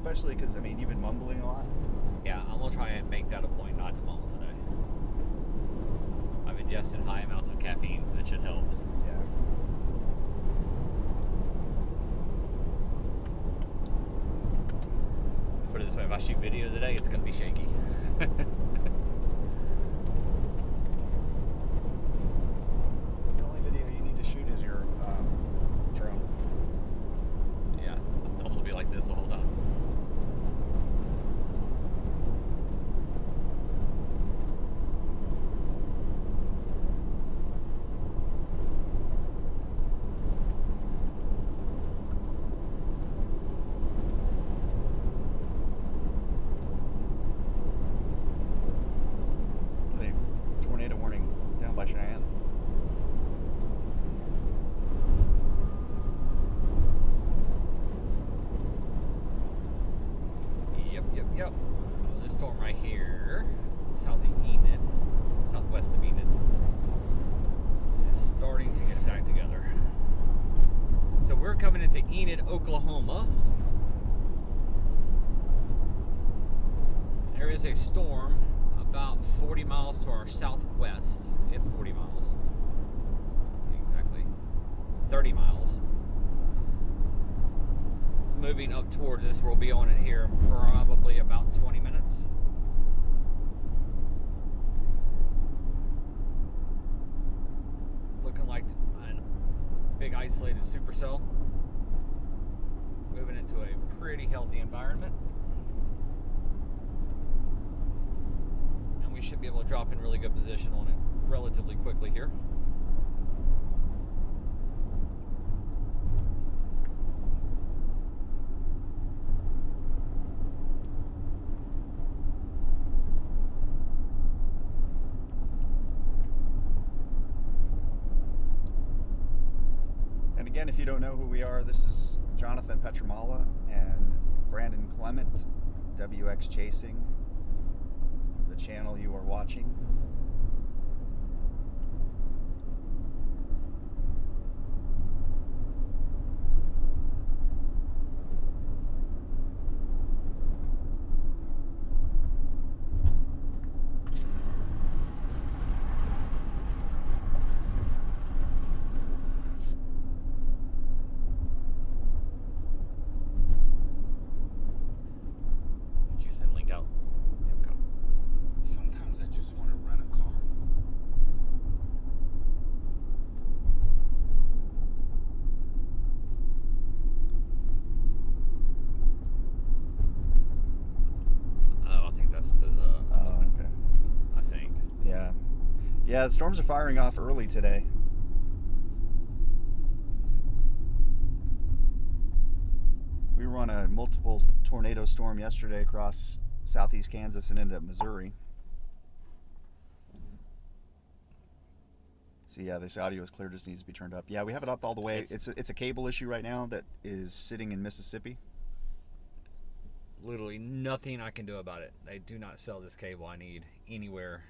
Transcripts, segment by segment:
Especially because, I mean, you've been mumbling a lot. Yeah, I'm gonna try and make that a point not to mumble today. I've ingested high amounts of caffeine. That should help. Yeah. Put it this way, if I shoot video today, it's gonna be shaky. The only video you need to shoot is your drone. Yeah, my thumbs will be like this the whole time. Tornado warning down by Cheyenne. Yep. This storm right here, south of Enid, southwest of Enid, is starting to get its act together. So we're coming into Enid, Oklahoma. There is a storm about 40 miles to our southwest, if 40 miles, exactly 30 miles. Moving up towards us, we'll be on it here in probably about 20 minutes. Looking like a big isolated supercell. Moving into a pretty healthy environment. And we should be able to drop in really good position on it relatively quickly here. Again, if you don't know who we are, this is Jonathan Petramala and Brandon Clement, WXChasing, the channel you are watching. Yeah, the storms are firing off early today. We were on a multiple tornado storm yesterday across southeast Kansas and into Missouri. So yeah, this audio is clear, just needs to be turned up. Yeah, we have it up all the way. It's a cable issue right now that is sitting in Mississippi. Literally nothing I can do about it. They do not sell this cable I need anywhere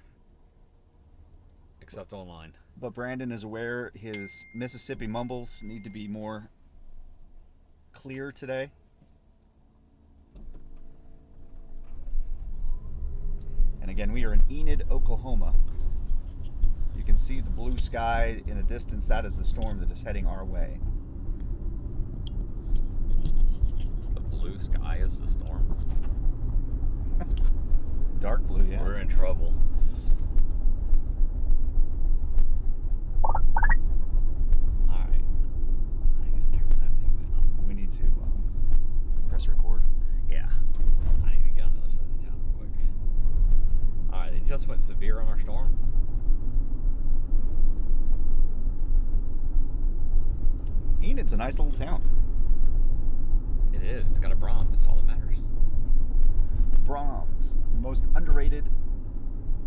except online. But Brandon is aware his Mississippi mumbles need to be more clear today. And again, we are in Enid, Oklahoma. You can see the blue sky in the distance. That is the storm that is heading our way. The blue sky is the storm? Dark blue, yeah. We're in trouble. Alright. I need to turn that thing down. We need to press record. Yeah. I need to get on the other side of this town real quick. Alright, it just went severe on our storm. Enid's a nice little town. It is. It's got a Brahms. That's all that matters. Brahms, the most underrated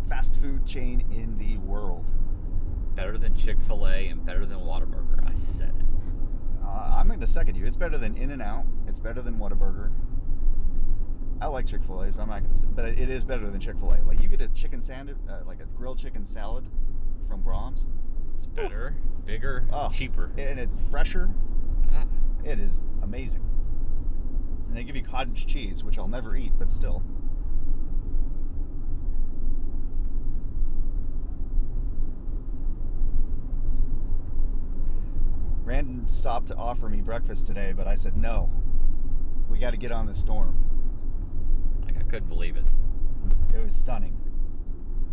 fast food chain in the world. Better than Chick-fil-A and better than Whataburger. I said it. I'm going to second you. It's better than In-N-Out. It's better than Whataburger. I like Chick-fil-A, so I'm not going to say, but it is better than Chick-fil-A. Like, you get a chicken sandwich, like a grilled chicken salad from Brahms. It's better, bigger, cheaper. And it's fresher. Ah. It is amazing. And they give you cottage cheese, which I'll never eat, but still. Brandon stopped to offer me breakfast today, but I said no. We got to get on the storm. Like, I couldn't believe it. It was stunning.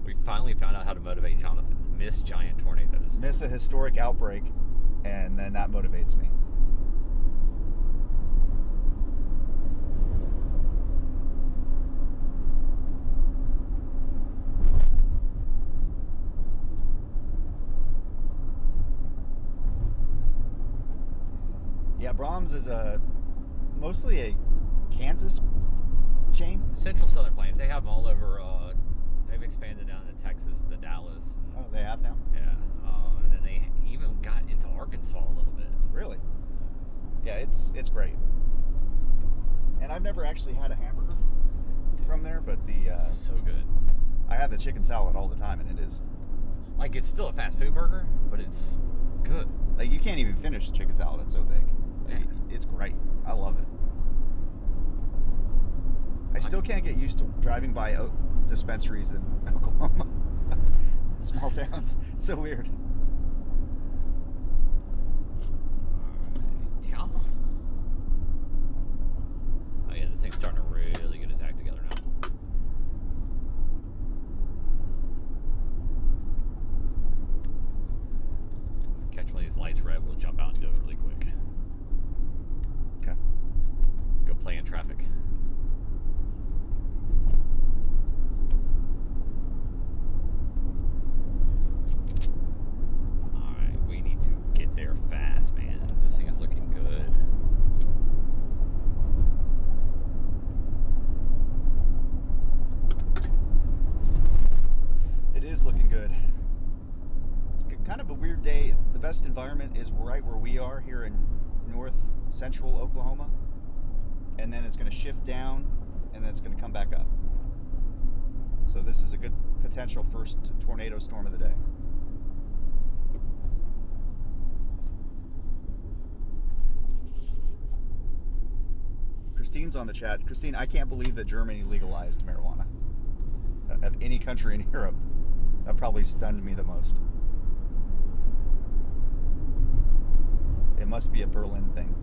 We finally found out how to motivate Jonathan. Miss giant tornadoes. Miss a historic outbreak, and then that motivates me. Yeah, Brahms is mostly a Kansas chain. Central Southern Plains. They have them all over. They've expanded down to Texas, to Dallas. Oh, they have now? Yeah. And then they even got into Arkansas a little bit. Really? Yeah, it's great. And I've never actually had a hamburger from there, but so good. I have the chicken salad all the time, and it is Like, it's still a fast food burger, but it's good. like you can't even finish the chicken salad. It's so big. Like, Yeah. it's great. I love it. I still can't get used to driving by dispensaries in Oklahoma. Small towns. It's so weird. Yeah. Oh yeah, this thing's starting to really get its act together now. Catch one of these lights red, we'll jump out and do it really quick. Okay. Go play in traffic. Alright, we need to get there fast, man. This thing is looking good. It is looking good. Kind of a weird day. The best environment is right where we are here in north central Oklahoma. And then it's going to shift down and then it's going to come back up. So this is a good potential first tornado storm of the day. Christine's on the chat. Christine, I can't believe that Germany legalized marijuana. Of any country in Europe. That probably stunned me the most. It must be a Berlin thing.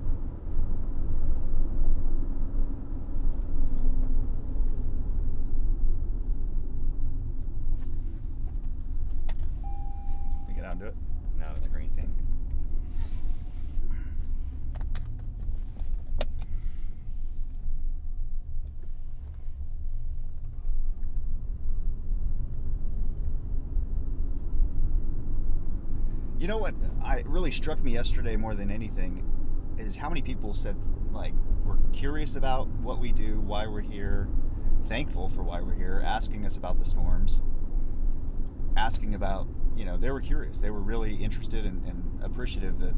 We get out and do it? No, it's green. Dang. You know what really struck me yesterday more than anything is how many people said, like, we're curious about what we do, why we're here, thankful for why we're here, asking us about the storms, asking about, you know, they were curious. They were really interested and appreciative that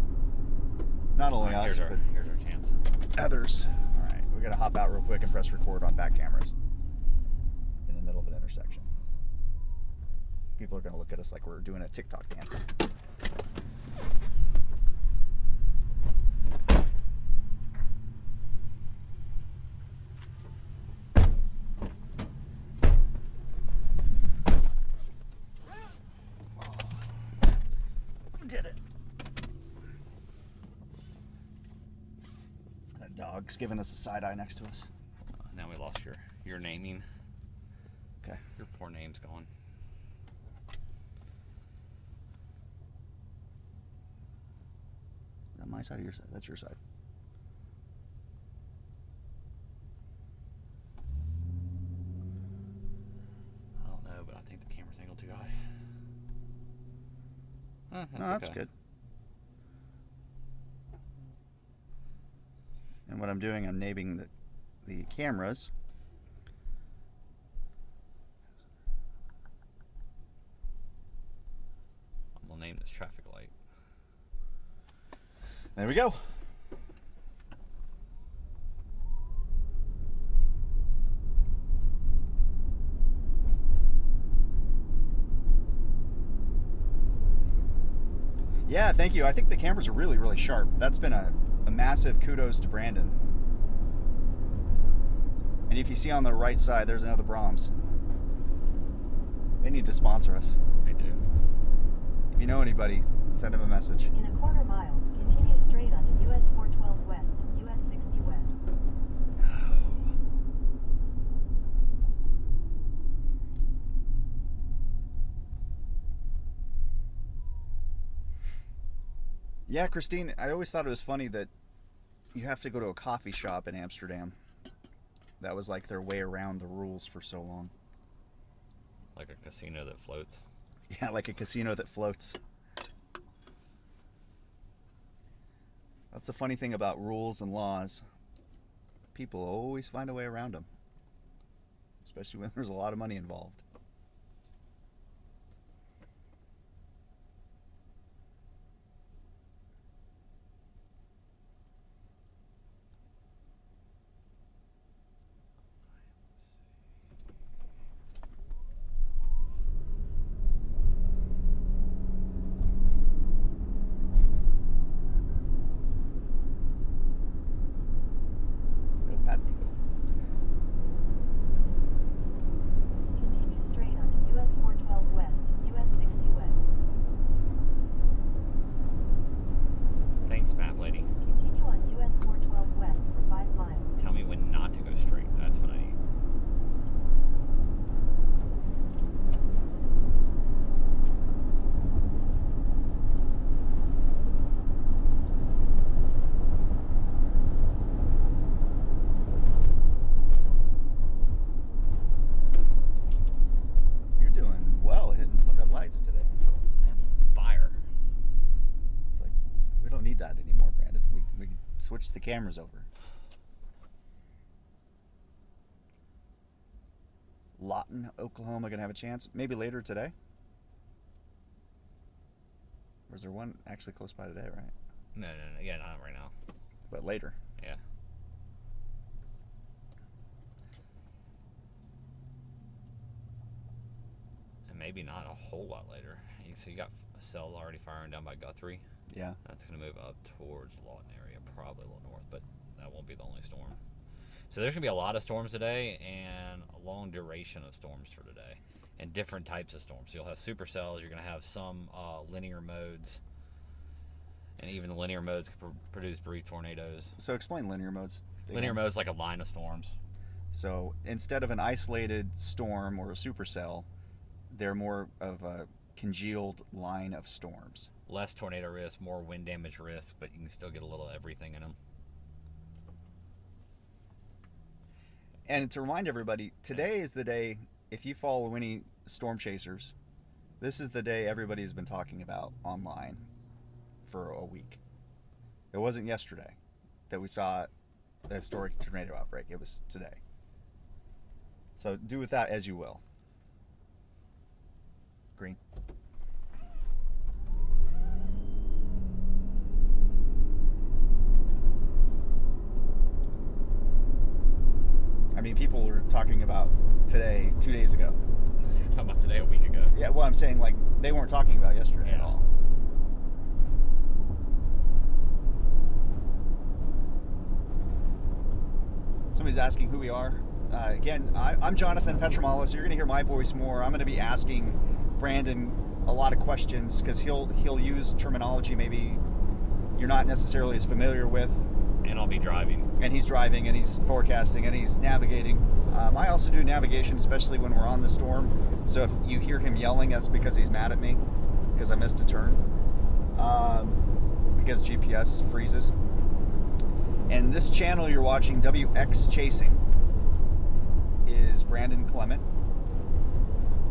not only us, but here's our chance. others. All right, we got to hop out real quick and press record on back cameras in the middle of an intersection. People are going to look at us like we're doing a TikTok dance. Did it. That dog's giving us a side eye next to us. Now we lost your naming. Okay. Your poor name's gone. Is that my side or your side? That's your side. I don't know, but I think the camera's angled too high. That's okay. good. And what I'm doing, I'm naming the cameras. I'm gonna name this traffic light. There we go. Yeah, thank you. I think the cameras are really, really sharp. That's been a massive kudos to Brandon. if you see on the right side, there's another Brahms. They need to sponsor us. They do. If you know anybody, send them a message. In a quarter mile, continue straight onto US 412 West, US 60 West. Yeah, Christine, I always thought it was funny that you have to go to a coffee shop in Amsterdam. That was like their way around the rules for so long. Like a casino that floats. Yeah, like a casino that floats. That's the funny thing about rules and laws. People always find a way around them. Especially when there's a lot of money involved. Continue straight onto US 412 West, US 60 West. Thanks, map lady. Continue on US 412 West for 5 miles. Tell me when not to go straight. That's what I need. You're doing well hitting red lights today. I am on fire. It's like, we don't need that anymore, Brandon. We can switch the cameras over. Lawton, Oklahoma, gonna have a chance. Maybe later today? Or is there one actually close by today, right? No. Yeah, not right now. But later. Yeah. And maybe not a whole lot later. So you got cells already firing down by Guthrie. Yeah. That's going to move up towards Lawton area, probably a little north, but that won't be the only storm. So there's going to be a lot of storms today and a long duration of storms for today and different types of storms. So you'll have supercells, you're going to have some linear modes, and even the linear modes can produce brief tornadoes. So explain linear modes. Linear modes like a line of storms. So instead of an isolated storm or a supercell, they're more of a congealed line of storms. Less tornado risk, more wind damage risk, but you can still get a little of everything in them. And to remind everybody, today is the day, if you follow any storm chasers, this is the day everybody's been talking about online for a week. It wasn't yesterday that we saw the historic tornado outbreak. It was today. So do with that as you will. Green. I mean, people were talking about today 2 days ago. You're talking about today a week ago. Yeah, well, I'm saying, like, they weren't talking about yesterday at all. Somebody's asking who we are. Again, I'm Jonathan Petramala, so you're going to hear my voice more. I'm going to be asking Brandon a lot of questions because he'll use terminology maybe you're not necessarily as familiar with. And I'll be driving. And he's driving, and he's forecasting, and he's navigating. I also do navigation, especially when we're on the storm. So if you hear him yelling, that's because he's mad at me because I missed a turn. Because GPS freezes. And this channel you're watching, WXChasing, is Brandon Clement.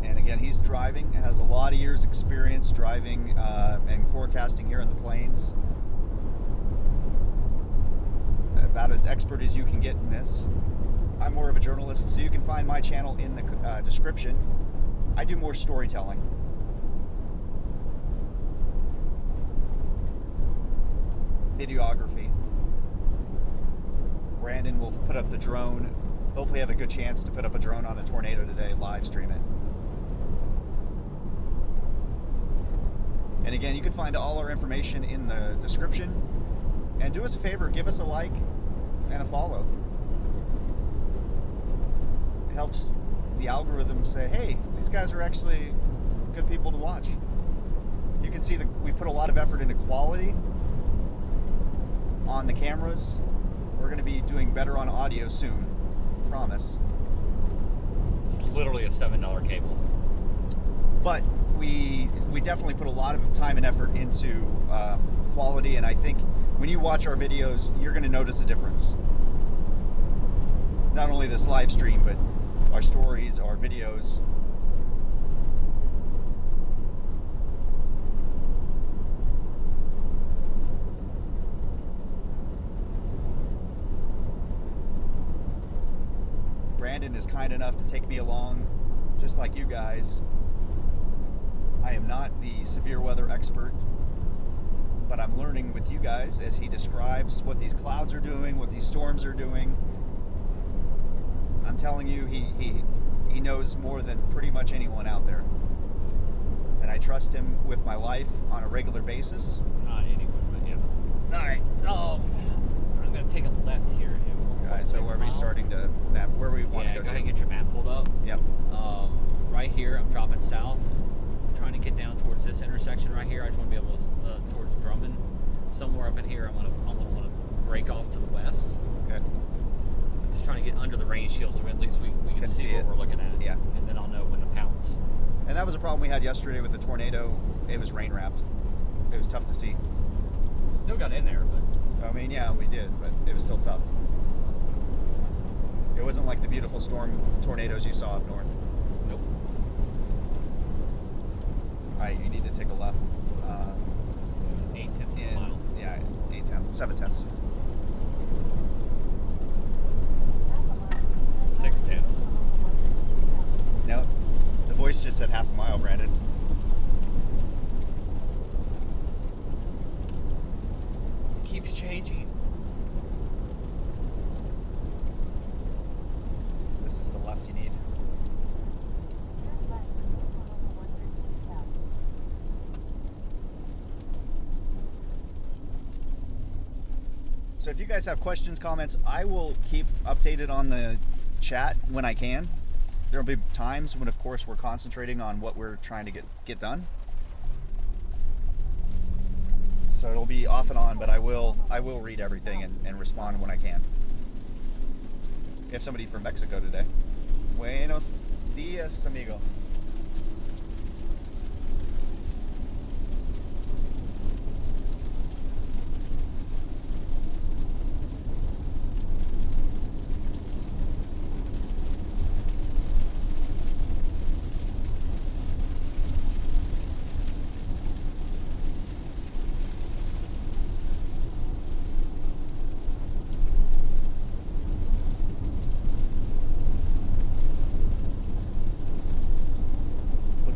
And again, he's driving, has a lot of years experience driving and forecasting here in the plains. About as expert as you can get in this. I'm more of a journalist, so you can find my channel in the description. I do more storytelling. Videography. Brandon will put up the drone. Hopefully have a good chance to put up a drone on a tornado today, live stream it. And again, you can find all our information in the description. And do us a favor, give us a like and a follow. helps the algorithm say, hey, these guys are actually good people to watch. You can see that we put a lot of effort into quality on the cameras. We're going to be doing better on audio soon, promise. It's literally a $7 cable. But we definitely put a lot of time and effort into quality, and I think when you watch our videos, you're going to notice a difference. Not only this live stream, but our stories, our videos. Brandon is kind enough to take me along, just like you guys. I am not the severe weather expert, but I'm learning with you guys as he describes what these clouds are doing, what these storms are doing. I'm telling you, he knows more than pretty much anyone out there. And I trust him with my life on a regular basis. Not anyone, but yeah. All right. I'm going to take a left here. All right, so where are we starting to map? Where we want to go go ahead to? and get your map pulled up. Yep. Right here, I'm dropping south. I'm trying to get down towards this intersection right here. I just want to be able to, towards Drummond. Somewhere up in here, I'm going to want to break off to the west. Okay. I'm just trying to get under the rain shield so at least we can see what we're looking at. Yeah. And then I'll know when to pounce. And that was a problem we had yesterday with the tornado. It was rain wrapped. It was tough to see. Still got in there, but... I mean, yeah, we did, but it was still tough. It wasn't like the beautiful storm tornadoes you saw up north. Nope. Alright, you need to take a left. 8/10 of a mile. Yeah, 7/10. 6/10. No, the voice just said half a mile, Brandon. It keeps changing. This is the left you need. So if you guys have questions, comments, I will keep updated on the chat when I can. There'll be times when, of course, we're concentrating on what we're trying to get done. So it'll be off and on, but I will read everything and respond when I can. We have somebody from Mexico today. Buenos dias, amigo.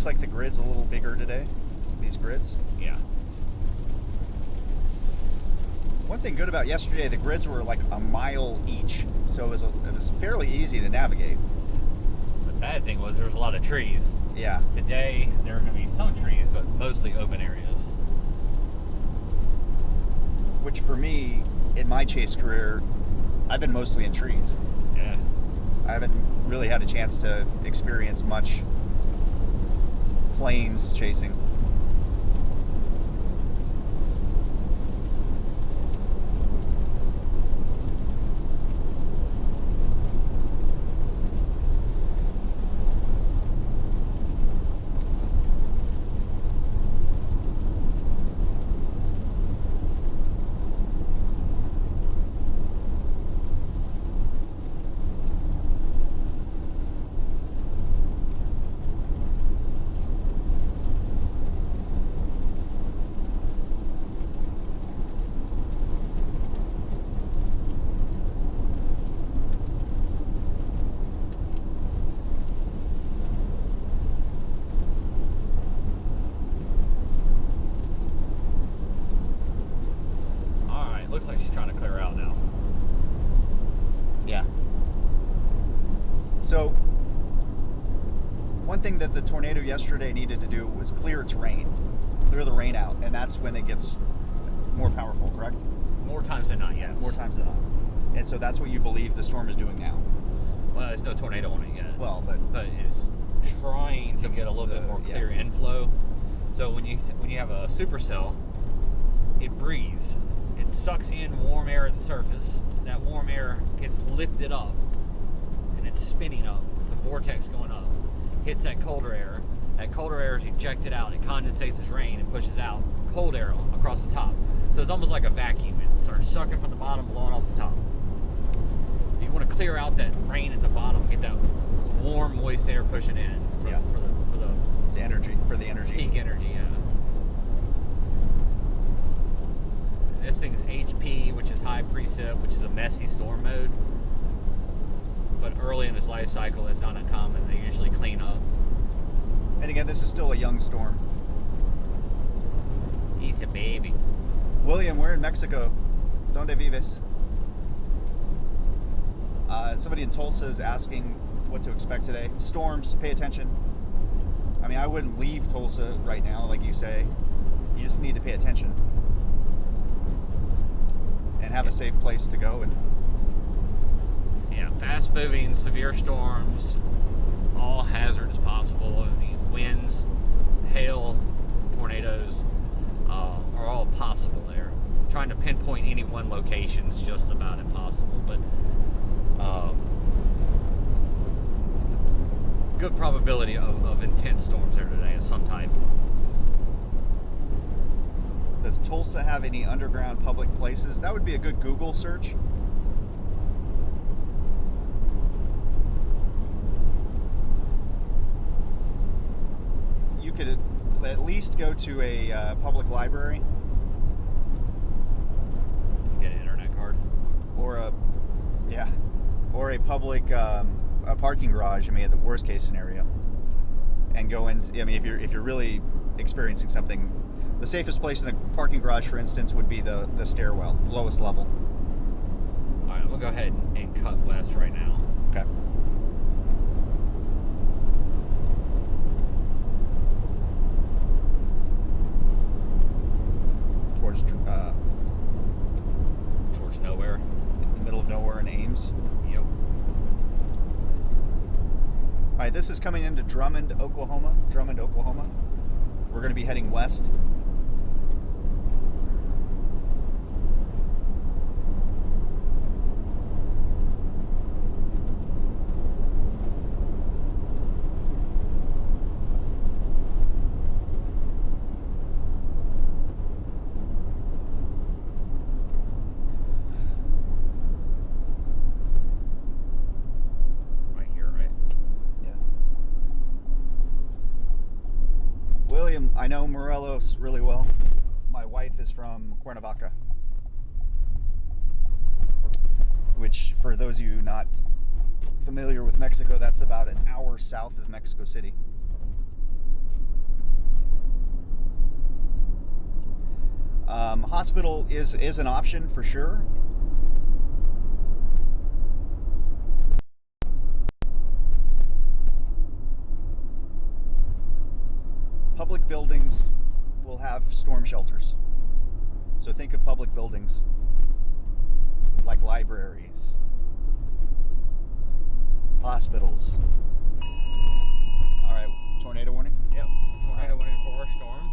Like the grid's a little bigger today, these grids. Yeah. One thing good about yesterday, the grids were like a mile each, so it was fairly easy to navigate. The bad thing was there was a lot of trees. Yeah. Today there are going to be some trees, but mostly open areas. Which for me, in my chase career, I've been mostly in trees. Yeah. I haven't really had a chance to experience much planes chasing. Looks like she's trying to clear out now. Yeah. So, one thing that the tornado yesterday needed to do was clear its rain. Clear the rain out, and that's when it gets more powerful, correct? More times than not, yes. More times than not. And so that's what you believe the storm is doing now. Well, there's no tornado on it yet. Well, but it's trying to get a little bit more clear inflow. So when you have a supercell, it breathes. It sucks in warm air at the surface. That warm air gets lifted up, and it's spinning up. It's a vortex going up. Hits that colder air. That colder air is ejected out. It condensates as rain and pushes out cold air across the top. So it's almost like a vacuum. It starts sucking from the bottom, blowing off the top. So you want to clear out that rain at the bottom, get that warm, moist air pushing in for the energy, for the energy. Peak energy, yeah. This thing's HP, which is high precip, which is a messy storm mode. But early in its life cycle, that's not uncommon. They usually clean up. And again, this is still a young storm. He's a baby. William, we're in Mexico. Donde vives? Somebody in Tulsa is asking what to expect today. Storms, pay attention. I mean, I wouldn't leave Tulsa right now, like you say. You just need to pay attention. And have a safe place to go. And yeah, fast moving, severe storms, all hazards possible. I mean, winds, hail, tornadoes are all possible there. Trying to pinpoint any one location is just about impossible, but good probability of intense storms there today of some type. Does Tulsa have any underground public places? That would be a good Google search. You could at least go to a public library. Get an internet card. Or a public a parking garage. I mean, at the worst case scenario, and go in. I mean, if you're really experiencing something, the safest place in the parking garage, for instance, would be the stairwell, lowest level. All right, we'll go ahead and cut west right now. Okay. Towards nowhere. In the middle of nowhere in Ames. Yep. All right, this is coming into Drummond, Oklahoma. We're going to be heading west. William, I know Morelos really well. My wife is from Cuernavaca, which, for those of you not familiar with Mexico, that's about an hour south of Mexico City. Hospital is an option for sure. Public buildings will have storm shelters. So think of public buildings like libraries, hospitals. All right, tornado warning? Yep, tornado warning for storm.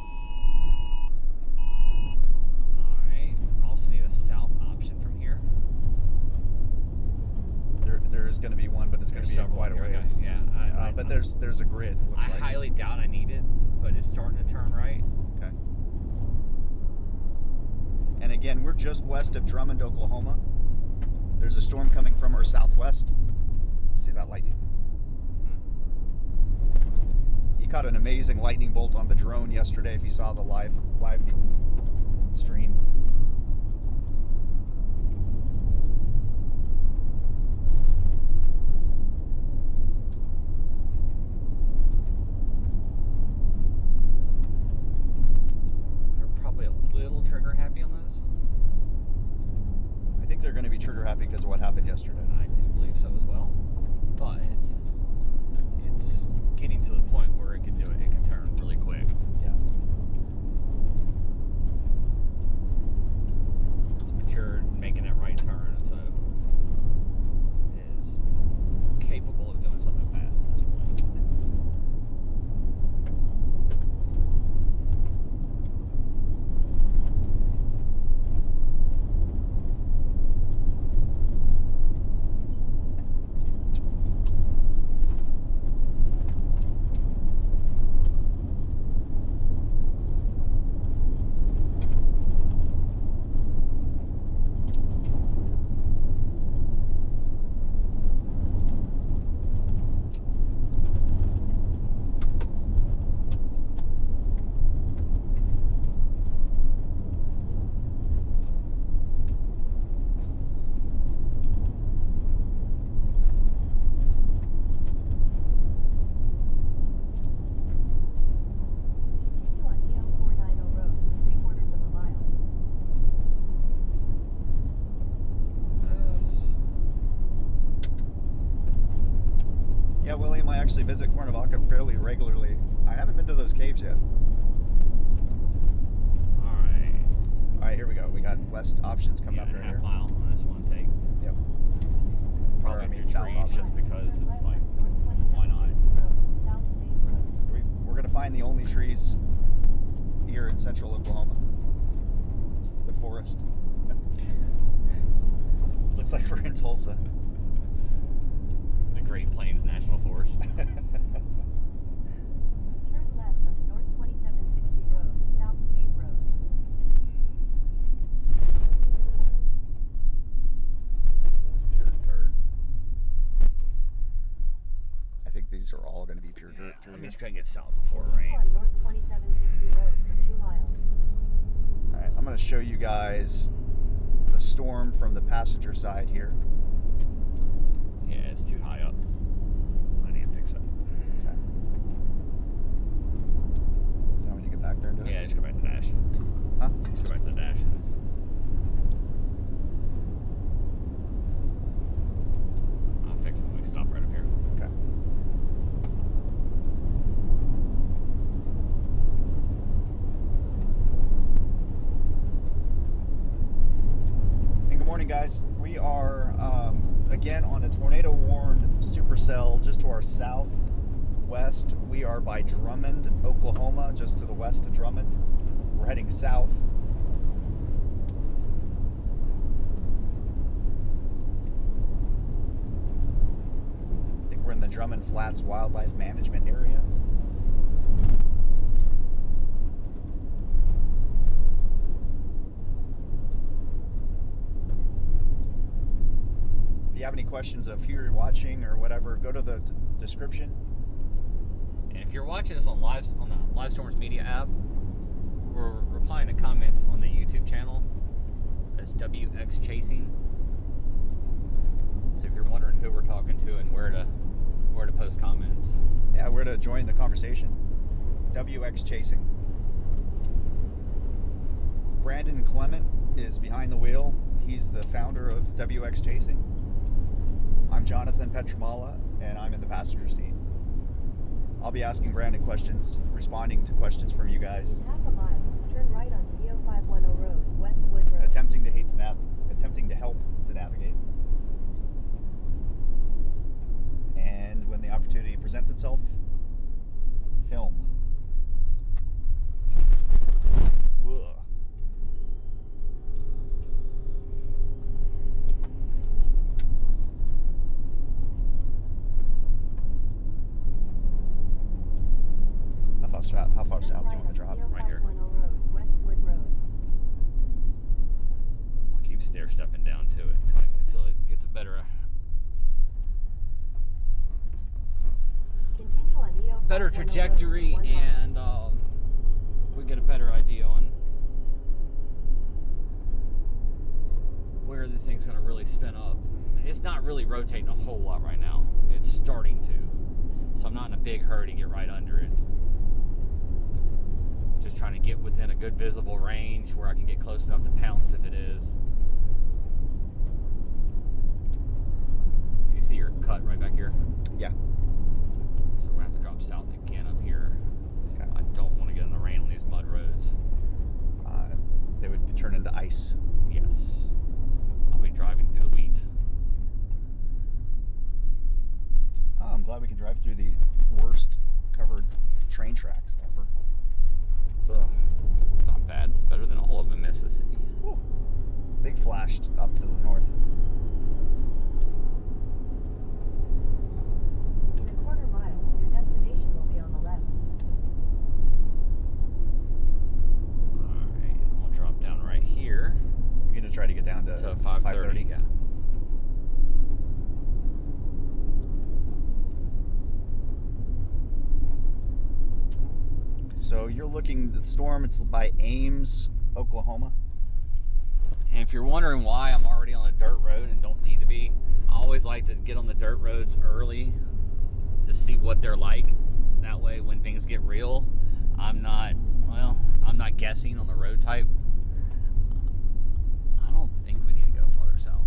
All right, also need a south option from here. There is going to be one, but it's going to be quite a ways. Okay. Yeah, but there's a grid. Looks like. I highly doubt I need it, but it's starting to turn right. Okay. And again, we're just west of Drummond, Oklahoma. There's a storm coming from our southwest. See that lightning? He caught an amazing lightning bolt on the drone yesterday. If you saw the live stream. They're going to be trigger happy because of what happened yesterday. I do believe so as well, but it's getting to the point where it can do it. It can turn really quick. Yeah. Yeah, William, I actually visit Cuernavaca fairly regularly. I haven't been to those caves yet. All right. All right, here we go. We got west options coming up right half here. mile on this one take. Yep. Probably Or, I mean, through south trees option. just because Turn it's left like, onto why not? 2760 Road, South State Road. We're going to find the only trees here in central Oklahoma. The forest. Looks like we're in Tulsa. The Great Plains National Forest. Turn left onto North 2760 Road, South State Road. This is pure dirt. I think these are all going to be pure dirt through I'm here. just gonna get south before it Continue rains. on North 2760 Road for 2 miles. All right, I'm going to show you guys the storm from the passenger side here. Yeah, it's too high up. I need to fix it. Okay. Now when you get back there and do it? Yeah, just go back to the dash. Huh? Just go back to the dash. I'll fix it when we stop right up here. Okay. And good morning, guys. We are again on a tornado-warned supercell just to our southwest. We are by Drummond, Oklahoma, just to the west of Drummond. We're heading south. I think we're in the Drummond Flats Wildlife Management Area. If you have any questions of who you're watching or whatever, go to the description. And if you're watching us on the Live Storms Media app, we're replying to comments on the YouTube channel. That's WXChasing. So if you're wondering who we're talking to and where to post comments, Yeah, where to join the conversation. WXChasing. Brandon Clement is behind the wheel. He's the founder of WXChasing. I'm Jonathan Petramala, and I'm in the passenger seat. I'll be asking Brandon questions, responding to questions from you guys, In half a mile, turn right onto EO 510 Road, Westwood Road. attempting to help to navigate. And when the opportunity presents itself, film. Ugh. How far Turn south do right you want to onto drop? EO Right here. 510 Road, Westwood Road. I'll keep stair stepping down to it until it gets a better Continue on EO 510 Road, trajectory 1 mile. and we get a better idea on where this thing's going to really spin up. It's not really rotating a whole lot right now. It's starting to. So I'm not in a big hurry to get right under it. Just trying to get within a good visible range where I can get close enough to pounce if it is. So you see your cut right back here? Yeah. So we're going to have to drop south again up here. Okay. I don't want to get in the rain on these mud roads. They would turn into ice. Yes. I'll be driving through the wheat. Oh, I'm glad we can drive through the worst covered train tracks ever. Ugh. It's not bad. It's better than all of them in Mississippi. Whew. Big flashed up to the north. In a quarter mile, your destination will be on the left. Alright, I'm going to drop down right here You're going to try to get down to to 5:30. Yeah. So you're looking, the storm, it's by Ames, Oklahoma. And if you're wondering why I'm already on a dirt road and don't need to be, I always like to get on the dirt roads early to see what they're like. That way when things get real, I'm not guessing on the road type. I don't think we need to go farther south.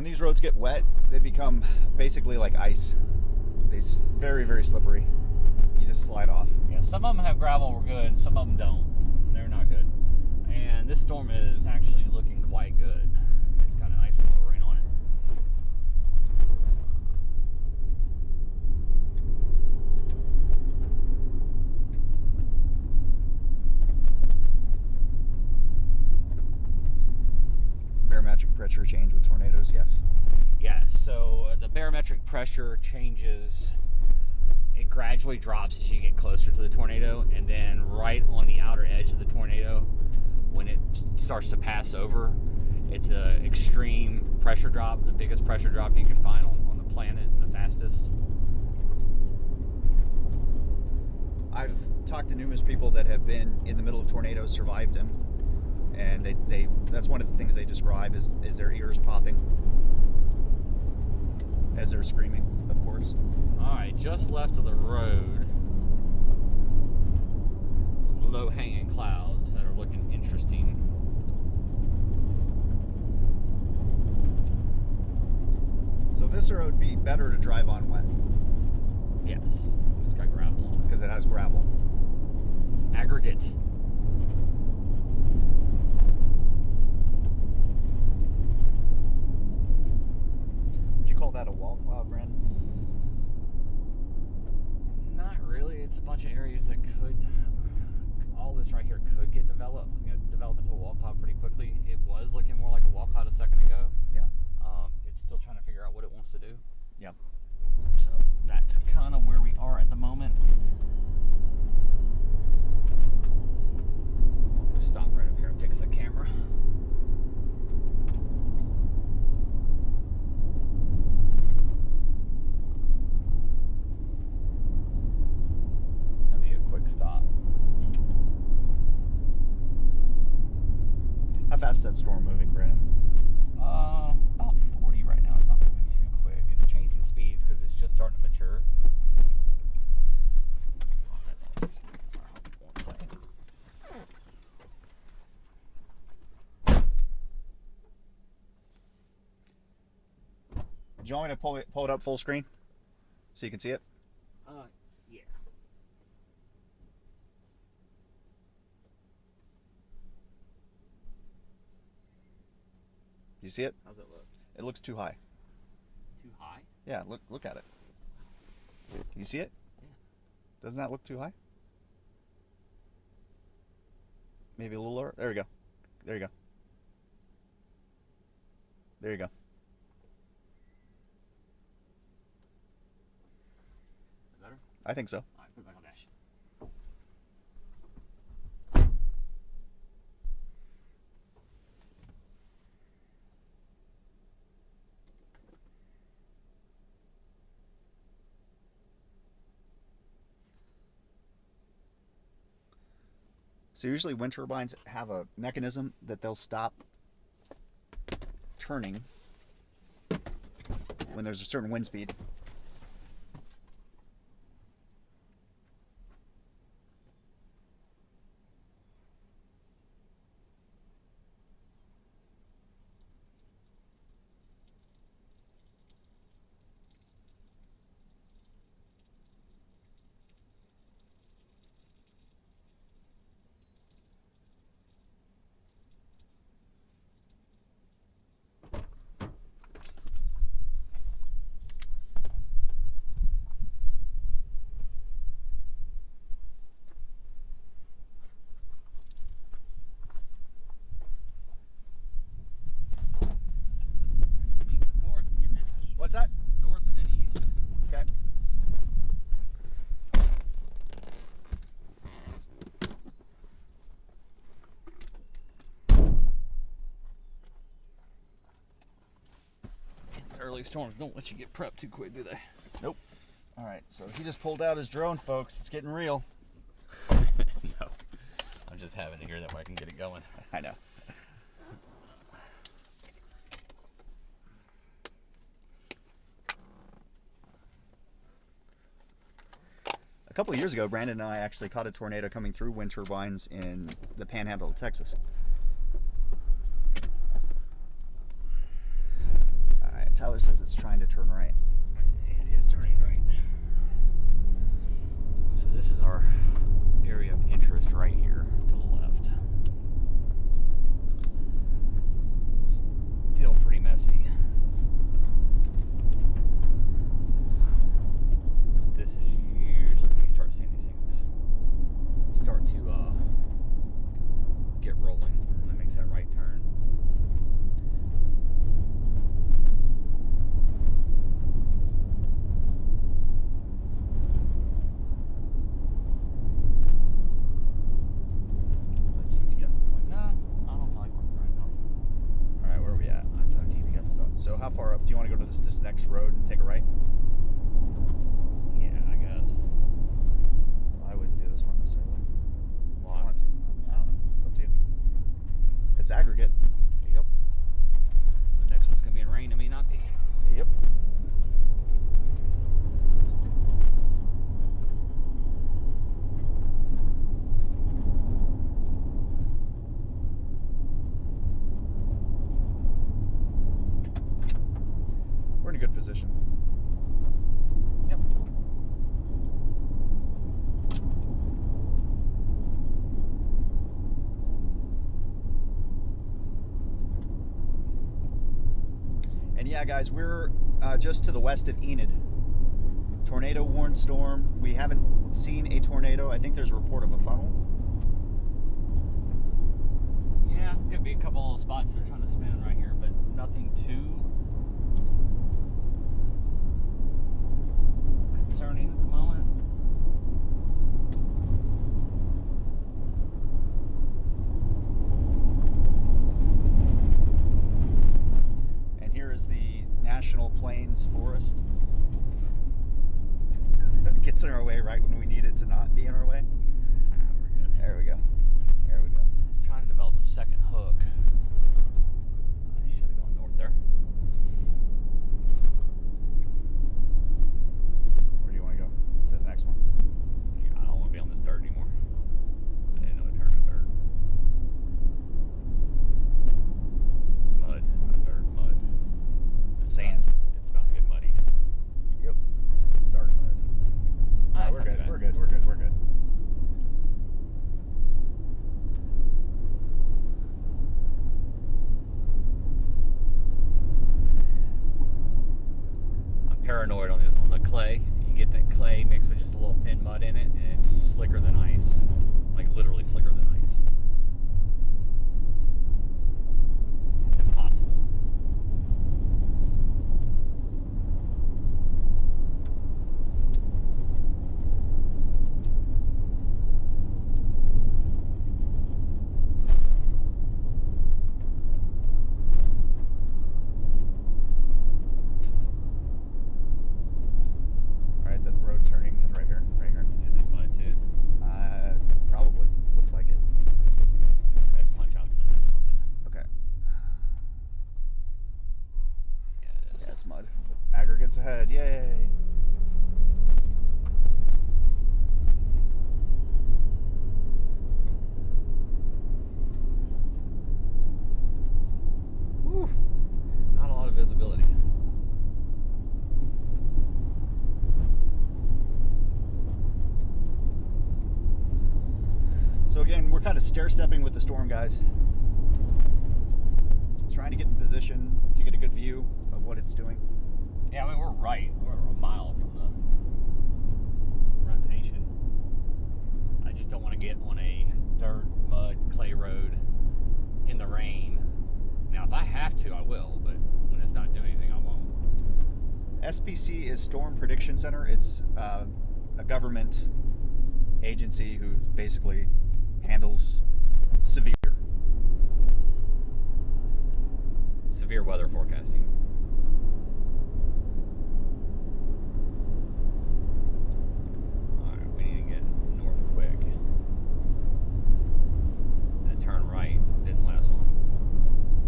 when these roads get wet, they become basically like ice. They're very, very slippery. You just slide off. Yeah, some of them have gravel, we're good. Some of them don't. They're not good. And this storm is actually looking quite good. It's kind of nice and no rain on it. Barometric pressure change with tornadoes, yes. Yes, so the barometric pressure changes. It gradually drops as you get closer to the tornado, and then right on the outer edge of the tornado, when it starts to pass over, it's an extreme pressure drop, the biggest pressure drop you can find on the planet, the fastest. I've talked to numerous people that have been in the middle of tornadoes, survived them, and they that's one of the things they describe is their ears popping as they're screaming, of course. Alright, just left of the road, some low-hanging clouds that are looking interesting. So this road would be better to drive on wet Yes, it's got gravel on because it has gravel. it. Aggregate. Would you call that a wall cloud, Brandon? Not really. It's a bunch of areas that could, all this right here could get developed, develop into a wall cloud pretty quickly. It was looking more like a wall cloud a second ago. Yeah. It's still trying to figure out what it wants to do. Yep. So that's kind of where we are at the moment. I'll stop right up here and fix that camera. It's gonna be a quick stop. How fast is that storm moving, Brandon? About 40 right now. It's not moving too quick. It's changing speeds because it's just starting to mature. One second. Do you want me to pull it up full screen so you can see it? Yeah. Do you see it? How's it look? It looks too high. Too high? Yeah, look at it. Can you see it? Yeah. Doesn't that look too high? Maybe a little lower. There we go. There you go. There you go. Better? I think so. All right, put it back on dash. So usually wind turbines have a mechanism that they'll stop turning when there's a certain wind speed. North and then east. What's that? North and then east. Okay. These early storms don't let you get prepped too quick, do they? Nope. All right, so he just pulled out his drone, folks. It's getting real. No. I'm just having to hear that way I can get it going. I know. A couple of years ago, Brandon and I actually caught a tornado coming through wind turbines in the panhandle of Texas. Tyler says it's trying to turn right. It is turning right. So this is our area of interest right here to the left. Still pretty messy. But this is usually when you start seeing these things start to get rolling when it makes that right turn. But GPS is like, nah, I don't feel like working right now. All right, where are we at? I thought GPS sucks. So how far up? Do you want to go to this next road and take a right? Yeah, I guess. I wouldn't do this one necessarily. If Why? you want to. I mean, I don't know. It's up to you. It's aggregate. Yep. The next one's gonna be in rain. It may not be. Yep. We're in a good position. Yep. And yeah, guys, we're just to the west of Enid. Tornado warned storm. We haven't seen a tornado. I think there's a report of a funnel. Yeah, could be a couple little spots that are trying to spin right here, but nothing too concerning at the moment. And here is the National Plains Forest. Gets in our way right when we need it to not be in our way. We're good. There we go. There we go. I was trying to develop a second hook. I should have gone north there. Where do you want to go? To the next one? Yeah, I don't want to be on this dirt anymore. I didn't know it turned to dirt. Mud, not dirt, mud. Sand. It's about to get muddy. Yep. Dark mud. Ah, No, that's we're not too good. bad. We're good. We're good. We're good. I'm paranoid on the clay. You get that clay mixed with just a little thin mud in it, and it's slicker than ice. Like literally slicker than ice. It's impossible. All right, the road turning is right here. Right here. Is this mud too? Probably. Looks like it. Let's go ahead and punch out to the next one then. Okay. Yeah, it is. Yeah, it's mud. Aggregates ahead. Yay. Whew. Not a lot of visibility. So again, we're kind of stair-stepping with the storm, guys. Trying to get in position to get a good view of what it's doing. Yeah, I mean, we're right. We're a mile from the rotation. I just don't want to get on a dirt, mud, clay road in the rain. Now, if I have to, I will, but when it's not doing anything, I won't. SPC is Storm Prediction Center. It's a government agency who basically handles severe weather forecasting. Alright, we need to get north quick. That turn right didn't last long.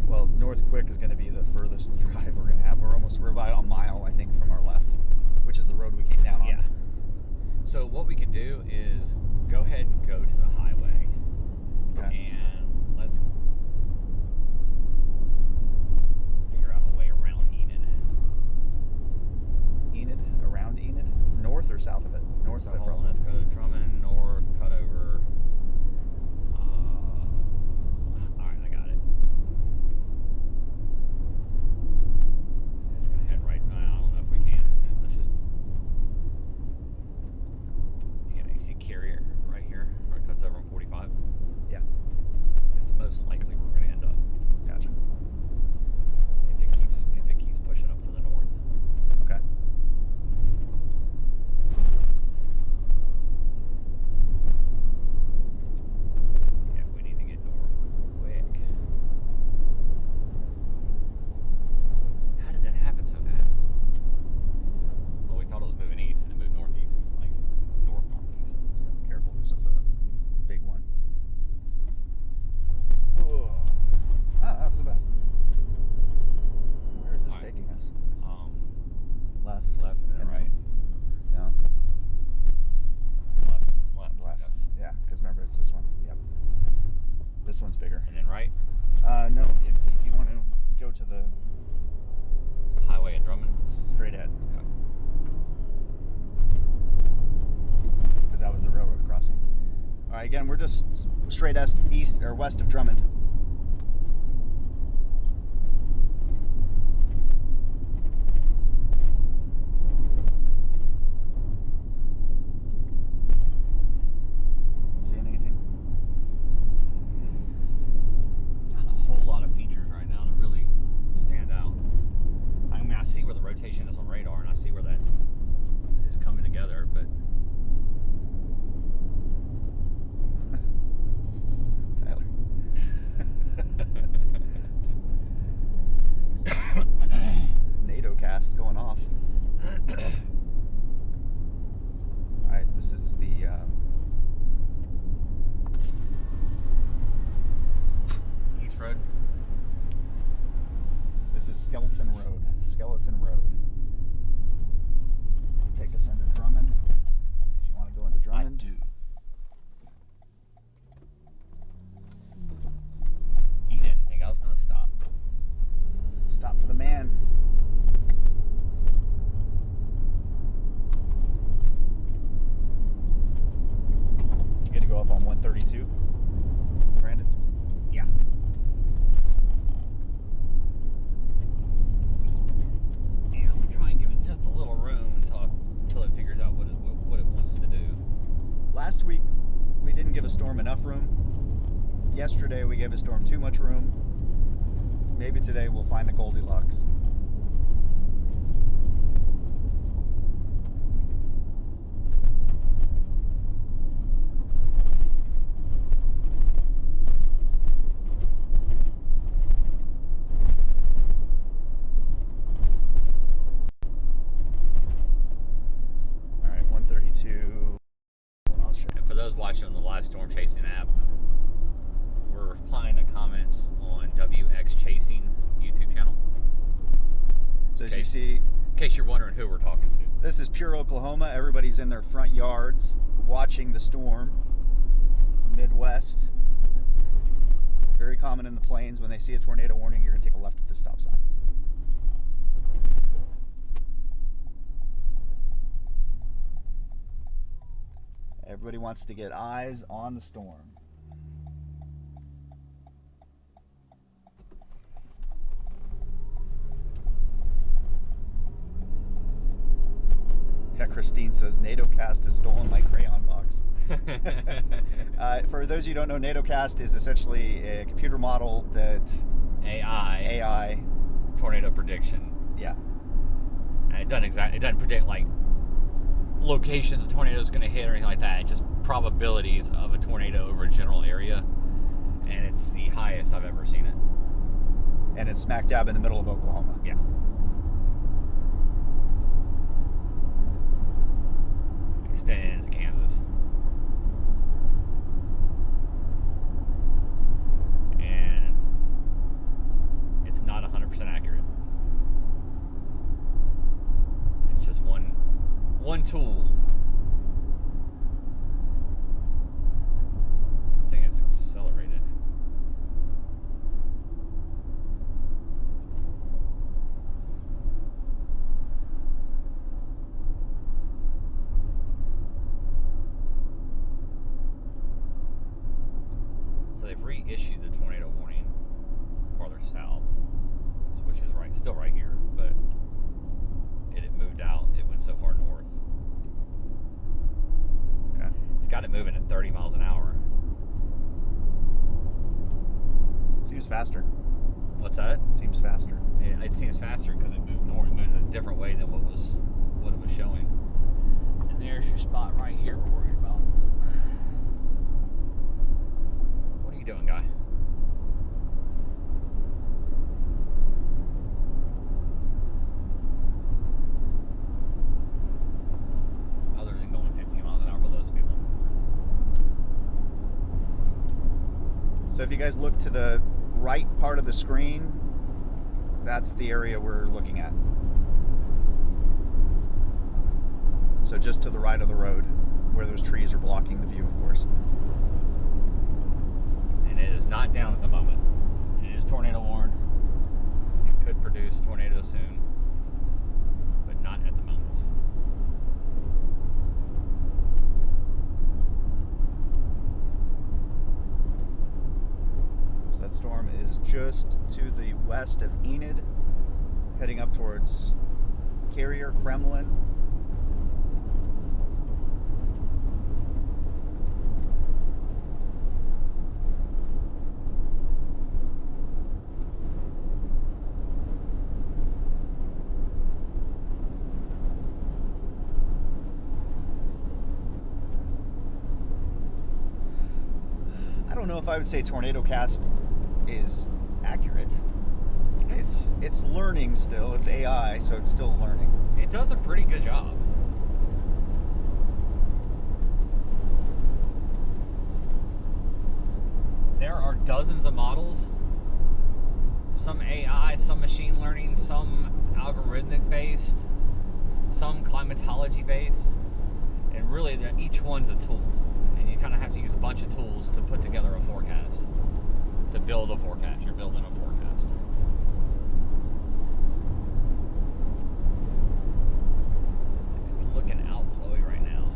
Well, North Quick is going to be the furthest drive we're going to have. We're about a mile, I think, from our left, which is the road we came down on. Yeah. So what we can do is go ahead and go to the highway. Okay. And let's figure out a way around Enid. south of it? North So of it, hold on, probably. let's go to Drummond North, cut over. Alright, I got it. It's gonna head right. I don't know if we can. Let's just. You got AC carrier right here, where it cuts over on 45. Yeah. That's most likely where we're gonna end up. Gotcha. If it keeps pushing up to the north. Okay. Yeah, we need to get north quick. How did that happen so fast? Well, we thought it was moving east and it moved northeast, like northeast. Careful, this was a big one. Whoa. Ah, that was a bad. Where is this Alright. taking us? Left. Left and then right. No. Left. Left. Yes. Yeah, because remember it's this one. Yep. This one's bigger. And then right. No, if you want to go to the Highway at Drummond. straight ahead, Okay. because that was the railroad crossing. All right, again, we're just straight east or west of Drummond. Seeing anything? Not a whole lot of features right now to really stand out. I mean, I see where the rotation is on radar, and I see where that is coming together, but Tyler. NATO cast going off. All right, this is the East Road. this is Skeleton Road. Skeleton Road. Take us into Drummond. If you want to go into Drummond. I do. He didn't think I was going to stop. Stop for the man. You got to go up on 132, Brandon. Yeah. Yeah, I'm trying to give it just a little room until it figures out what it wants to do. Last week, we didn't give a storm enough room. Yesterday, we gave a storm too much room. Maybe today we'll find the Goldilocks. All right, 132. I'll show And for those watching on the live storm chasing app, we're replying to comments on WXChasing YouTube channel. So as Okay. you see, In case you're wondering who we're talking to. this is pure Oklahoma. Everybody's in their front yards watching the storm. Midwest. Very common in the plains. When they see a tornado warning, you're going to take a left at the stop sign. Everybody wants to get eyes on the storm. Yeah, Christine says NATOcast has stolen my crayon box. For those of you who don't know, NATOcast is essentially a computer model that AI, tornado prediction. yeah, And it doesn't predict like locations a tornado is going to hit or anything like that. It's just probabilities of a tornado over a general area, and it's the highest I've ever seen it. and it's smack dab in the middle of Oklahoma. Yeah. Extending into Kansas. And it's not 100% accurate. It's just one tool. This thing is accelerated. reissued the tornado warning farther south, which is still right here, but it had moved out. It went so far north. Okay. It's got it moving at 30 miles an hour. Seems faster. What's that? Seems faster. It seems faster because it moved north. It moved in a different way than what it was showing. And there's your spot right here we're worried about. What are you doing, guy? Other than going 15 miles an hour below speed limit. So if you guys look to the right part of the screen, that's the area we're looking at. So just to the right of the road, where those trees are blocking the view, of course. And it is not down at the moment. It is tornado warned. It could produce tornadoes soon, but not at the moment. So that storm is just to the west of Enid, heading up towards Carrier, Clement. I don't know if I would say TornadoCast is accurate. It's learning still. It's AI, so it's still learning. It does a pretty good job. There are dozens of models. Some AI, some machine learning, some algorithmic based, some climatology based, and really each one's a tool. And you kind of have to use a bunch of tools to put together a forecast, to build a forecast. You're building a forecast. It's looking outflowy right now.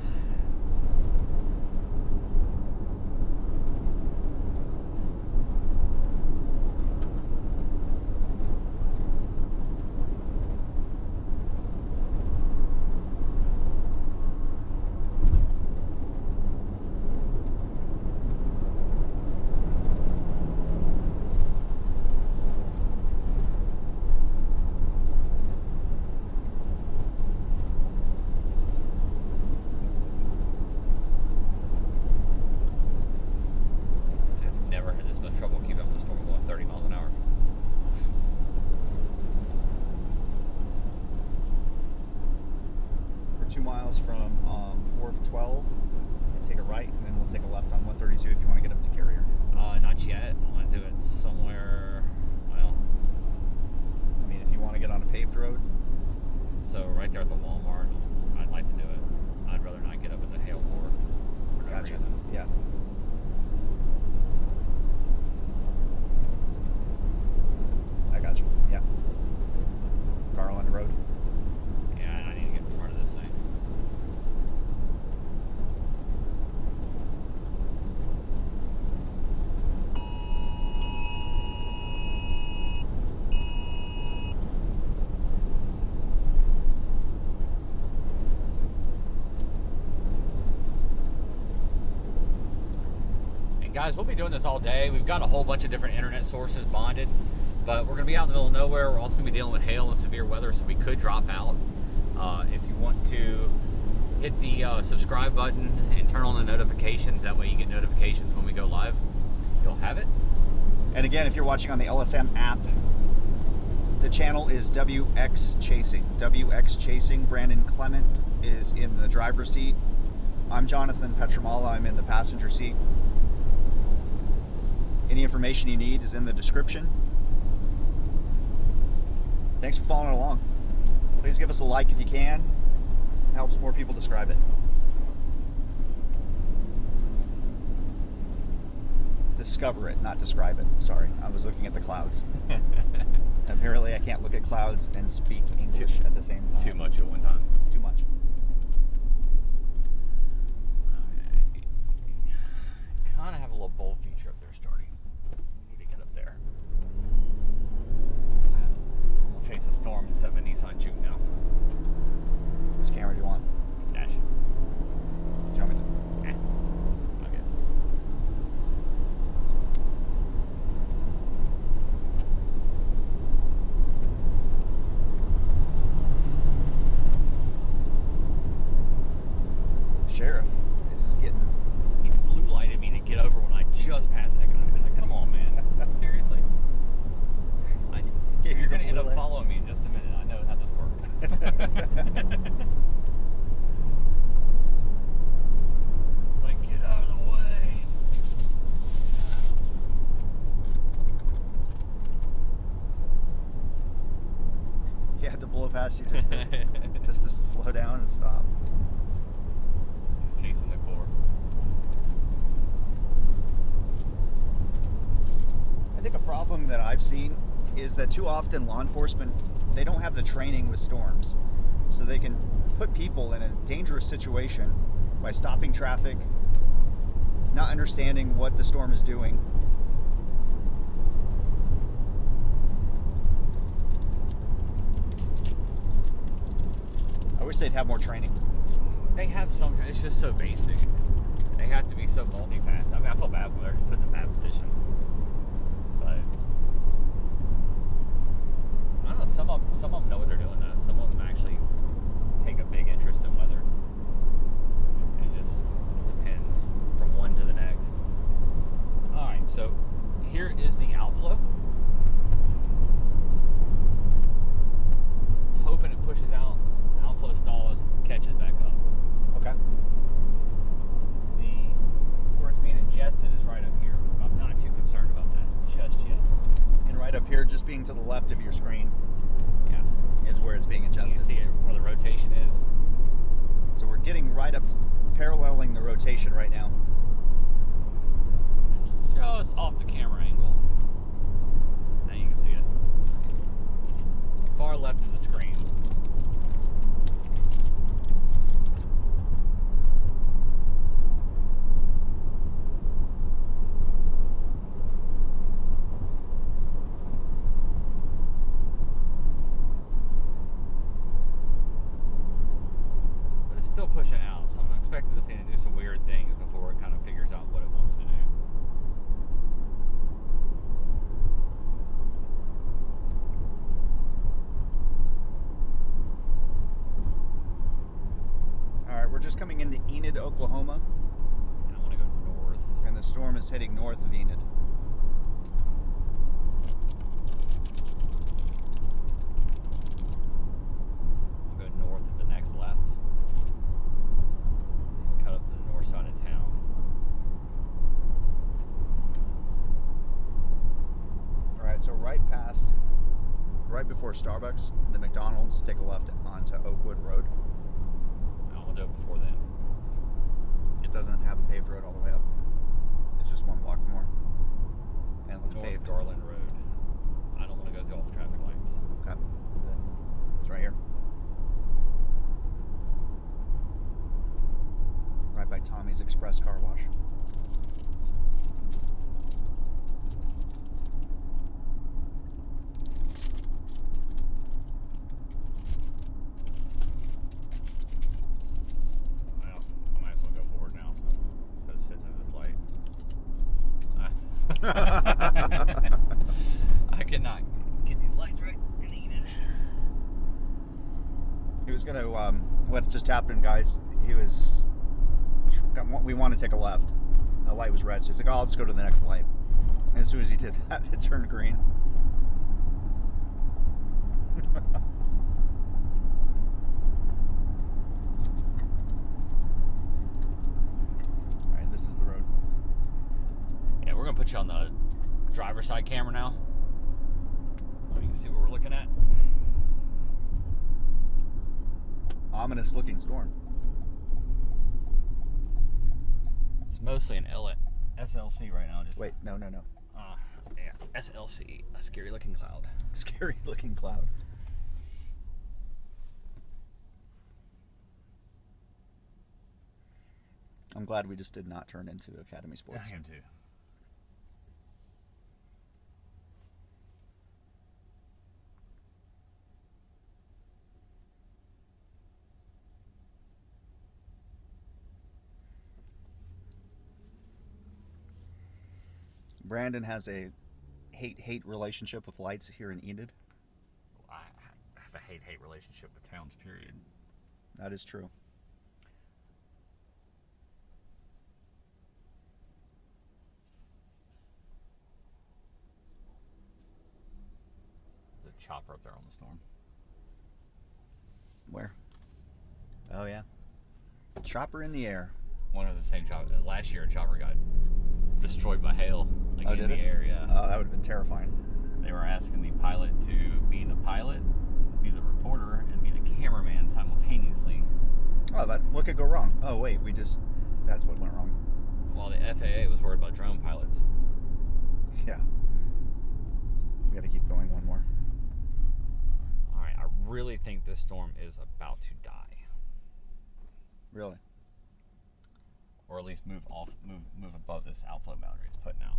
From 412, take a right, and then we'll take a left on 132 if you want to get up to Carrier. Not yet. I want to do it somewhere, well... I mean, if you want to get on a paved road. So right there at the Walmart, I'd like to do it. I'd rather not get up in the hail for no Gotcha. reason. Yeah. I got you. Yeah. Garland Road. Yeah, I need to get in front of this thing. Guys, we'll be doing this all day. We've got a whole bunch of different internet sources bonded, but we're going to be out in the middle of nowhere. We're also going to be dealing with hail and severe weather, so we could drop out. If you want to hit the subscribe button and turn on the notifications, that way you get notifications when we go live. You'll have it. And again, if you're watching on the LSM app, the channel is WXChasing. WXChasing. Brandon Clement is in the driver's seat. I'm Jonathan Petramala. I'm in the passenger seat. Any information you need is in the description. Thanks for following along. Please give us a like if you can. It helps more people describe it. Discover it, not describe it. Sorry, I was looking at the clouds. Apparently I can't look at clouds and speak English at the same time. Too much at one time. It's too much. Okay. Kind of have a little bold feature up there starting. sheriff is getting. He blue lighted me to get over when I just passed that guy. I was like, come on, man. Seriously? You're going to end up following me in just a minute. I know how this works. It's like, get out of the way. He had to blow past you just to slow down and stop. He's chasing the core. I think a problem that I've seen is that too often law enforcement, they don't have the training with storms. So they can put people in a dangerous situation by stopping traffic, not understanding what the storm is doing. I wish they'd have more training. They have some, it's just so basic. They have to be so multifaceted. I mean, I feel bad when they're put in a bad position. But I don't know, some of them know what they're doing though. Some of them actually take a big interest in weather. It just depends from one to the next. Alright, so here is the outflow. Hoping it pushes out, outflow stalls, catches back up. Okay. Where it's being ingested is right up here. I'm not too concerned about that just yet. And right up here, just being to the left of your screen, Yeah. is where it's being You adjusted. can see it where the rotation is. So we're getting right up, paralleling the rotation right now. It's just off the camera angle. Now you can see it. Far left of the screen. But it's still pushing out, so I'm expecting this thing to do some weird things before it kind of figures out what it wants to do. All right, we're just coming into Enid, Oklahoma, And I want to go north. and the storm is heading north of Enid. I'll go north at the next left. Cut up to the north side of town. All right, so right before Starbucks, the McDonald's, take a left onto Oakwood Road. I'll do it before then. It doesn't have a paved road all the way up. It's just one block more. And it looks North paved. Garland Road. I don't want to go through all the traffic lights. Okay. Then it's right here. Right by Tommy's Express Car Wash. Well, I might as well go forward now, so instead of sitting at this light. I cannot get these lights right in Enid. He was gonna, what just happened, guys, we want to take a left. The light was red, so he's like, oh, I'll just go to the next light. And as soon as he did that, it turned green. Alright, this is the road. Yeah, we're gonna put you on the driver's side camera now, so you can see what we're looking at. Ominous looking storm. It's mostly an SLC right now. Just Wait, no. yeah, SLC, a scary looking cloud. Scary looking cloud. I'm glad we just did not turn into Academy Sports. I am too. Brandon has a hate-hate relationship with lights here in Enid. I have a hate-hate relationship with towns, period. That is true. chopper up there on the storm. Where? Oh yeah. Chopper in the air. One was the same chopper. Last year, a chopper got destroyed by hail, like in did the it? air. Yeah. Oh, that would have been terrifying. They were asking the pilot to be the pilot, be the reporter, and be the cameraman simultaneously. Oh, what could go wrong? Oh wait, that's what went wrong. While the FAA was worried about drone pilots. Yeah. We got to keep going one more. All right, I really think this storm is about to die. Really? Or at least move above this outflow boundary it's putting out.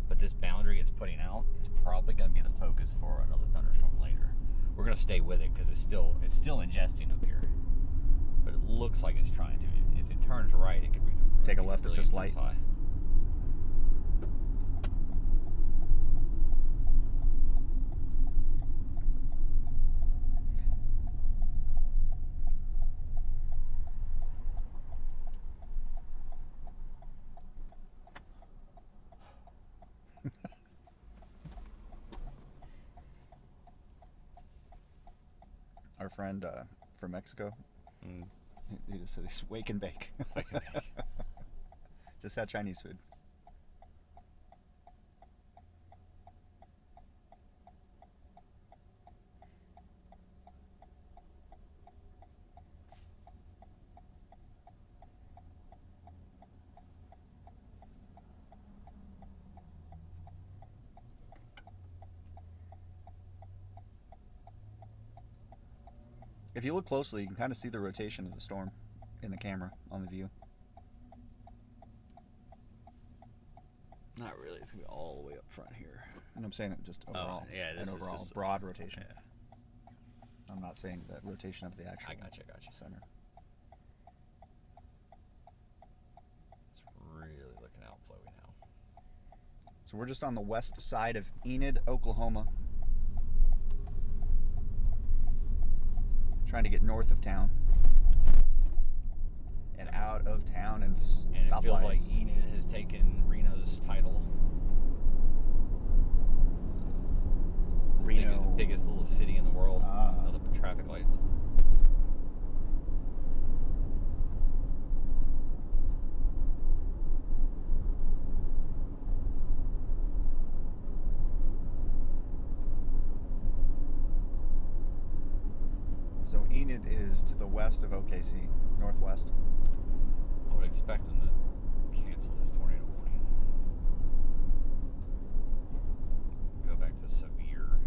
But this boundary it's putting out is probably going to be the focus for another thunderstorm later. We're going to stay with it because it's still ingesting up here. But it looks like it's trying to. If it turns right, it could take a left at this light. Intensify. Our friend from Mexico, he just said he's wake and bake. Wake and bake. Just had Chinese food. If you look closely, you can kind of see the rotation of the storm in the camera on the view. Not really. It's going to be all the way up front here. And I'm saying it just overall. Yeah, this an is overall just broad rotation. Yeah. I'm not saying that rotation of the actual I gotcha. center. It's really looking outflowy now. So we're just on the west side of Enid, Oklahoma. Trying to get north of town. And out of town and it stop feels lights. like Enid has taken Reno's title. Reno. The biggest little city in the world. Nothing but traffic lights. So Enid is to the west of OKC, northwest. I would expect them to cancel this tornado warning. Go back to severe.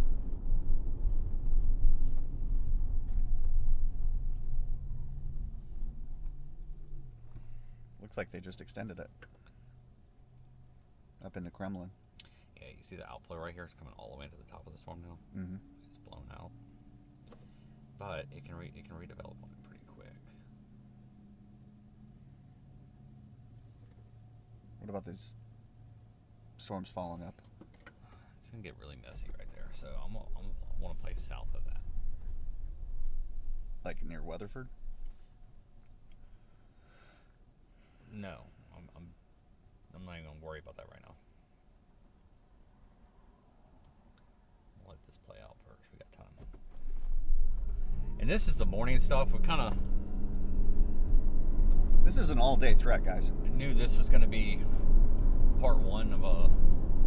Looks like they just extended it up into Kremlin. Yeah, you see the outflow right here? It's coming all the way to the top of the storm now. Mm-hmm. It's blown out. But it can redevelop on it pretty quick. What about these storms following up? It's gonna get really messy right there. So I want to play south of that. Like near Weatherford? No, I'm not even gonna worry about that right now. I'll let this play out first. We got time. And this is the morning stuff. We kind of This is an all-day threat, guys. knew this was going to be part one of a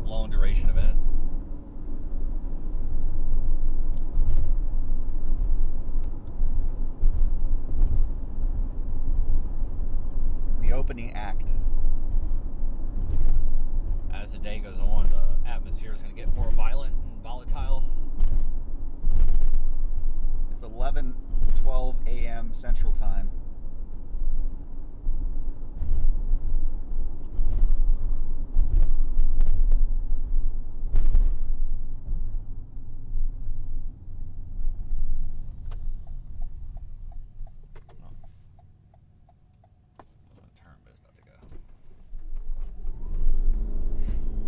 long duration event. The opening act. As the day goes on, the atmosphere is going to get more violent and volatile. It's 11:12 a.m. Central Time.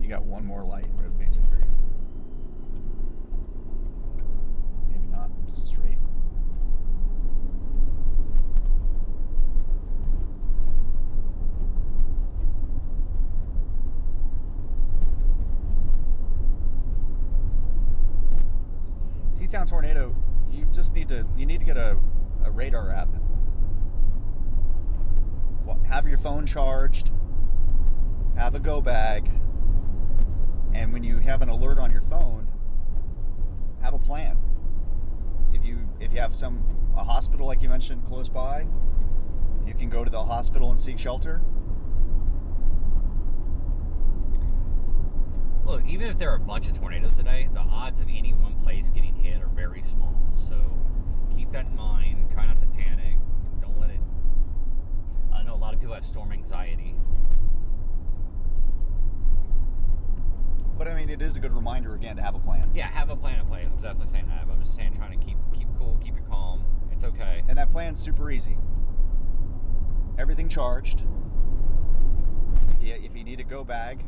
You got one more light, Red Basin Creek. Maybe not, just straight. down tornado, you need to get a radar app. Have your phone charged, have a go bag, and when you have an alert on your phone, have a plan. If you have a hospital like you mentioned close by, you can go to the hospital and seek shelter. Look, even if there are a bunch of tornadoes today, the odds of any one place getting hit are very small. So keep that in mind. Try not to panic. Don't let it. I know a lot of people have storm anxiety. But I mean, it is a good reminder again to have a plan. Yeah, have a plan in place. I'm definitely saying that. I'm just saying trying to keep cool, keep it calm. It's okay. And that plan's super easy. Everything charged. If you need a go bag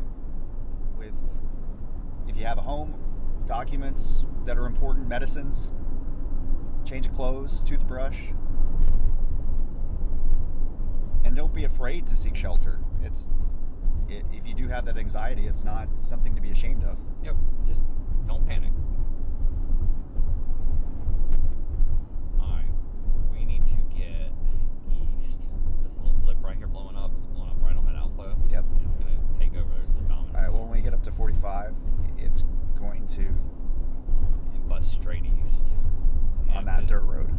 if you have a home, documents that are important, medicines, change of clothes, toothbrush. And don't be afraid to seek shelter. If you do have that anxiety, it's not something to be ashamed of. Yep, just don't panic. Alright, we need to get east. This little blip right here blowing up, it's blowing up right on that outflow. Yep. It's going to take over. There's a dominant. Alright, well, when we get up to 45, it's going to... And bust straight east. On that dirt road.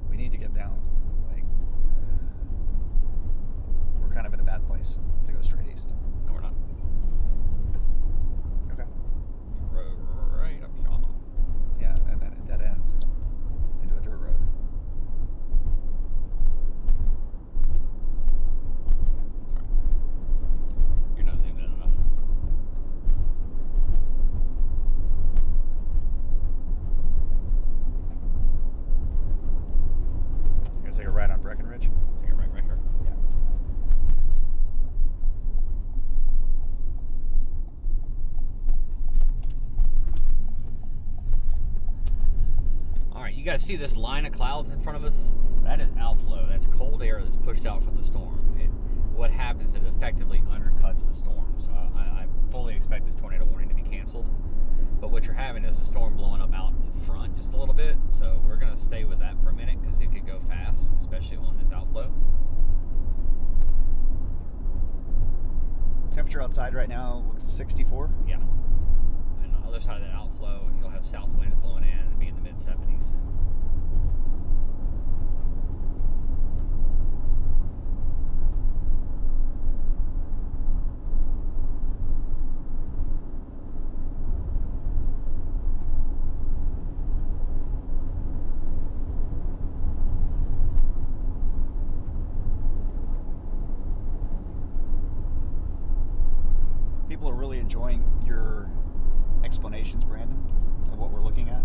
We need to get down. We're kind of in a bad place to go straight east. No, we're not. Okay. Right up here. Yeah, and then it dead ends into a dirt road. That's right. You're not zoomed in enough. You're gonna take a ride on Breckenridge? Take it right here. Yeah. Alright, you guys see this line of clouds in front of us? That is outflow. That's cold air that's pushed out from the storm. What happens is it effectively undercuts the storm. So I fully expect this tornado warning to be canceled. But what you're having is a storm blowing up out in front just a little bit. So we're going to stay with that for a minute because it could go fast, especially on this outflow. Temperature outside right now looks 64. Yeah. And the other side of that outflow, you'll have south winds blowing in and be in the mid-70s. People are really enjoying your explanations, Brandon, of what we're looking at.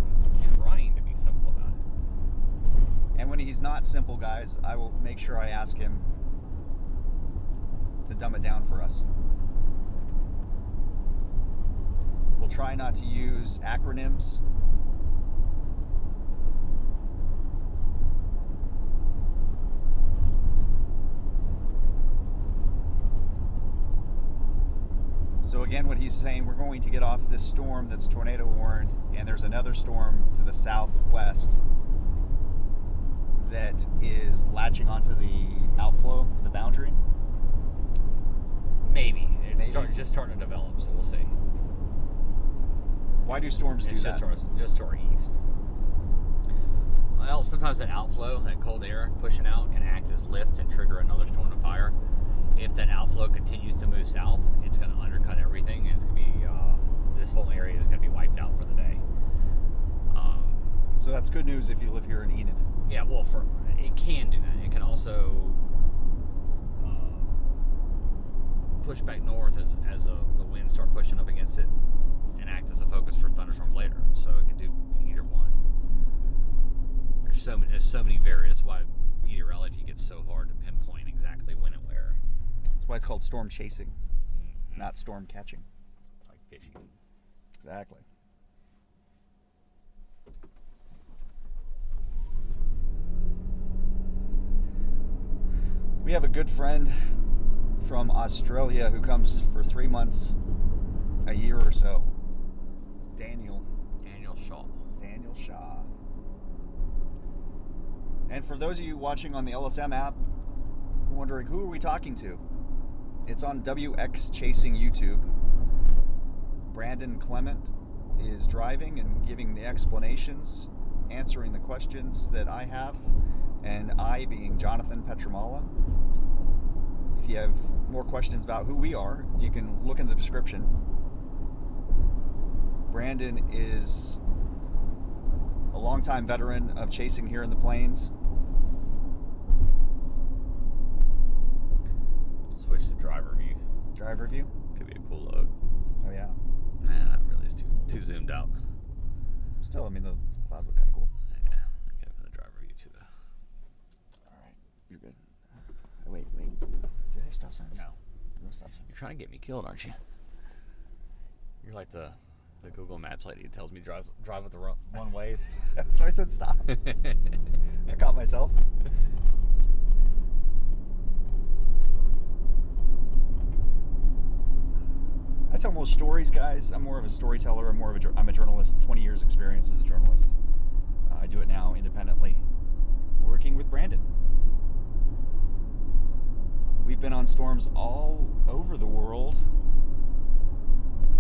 Trying to be simple about it. And when he's not simple, guys, I will make sure I ask him to dumb it down for us. We'll try not to use acronyms. So again, what he's saying, we're going to get off this storm that's tornado warned, and there's another storm to the southwest that is latching onto the outflow, the boundary. Maybe. It's Maybe. just starting to develop, so we'll see. Why do storms do It's that? just to our east. Well, sometimes that outflow, that cold air pushing out, can act as lift and trigger another storm to fire. If that outflow continues to move south, it's going to undercut everything, and it's going to be this whole area is going to be wiped out for the day. So that's good news if you live here in Enid. Yeah, well, it can do that. It can also push back north as the winds start pushing up against it, and act as a focus for thunderstorms later. So it can do either one. There's so many variants. Why meteorology gets so hard to pinpoint exactly when and where. That's why it's called storm chasing, Mm-hmm. not storm catching. It's like fishing. Exactly. We have a good friend from Australia who comes for 3 months, a year or so. Daniel. Daniel Shaw. And for those of you watching on the LSM app, wondering who are we talking to? It's on WXChasing YouTube. Brandon Clement is driving and giving the explanations, answering the questions that I have, and I being Jonathan Petramala. If you have more questions about who we are, you can look in the description. Brandon is a longtime veteran of chasing here in the plains. Switch to driver view. Driver view? Could be a cool load. Oh yeah. Nah, not really. It's too zoomed out. Still, I mean, the clouds look kind of cool. Yeah, I get the driver view too. All right, you're good. Wait. Do they have stop signs? No. No stop signs. You're trying to get me killed, aren't you? You're like the Google Maps lady who tells me drive with the one ways. That's why I said stop. I caught myself. I tell most stories, guys. I'm more of a storyteller. I'm a journalist. 20 years experience as a journalist. I do it now independently, working with Brandon. We've been on storms all over the world,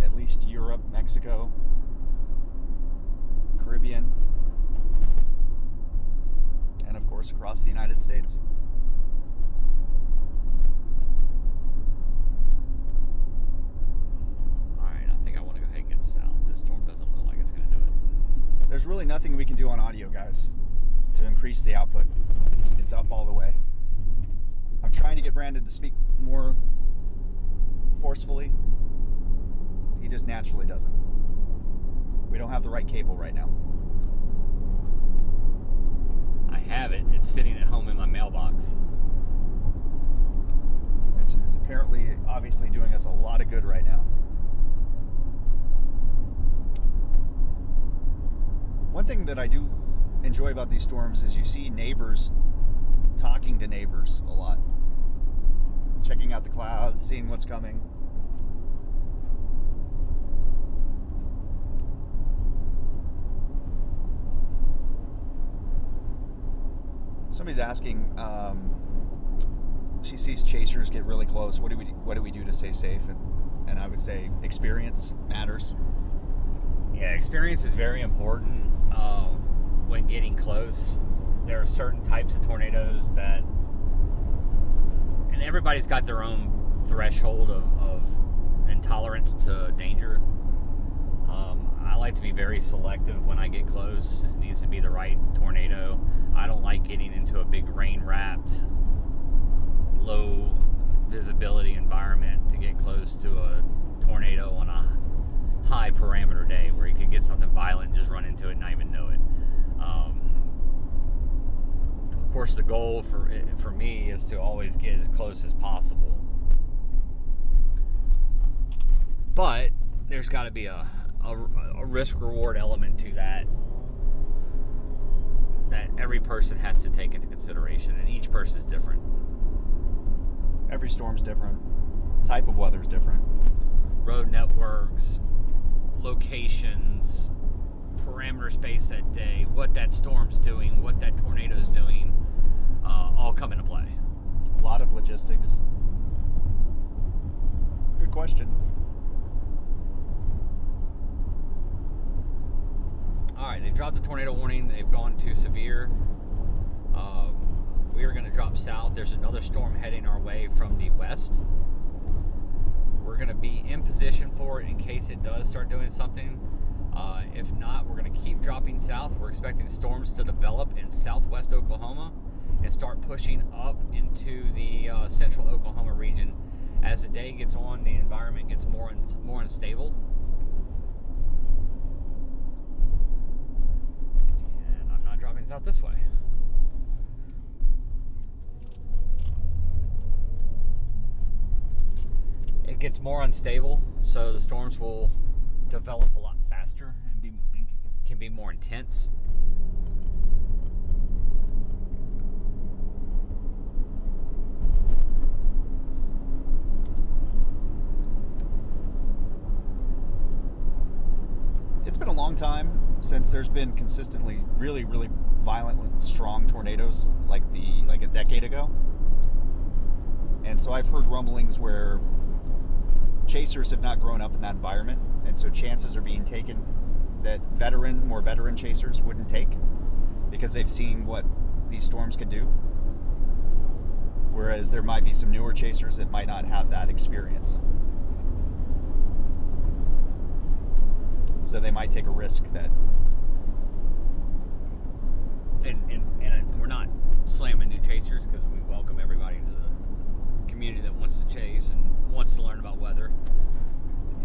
at least Europe, Mexico, Caribbean, and of course across the United States. There's really nothing we can do on audio, guys, to increase the output. It's up all the way. I'm trying to get Brandon to speak more forcefully. He just naturally doesn't. We don't have the right cable right now. I have it. It's sitting at home in my mailbox. It's apparently, obviously doing us a lot of good right now. One thing that I do enjoy about these storms is you see neighbors talking to neighbors a lot. Checking out the clouds, seeing what's coming. Somebody's asking, she sees chasers get really close. What do we do to stay safe? And I would say experience matters. Yeah, experience is very important when getting close. There are certain types of tornadoes that, and everybody's got their own threshold of intolerance to danger. I like to be very selective when I get close. It needs to be the right tornado. I don't like getting into a big rain-wrapped, low visibility environment to get close to a tornado on a high parameter day where you could get something violent and just run into it and not even know it. Of course, the goal for me is to always get as close as possible, but there's got to be a risk-reward element to that every person has to take into consideration, and each person is different. Every storm's different. Type of weather's different. Road networks, locations, parameter space that day, what that storm's doing, what that tornado's doing, all come into play. A lot of logistics. Good question. All right, they've dropped the tornado warning. They've gone to severe. We are going to drop south. There's another storm heading our way from the west. We're going to be in position for it in case it does start doing something. If not, we're going to keep dropping south. We're expecting storms to develop in southwest Oklahoma and start pushing up into the central Oklahoma region. As the day gets on, the environment gets more unstable. And I'm not dropping south this way. It gets more unstable, so the storms will develop a lot faster and can be more intense. It's been a long time since there's been consistently really, really violent, strong tornadoes like a decade ago. And so I've heard rumblings where chasers have not grown up in that environment, and so chances are being taken that more veteran chasers wouldn't take because they've seen what these storms can do. Whereas there might be some newer chasers that might not have that experience. So they might take a risk that... And we're not slamming new chasers because we welcome everybody into the community that wants to chase and wants to learn about weather.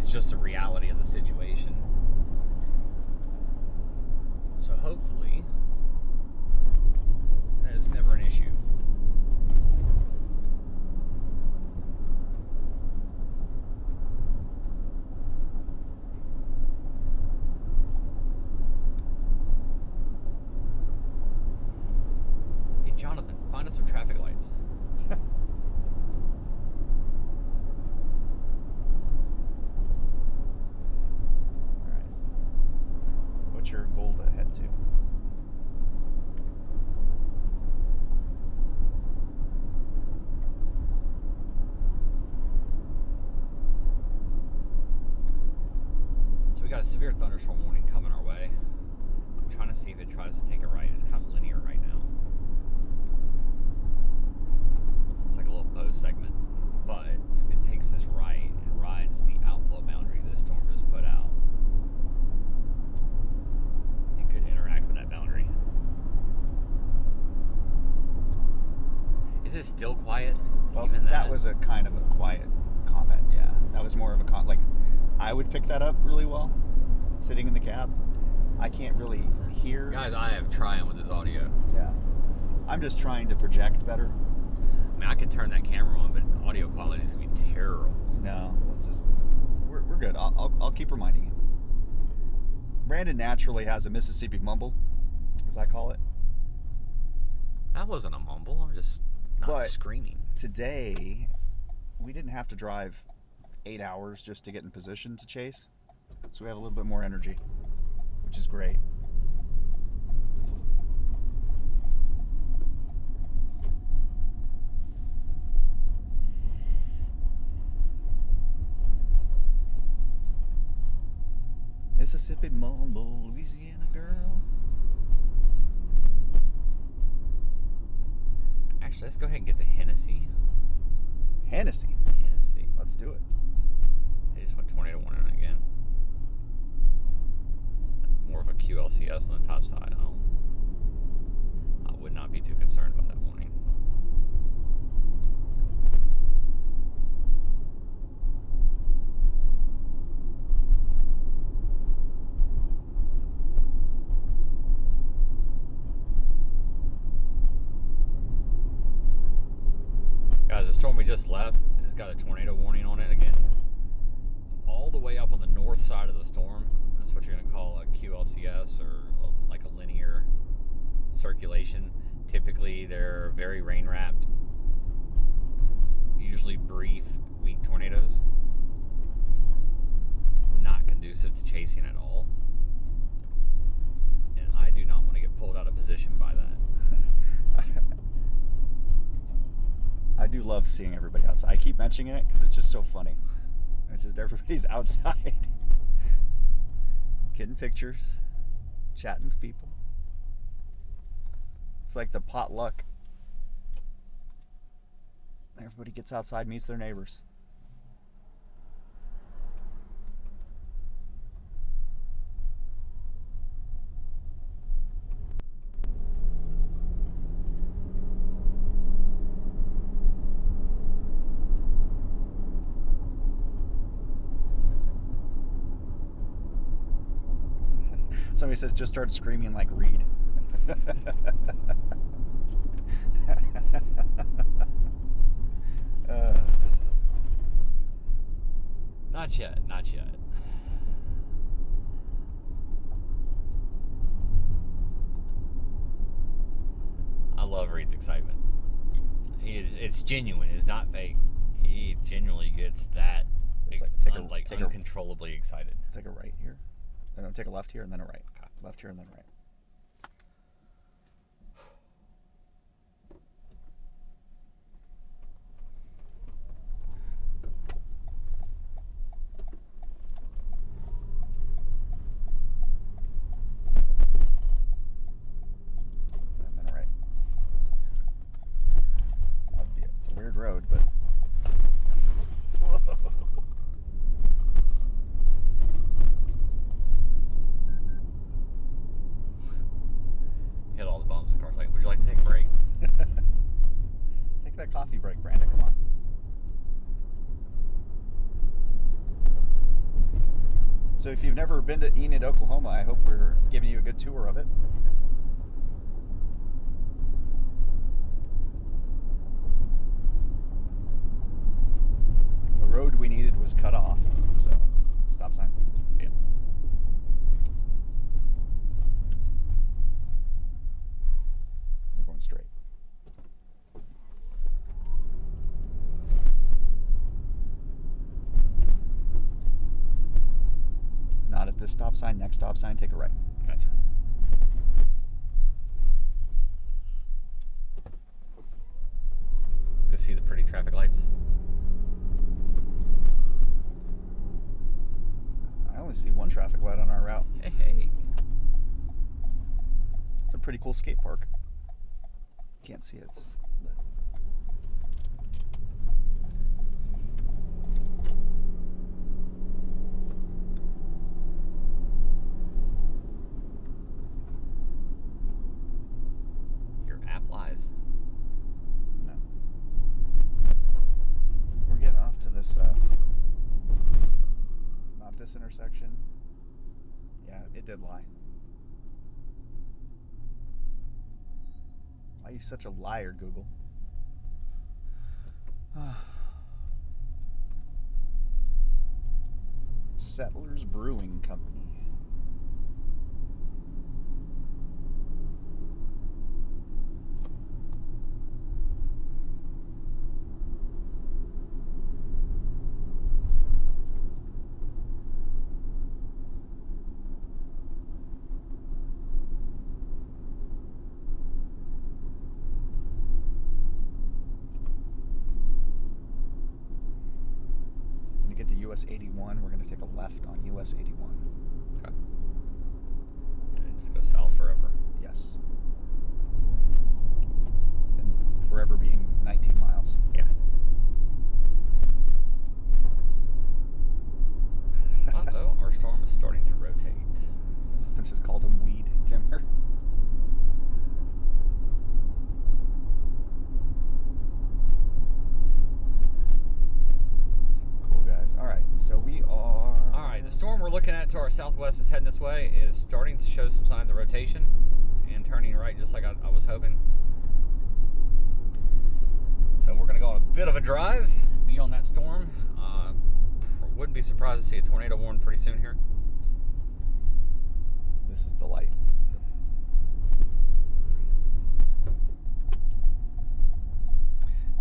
It's just the reality of the situation. So hopefully that is never an issue. Hey Jonathan, find us some traffic lights. What's your goal to head to? So we got a severe thunderstorm warning coming our way. I'm trying to see if it tries to take a right. It's kind of linear right now. It's like a little bow segment. But if it takes this right and rides the outflow boundary this storm just put out, could interact with that boundary. Is it still quiet? Well, Even that was a kind of a quiet comment, yeah. That was more of a like, I would pick that up really well, sitting in the cab. I can't really hear. Guys, I am trying with this audio. Yeah. I'm just trying to project better. I mean, I can turn that camera on, but audio quality is going to be terrible. No, let's just, we're good. I'll keep reminding you. Brandon naturally has a Mississippi mumble, as I call it. That wasn't a mumble. I'm just not screaming. Today, we didn't have to drive 8 hours just to get in position to chase. So we have a little bit more energy, which is great. Mississippi mumble, Louisiana girl. Actually, let's go ahead and get to Hennessy. Hennessy. Let's do it. They just went tornado warning again. More of a QLCS on the top side. I would not be too concerned about that warning. Guys, the storm we just left has got a tornado warning on it again. It's all the way up on the north side of the storm. That's what you're going to call a QLCS, or like a linear circulation. Typically, they're very rain-wrapped, usually brief, weak tornadoes. Not conducive to chasing at all. And I do not want to get pulled out of position by that. I do love seeing everybody outside. I keep mentioning it because it's just so funny. It's just everybody's outside. Getting pictures, chatting with people. It's like the potluck. Everybody gets outside, meets their neighbors. Somebody says, just start screaming like Reed. Not yet, not yet. I love Reed's excitement. It's genuine, it's not fake. He genuinely gets that It's like, uncontrollably excited. Take a right here. No, take a left here and then a right. Okay. Left here and then right. And then right. It's a weird road, but... Whoa. Hit all the bumps. The car's like, would you like to take a break? Take that coffee break, Brandon. Come on. So if you've never been to Enid, Oklahoma, I hope we're giving you a good tour of it. The road we needed was cut off, so stop sign. See it. We're going straight. Not at this stop sign. Next stop sign, take a right. Gotcha. Go see the pretty traffic lights. I only see one traffic light on our route. Hey, hey. It's a pretty cool skate park. Can't see it. But... Your app lies. No. We're getting off to this, not this intersection. Yeah, it did lie. Why are you such a liar, Google? Settlers Brewing Company. Get to US 81, we're going to take a left on US 81. Okay. And then just go south forever. Yes. And forever being 19 miles. Yeah. Uh-oh, our storm is starting to rotate. Someone just called him weed timber. Cool guys. All right, so we are. All right, the storm we're looking at to our southwest is heading this way, is starting to show some signs of rotation and turning right just like I was hoping. So we're going to go on a bit of a drive, be on that storm. Wouldn't be surprised to see a tornado warn pretty soon here. This is the light.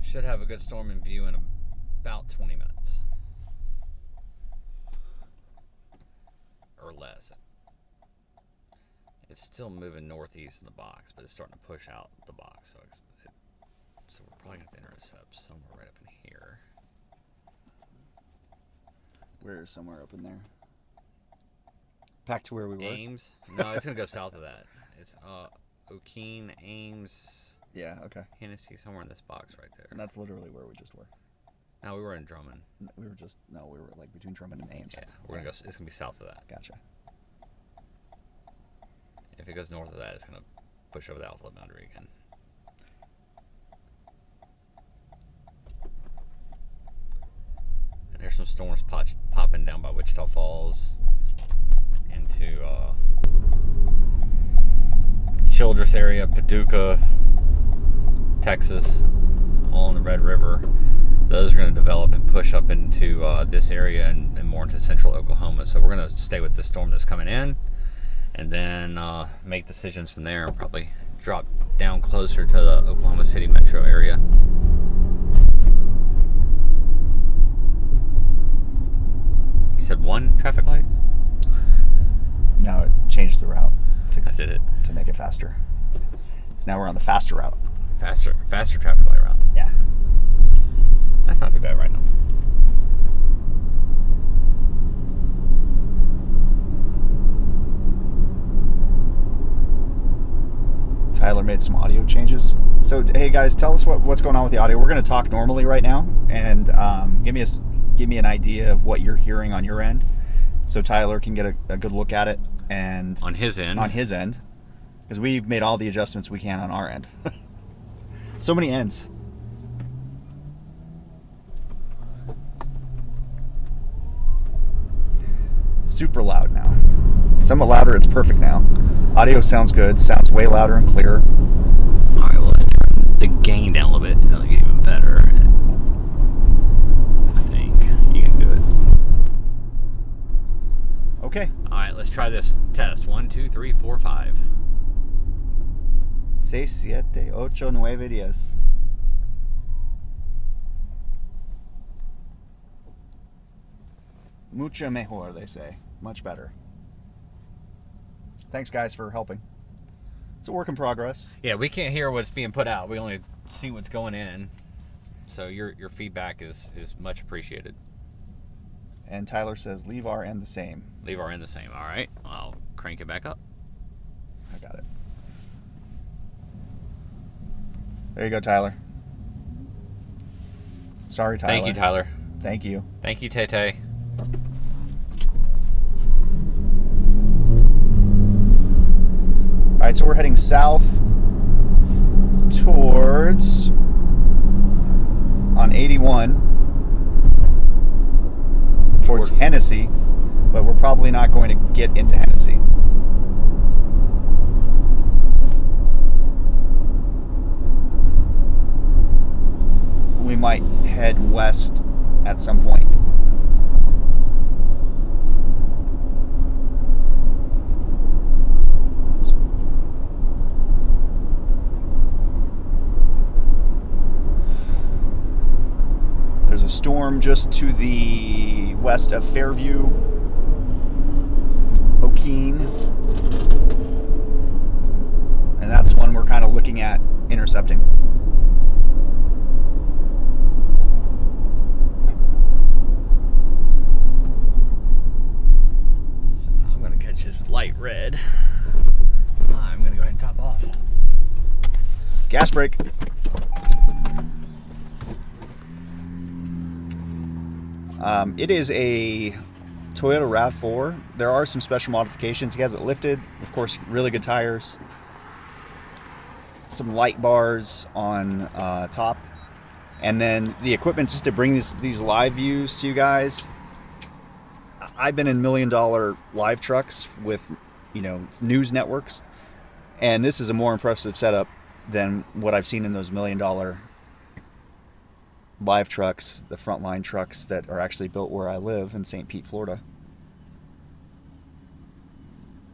Should have a good storm in view in about 20 minutes. Or less. It's still moving northeast in the box, but it's starting to push out the box. So we're probably going to have to intercept somewhere right up in here. We're somewhere up in there. Back to where we were. Ames? No, it's going to go south of that. It's O'Keene, Ames, Yeah, okay. Hennessy, somewhere in this box right there. And that's literally where we just were. No, we were in Drummond. We were like between Drummond and Ames. Yeah, we're gonna go. It's gonna be south of that. Gotcha. If it goes north of that, it's gonna push over the outlet boundary again. And there's some storms popping down by Wichita Falls into Childress area, Paducah, Texas, all in the Red River. Those are going to develop and push up into this area and more into central Oklahoma. So we're going to stay with the storm that's coming in and then make decisions from there. Probably drop down closer to the Oklahoma City metro area. You said one traffic light? Now it changed the route. I did it. to make it faster. So now we're on the faster route. Faster traffic light route. Yeah. That's not too bad right now. Tyler made some audio changes. So hey guys, tell us what's going on with the audio. We're going to talk normally right now, and give me an idea of what you're hearing on your end, so Tyler can get a good look at it. And on his end, because we've made all the adjustments we can on our end. So many ends. Super loud now. Somewhat louder, it's perfect now. Audio sounds good, sounds way louder and clearer. Alright, well, let's turn the gain down a little bit. That'll get even better. I think you can do it. Okay. Alright, let's try this test. 1, 2, 3, 4, 5. 6, 7, 8, 9, 10. Mucho mejor, they say. Much better. Thanks, guys, for helping. It's a work in progress. Yeah, we can't hear what's being put out. We only see what's going in. So your feedback is much appreciated. And Tyler says, leave our end the same. Leave our end the same. All right. I'll crank it back up. I got it. There you go, Tyler. Sorry, Tyler. Thank you, Tyler. Thank you. Thank you, Tay. All right, so we're heading south towards on 81 towards Hennessy, but we're probably not going to get into Hennessy. We might head west at some point. There's a storm just to the west of Fairview, O'Keene, and that's one we're kind of looking at intercepting. Since I'm going to catch this light red, I'm going to go ahead and top off. Gas brake. It is a Toyota RAV4. There are some special modifications. He has it lifted, of course, really good tires, some light bars on top, and then the equipment just to bring these live views to you guys. I've been in $1 million live trucks with, news networks, and this is a more impressive setup than what I've seen in those $1 million live trucks, the frontline trucks that are actually built where I live in St. Pete, Florida.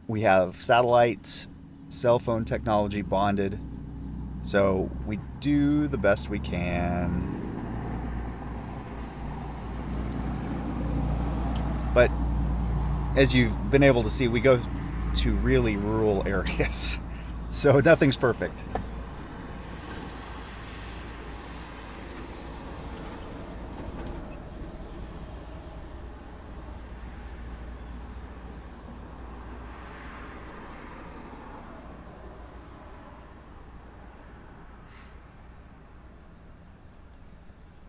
We have satellite, cell phone technology bonded, so we do the best we can. But as you've been able to see, we go to really rural areas, so nothing's perfect.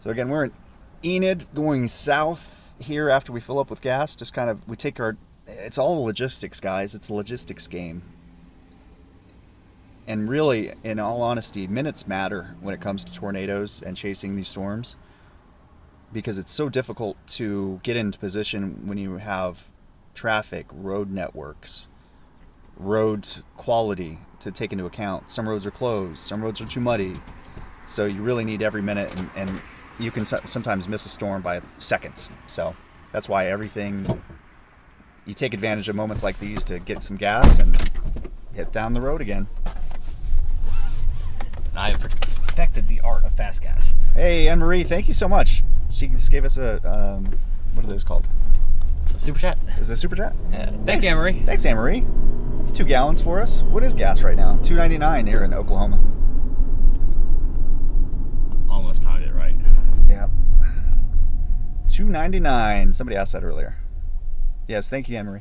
So again, we're in Enid going south here after we fill up with gas. Just kind of, it's all logistics, guys. It's a logistics game. And really, in all honesty, minutes matter when it comes to tornadoes and chasing these storms, because it's so difficult to get into position when you have traffic, road networks, road quality to take into account. Some roads are closed, some roads are too muddy. So you really need every minute, and you can sometimes miss a storm by seconds. So that's why you take advantage of moments like these to get some gas and hit down the road again. I have perfected the art of fast gas. Hey, Anne-Marie, thank you so much. She just gave us a, what are those called? A super chat? Is it a super chat? Yeah. Thank you, Anne-Marie. Thanks, Anne-Marie. That's 2 gallons for us. What is gas right now? $2.99 here in Oklahoma. Almost timed it right. Yeah. $2.99. Somebody asked that earlier. Yes, thank you, Anne-Marie.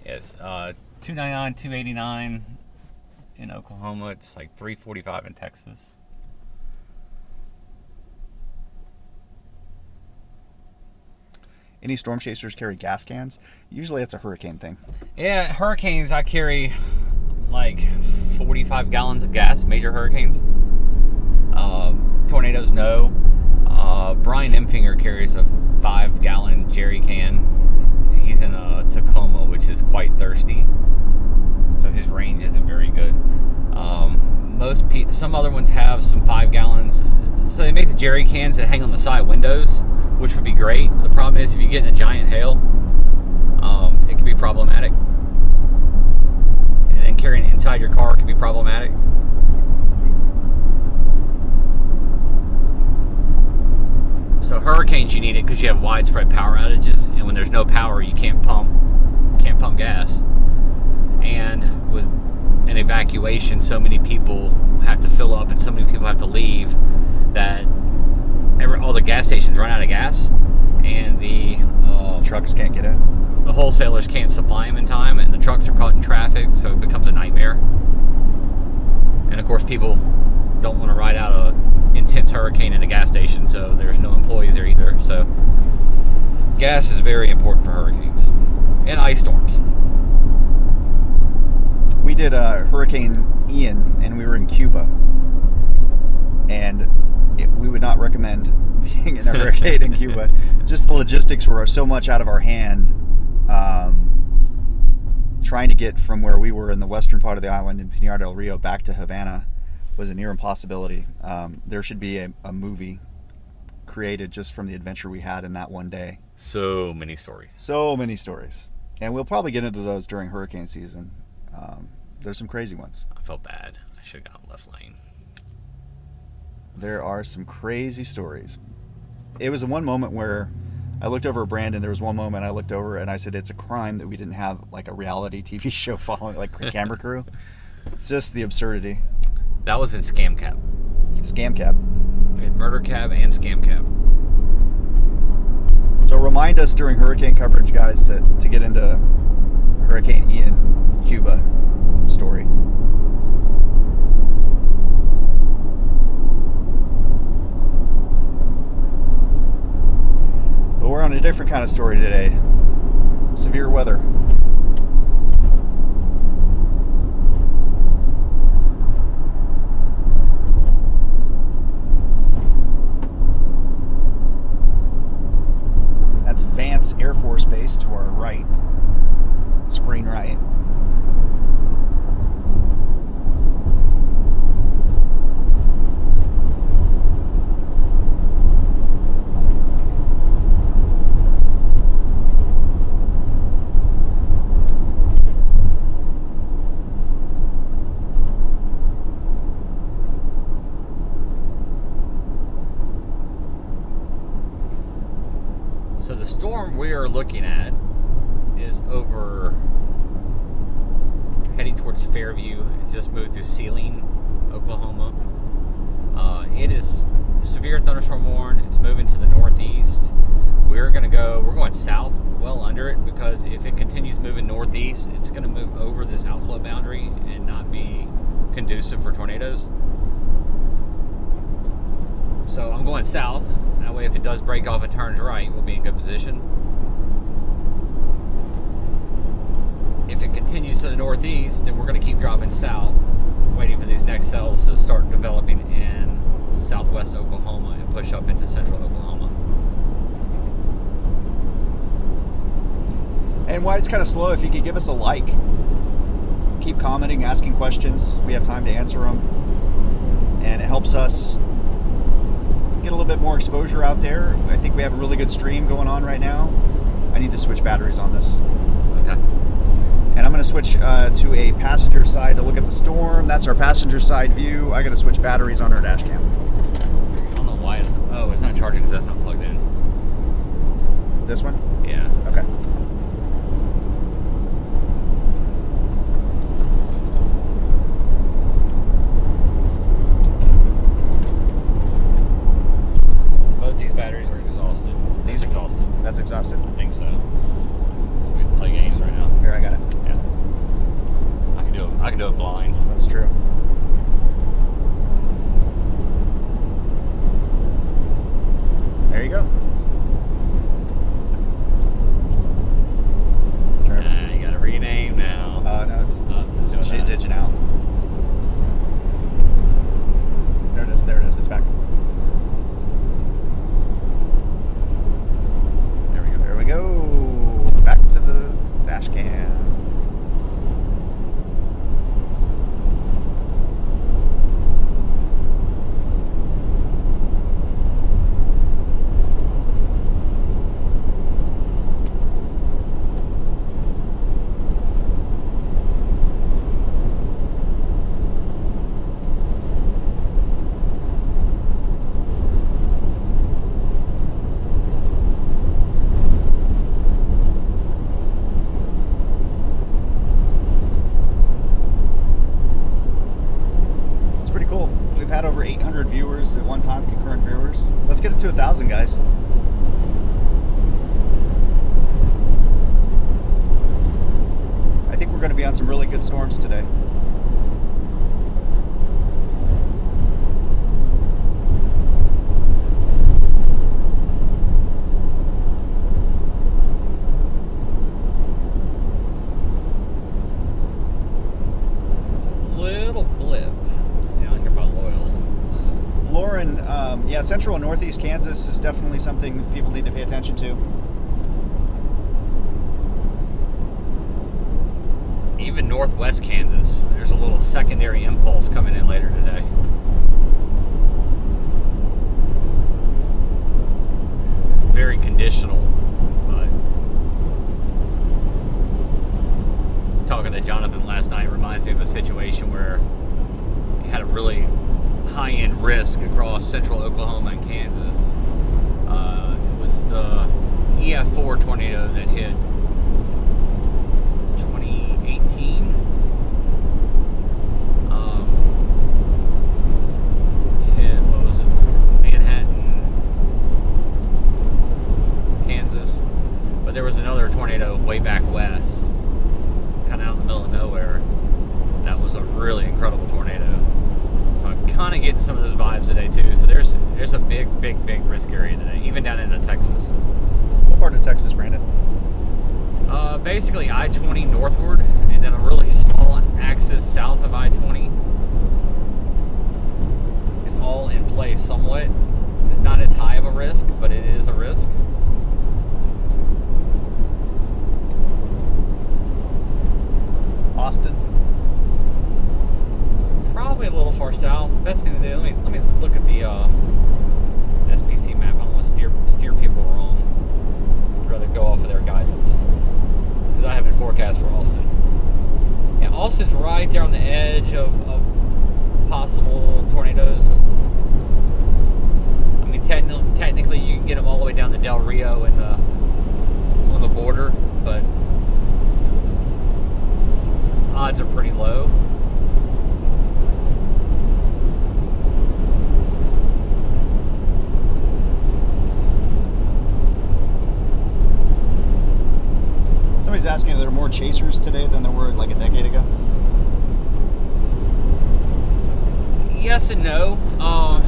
Yes, $2.99, $2.89 in Oklahoma. It's like $3.45 in Texas. Any storm chasers carry gas cans? Usually it's a hurricane thing. Yeah, hurricanes, I carry like 45 gallons of gas, major hurricanes. Tornadoes, no. Brian Emfinger carries a 5-gallon jerry can. He's in Tacoma, which is quite thirsty, so his range isn't very good. Some other ones have some 5 gallons, so they make the jerry cans that hang on the side windows, which would be great. The problem is if you get in a giant hail, it can be problematic, and then carrying it inside your car can be problematic. So hurricanes, you need it because you have widespread power outages, and when there's no power, you can't pump gas. And with an evacuation, so many people have to fill up, and so many people have to leave that all the gas stations run out of gas, and the trucks can't get in. The wholesalers can't supply them in time, and the trucks are caught in traffic, so it becomes a nightmare. And of course, people don't want to ride out a intense hurricane in a gas station, so there's no employees there either. So gas is very important for hurricanes and ice storms. We did Hurricane Ian, and we were in Cuba, and we would not recommend being in a hurricane in Cuba. Just the logistics were so much out of our hand. Trying to get from where we were in the western part of the island in Pinar del Rio back to Havana was a near impossibility. There should be a movie created just from the adventure we had in that one day. So many stories. So many stories. And we'll probably get into those during hurricane season. There's some crazy ones. I felt bad. I should have gone left lane. There are some crazy stories. It was one moment where I looked over at Brandon. There was one moment I looked over and I said, it's a crime that we didn't have like a reality TV show following, like camera crew. It's just the absurdity. That was in Scam Cab. Scam Cab. We had Murder Cab and Scam Cab. So remind us during hurricane coverage, guys, to get into Hurricane Ian Cuba story. But we're on a different kind of story today. Severe weather. That's Vance Air Force Base to our right. Screen right. So the storm we are looking at is over, heading towards Fairview. It just moved through Sealing, Oklahoma. It is severe thunderstorm warned. It's moving to the northeast. We're going south, well under it, because if it continues moving northeast, it's going to move over this outflow boundary and not be conducive for tornadoes. So I'm going south. That way, if it does break off and turns right, we'll be in good position. If it continues to the northeast, then we're going to keep dropping south, waiting for these next cells to start developing in southwest Oklahoma and push up into central Oklahoma. And why it's kind of slow, if you could give us a like. Keep commenting, asking questions. We have time to answer them. And it helps us get a little bit more exposure out there. I think we have a really good stream going on right now. I need to switch batteries on this. Okay. And I'm going to switch to a passenger side to look at the storm. That's our passenger side view. I got to switch batteries on our dash cam. I don't know why it's not charging because that's not plugged in. This one? Yeah. Okay. That's exhausted? I think so. So we can play games right now. Here, I got it. Yeah. I can do it blind. That's true. There you go. You gotta rename now. No, it's doing that. ditching out. There it is. There it is. It's back. There we go. There we go. Back to the dash cam. Over 800 viewers at one time, concurrent viewers. Let's get it to 1,000, guys. I think we're going to be on some really good storms today. It's a little blip. Lauren, yeah, central and northeast Kansas is definitely something that people need to pay attention to. Even northwest Kansas, there's a little secondary impulse coming in later today. Very conditional, but talking to Jonathan last night reminds me of a situation where he had a really high-end risk across central Oklahoma and Kansas. It was the EF4 tornado that hit 2018. Hit, what was it, Manhattan, Kansas. But there was another tornado way back west, kind of out in the middle of nowhere. That was a really incredible tornado. So I'm kind of getting some of those vibes today too. So there's a big risk area today, even down into Texas. What part of Texas, Brandon? Basically I-20 northward, and then a really small axis south of I-20. It's all in place somewhat. It's not as high of a risk, but it is a risk. Austin? Probably a little far south. The best thing to do, let me look at the SPC map. I don't want to steer people wrong. I'd rather go off of their guidance, because I haven't forecast for Austin. Yeah, Austin's right there on the edge of possible tornadoes. I mean, technically you can get them all the way down to Del Rio and on the border, but odds are pretty low. Somebody's asking if there are more chasers today than there were like a decade ago. Yes and no.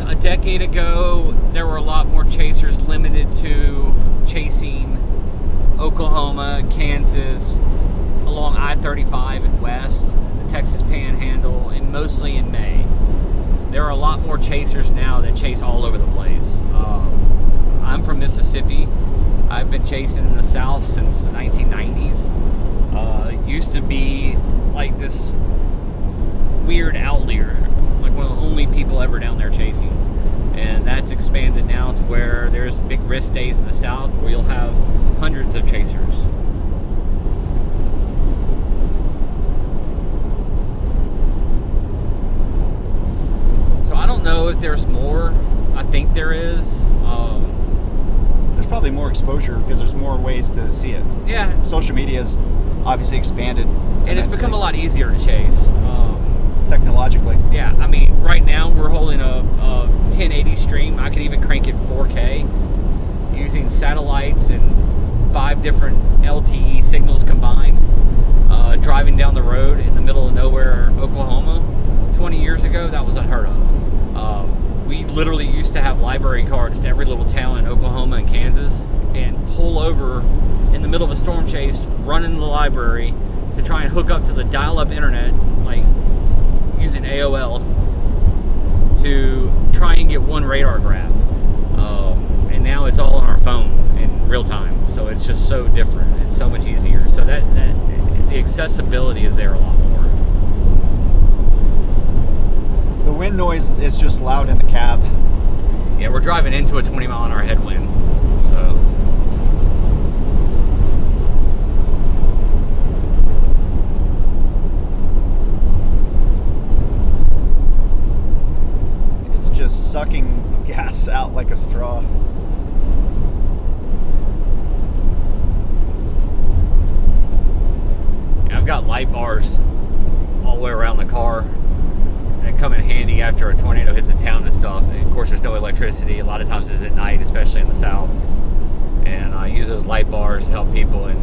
A decade ago, there were a lot more chasers limited to chasing Oklahoma, Kansas, along I-35 and west, the Texas Panhandle, and mostly in May. There are a lot more chasers now that chase all over the place. I'm from Mississippi. I've been chasing in the South since the 1990s. It used to be like this weird outlier, like one of the only people ever down there chasing. And that's expanded now to where there's big risk days in the South where you'll have hundreds of chasers. So I don't know if there's more. I think there is. There's probably more exposure because there's more ways to see it. Yeah. Social media's obviously expanded. And it's become a lot easier to chase. Technologically. Yeah, I mean, right now we're holding a 1080 stream. I can even crank it 4K using using satellites and 5 different LTE signals combined, driving down the road in the middle of nowhere, Oklahoma. 20 years ago, that was unheard of. We literally used to have library cards to every little town in Oklahoma and Kansas, and pull over in the middle of a storm chase, run into the library to try and hook up to the dial-up internet, like using AOL, to try and get one radar grab. And now it's all on our phone in real time, so it's just so different. It's so much easier. So that the accessibility is there a lot more. The wind noise is just loud in the cab. Yeah, we're driving into a 20-mile-an-hour headwind, so. It's just sucking gas out like a straw. I've got light bars all the way around the car that come in handy after a tornado hits a town and stuff. And of course, there's no electricity. A lot of times it's at night, especially in the south. And I use those light bars to help people and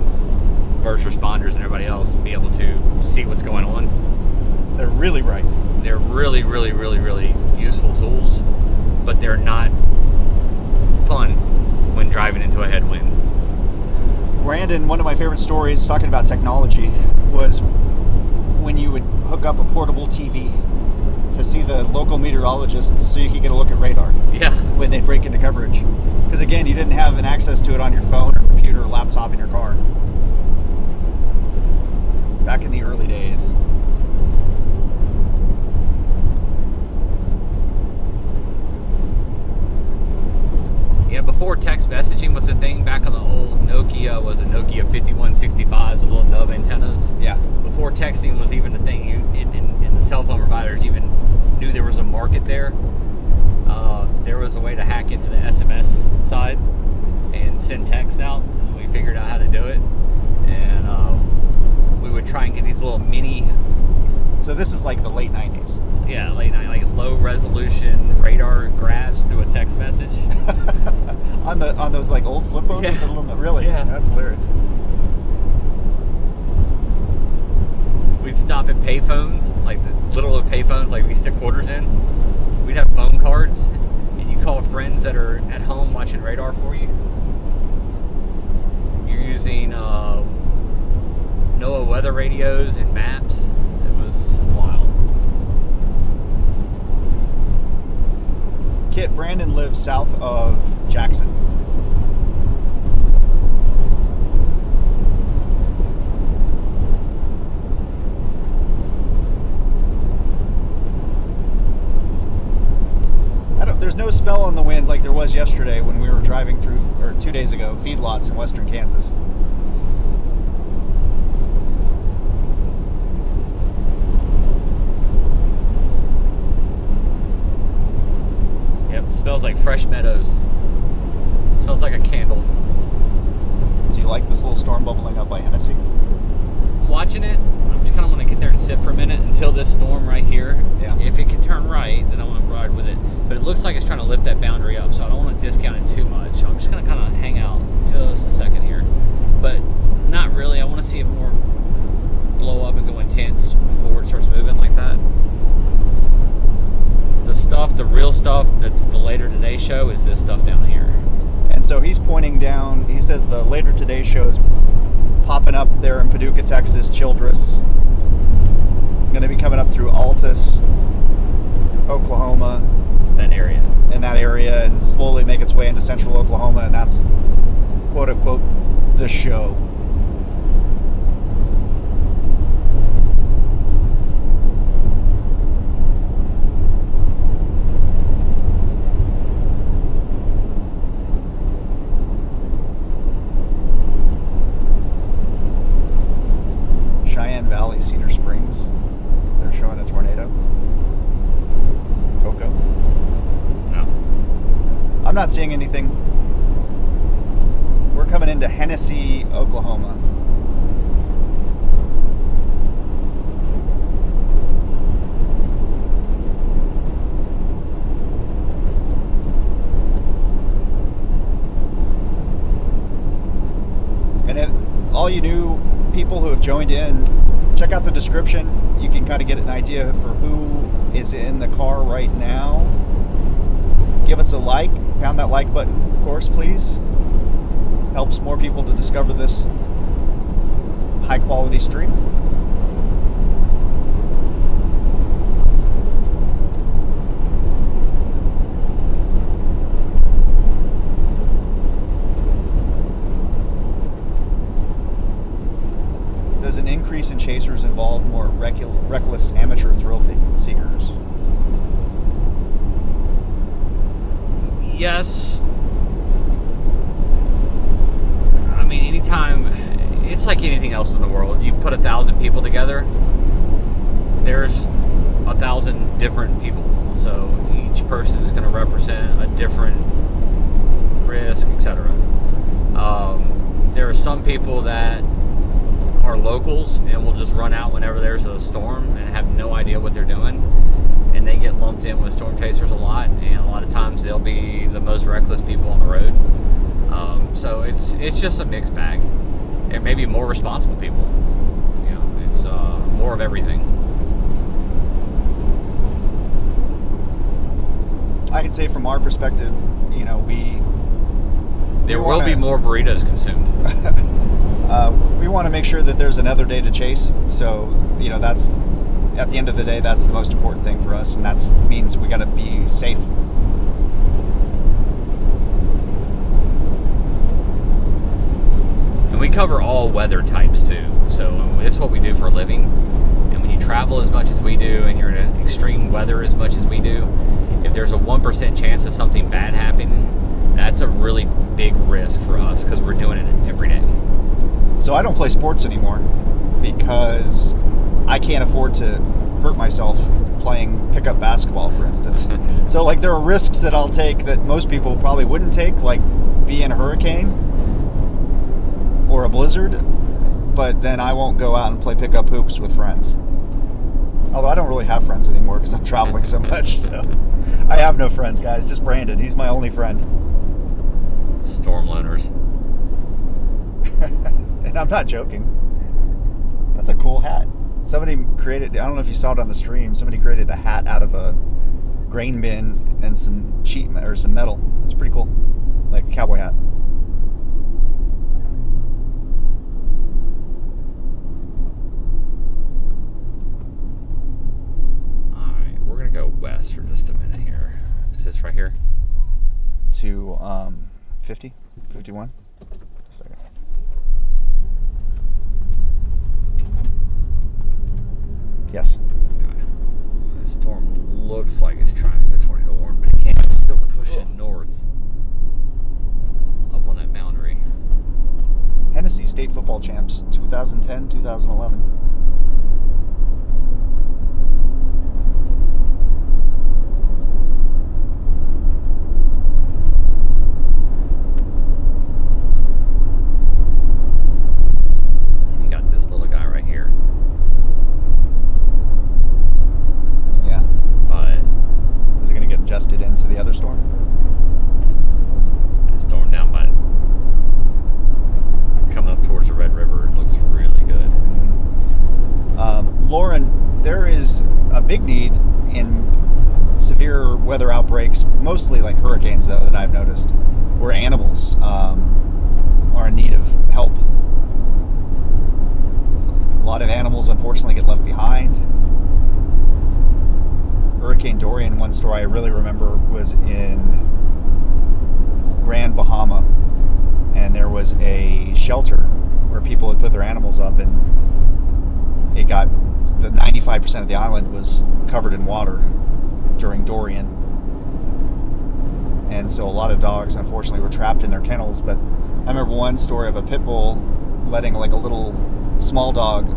first responders and everybody else be able to see what's going on. They're really bright. They're really, really, really, really useful tools, but they're not fun when driving into a headwind. Brandon, one of my favorite stories talking about technology was when you would hook up a portable TV to see the local meteorologists so you could get a look at radar. Yeah. When they'd break into coverage. Because again, you didn't have an access to it on your phone or computer or laptop in your car. Back in the early days. Yeah, before text messaging was a thing, back on the old Nokia, was a Nokia 5165s with little nub antennas. Yeah. Before texting was even a thing, and the cell phone providers even knew there was a market there. There was a way to hack into the SMS side and send texts out, and we figured out how to do it. And we would try and get these little mini... So this is like the late 90s. Yeah, late night, like low resolution radar grabs through a text message. on those like old flip phones? Yeah. With the little, really? Yeah. That's hilarious. We'd stop at payphones, like the little payphones, like we stick quarters in. We'd have phone cards, and you call friends that are at home watching radar for you. You're using NOAA weather radios and maps. It was wild. Kit, Brandon lives south of Jackson. There's no spell on the wind like there was yesterday when we were driving through, or 2 days ago, feedlots in western Kansas. Yep, smells like fresh meadows. Smells like a candle. Do you like this little storm bubbling up by Hennessy? Watching it, I just kind of want to get there and sit for a minute until this storm right here. Yeah. If it can turn right, then I want to ride with it. But it looks like it's trying to lift that boundary up, so I don't want to discount it too much. So I'm just going to kind of hang out just a second here. But not really. I want to see it more blow up and go intense before it starts moving like that. The stuff, the real stuff that's the later today show is this stuff down here. And so he's pointing down, he says the later today show's popping up there in Paducah, Texas, Childress. Going to be coming up through Altus, Oklahoma. That area. In that area, and slowly make its way into central Oklahoma, and that's quote unquote the show. Cheyenne Valley, Cedar Springs, they're showing a tornado. Cocoa. No. I'm not seeing anything. We're coming into Hennessy, Oklahoma. all you new people who have joined in, check out the description. You can kind of get an idea for who is in the car right now. Give us a like. Pound that like button, of course, please. Helps more people to discover this high quality stream. Does an increase in chasers involve more reckless amateur thrill seekers? Yes. I mean, anytime, it's like anything else in the world. You put 1,000 people together, there's 1,000 different people. So each person is going to represent a different risk, etc. There are some people that are locals and will just run out whenever there's a storm and have no idea what they're doing, and they get lumped in with storm chasers a lot, and a lot of times they'll be the most reckless people on the road. So it's just a mixed bag. It may be more responsible people. You know, it's more of everything. I can say from our perspective, you know, there will be more burritos consumed. We want to make sure that there's another day to chase. So, you know, that's, at the end of the day, that's the most important thing for us, and that means we got to be safe. And we cover all weather types too. So it's what we do for a living. And when you travel as much as we do, and you're in extreme weather as much as we do, if there's a 1% chance of something bad happening, that's a really big risk for us because we're doing it every day. So I don't play sports anymore because I can't afford to hurt myself playing pickup basketball, for instance. So like there are risks that I'll take that most people probably wouldn't take, like be in a hurricane or a blizzard, but then I won't go out and play pickup hoops with friends. Although I don't really have friends anymore because I'm traveling so much. So I have no friends, guys. Just Brandon. He's my only friend. Storm loners. And I'm not joking. That's a cool hat. Somebody created, I don't know if you saw it on the stream, somebody created a hat out of a grain bin and some sheet or some metal. It's pretty cool. Like a cowboy hat. Alright, we're going to go west for just a minute here. Is this right here? To 50? 51? Just a second. Yes. Okay. This storm looks like it's trying to go tornado warn, but it can't. It's still pushing north up on that boundary. Hennessy State Football Champs, 2010, 2011. You got this little guy right here. Yeah. But Is it going to get adjusted into the other storm? it's storm down by coming up towards the Red River. It looks really good. Lauren, there is a big need in severe weather outbreaks, mostly like hurricanes though, that I've noticed, where animals are in need of help. A lot of animals unfortunately get left behind. Hurricane Dorian, one story I really remember was in Grand Bahama, and there was a shelter where people had put their animals up, and it got, the 95% of the island was covered in water during Dorian, and so a lot of dogs unfortunately were trapped in their kennels. But I remember one story of a pit bull letting like a little small dog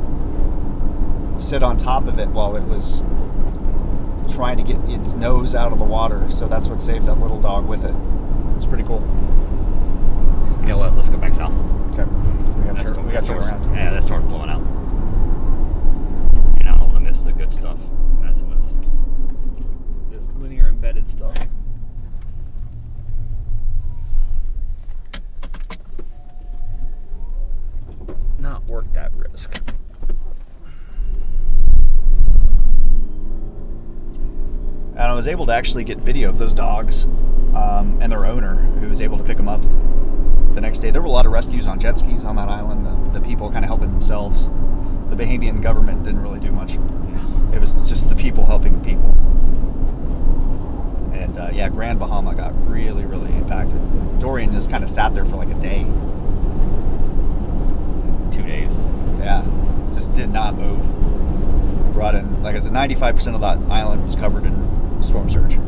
sit on top of it while it was trying to get its nose out of the water, so that's what saved that little dog with it. It's pretty cool. You know what? Let's go back south. Okay. We got to turn around. Yeah, that storm's blowing out. And I don't want to miss the good stuff. Messing with this linear embedded stuff. No, risk. And I was able to actually get video of those dogs and their owner, who was able to pick them up the next day. There were a lot of rescues on jet skis on that island. The people kind of helping themselves. The Bahamian government didn't really do much. It was just the people helping people. And yeah, Grand Bahama got really, really impacted. Dorian just kind of sat there for like a day. 2 days. Yeah, just did not move. Brought in, like I said, 95% of that island was covered in storm surge.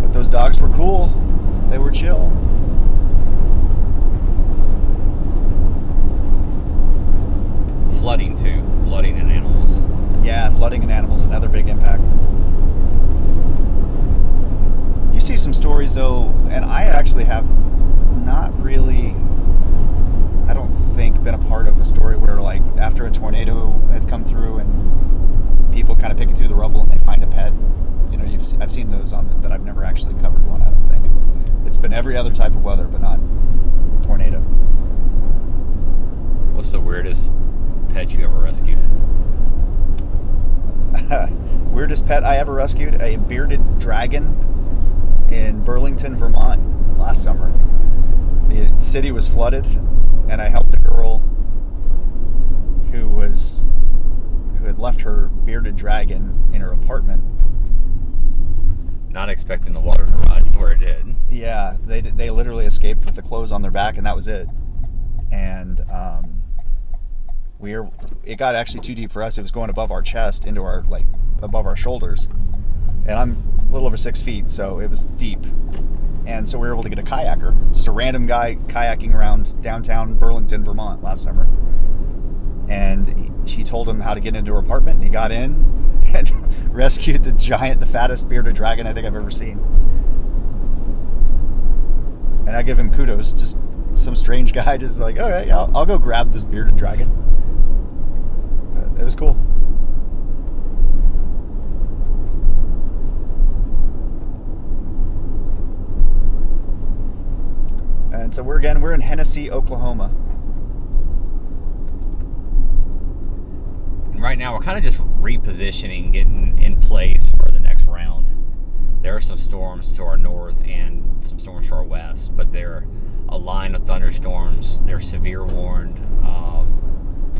But those dogs were cool. They were chill. Flooding too. Flooding and animals. Yeah, flooding and animals, another big impact. You see some stories though, and I actually have not really, I don't think, been a part of a story where like after a tornado had come through and people kind of picking through the rubble and they find a pet. You know, I've seen those on but I've never actually covered one, I don't think. It's been every other type of weather, but not tornado. What's the weirdest pet you ever rescued? Weirdest pet I ever rescued, a bearded dragon in Burlington, Vermont last summer. The city was flooded and I helped a girl who had left her bearded dragon in her apartment. Not expecting the water to rise to where it did. Yeah, they literally escaped with the clothes on their back and that was it. And it got actually too deep for us. It was going above our chest, into our, like, above our shoulders. And I'm a little over 6 feet, so it was deep. And so we were able to get a kayaker, just a random guy kayaking around downtown Burlington, Vermont last summer. And she told him how to get into her apartment, and he got in and rescued the fattest bearded dragon I think I've ever seen. And I give him kudos, just some strange guy just like, all right, I'll go grab this bearded dragon. It was cool. And so we're in Hennessy, Oklahoma. And right now we're kind of just repositioning, getting in place for the next round. There are some storms to our north and some storms to our west, but they're a line of thunderstorms. They're severe warned.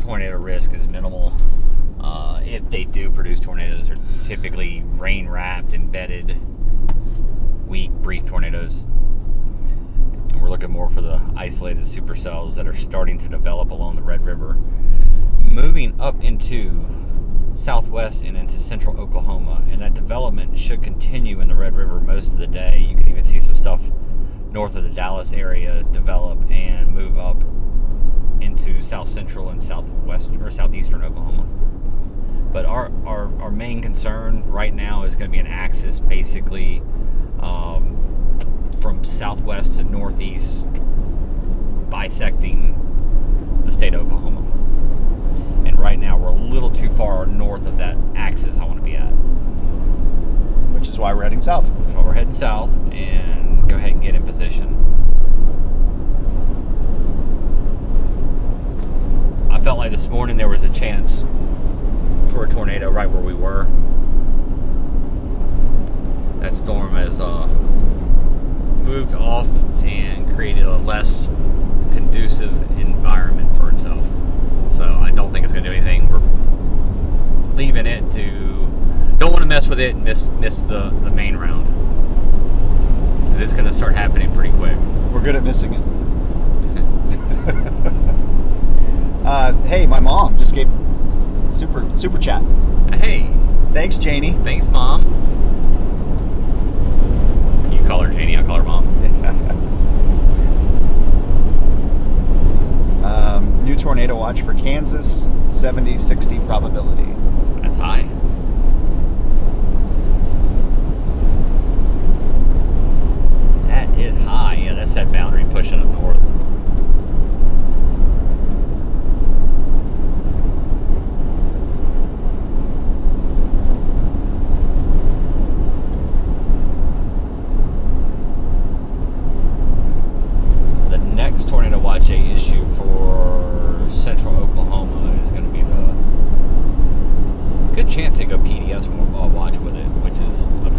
Tornado risk is minimal. If they do produce tornadoes, they're typically rain-wrapped, embedded, weak, brief tornadoes. And we're looking more for the isolated supercells that are starting to develop along the Red River, moving up into southwest and into central Oklahoma. And that development should continue in the Red River most of the day. You can even see some stuff north of the Dallas area develop and move up into south central and southwest or southeastern Oklahoma. But our main concern right now is going to be an axis basically from southwest to northeast, bisecting the state of Oklahoma. And right now we're a little too far north of that axis I want to be at. Which is why we're heading south. So we're heading south and go ahead and get in position. I felt like this morning there was a chance for a tornado right where we were. That storm has moved off and created a less conducive environment for itself. So I don't think it's going to do anything. We're leaving it to, don't want to mess with it and miss the main round, because it's going to start happening pretty quick. We're good at missing it. Hey, my mom just gave super chat. Hey, Thanks, Janie. thanks, Mom. You call her Janie, I call her Mom. New tornado watch for Kansas, 70-60 probability. That's high. That is high. Yeah, that's that boundary pushing up north.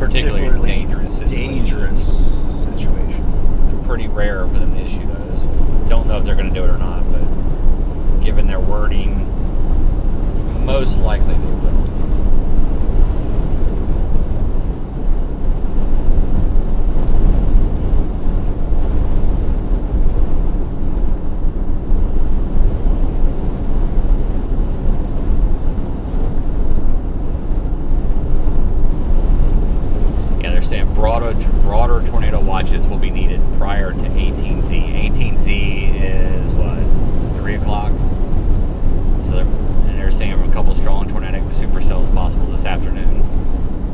particularly dangerous situation. Dangerous situation. Pretty rare for them to issue those. Don't know if they're going to do it or not, but given their wording, most likely they will. Broader tornado watches will be needed prior to 18Z. 18Z is what, 3 o'clock? So they're saying a couple strong tornadic supercells possible this afternoon.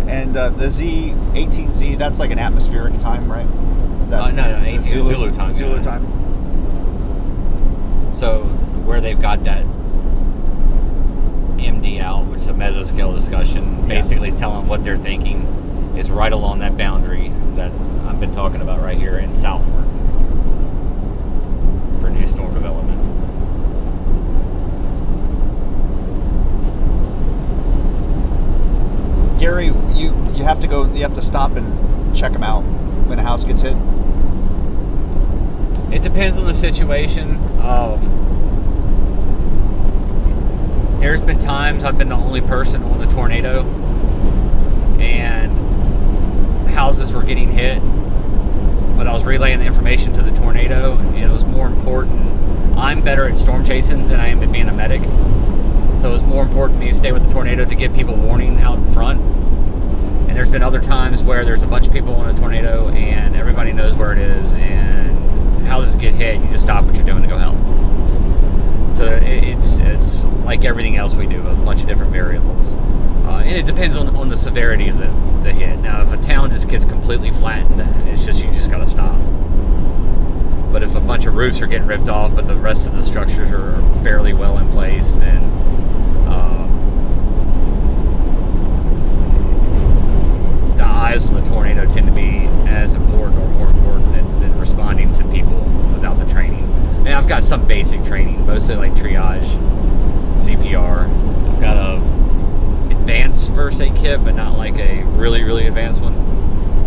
And the 18Z, that's like an atmospheric time, right? Is that no, 18 Zulu time. Zulu time. So where they've got that MD out, which is a mesoscale discussion, basically telling what they're thinking, is right along that boundary that I've been talking about right here in southward for new storm development. Gary, you have to stop and check them out when a house gets hit. It depends on the situation. There's been times I've been the only person on the tornado and houses were getting hit, but I was relaying the information to the tornado, and it was more important. I'm better at storm chasing than I am at being a medic, so it was more important to me to stay with the tornado to give people warning out in front. And there's been other times where there's a bunch of people on a tornado and everybody knows where it is, and houses get hit, you just stop what you're doing to go help. So it's like everything else we do, a bunch of different variables. And it depends on the severity of the hit. Now, if a town just gets completely flattened, you just got to stop. But if a bunch of roofs are getting ripped off, but the rest of the structures are fairly well in place, then the eyes on the tornado tend to be as important or more important than responding to people without the training. And I've got some basic training, mostly like triage, CPR. I've got a advanced first aid kit, but not like a really, really advanced one,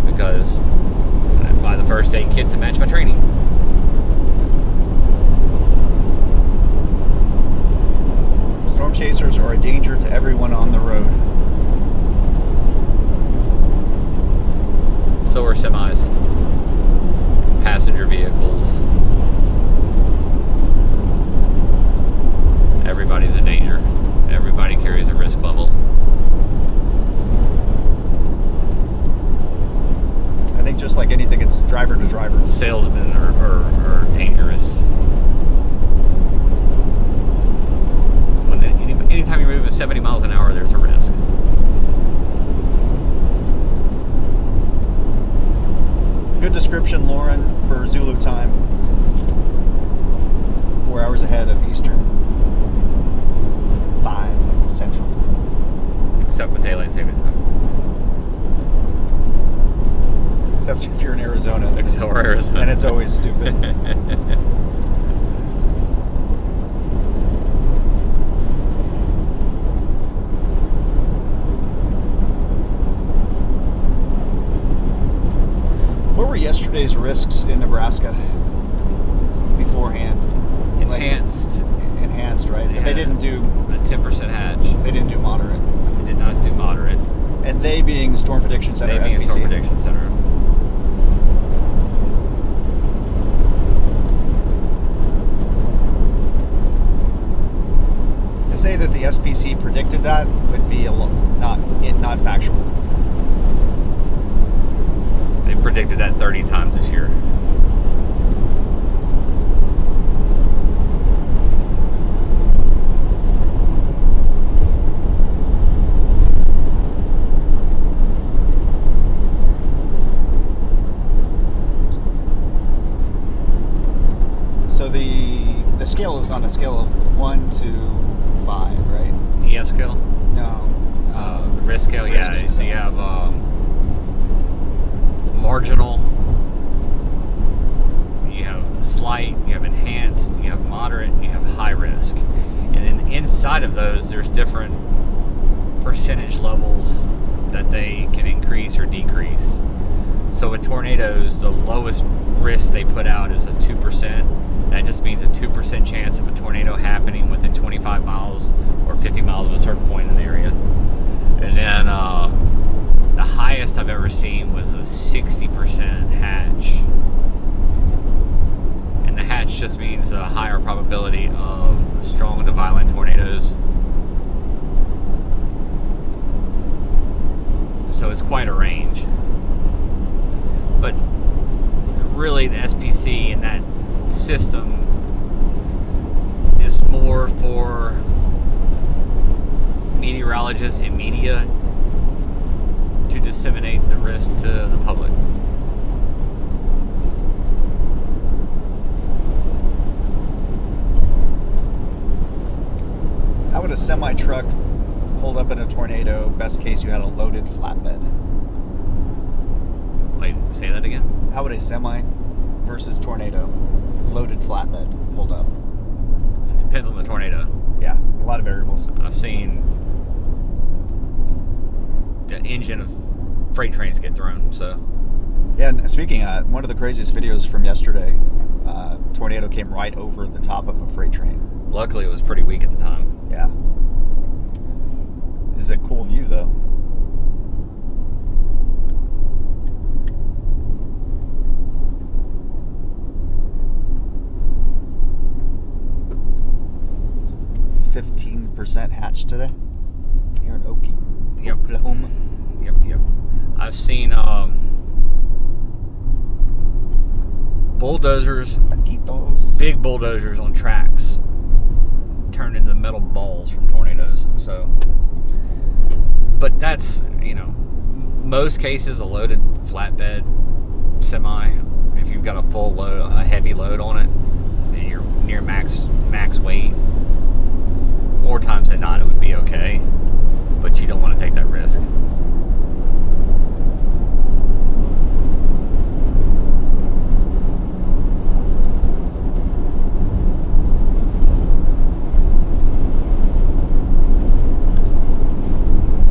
because I buy the first aid kit to match my training. Storm chasers are a danger to everyone on the road. So are semis, passenger vehicles. Everybody's a danger. Everybody carries a risk level. I think just like anything, it's driver to driver. Salesmen are dangerous. So anytime you move at 70 miles an hour, there's a risk. Good description, Lauren, for Zulu time. 4 hours ahead of Eastern. 5 Central. Except with daylight savings time. Except if you're in Arizona. Arizona. Then it's always stupid. What were yesterday's risks in Nebraska beforehand? Enhanced, right? But they didn't do a 10% hatch. They didn't do moderate. They did not do moderate. And they being Storm Prediction Center, they being SPC. Storm Prediction Center. To say that the SPC predicted that would be not factual. They predicted that 30 times this year. So the scale is on a scale of 1 to 5, right? ES scale? No. The risk scale, risk yeah. scale. So you have marginal, you have slight, you have enhanced, you have moderate, and you have high risk. And then inside of those, there's different percentage levels that they can increase or decrease. So with tornadoes, the lowest risk they put out is a 2%. That just means a 2% chance of a tornado happening within 25 miles or 50 miles of a certain point in the area. And then the highest I've ever seen was a 60% hatch. And the hatch just means a higher probability of strong to violent tornadoes. So it's quite a range. But really the SPC and that system is more for meteorologists and media to disseminate the risk to the public. How would a semi-truck hold up in a tornado? Best case, you had a loaded flatbed. Wait, say that again? How would a semi versus tornado loaded flatbed hold up? It depends on the tornado. Yeah, a lot of variables. I've seen the engine of freight trains get thrown, so. Yeah, and speaking of, one of the craziest videos from yesterday, tornado came right over the top of a freight train. Luckily it was pretty weak at the time. Yeah. This is a cool view though. %, hatch today here in Okie, Yep. Oklahoma. Yep. I've seen bulldozers, Taquitos. big bulldozers on tracks turned into metal balls from tornadoes. So, but that's, most cases a loaded flatbed semi, if you've got a full load, a heavy load on it, and you're near max weight, more times than not it would be okay, but you don't want to take that risk.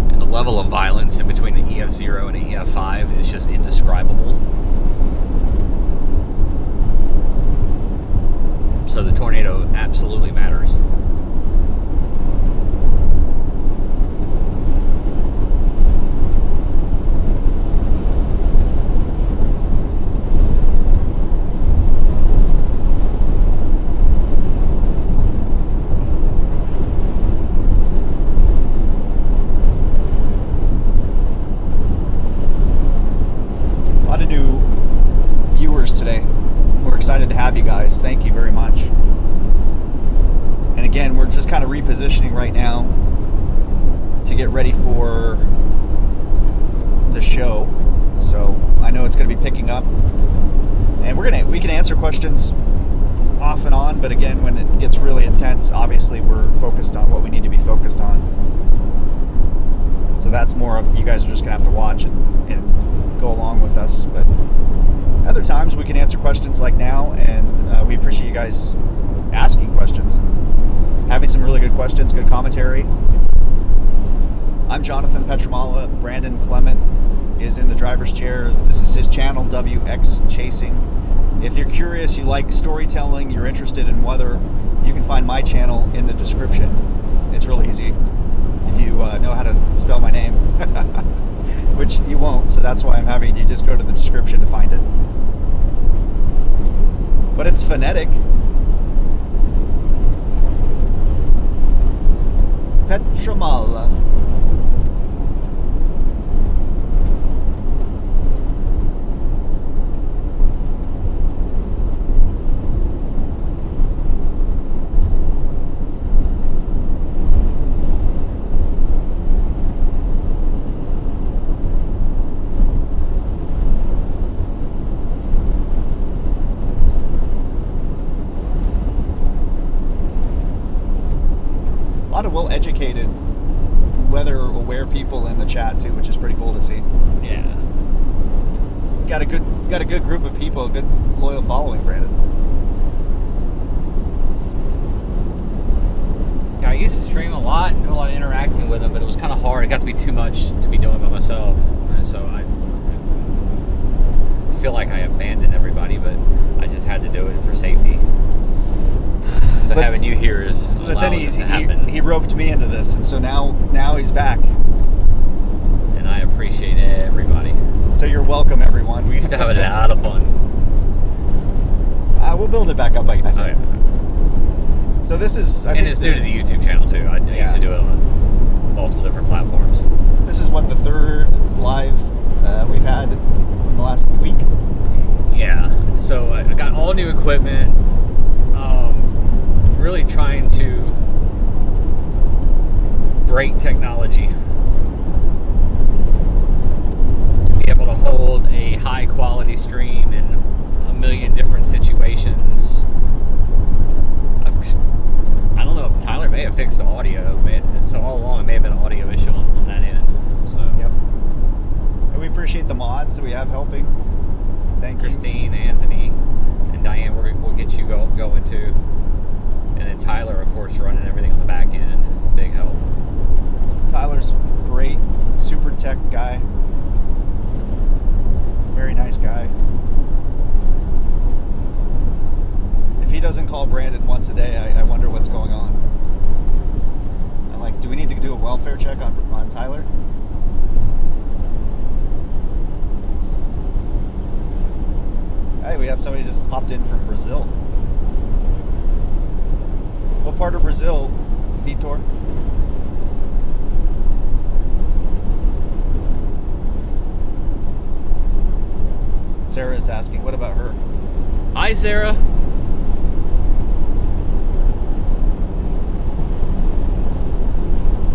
And the level of violence in between the EF0 and the EF5 is just indescribable. So the tornado absolutely matters. Excited to have you guys. Thank you very much. And again, we're just kind of repositioning right now to get ready for the show. So I know it's going to be picking up, and we can answer questions off and on, but again, when it gets really intense, obviously we're focused on what we need to be focused on. So that's more of, you guys are just going to have to watch and go along with us. But other times we can answer questions like now, and we appreciate you guys asking questions, having some really good questions, good commentary. I'm Jonathan Petramala. Brandon Clement is in the driver's chair. This is his channel, WXChasing. If you're curious, you like storytelling, you're interested in weather, you can find my channel in the description. It's really easy if you know how to spell my name, which you won't, so that's why I'm having you just go to the description to find it. But it's phonetic. Petramala. A lot of well-educated, weather-aware people in the chat too, which is pretty cool to see. Yeah. Got a good group of people, a good loyal following, Brandon. Yeah, I used to stream a lot. lot and do a lot of interacting with them, but it was kind of hard. It got to be too much to be doing by myself, and so I feel like I abandoned everybody, but I just had to do it for safety. So But- having you here is But then allowing this to happen, he roped me into this, and so now he's back. and I appreciate everybody. So you're welcome, everyone. We used to have a lot of fun. We'll build it back up, I think. Oh, yeah. So this is, I And think it's due to the YouTube channel too. I used to do it on multiple different platforms. This is what, the third live we've had in the last week. Yeah. So I got all new equipment. Really trying to break technology to be able to hold a high quality stream in a million different situations. I don't know, Tyler may have fixed the audio, so all along it may have been an audio issue on that end. So Yep. And we appreciate the mods that we have helping. Thank you. Christine, Anthony, and Diane, we'll get you going too. And then Tyler, of course, running everything on the back end. Big help. Tyler's great, super tech guy. Very nice guy. If he doesn't call Brandon once a day, I wonder what's going on. I'm like, do we need to do a welfare check on Tyler? Hey, we have somebody just popped in from Brazil. What part of Brazil, Vitor? Sarah is asking, what about her? Hi, Sarah.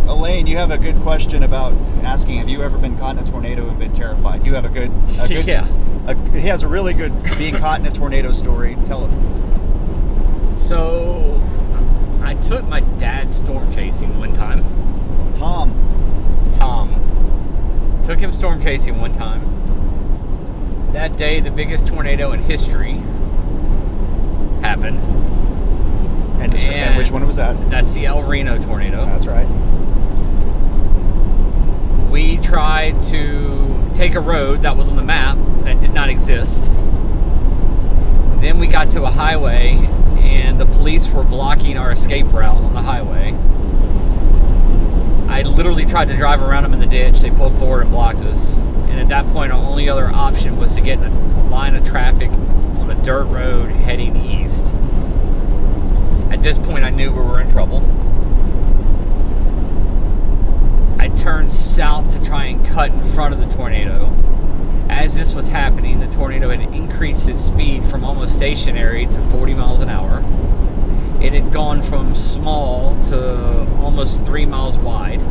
Elaine, you have a good question about asking, have you ever been caught in a tornado and been terrified? You have a good Yeah. He has a really good being caught in a tornado story. Tell him. So, I took my dad storm chasing one time. Tom. Took him storm chasing one time. That day, the biggest tornado in history happened. And which one was that? That's the El Reno tornado. That's right. We tried to take a road that was on the map that did not exist. Then we got to a highway and the police were blocking our escape route on the highway. I literally tried to drive around them in the ditch. They pulled forward and blocked us. And at that point, our only other option was to get in a line of traffic on a dirt road heading east. At this point, I knew we were in trouble. I turned south to try and cut in front of the tornado. As this was happening, the tornado had increased its speed from almost stationary to 40 miles an hour. It had gone from small to almost 3 miles wide.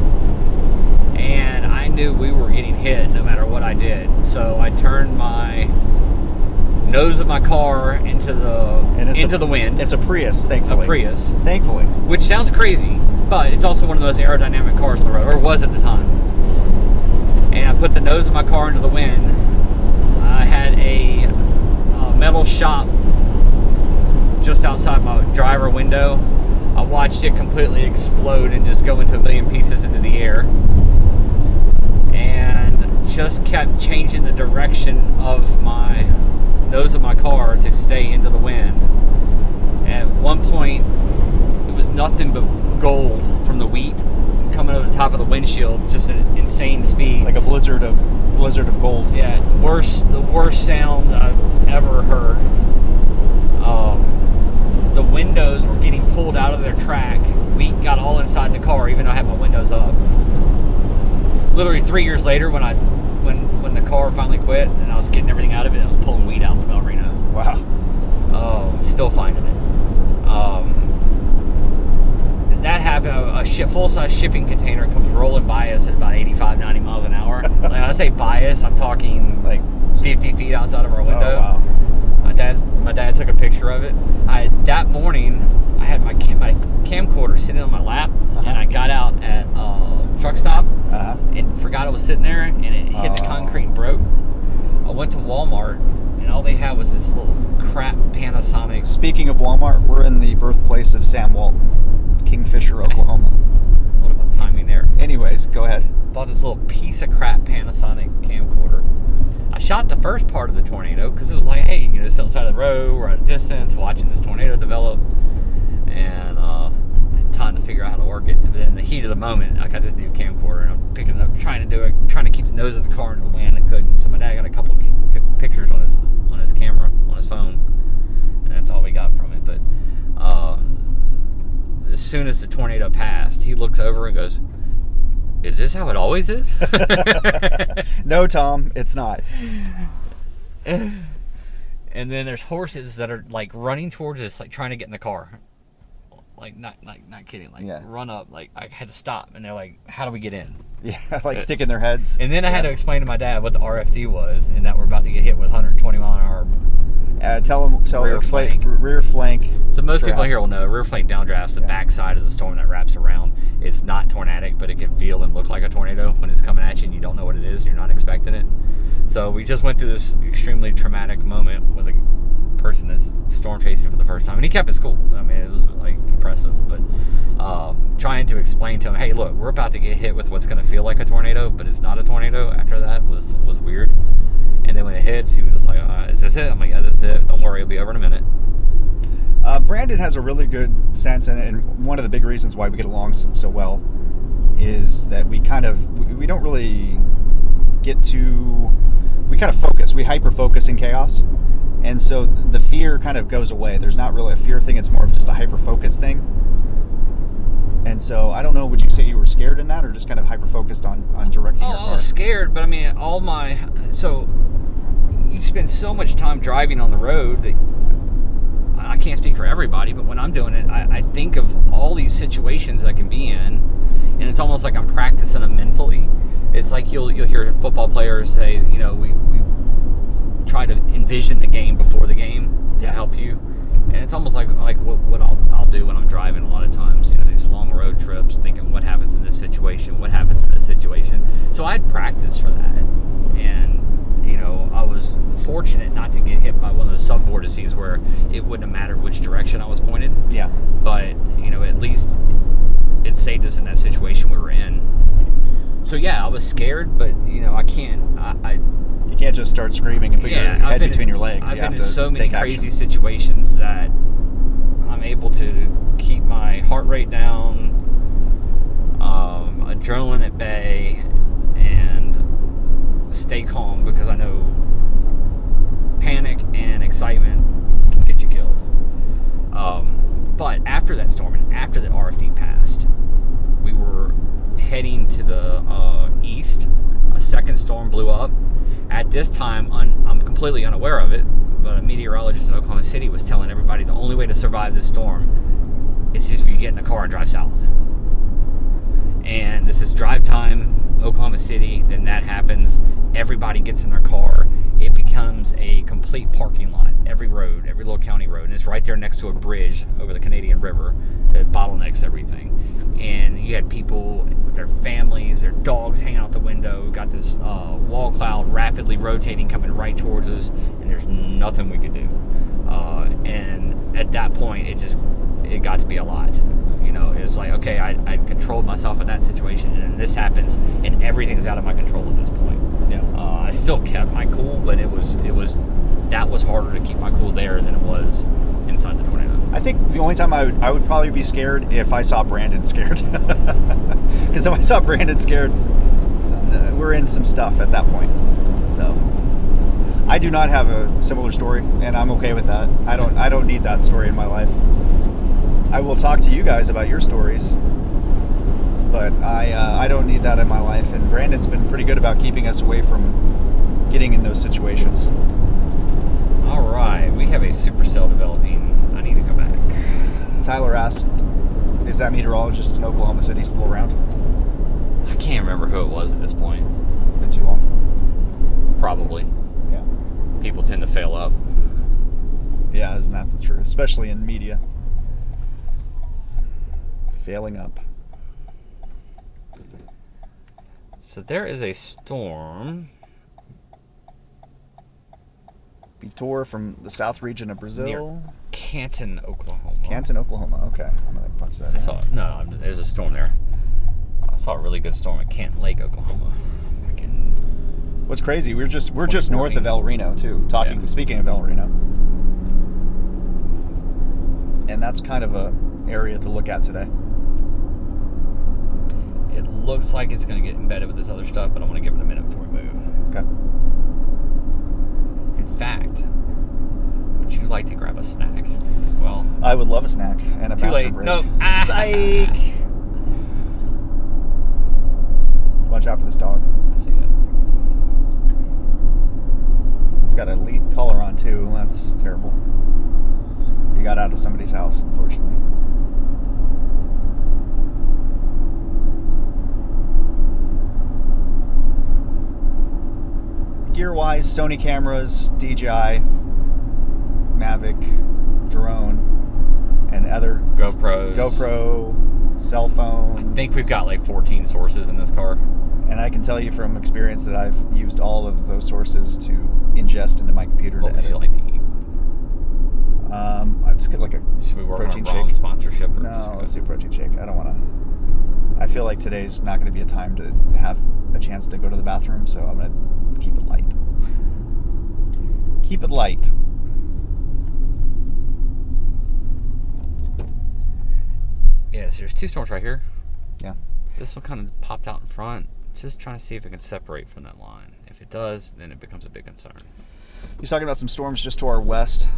And I knew we were getting hit no matter what I did. So I turned my nose of my car into the wind. It's a Prius, thankfully. A Prius. Thankfully. Which sounds crazy, but it's also one of the most aerodynamic cars on the road, or was at the time. And I put the nose of my car into the wind. I had a metal shop just outside my driver window. I watched it completely explode and just go into a million pieces into the air. And just kept changing the direction of my nose of my car to stay into the wind. At one point, it was nothing but gold from the wheat coming over the top of the windshield, just at insane speeds. Like a blizzard of gold. Yeah, the worst sound I've ever heard. The windows were getting pulled out of their track. Wheat got all inside the car, even though I had my windows up. Literally 3 years later, when the car finally quit and I was getting everything out of it, I was pulling wheat out from El Reno. Wow. Still finding it. That happened. A full-size shipping container comes rolling by us at about 85, 90 miles an hour. Like, I say by us, I'm talking like 50 feet outside of our window. Oh, wow. My dad took a picture of it. That morning, I had my camcorder sitting on my lap, and I got out at a truck stop and forgot it was sitting there, and it hit the concrete and broke. I went to Walmart, and all they had was this little crap Panasonic. Speaking of Walmart, we're in the birthplace of Sam Walton, Kingfisher, Oklahoma. What a timing there. Anyways, go ahead. Bought this little piece of crap Panasonic camcorder. I shot the first part of the tornado because it was like, hey, it's on the side of the road, we're at a distance, watching this tornado develop, and trying to figure out how to work it. But then in the heat of the moment, I got this new camcorder, and I'm picking it up, trying to keep the nose of the car in the land. I couldn't. So my dad got a couple pictures on his camera, on his phone, and that's all we got from it. But as soon as the tornado passed, he looks over and goes, "Is this how it always is?" No, Tom, it's not. And then there's horses that are like running towards us, like trying to get in the car. Like not kidding. Like run up. Like I had to stop, and they're like, "How do we get in?" Yeah, like sticking their heads. And then I had to explain to my dad what the RFD was, and that we're about to get hit with 120 mile an hour. Tell him. Rear flank. So most people here will know rear flank downdraft's the back side of the storm that wraps around. It's not tornadic, but it can feel and look like a tornado when it's coming at you and you don't know what it is and you're not expecting it. So we just went through this extremely traumatic moment with a person that's storm chasing for the first time, and he kept his cool. I mean, it was like impressive, but trying to explain to him, hey, look, we're about to get hit with what's going to feel like a tornado, but it's not a tornado. After that was weird. And then when it hits, he was just like, is this it? I'm like, yeah, that's it. Don't worry, it'll be over in a minute. Brandon has a really good sense, and one of the big reasons why we get along so well is that we don't really we kind of focus. We hyper-focus in chaos. And so the fear kind of goes away. There's not really a fear thing. It's more of just a hyper-focus thing. And so, I don't know, would you say you were scared in that or just kind of hyper-focused on directing your car? I was scared, but I mean, so you spend so much time driving on the road that I can't speak for everybody, but when I'm doing it, I think of all these situations I can be in, and it's almost like I'm practicing them mentally. It's like you'll hear football players say, we try to envision the game before the game to help you, and it's almost like what I'll do when I'm driving a lot of times. These long road trips, thinking what happens in this situation, what happens in this situation. So I'd practice for that, and I was fortunate not to get hit by one of the sub-vortices where it wouldn't have mattered which direction I was pointed. Yeah. But at least it saved us in that situation we were in. So yeah, I was scared, but I can't. You can't just start screaming and put your head between your legs. I've been in so many crazy situations that I'm able to keep my heart rate down, adrenaline at bay, and stay calm because I know panic and excitement can get you killed. But after that storm and after the RFD passed, we were heading to the east. A second storm blew up. At this time, I'm completely unaware of it, but a meteorologist in Oklahoma City was telling everybody the only way to survive this storm is if you get in a car and drive south. And this is drive time, Oklahoma City, then that happens. Everybody gets in their car. It becomes a complete parking lot. Every road, every little county road, and it's right there next to a bridge over the Canadian River that bottlenecks everything. And you had people with their families, their dogs hanging out the window. We got this wall cloud rapidly rotating, coming right towards us, and there's nothing we could do. And at that point, it got to be a lot. It's like, okay, I controlled myself in that situation, and then this happens, and everything's out of my control at this point. Yeah. I still kept my cool, but that was harder to keep my cool there than it was inside the tornado. I think the only time I would probably be scared if I saw Brandon scared. Because if I saw Brandon scared, we're in some stuff at that point. So I do not have a similar story, and I'm okay with that. I don't need that story in my life. I will talk to you guys about your stories, but I don't need that in my life. And Brandon's been pretty good about keeping us away from getting in those situations. All right, we have a supercell developing. I need to go back. Tyler asked, is that meteorologist in Oklahoma City still around? I can't remember who it was at this point. Been too long? Probably. Yeah. People tend to fail up. Yeah, isn't that the truth? Especially in media. Failing up. So there is a storm. Vitor from the south region of Brazil. Near Canton, Oklahoma. Canton, Oklahoma. Okay, I'm gonna punch that in. No, there's a storm there. saw a really good storm at Canton Lake, Oklahoma. Back in What's crazy? We're just north of El Reno too. Speaking of El Reno, and that's kind of a area to look at today. It looks like it's going to get embedded with this other stuff, but I want to give it a minute before we move. Okay. In fact, would you like to grab a snack? Well, I would love a snack and a too bathroom late. break. Nope. Psych. Watch out for this dog. I see it. It's got a elite collar on too. That's terrible. He got out of somebody's house, unfortunately. Gear-wise, Sony cameras, DJI, Mavic, drone, and other GoPro, cell phone. I think we've got like 14 sources in this car. And I can tell you from experience that I've used all of those sources to ingest into my computer What to would edit. you like to eat? I'd just get like a Should we work protein on a Brahms shake. sponsorship? Or No, let's do protein shake. I don't want to. I feel like today's not going to be a time to have a chance to go to the bathroom, so I'm going to keep it light. Keep it light. Yeah, so there's two storms right here. Yeah. This one kind of popped out in front. Just trying to see if it can separate from that line. If it does, then it becomes a big concern. He's talking about some storms just to our west.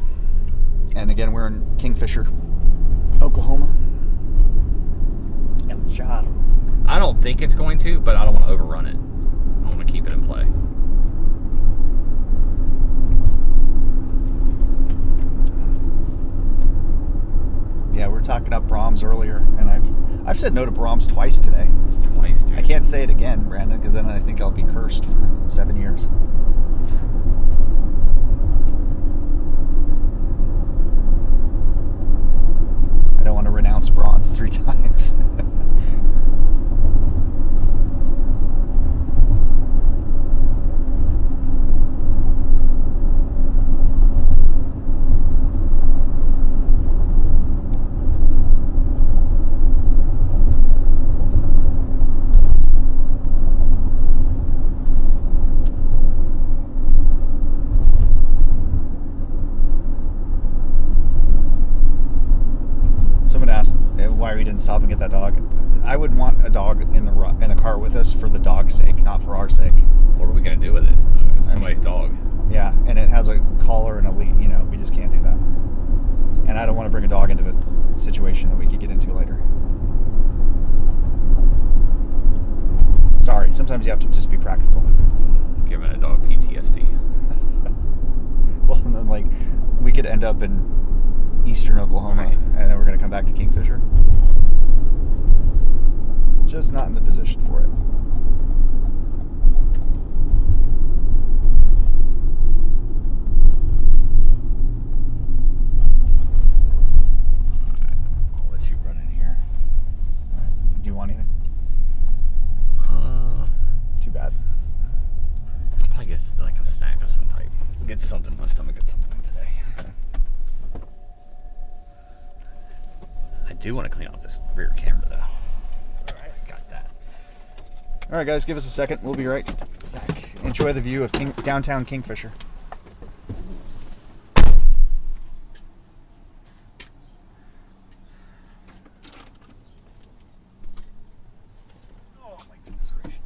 And again, we're in Kingfisher, Oklahoma. El Jarro. I don't think it's going to, but I don't want to overrun it. I want to keep it in play. Yeah, we were talking up Brahms earlier, and I've said no to Brahms twice today. It's twice, dude. I can't say it again, Brandon, because then I think I'll be cursed for 7 years. I don't want to renounce Brahms 3 times. Someone asked why we didn't stop and get that dog. I would want a dog in the car with us for the dog's sake, not for our sake. What are we going to do with it? It's somebody's dog. Yeah, and it has a collar and a lead. You know, we just can't do that. And I don't want to bring a dog into a situation that we could get into later. Sorry, sometimes you have to just be practical. Giving a dog PTSD. Well, and then like we could end up in eastern Oklahoma, Right. and then we're going to come back to Kingfisher. Just not in the position for it. I'll let you run in here. Do you want anything? Too bad. I'll probably get like a snack of some type. Get something. My stomach gets something today. Okay. I do want to clean out this rear camera though. Alright, got that. All right, guys, give us a second. We'll be right back. Enjoy the view of downtown Kingfisher. Oh my goodness gracious.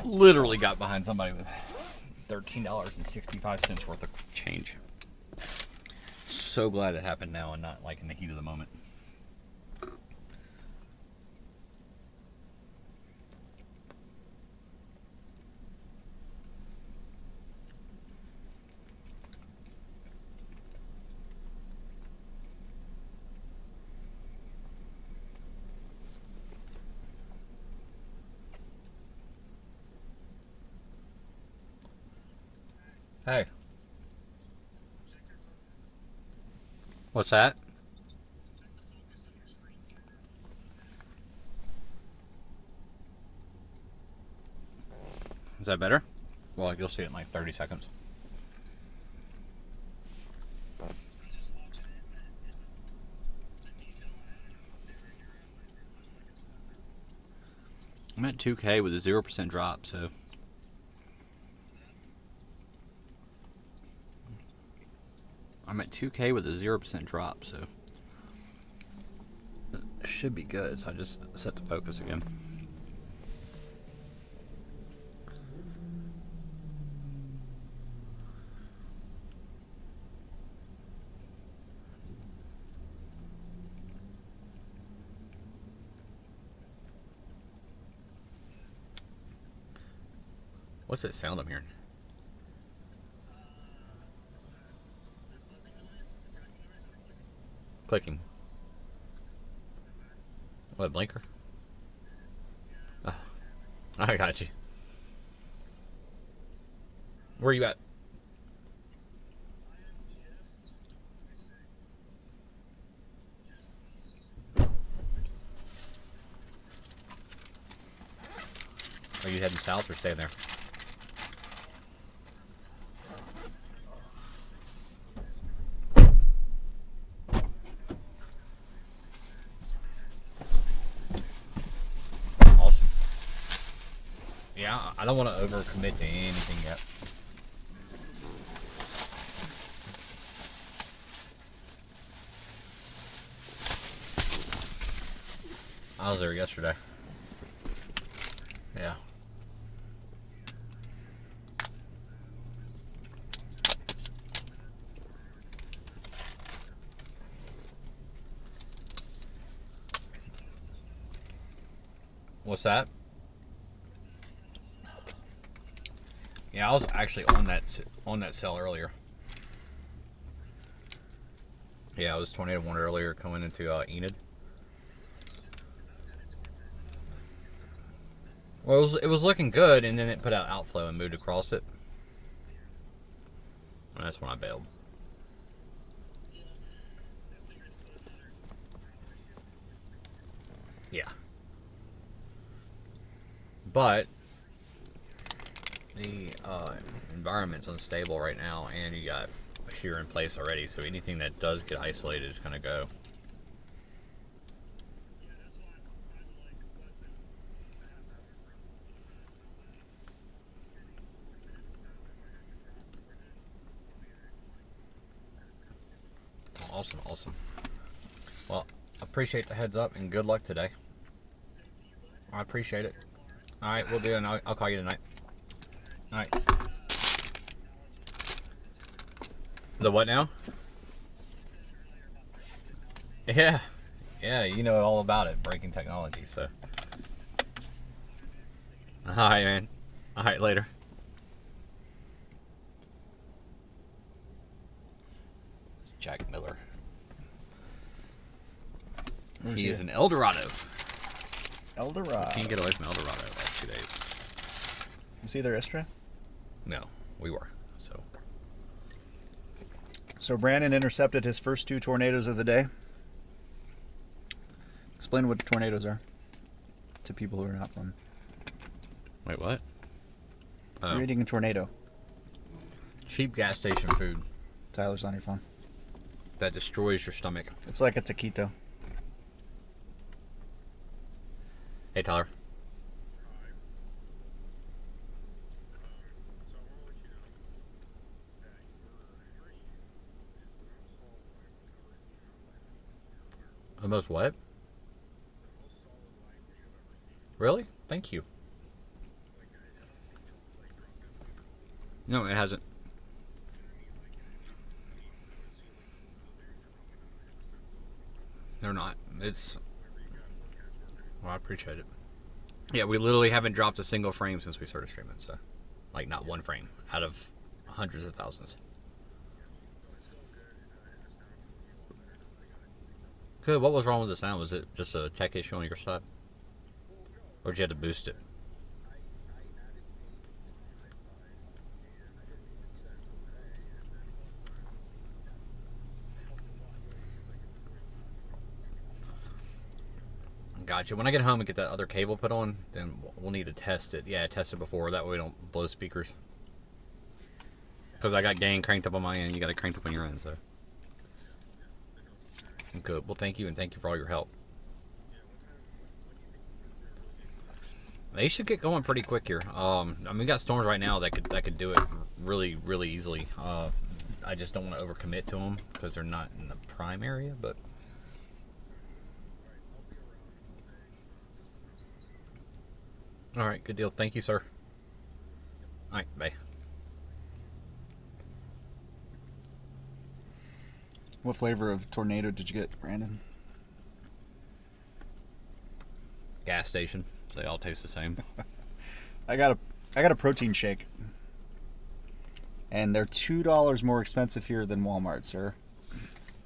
literally got behind somebody with $13.65 worth of change. So glad it happened now and not like in the heat of the moment. Hey. What's that? Is that better? Well, you'll see it in like 30 seconds. I'm at 2K with a 0% drop, so. I'm at 2K with a 0% drop, so. It should be good, so I just set the focus again. What's that sound I'm hearing? Clicking. What, blinker? Oh, I got you. Where are you at? Are you heading south or staying there? Awesome. Yeah, I don't want to overcommit to anything yet. I was there yesterday. Yeah. What's that? Yeah, I was actually on that cell earlier. Yeah, I was tornado one earlier coming into Enid. Well, it was looking good, and then it put out outflow and moved across it. And that's when I bailed. Yeah. But the environment's unstable right now, and you got a shear in place already, so anything that does get isolated is going to go. Awesome, awesome. Well, I appreciate the heads up and good luck today. I appreciate it. All right, we'll do it. I'll call you tonight. All right. The what now? Yeah. Yeah, you know all about it, breaking technology, so. All right, man. All right, later. Jack Miller. He is an Eldorado. Eldorado. Can't get away from Eldorado the last 2 days. You see their Istra? No, we were. So Brandon intercepted his first 2 tornadoes of the day. Explain what tornadoes are to people who are not from. Wait, what? Oh. You're eating a tornado. Cheap gas station food Tyler's on your phone. that destroys your stomach. It's like a taquito. Hey, Tyler. The most what? Really? Thank you. No, it hasn't. They're not. It's... Well, I appreciate it. Yeah, we literally haven't dropped a single frame since we started streaming, so... Like, not one frame out of hundreds of thousands. Good. What was wrong with the sound? Was it just a tech issue on your side? Or did you have to boost it? Gotcha. When I get home and get that other cable put on, then we'll need to test it. Yeah, test it before. That way we don't blow speakers. Because I got gain cranked up on my end. You got it cranked up on your end, so. Good. Well, thank you, and thank you for all your help. They should get going pretty quick here. I mean, we got storms right now that could do it really, really easily. I just don't want to overcommit to them because they're not in the prime area, but. All right, good deal. Thank you, sir. All right, bye. What flavor of tornado did you get, Brandon? Gas station. They all taste the same. I got a protein shake, and they're $2 more expensive here than Walmart, sir.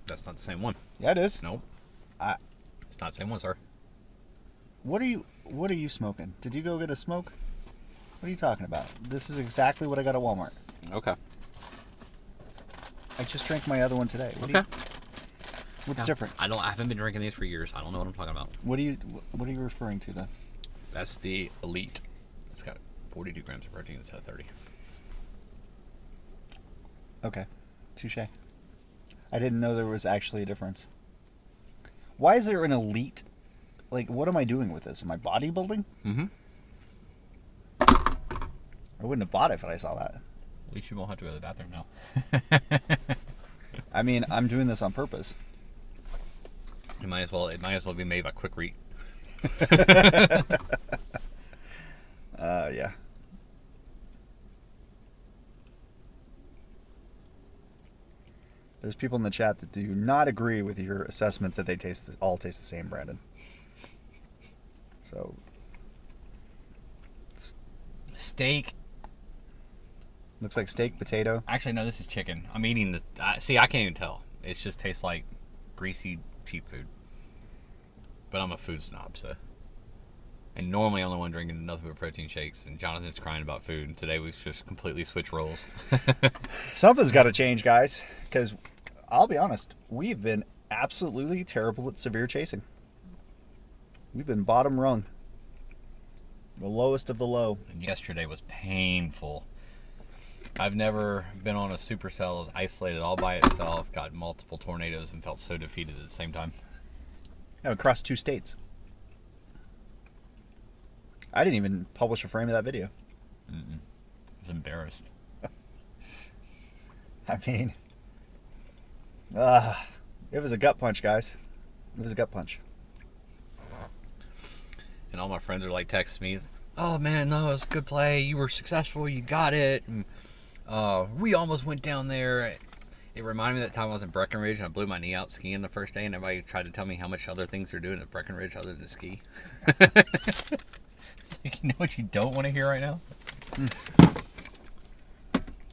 That's not the same one. Yeah, it is. Nope. It's not the same one, sir. What are you smoking? Did you go get a smoke? What are you talking about? This is exactly what I got at Walmart. Okay. I just drank my other one today. What's different? I haven't been drinking these for years. I don't know what I'm talking about. What are you referring to then? That's the Elite. It's got 42 grams of protein instead of 30. Okay. Touche. I didn't know there was actually a difference. Why is there an Elite? Like, what am I doing with this? Am I bodybuilding? Mm-hmm. I wouldn't have bought it if I saw that. At least you won't have to go to the bathroom now. I mean, I'm doing this on purpose. It might as well be made by Quick Read. Yeah. There's people in the chat that do not agree with your assessment that they all taste the same, Brandon. So, steak. Looks like steak, potato. Actually, no, this is chicken. I'm eating the... see, I can't even tell. It just tastes like greasy, cheap food. But I'm a food snob, so... And normally I'm the one drinking nothing but protein shakes, and Jonathan's crying about food, and today we've just completely switched roles. Something's got to change, guys, because I'll be honest, we've been absolutely terrible at severe chasing. We've been bottom rung. The lowest of the low. And yesterday was painful. I've never been on a supercell as isolated all by itself, got multiple tornadoes, and felt so defeated at the same time. Across 2 states. I didn't even publish a frame of that video. I was embarrassed. I mean, it was a gut punch, guys. It was a gut punch. And all my friends are like texting me, "Oh man, no, it was a good play. You were successful. You got it. And, we almost went down there." It reminded me of that time I was in Breckenridge and I blew my knee out skiing the first day, and everybody tried to tell me how much other things they're doing at Breckenridge other than ski. You know what you don't want to hear right now?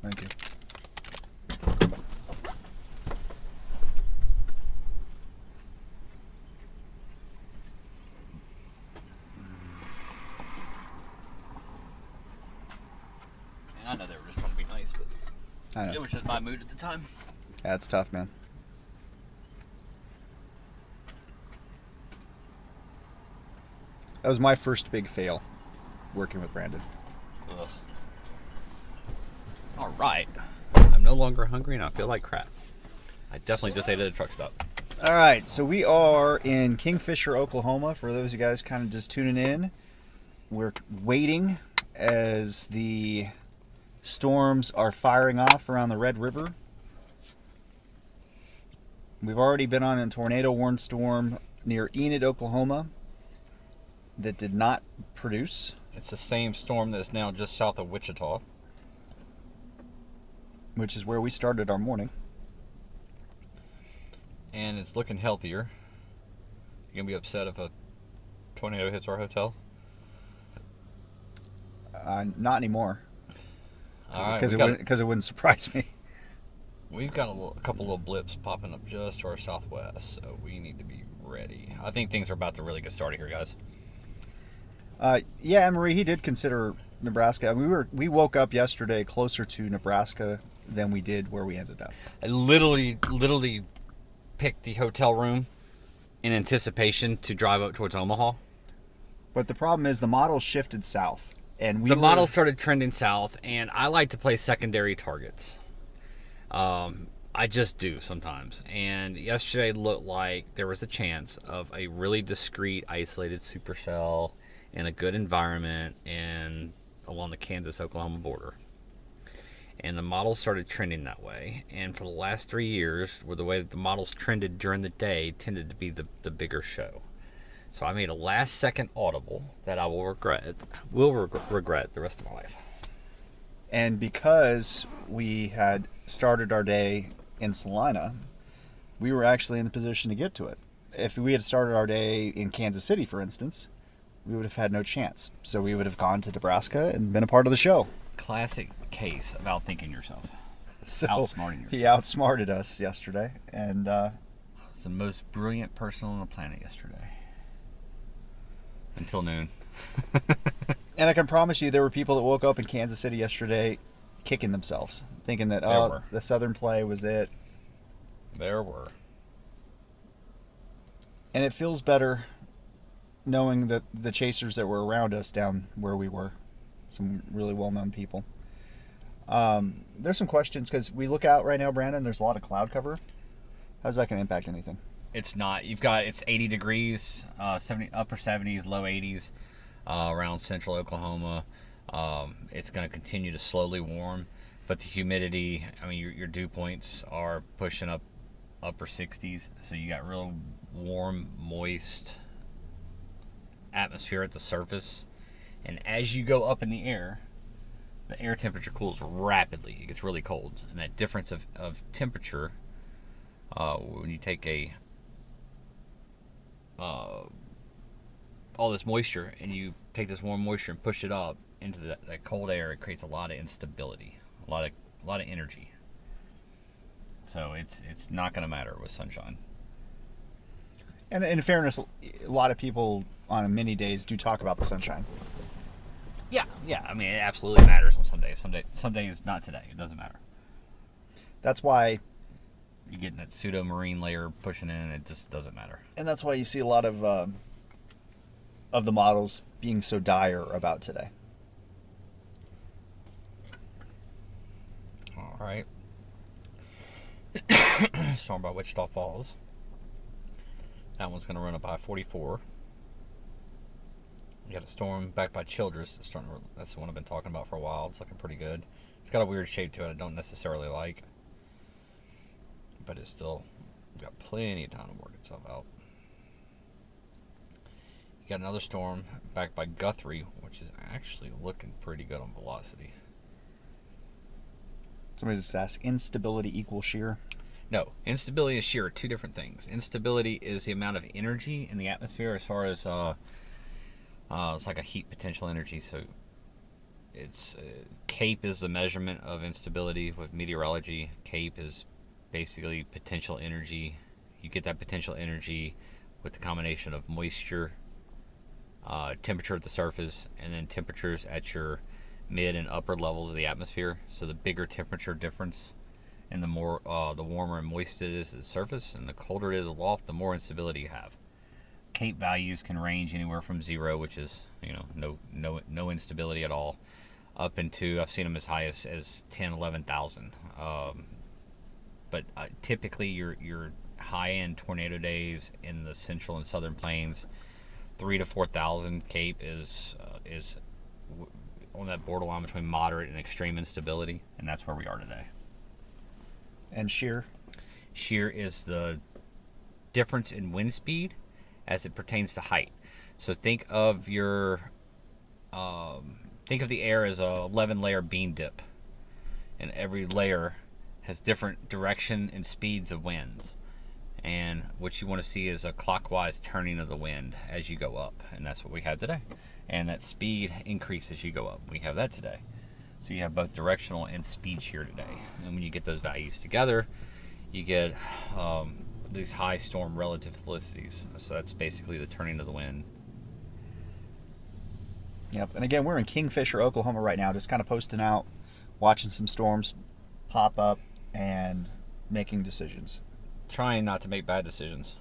Thank you. And I know they were just trying to be nice, but it was just my mood at the time. Yeah, it's tough, man. That was my first big fail, working with Brandon. Ugh. All right. I'm no longer hungry and I feel like crap. I definitely just ate at a truck stop. All right, so we are in Kingfisher, Oklahoma. For those of you guys kind of just tuning in, we're waiting as the storms are firing off around the Red River. We've already been on a tornado warned storm near Enid, Oklahoma that did not produce. It's the same storm that's now just south of Wichita. which is where we started our morning. And it's looking healthier. You gonna be upset if a tornado hits our hotel? Not anymore. All right, Because it wouldn't surprise me. we've got a couple little blips popping up just to our southwest, so we need to be ready. I think things are about to really get started here, guys. Yeah, Anne-Marie, he did consider Nebraska. We woke up yesterday closer to Nebraska than we did where we ended up. I literally picked the hotel room in anticipation to drive up towards Omaha. But the problem is the model shifted south. And The model started trending south, and I like to play secondary targets. I just do sometimes. And yesterday looked like there was a chance of a really discreet, isolated supercell in a good environment and along the Kansas-Oklahoma border. And the models started trending that way. And for the last 3 years, where the way that the models trended during the day tended to be the bigger show. So I made a last-second audible that I will regret the rest of my life. And because we had started our day in Salina, we were actually in the position to get to it. If we had started our day in Kansas City, for instance, we would have had no chance. So we would have gone to Nebraska and been a part of the show. Classic case of outthinking yourself. So Outsmarting yourself. he outsmarted us yesterday. And He's the most brilliant person on the planet yesterday. Until noon. and I can promise you there were people that woke up in Kansas City yesterday kicking themselves, thinking that, were. the Southern play was it. There were. And it feels better knowing that the chasers that were around us down where we were, some really well-known people. There's some questions because we look out right now, Brandon, there's a lot of cloud cover. How's that going to impact anything? It's not. It's 80 degrees, upper 70s, low 80s around central Oklahoma. It's going to continue to slowly warm, but the humidity, I mean, your dew points are pushing up upper 60s, so you got real warm, moist atmosphere at the surface. And as you go up in the air, the air temperature cools rapidly. It gets really cold. And that difference of temperature, when you take all this moisture and you take this warm moisture and push it up into that cold air, it creates a lot of instability, a lot of energy. So it's not going to matter with sunshine. And in fairness, a lot of people on many days do talk about the sunshine. Yeah. I mean, it absolutely matters on some days. Some days not today. It doesn't matter. That's why you're getting that pseudo marine layer pushing in, and it just doesn't matter. And that's why you see a lot of the models being so dire about today. All right. Storm by Wichita Falls. That one's going to run up I-44. You got a storm back by Childress. That's the one I've been talking about for a while. It's looking pretty good. It's got a weird shape to it I don't necessarily like. But it's still got plenty of time to work itself out. You got another storm back by Guthrie, which is actually looking pretty good on velocity. Somebody just asked, instability equals shear? No, instability and shear are two different things. Instability is the amount of energy in the atmosphere as far as it's like a heat potential energy. So it's CAPE is the measurement of instability with meteorology. CAPE is basically potential energy. You get that potential energy with the combination of moisture, temperature at the surface, and then temperatures at your mid and upper levels of the atmosphere. So the bigger temperature difference and the warmer and moist it is at the surface, and the colder it is aloft, the more instability you have. CAPE values can range anywhere from 0, which is no instability at all, up into, I've seen them as high as 10, 11,000. But typically your high-end tornado days in the central and southern plains, 3,000 to 4,000 CAPE is on that borderline between moderate and extreme instability, and that's where we are today. And shear? Shear is the difference in wind speed as it pertains to height. So think of the air as a 11-layer bean dip, and every layer has different direction and speeds of winds. And what you want to see is a clockwise turning of the wind as you go up. And that's what we have today. And that speed increases as you go up. We have that today. So you have both directional and speed shear today. And when you get those values together, you get these high storm relative felicities. So that's basically the turning of the wind. Yep. And again, we're in Kingfisher, Oklahoma right now, just kind of posting out, watching some storms pop up and making decisions. Trying not to make bad decisions.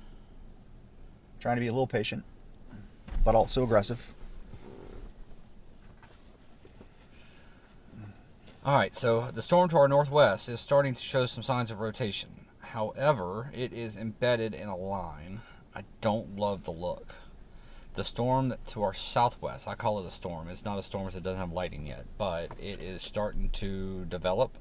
Trying to be a little patient, but also aggressive. Alright, so the storm to our northwest is starting to show some signs of rotation. However, it is embedded in a line. I don't love the look. The storm to our southwest, I call it a storm. It's not a storm because it doesn't have lightning yet, but it is starting to develop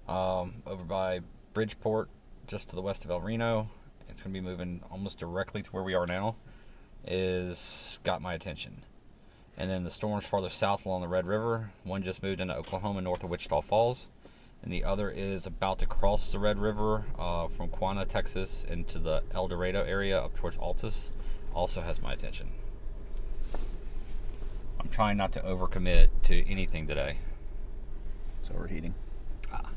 over by Bridgeport, just to the west of El Reno. It's going to be moving almost directly to where we are now. Is got my attention. And then the storms farther south along the Red River. One just moved into Oklahoma north of Wichita Falls. And the other is about to cross the Red River from Quanah, Texas, into the El Dorado area up towards Altus. Also has my attention. I'm trying not to overcommit to anything today. It's overheating. I'll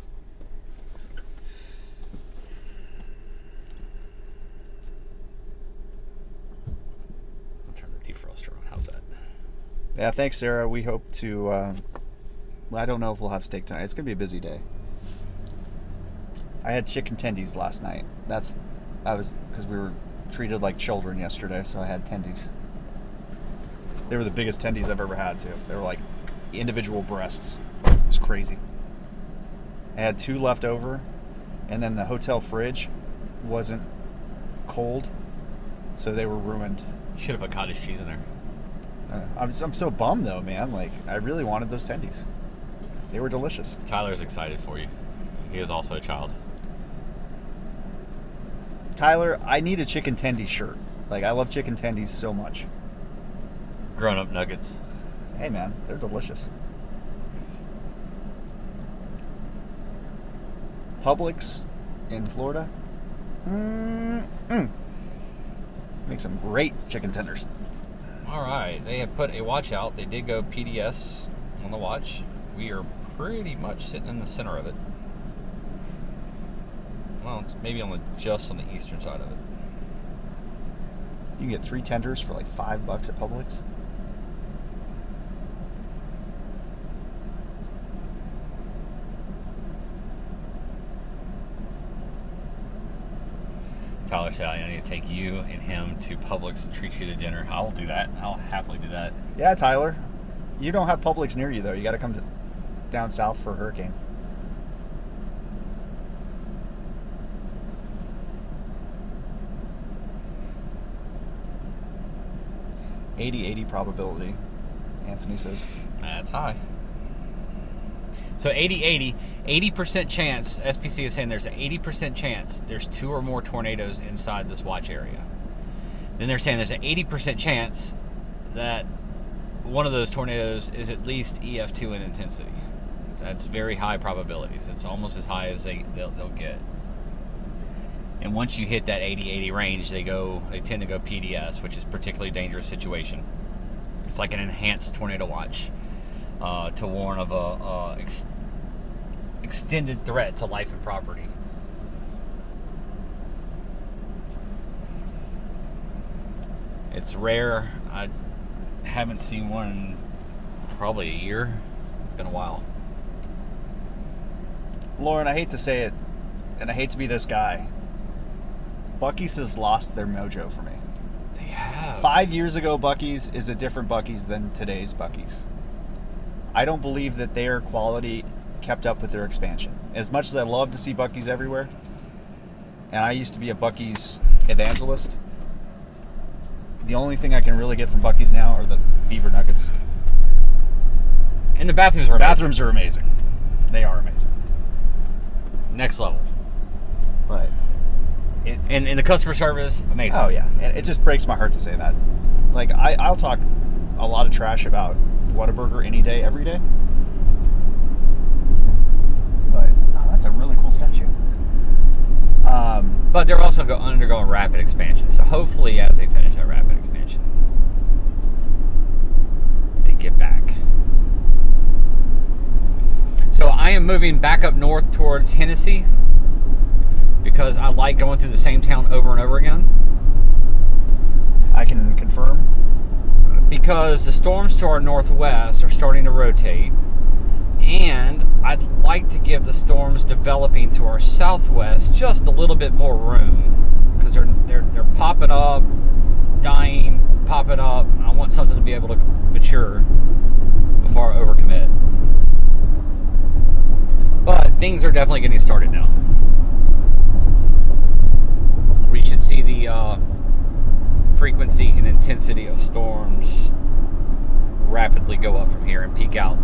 turn the defroster on. How's that? Yeah, thanks, Sarah. We hope to. Well, I don't know if we'll have steak tonight. It's gonna be a busy day. I had chicken tendies last night. Because we were treated like children yesterday, so I had tendies. They were the biggest tendies I've ever had, too. They were like individual breasts. It was crazy. I had 2 left over, and then the hotel fridge wasn't cold, so they were ruined. You should have put cottage cheese in there. I'm so bummed, though, man. Like, I really wanted those tendies. They were delicious. Tyler's excited for you. He is also a child. Tyler, I need a chicken tendy shirt. Like, I love chicken tendies so much. Grown-up nuggets. Hey, man, they're delicious. Publix in Florida. Make some great chicken tenders. All right, they have put a watch out. They did go PDS on the watch. We are pretty much sitting in the center of it. Well, it's maybe just on the eastern side of it. You can get 3 tenders for like $5 at Publix. Tyler said I need to take you and him to Publix and treat you to dinner. I'll do that. I'll happily do that. Yeah, Tyler. You don't have Publix near you, though. You got to come down south for a hurricane. 80-80 probability, Anthony says. That's high. So 80% chance, SPC is saying there's an 80% chance there's 2 or more tornadoes inside this watch area. Then they're saying there's an 80% chance that one of those tornadoes is at least EF2 in intensity. That's very high probabilities. It's almost as high as they'll get. And once you hit that 80-80 range, they tend to go PDS, which is a particularly dangerous situation. It's like an enhanced tornado watch to warn of a extended threat to life and property. It's rare. I haven't seen one in probably a year. It's been a while. Lauren, I hate to say it, and I hate to be this guy, Buc-ee's has lost their mojo for me. They have. 5 years ago, Buc-ee's is a different Buc-ee's than today's Buc-ee's. I don't believe that their quality kept up with their expansion. As much as I love to see Buc-ee's everywhere, and I used to be a Buc-ee's evangelist, the only thing I can really get from Buc-ee's now are the beaver nuggets. And the bathrooms are amazing. Bathrooms are amazing. They are amazing. Next level. But and the customer service, amazing. Oh yeah, and it just breaks my heart to say that. Like I'll talk a lot of trash about Whataburger any day, every day. But that's a But they're also undergoing rapid expansion. So hopefully as they finish that rapid expansion, they get back. So I am moving back up north towards Hennessy because I like going through the same town over and over again. I can confirm. Because the storms to our northwest are starting to rotate, and I'd like to give the storms developing to our southwest just a little bit more room, because they're popping up, dying, popping up. I want something to be able to mature before I overcommit. But things are definitely getting started now. We should see the frequency and intensity of storms rapidly go up from here and peak out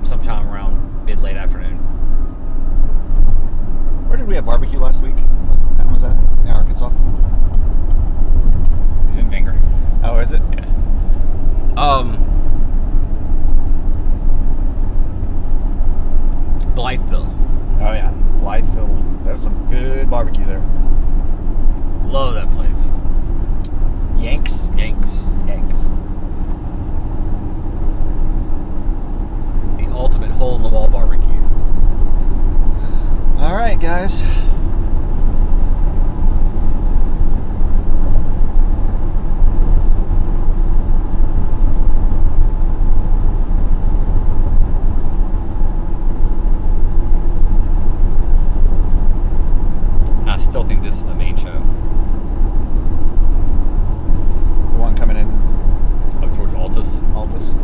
sometime around mid-late afternoon. Where did we have barbecue last week? What town was that? In Arkansas? It's in Bangor. Oh, is it? Yeah. Blytheville. Oh yeah, Blytheville. That was some good barbecue there. Love that place. Yanks? Yanks. Yanks. The ultimate hole-in-the-wall barbecue. All right, guys. I still think this is the main show. The one coming in Up towards Altus. Altus.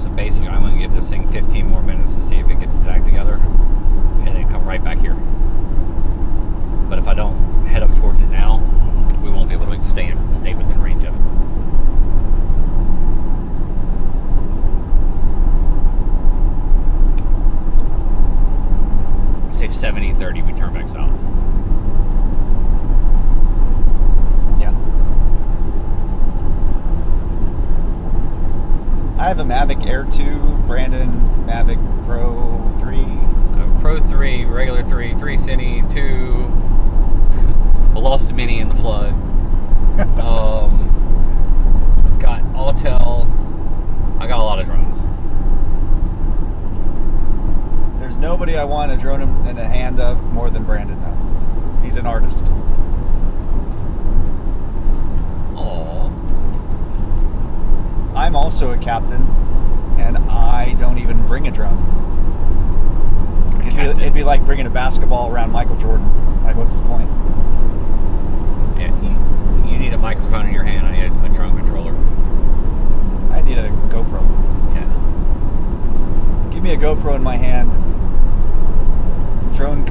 So basically, I'm going to give this thing 15 more minutes to see if it gets its act together, and then come right back here. But if I don't head up towards it now, we won't be able to stay within range of it. Say 70-30, we turn back south. Yeah. I have a Mavic Air 2, Brandon Mavic Pro 3. Pro 3, regular 3, 3 Cine, 2. I lost the Mini in the flood. Got Autel. I got a lot of drones. There's nobody I want a drone in a hand of more than Brandon, though. He's an artist. Aww. I'm also a captain, and I don't even bring a drone. It'd be like bringing a basketball around Michael Jordan. Like, what's the point? Yeah, you need a microphone in your hand. I need a drone controller. I need a GoPro. Yeah. Give me a GoPro in my hand, drone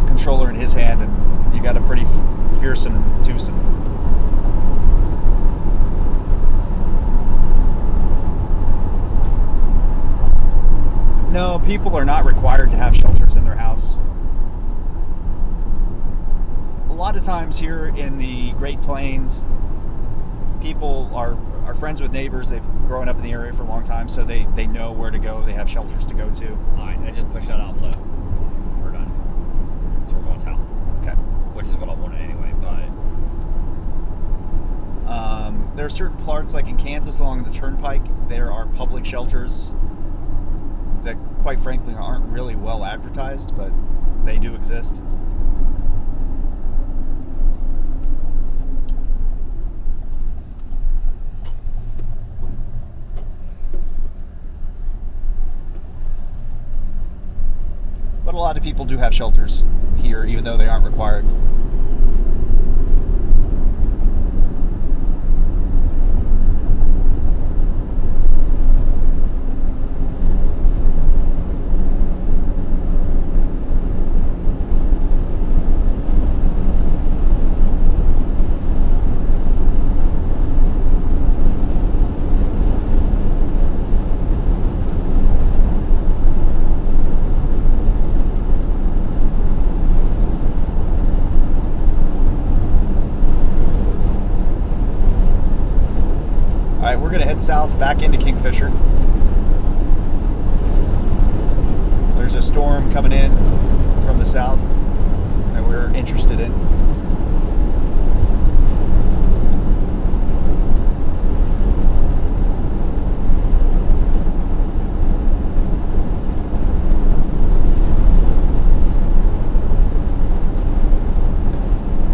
controller in his hand, and you got a pretty fearsome twosome. No, people are not required to have shelters in their house. A lot of times here in the Great Plains, people are friends with neighbors. They've grown up in the area for a long time, so they know where to go. They have shelters to go to. Alright, I just pushed that outflow. We're done. So we're going south. Okay. Which is what I wanted anyway, but there are certain parts, like in Kansas along the Turnpike, there are public shelters that, quite frankly, aren't really well advertised, but they do exist. But a lot of people do have shelters here, even though they aren't required. Alright, we're going to head south back into Kingfisher. there's a storm coming in from the south that we're interested in.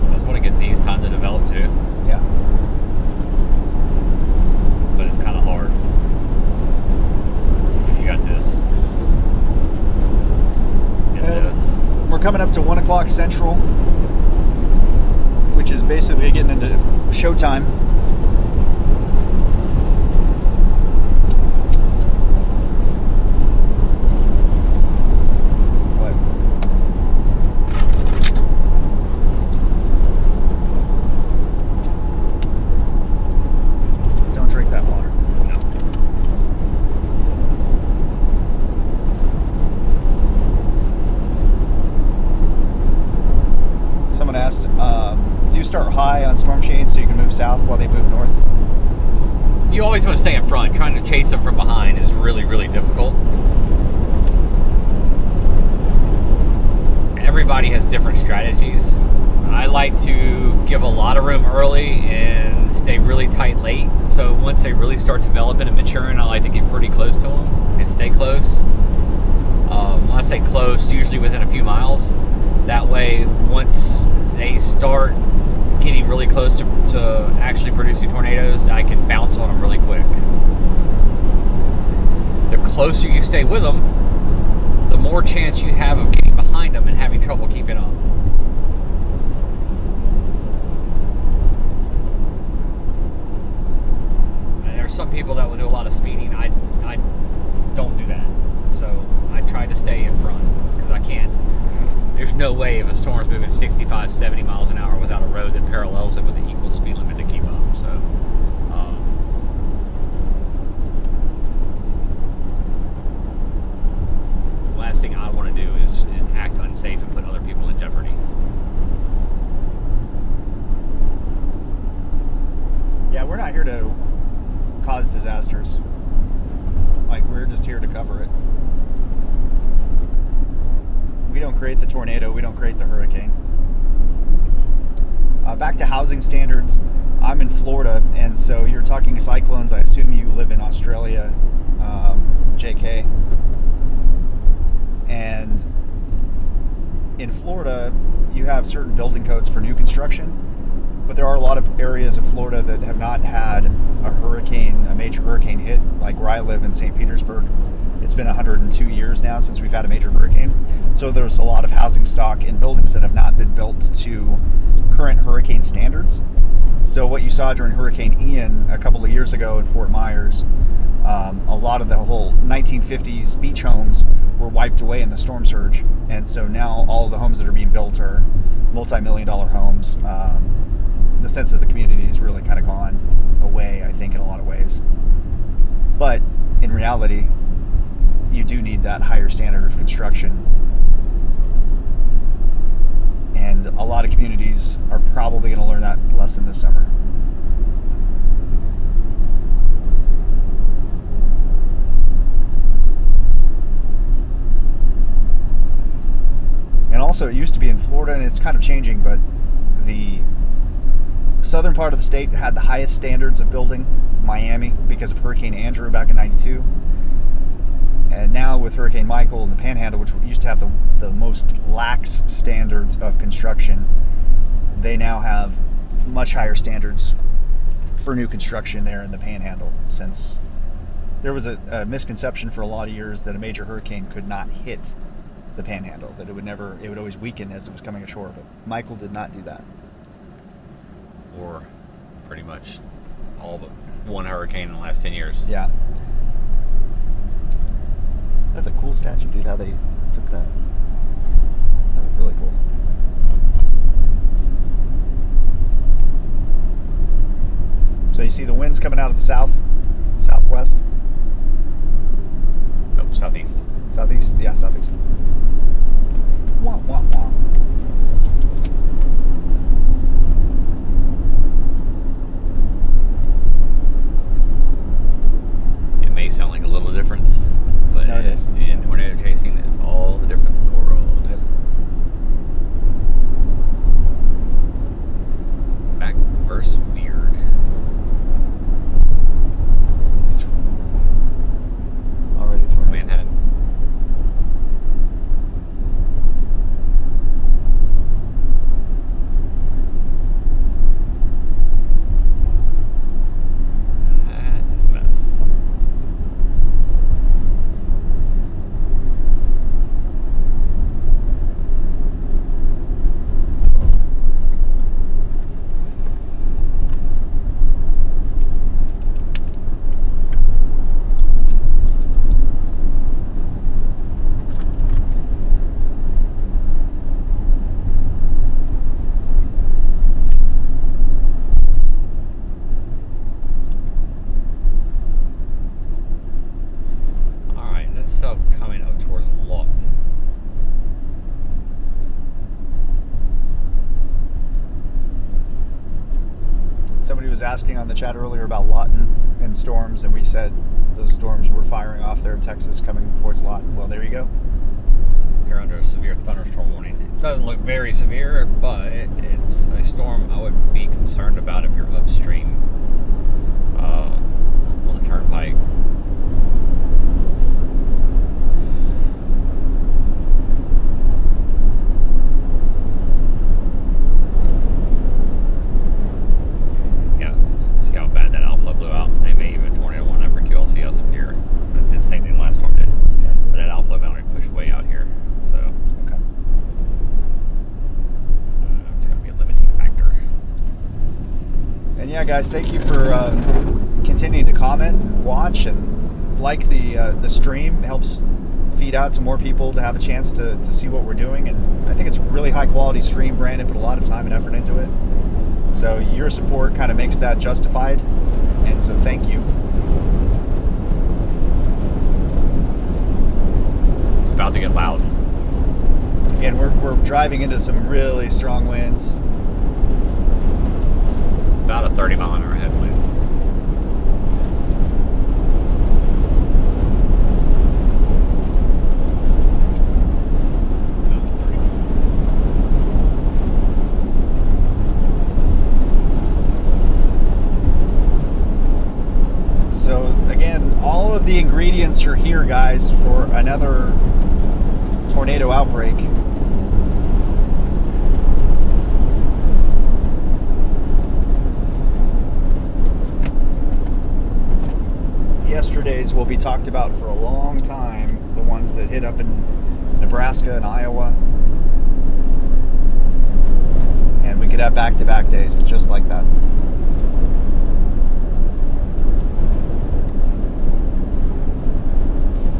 So I just want to get these time to develop too, Yeah. but it's kind of hard. You got this. And this. We're coming up to 1 o'clock Central, which is basically getting into showtime. What? Don't drink that water. No. Someone asked, do you start high on storm shades so you can move south while they move north? You always want to stay in front. Trying to chase them from behind is really, really difficult. Everybody has different strategies. I like to give a lot of room early and stay really tight late. So once they really start developing and maturing, I like to get pretty close to them and stay close. When I say close, usually within a few miles. That way, once they start getting really close to actually producing tornadoes, I can bounce on them really quick. The closer you stay with them, the more chance you have of getting behind them and having trouble keeping up. And there's some people that will do a lot of speeding. I don't do that. So I try to stay in front because I can't. There's no way if a storm's moving 65, 70 miles an hour without a road that parallels it with an equal speed limit to keep up. So, last thing I want to do is act unsafe and put other people in jeopardy. Yeah, we're not here to cause disasters. Like, we're just here to cover it. We don't create the tornado, we don't create the hurricane. Back to housing standards. I'm in Florida, and so you're talking cyclones. I assume you live in Australia, JK. And in Florida, you have certain building codes for new construction, but there are a lot of areas of Florida that have not had a major hurricane hit, like where I live in St. Petersburg. It's been 102 years now since we've had a major hurricane. So there's a lot of housing stock in buildings that have not been built to current hurricane standards. So what you saw during Hurricane Ian a couple of years ago in Fort Myers, a lot of the whole 1950s beach homes were wiped away in the storm surge. And so now all of the homes that are being built are multi-million-dollar homes. The sense of the community has really kind of gone away, I think, in a lot of ways. But in reality, you do need that higher standard of construction. And a lot of communities are probably going to learn that lesson this summer. And also, it used to be in Florida, and it's kind of changing, but the southern part of the state had the highest standards of building, Miami, because of Hurricane Andrew back in '92. And now with Hurricane Michael and the Panhandle, which used to have the most lax standards of construction, they now have much higher standards for new construction there in the Panhandle, since there was a misconception for a lot of years that a major hurricane could not hit the Panhandle, that it would always weaken as it was coming ashore. But Michael did not do that. Or pretty much all but one hurricane in the last 10 years. Yeah. That's a cool statue, dude, how they took that. That's really cool. So you see the winds coming out of the southwest? Nope, southeast. Southeast? Yeah, southeast. Wah, wah, wah. It may sound like a little difference, but No, it is. in tornado chasing, it's all asking on the chat earlier about Lawton and storms, and we said those storms were firing off there in Texas coming towards Lawton. Well, there you go. You're under a severe thunderstorm warning. It doesn't look very severe, but it's a storm I would be concerned about if you're upstream on the turnpike. Yeah, see how bad that outflow blew out. They may even tornado one after QLCS up here. It did the same thing last storm did. But that outflow boundary pushed way out here. So Okay. it's going to be a limiting factor. And yeah, guys, thank you for continuing to comment, watch, and like the stream. It helps feed out to more people to have a chance to see what we're doing. And I think it's a really high quality stream. Brandon put a lot of time and effort into it. So your support kind of makes that justified. And so thank you. It's about to get loud. Again, we're driving into some really strong winds. About a 30-mile-an-hour headwind. So again, all of the ingredients are here, guys, for another tornado outbreak. Yesterday's will be talked about for a long time, the ones that hit up in Nebraska and Iowa. And we could have back-to-back days just like that.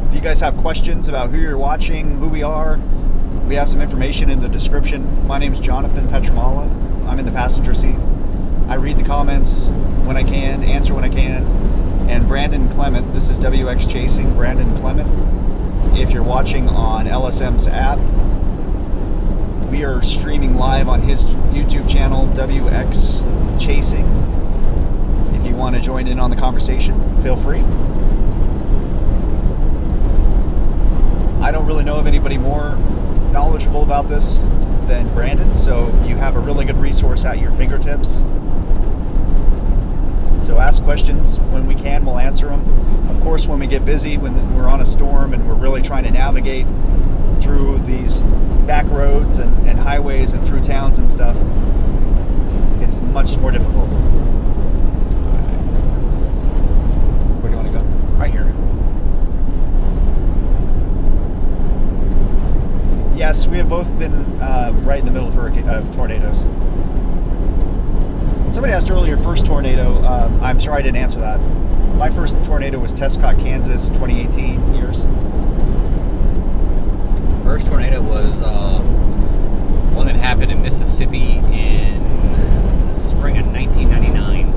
If you guys have questions about who you're watching, who we are, we have some information in the description. My name is Jonathan Petramala. I'm in the passenger seat. I read the comments when I can, answer when I can. And Brandon Clement, this is WXChasing, Brandon Clement. If you're watching on LSM's app, we are streaming live on his YouTube channel, WXChasing. If you want to join in on the conversation, feel free. I don't really know of anybody more knowledgeable about this than Brandon, so you have a really good resource at your fingertips. So ask questions when we can, we'll answer them. Of course, when we get busy, when we're on a storm and we're really trying to navigate through these back roads and highways and through towns and stuff, it's much more difficult. Where do you want to go? Right here. Yes, we have both been right in the middle of tornadoes. Somebody asked earlier, first tornado. I'm sorry I didn't answer that. My first tornado was Tescott, Kansas, 2018 years. First tornado was one that happened in Mississippi in spring of 1999.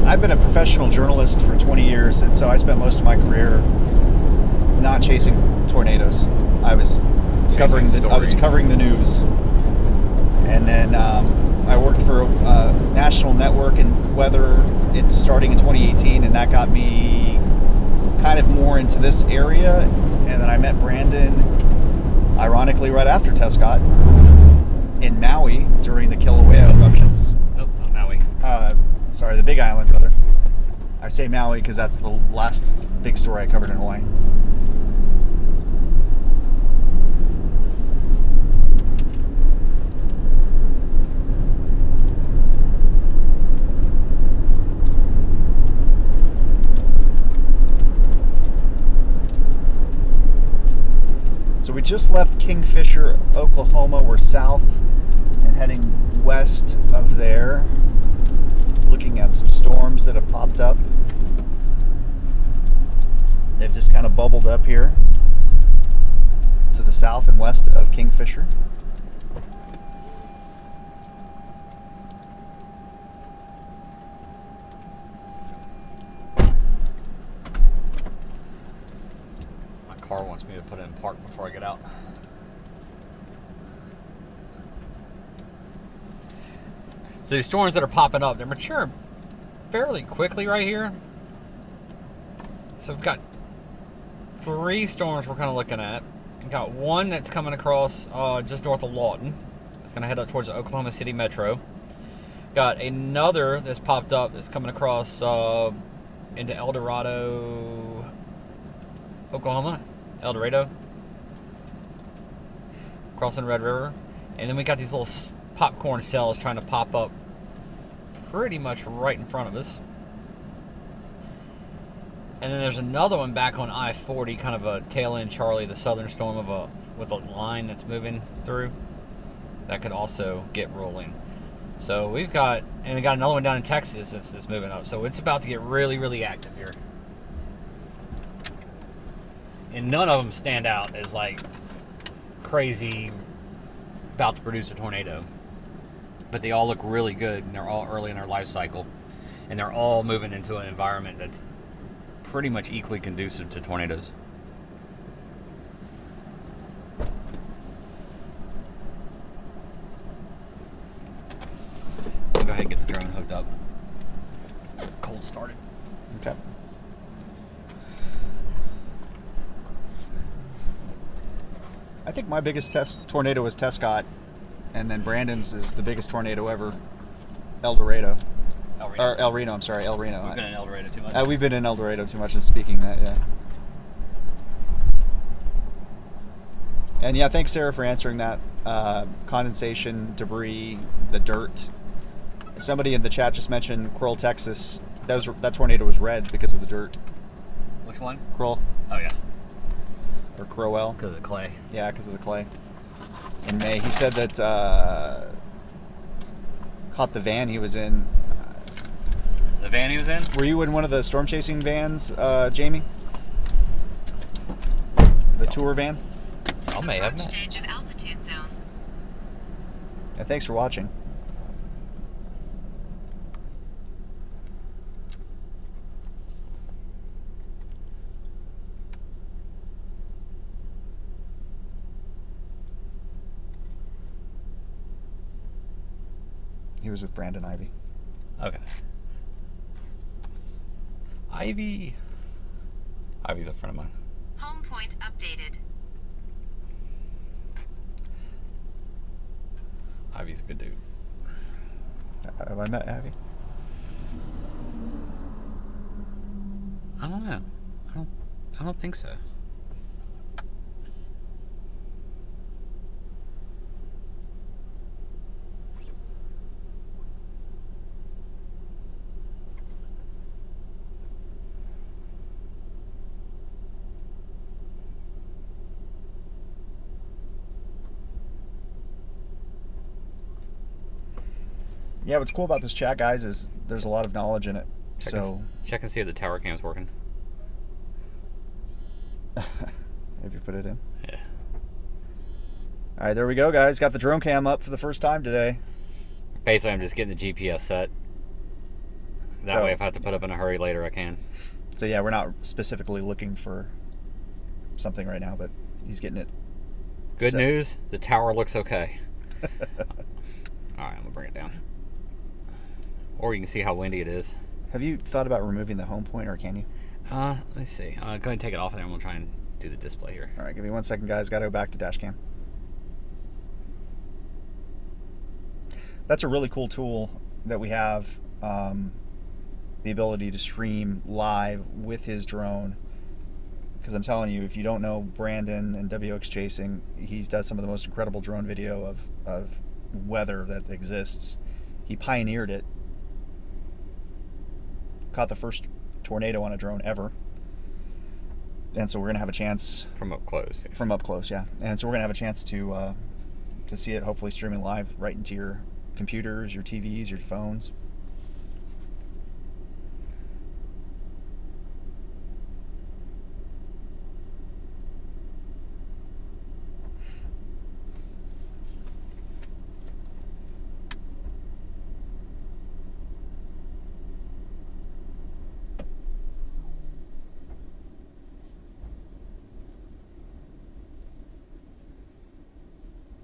I've been a professional journalist for 20 years, and so I spent most of my career not chasing tornadoes. I was covering the news. And then I worked for a national network in weather starting in 2018, and that got me kind of more into this area. And then I met Brandon, ironically, right after Tescott in Maui during the Kilauea eruptions. Nope, not Maui. Sorry, the Big Island, brother. I say Maui because that's the last big story I covered in Hawaii. So we just left Kingfisher, Oklahoma. We're south and heading west of there, looking at some storms that have popped up. They've just kind of bubbled up here to the south and west of Kingfisher. My car wants me to put it in park before I get out. So these storms that are popping up, they're maturing fairly quickly right here. So we've got 3 storms we're kind of looking at. We've got one that's coming across just north of Lawton. It's going to head up towards the Oklahoma City Metro. Got another that's popped up that's coming across into El Dorado, Oklahoma. El Dorado. Crossing Red River. And then we got these little popcorn cells trying to pop up pretty much right in front of us. And then there's another one back on I-40, kind of a tail end Charlie, the southern storm with a line that's moving through. That could also get rolling. So we got another one down in Texas that's moving up. So it's about to get really, really active here. And none of them stand out as like crazy about to produce a tornado. But they all look really good, and they're all early in their life cycle. And they're all moving into an environment that's pretty much equally conducive to tornadoes. I'll go ahead and get the drone hooked up. Cold started. Okay. I think my biggest tornado was Tescott, and then Brandon's is the biggest tornado ever, El Dorado. Or El Reno, I'm sorry, El Reno. We've been in El Dorado too much. We've been in El Dorado too much, speaking that, yeah. And yeah, thanks Sarah for answering that. Condensation, debris, the dirt. Somebody in the chat just mentioned Crowell, Texas. That tornado was red because of the dirt. Which one? Crowell. Oh yeah. Or Crowell. Because of the clay. Yeah, because of the clay. In May, he said that caught the van he was in. The van he was in? Were you in one of the storm chasing vans, Jamie? The tour van? I may have met. Edge of altitude zone. Yeah, thanks for watching. He was with Brandon Ivy. Okay. Ivy's a friend of mine. Home point updated. Ivy's a good dude. Have I met Ivy? I don't know. I don't think so. Yeah, what's cool about this chat, guys, is there's a lot of knowledge in it. Check and see if the tower cam's working. Have you put it in? Yeah. All right, there we go, guys. Got the drone cam up for the first time today. Basically, I'm just getting the GPS set. That way, if I have to put up in a hurry later, I can. So yeah, we're not specifically looking for something right now, but he's getting it. Good set. news, the tower looks okay. All right, I'm gonna bring it down. Or you can see how windy it is. Have you thought about removing the home point, or can you? Let me see. Go ahead and take it off, and then we'll try and do the display here. All right, give me 1 second, guys. Got to go back to dash cam. That's a really cool tool that we have. The ability to stream live with his drone. Because I'm telling you, if you don't know Brandon and WXChasing, he does some of the most incredible drone video of weather that exists. He pioneered it. Caught the first tornado on a drone ever. And so we're going to have a chance... From up close. Yeah. From up close, yeah. And so we're going to have a chance to see it hopefully streaming live right into your computers, your TVs, your phones.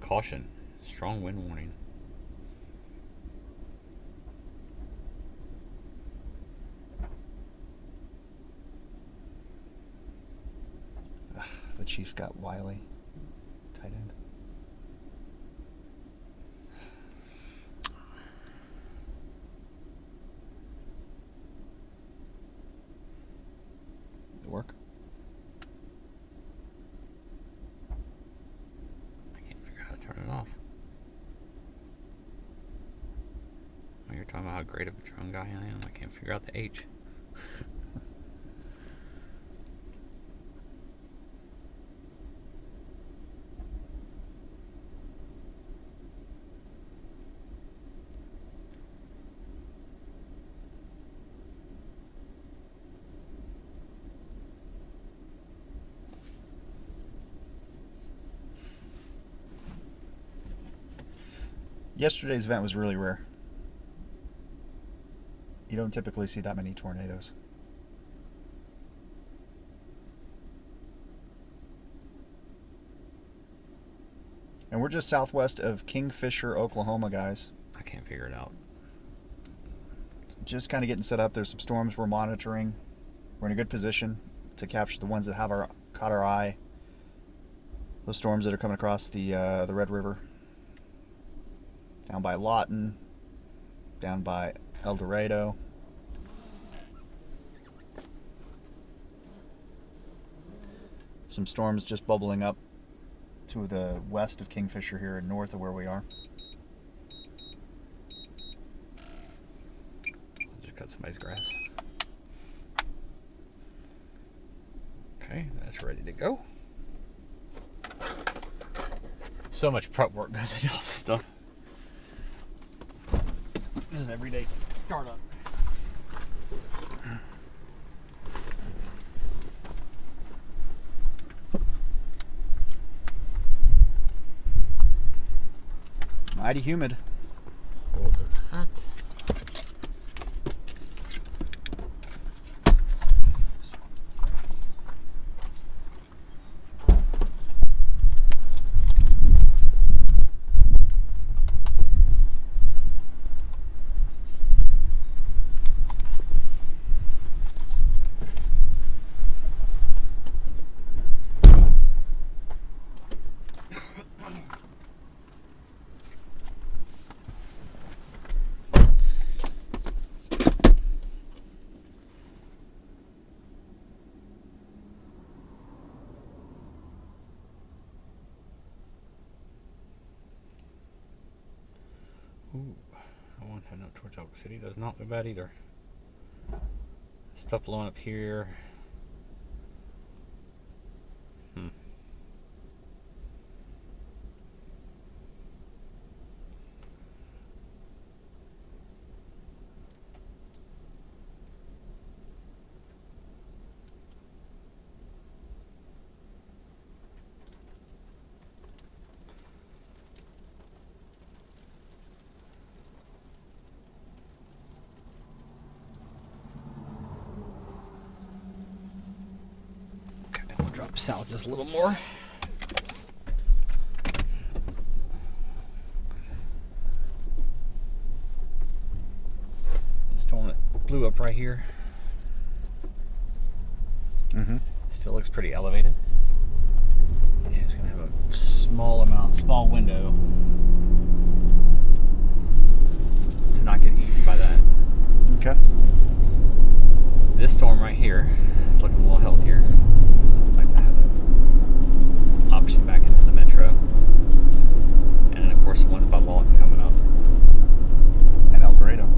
Caution. Strong wind warning. Chiefs got Wiley, tight end. Did it work? I can't figure out how to turn it off. Well, you're talking about how great of a drone guy I am. I can't figure out the H. Yesterday's event was really rare. You don't typically see that many tornadoes. And we're just southwest of Kingfisher, Oklahoma, guys. I can't figure it out. Just kind of getting set up. There's some storms we're monitoring. We're in a good position to capture the ones that have caught our eye. Those storms that are coming across the Red River. Down by Lawton, down by El Dorado. Some storms just bubbling up to the west of Kingfisher here and north of where we are. Just cut somebody's grass. Okay, that's ready to go. So much prep work goes into all this stuff. This is an everyday startup. Mighty humid. Hold that. Ooh, I want to head up towards Elk City. Does not look bad either. Stuff blowing up here. Drop south just a little more. The storm that blew up right here. Still looks pretty elevated. Yeah, it's gonna have a small window to not get eaten by that. Okay. This storm right here is looking a little healthier. Option back into the metro, and then of course the ones by Lawton coming up, and El Dorado.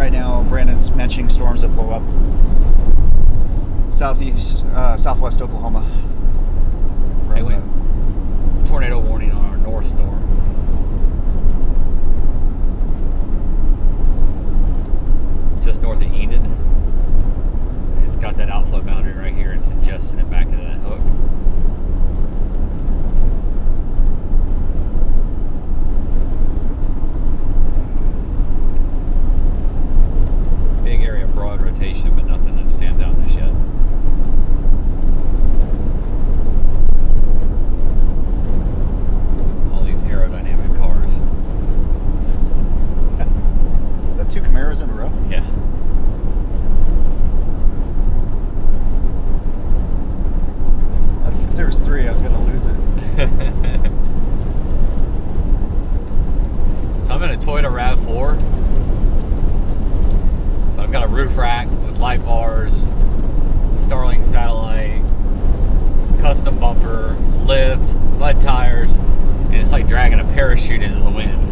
Right now, Brandon's mentioning storms that blow up southwest Oklahoma. Hey, wait. Tornado warning on our north storm. Just north of Enid. It's got that outflow boundary right here. It's ingesting it back into that hook. Big area of broad rotation, but nothing that stands out in this yet. All these aerodynamic cars. Is that 2 Camaros in a row? Yeah. If there was 3, I was gonna lose it. So I'm in a Toyota RAV4. I've got a roof rack with light bars, Starlink satellite, custom bumper, lift, mud tires, and it's like dragging a parachute into the wind.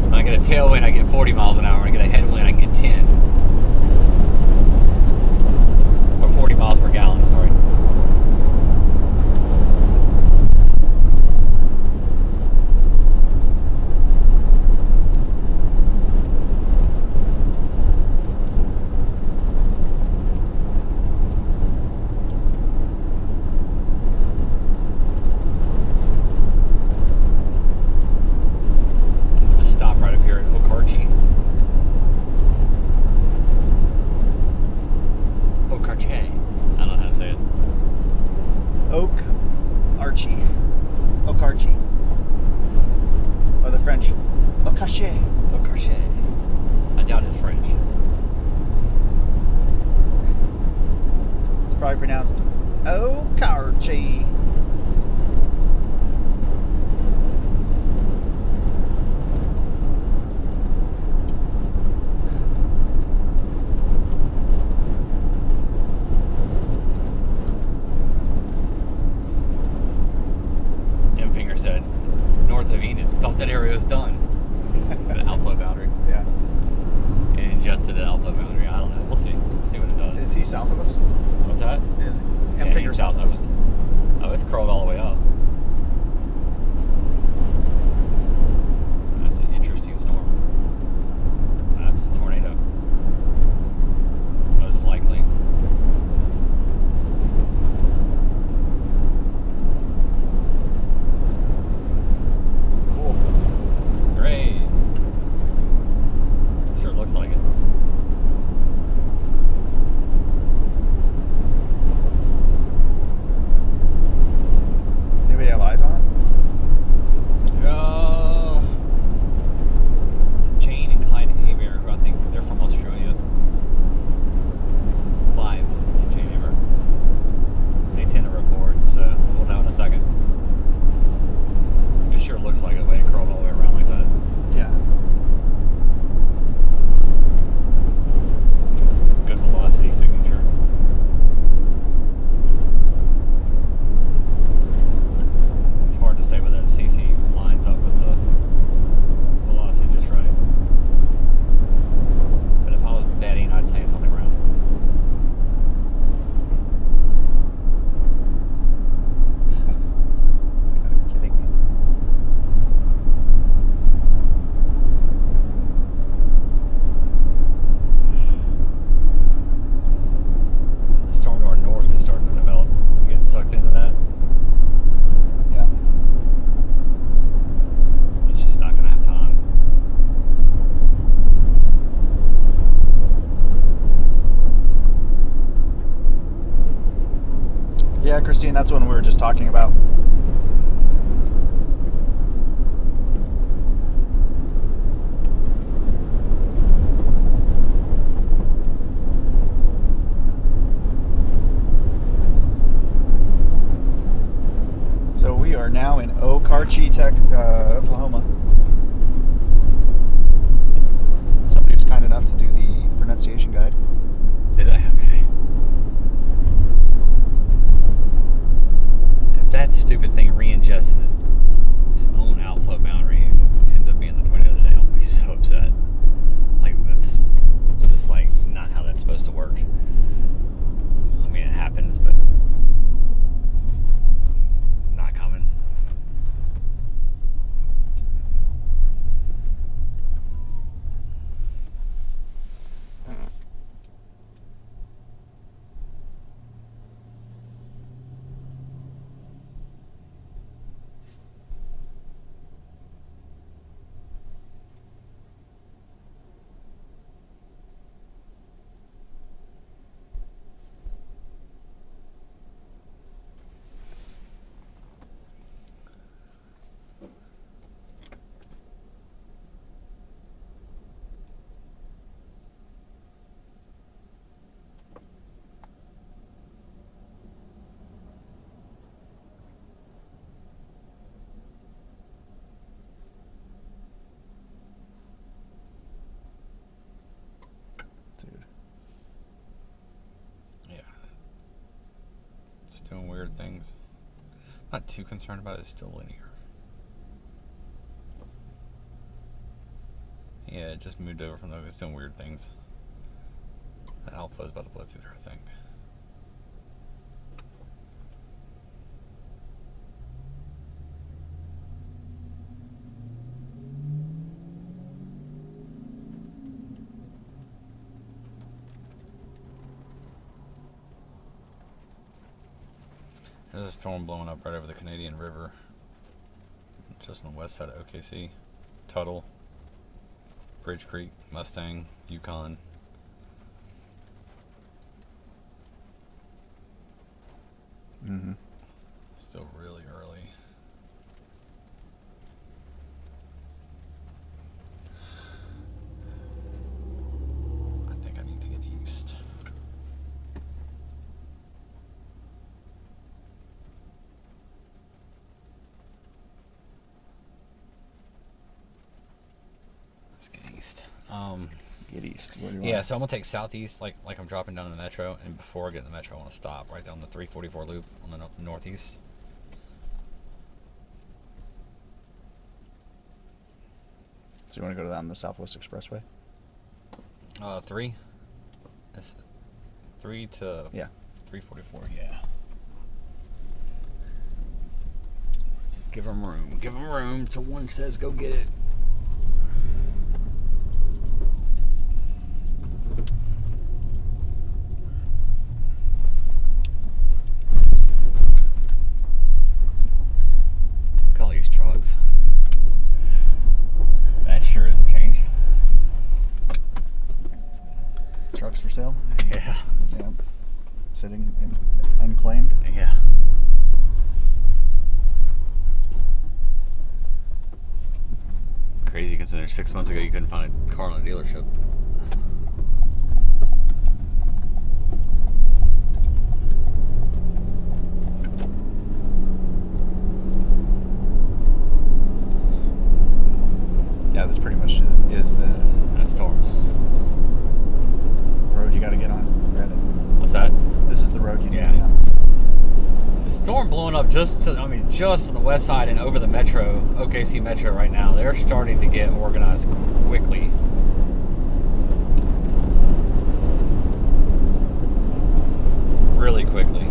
When I get a tailwind, I get 40 miles an hour. When I get a headwind, I get 10. Or 40 miles per gallon, sorry. Just stop right up here at Okarche. Okarche. I don't know how to say it. Okarche. Or the French, Okarche. Okarche. I doubt it's French. It's probably pronounced Okarche. Finger said, north of Enid, thought that area was done. The outflow boundary. Yeah. It ingested an outflow boundary. I don't know. We'll see. We'll see what it does. Is he south of us? What's that? Is Yeah, M-Finger he's south of us? Oh, it's crawled all the way up. That's an interesting storm. That's a tornado. Most likely. Cool. Great. Sure looks like it. Does anybody have eyes on it? Jane and Clyde Aber, who I think they're from Australia. Clive and Jane Aber. They tend to report, so we'll know in a second. It sure looks like it the way it curled all the way around like that. Yeah. Good velocity signature. It's hard to say whether that CC lines up with the velocity just right. But if I was betting, I'd say it's on the ground. Kidding me. The storm to our north is starting to develop. We're getting sucked into that. Yeah. It's just not going to have time. Yeah, Christine, that's one we were just talking about. So we are now in Okarche, Oklahoma. Somebody was kind enough to do the pronunciation guide. Did I? Okay. If that stupid thing re-ingests in its own outflow boundary, it ends up being the tornado. It's doing weird things. Not too concerned about it. It's still linear. Yeah, it just moved over from those. It's doing weird things. The alpha is about to blow through there, I think. There's a storm blowing up right over the Canadian River, just on the west side of OKC. Tuttle, Bridge Creek, Mustang, Yukon. Mm-hmm. Still really early. I think I need to get east. Let's get east. Get east. What do you Yeah, want? so I'm gonna take southeast, like I'm dropping down in the metro, and before I get in the metro, I want to stop right down the 344 loop on the northeast. So you want to go down the Southwest Expressway? 3. That's 3 to Yeah. 344. Yeah. Just give them room. Give them room till one says go get it. Look at all these trucks. That sure is a change. Trucks for sale? Yeah. Yeah. Sitting unclaimed? Yeah. Crazy considering 6 months ago you couldn't find a car in a dealership. Yeah, this pretty much is the That's Taurus. road you got to get on. Granted. What's that? This is the road you need Yeah. to get on. The storm blowing up just on the west side and over the metro, OKC metro right now. They're starting to get organized quickly. Really quickly.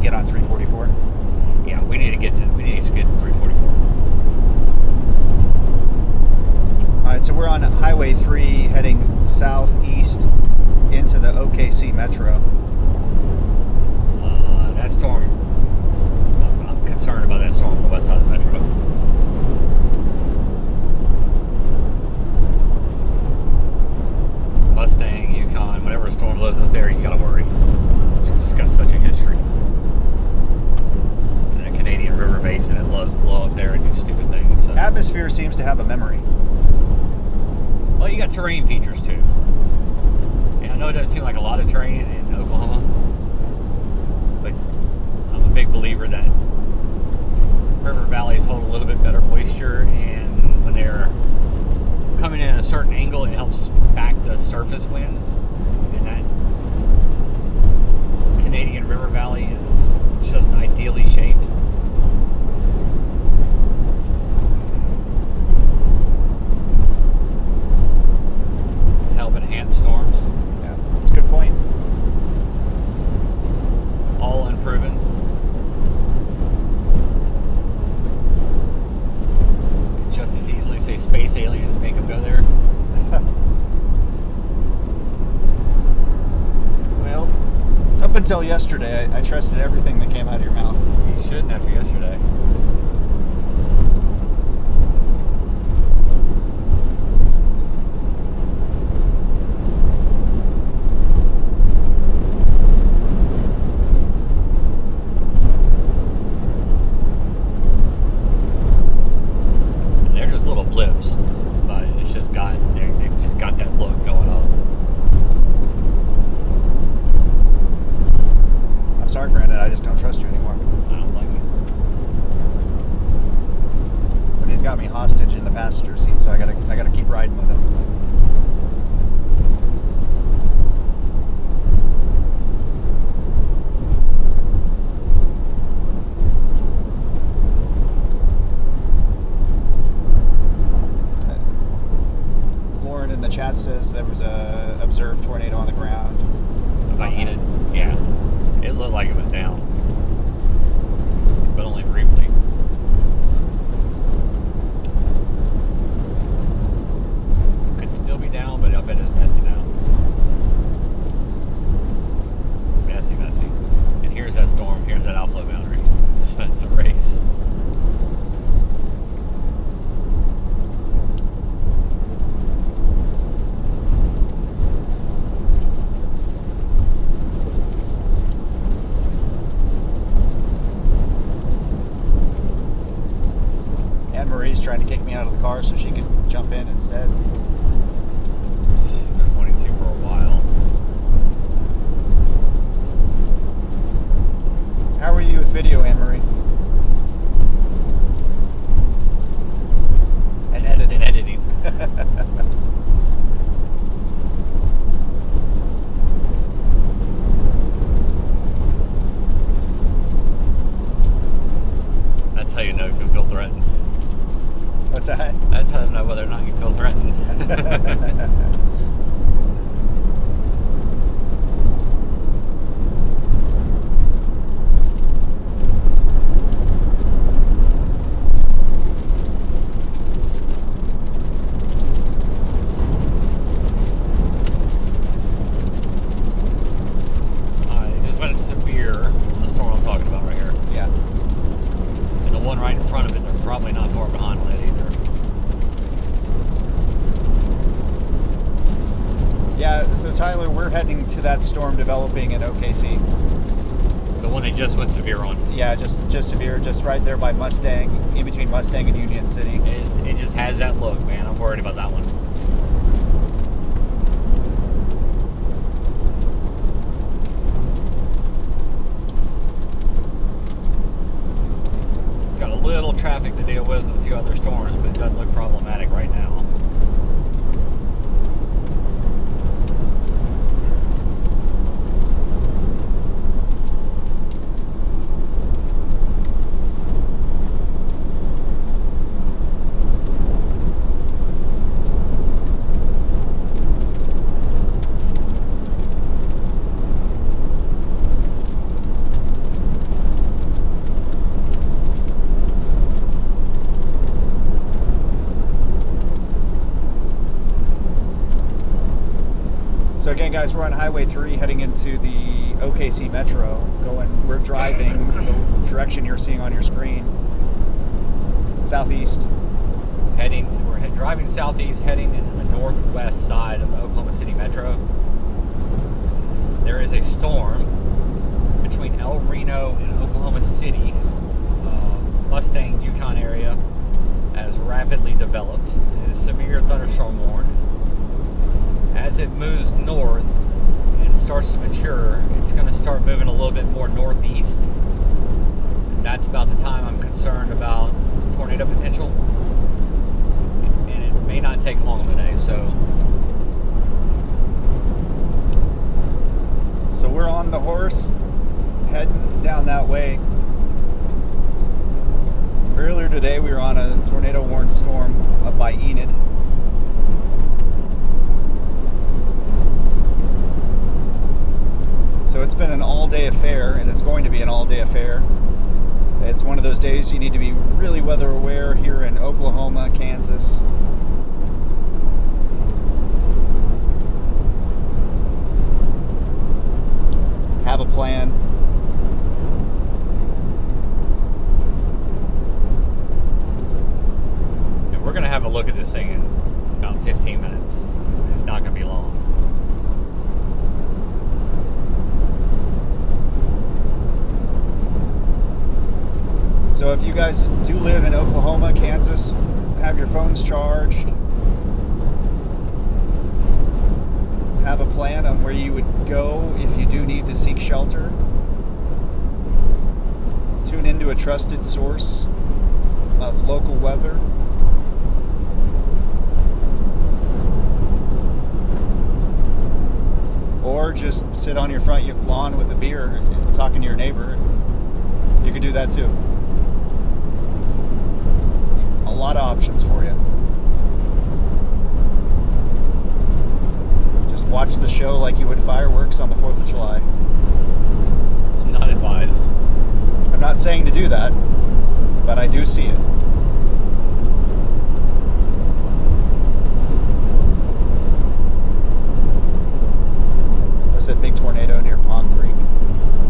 Get on 344. Yeah, we need to get to 344. All right, so we're on Highway 3 heading southeast into the OKC metro. That storm, I'm concerned about that storm on the west side of the metro. Mustang, Yukon, whenever a storm blows up there, you gotta worry. It's got such a history. The Canadian River Basin, it loves to blow up there and do stupid things. So. Atmosphere seems to have a memory. Well, you got terrain features too. And I know it doesn't seem like a lot of terrain in Oklahoma, but I'm big believer that river valleys hold a little bit better moisture, and when they're coming in at a certain angle, it helps back the surface winds. And that Canadian river valley is just ideally shaped. To help enhance storms. Yeah, that's a good point. All unproven. Could just as easily say space aliens make them go there. Well, up until yesterday, I trusted everything that came out of your mouth. You shouldn't after yesterday. And they're just little blips, but it's just got they've just got that look going on. I'm sorry, Brandon, I just don't trust you anymore. I don't like it. But he's got me hostage in the passenger seat, so I gotta keep riding with him. Lauren in the chat says there was a observed tornado on the ground. By Enid, yeah. It looked like it was down, but only briefly. Could still be down, but I bet it's messy now. Messy, messy. And here's that storm. Here's that outflow boundary. So it's a race. Marie's trying to kick me out of the car so she could jump in instead. She's been wanting to for a while. How are you with video, Anne-Marie? And editing. And editing. That's how you know if you feel threatened. What's that? That's how to know whether or not you feel threatened. It just went severe, the storm I'm talking about right here. Yeah. And the one right in front of it, they're probably not far behind on it either. Yeah, so Tyler, we're heading to that storm developing in OKC. The one they just went severe on. Yeah, just severe, just right there by Mustang, in between Mustang and Union City. It just has that look, man. I'm worried about that one. It's got a little traffic to deal with a few other storms, but it doesn't look problematic right now. So again, guys, we're on Highway 3 heading into the OKC Metro. We're driving the direction you're seeing on your screen, southeast. We're driving southeast, heading into the northwest side of the Oklahoma City Metro. There is a storm between El Reno and Oklahoma City, Mustang, Yukon area, has rapidly developed. It is severe thunderstorm warned. As it moves north and starts to mature, it's going to start moving a little bit more northeast that's about the time I'm concerned about tornado potential. And it may not take long today, so. So we're on the horse, heading down that way. Earlier today we were on a tornado-warned storm up by Enid. So it's been an all-day affair, and it's going to be an all-day affair. It's one of those days you need to be really weather aware here in Oklahoma, Kansas. Have a plan. And we're going to have a look at this thing in about 15 minutes. It's not going to be long. So if you guys do live in Oklahoma, Kansas, have your phones charged, have a plan on where you would go if you do need to seek shelter. Tune into a trusted source of local weather. Or just sit on your front lawn with a beer and talking to your neighbor. You could do that too. A lot of options for you. Just watch the show like you would fireworks on the 4th of July. It's not advised. I'm not saying to do that, but I do see it. There's that big tornado near Pond Creek.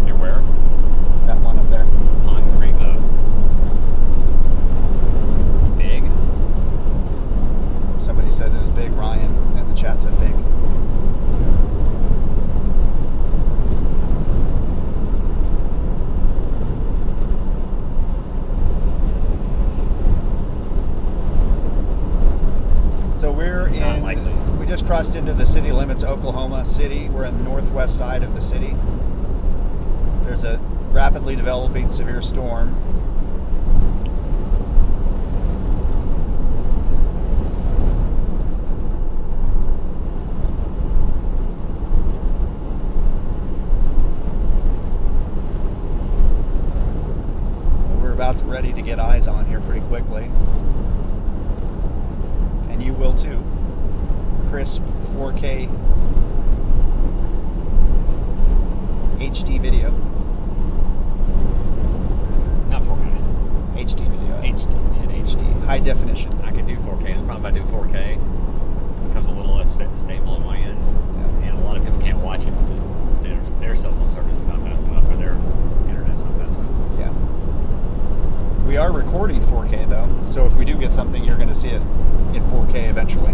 Near where? That one up there. Pond Creek. Big? Somebody said it was big. Ryan in the chat said big. So we're Not in, likely. we just crossed into the city limits, Oklahoma City. We're in the northwest side of the city. There's a rapidly developing severe storm. We're about to ready to get eyes on here pretty quickly. And you will too. Crisp 4K HD video. Not 4K. HD video. HD. HD. High definition. I could do 4K. The problem if I do 4K, it becomes a little less stable on my end. Yeah. And a lot of people can't watch it because their cell phone service is not fast enough or their internet's not fast enough. Yeah. We are recording 4K though, so if we do get something, you're going to see it in 4K eventually.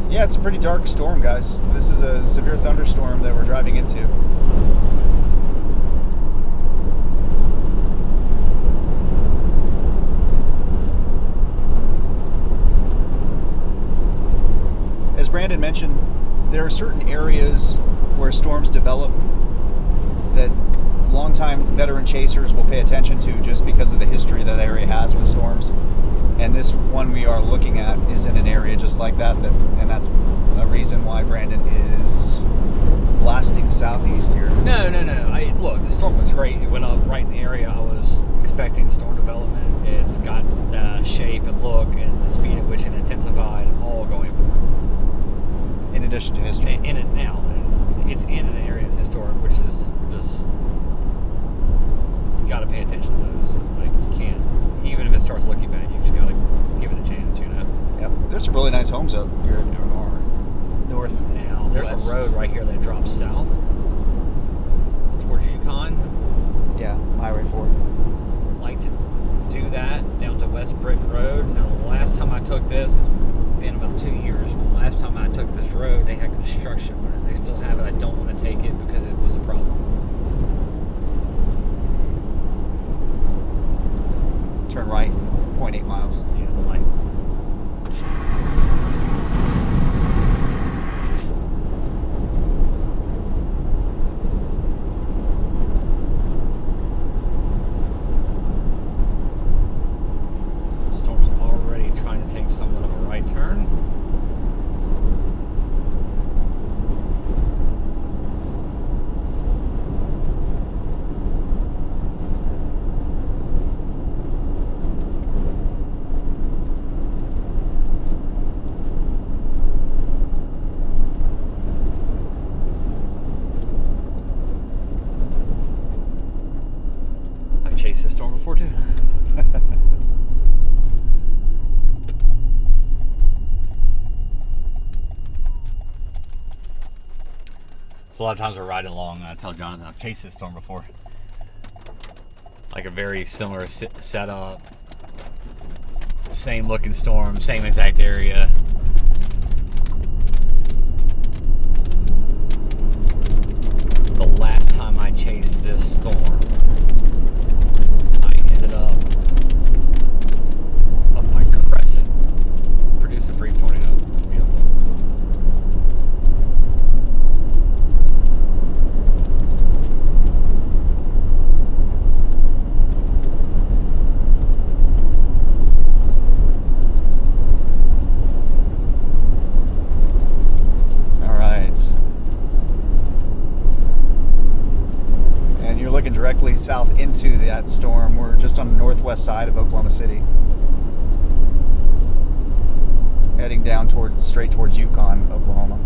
Yeah, it's a pretty dark storm, guys. This is a severe thunderstorm that we're driving into. As Brandon mentioned, there are certain areas where storms develop that longtime veteran chasers will pay attention to just because of the history that area has with storms. And this one we are looking at is in an area just like that, and that's a reason why Brandon is blasting southeast here. No. Look, the storm was great. It went up right in the area I was expecting storm development. It's got the shape and look and the speed at which it intensified, all going forward. In addition to history. In it now. It's in an area that's historic, which is just, you got to pay attention to those. Like, you can't, even if it starts looking bad, you just got to give it a chance, you know? Yep. There's some really nice homes up here. There are. North. Now, there's west. a road right here that drops south towards Yukon. Yeah, Highway 4. Like to do that down to West Britain Road. Now, the last time I took this, it's been about 2 years. The last time I took this road, they had construction on it. They still have it. I don't want to take it because it was a problem. Turn right, 0.8 miles. You know, like. So a lot of times we're riding along, and I tell Jonathan I've chased this storm before. Like a very similar setup, same looking storm, same exact area. The last time I chased this storm, I ended up by Crescent, produced a brief tornado. Beautiful. Directly south into that storm. We're just on the northwest side of Oklahoma City, heading down straight towards Yukon, Oklahoma.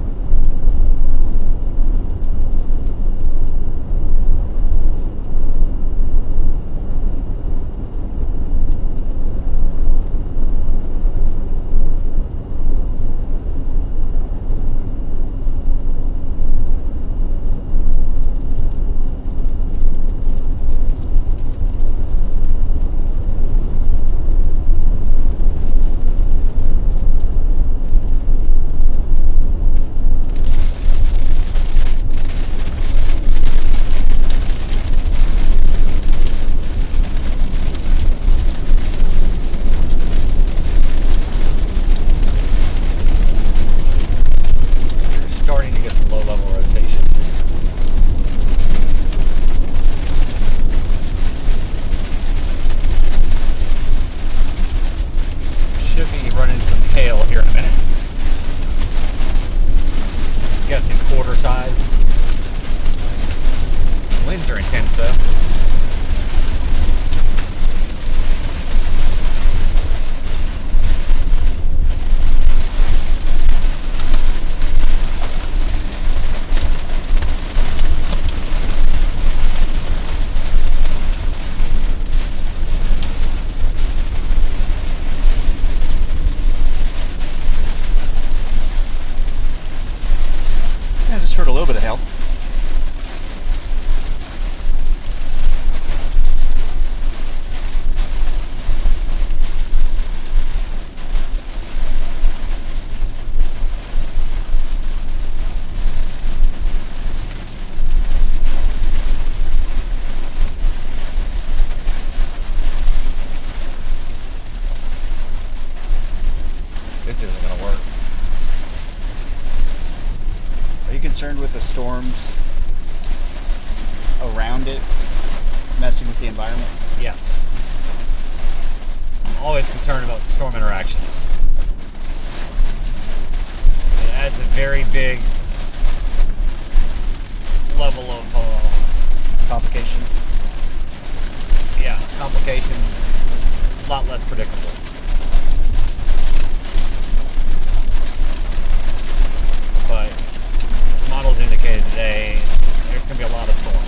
Heard a little bit of hail. This isn't going to work. Are you concerned with the storms around it messing with the environment? Yes. I'm always concerned about storm interactions. It adds a very big level of complication. Yeah, complication. A lot less predictable. But models indicated today there's going to be a lot of storms.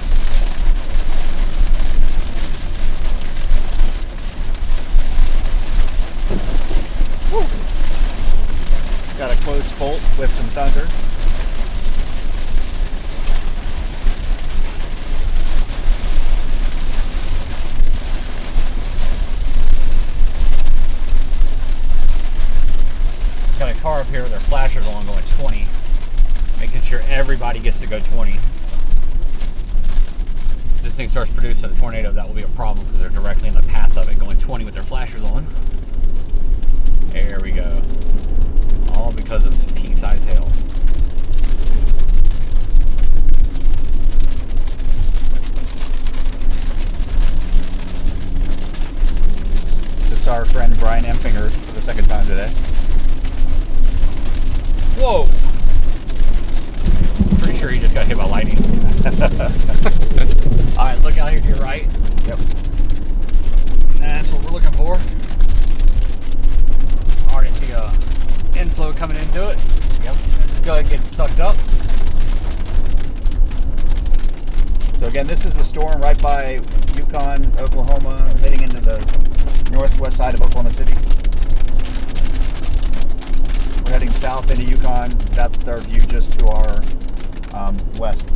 Woo. Got a close bolt with some thunder. Got a car up here with their flashers on going 20. Making sure everybody gets to go 20. If this thing starts producing a tornado, that will be a problem because they're directly in the path of it, going 20 with their flashers on. There we go. All because of pea-sized hail. This is our friend Brian Empinger for the second time today. Whoa! Pretty sure he just got hit by lightning. Alright, look out here to your right. Yep. That's what we're looking for. Already see a inflow coming into it. Yep. Let's go ahead and get sucked up. So again, this is the storm right by Yukon, Oklahoma, heading into the northwest side of Oklahoma City. We're heading south into Yukon. That's our view just to our West.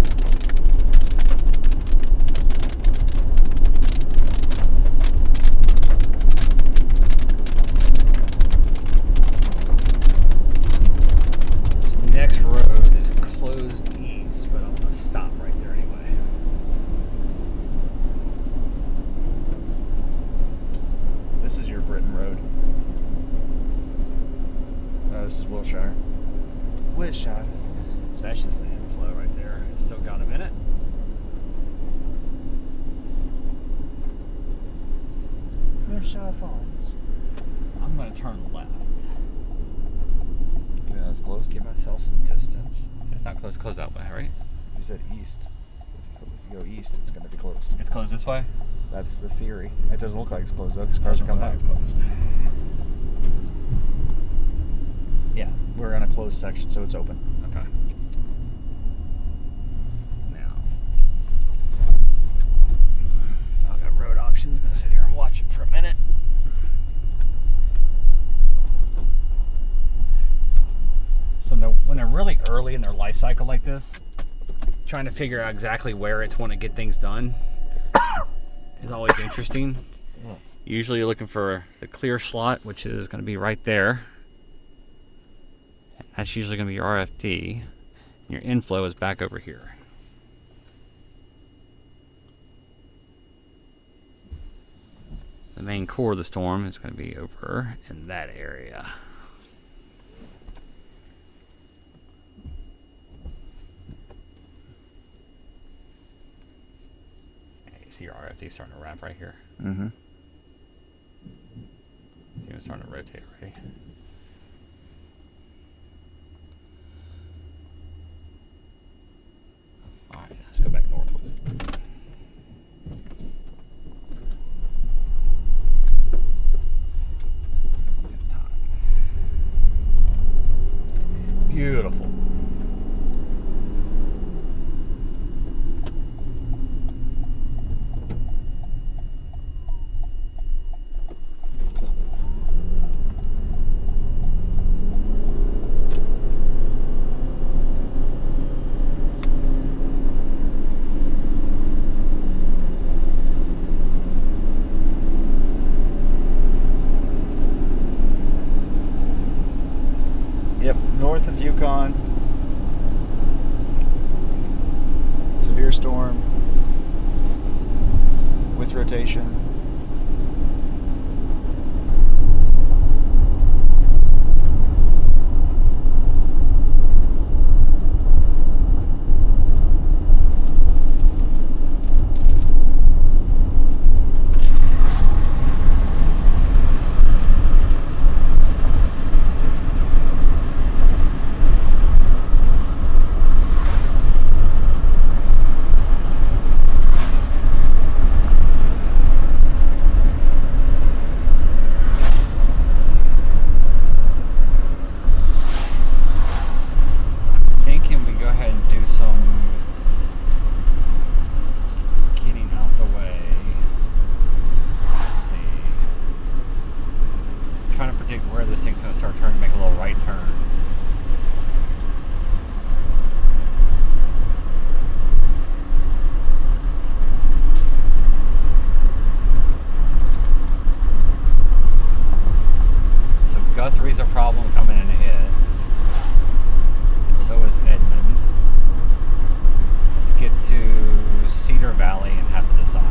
This next road is closed east, but I'm gonna stop right there anyway. This is your Britain Road. This is Wilshire. Wilshire. So that's just the inflow right there. It's still got a minute. Wilshire Farms. I'm gonna turn left. Yeah, that's close. Give myself some distance. It's not close. Close that way, right? You said east. If you go east, it's going to be closed. It's closed this way. That's the theory. It doesn't look like it's closed though, because cars are coming out. It's closed. Yeah, we're in a closed section, so it's open. Okay. Now, I've got road options. Gonna sit here and watch it for a minute. So when they're really early in their life cycle like this, trying to figure out exactly where it's want to get things done is always interesting. Yeah. Usually you're looking for the clear slot, which is going to be right there. And that's usually going to be your RFD. And your inflow is back over here. The main core of the storm is going to be over in that area. See your RFD starting to wrap right here. Mm-hmm. It's starting to rotate already. Alright, let's go back north with it. Good time. Beautiful. Yep, north of Yukon. Severe storm with rotation. Guthrie's a problem coming into it. And so is Edmund. Let's get to Cedar Valley and have to decide.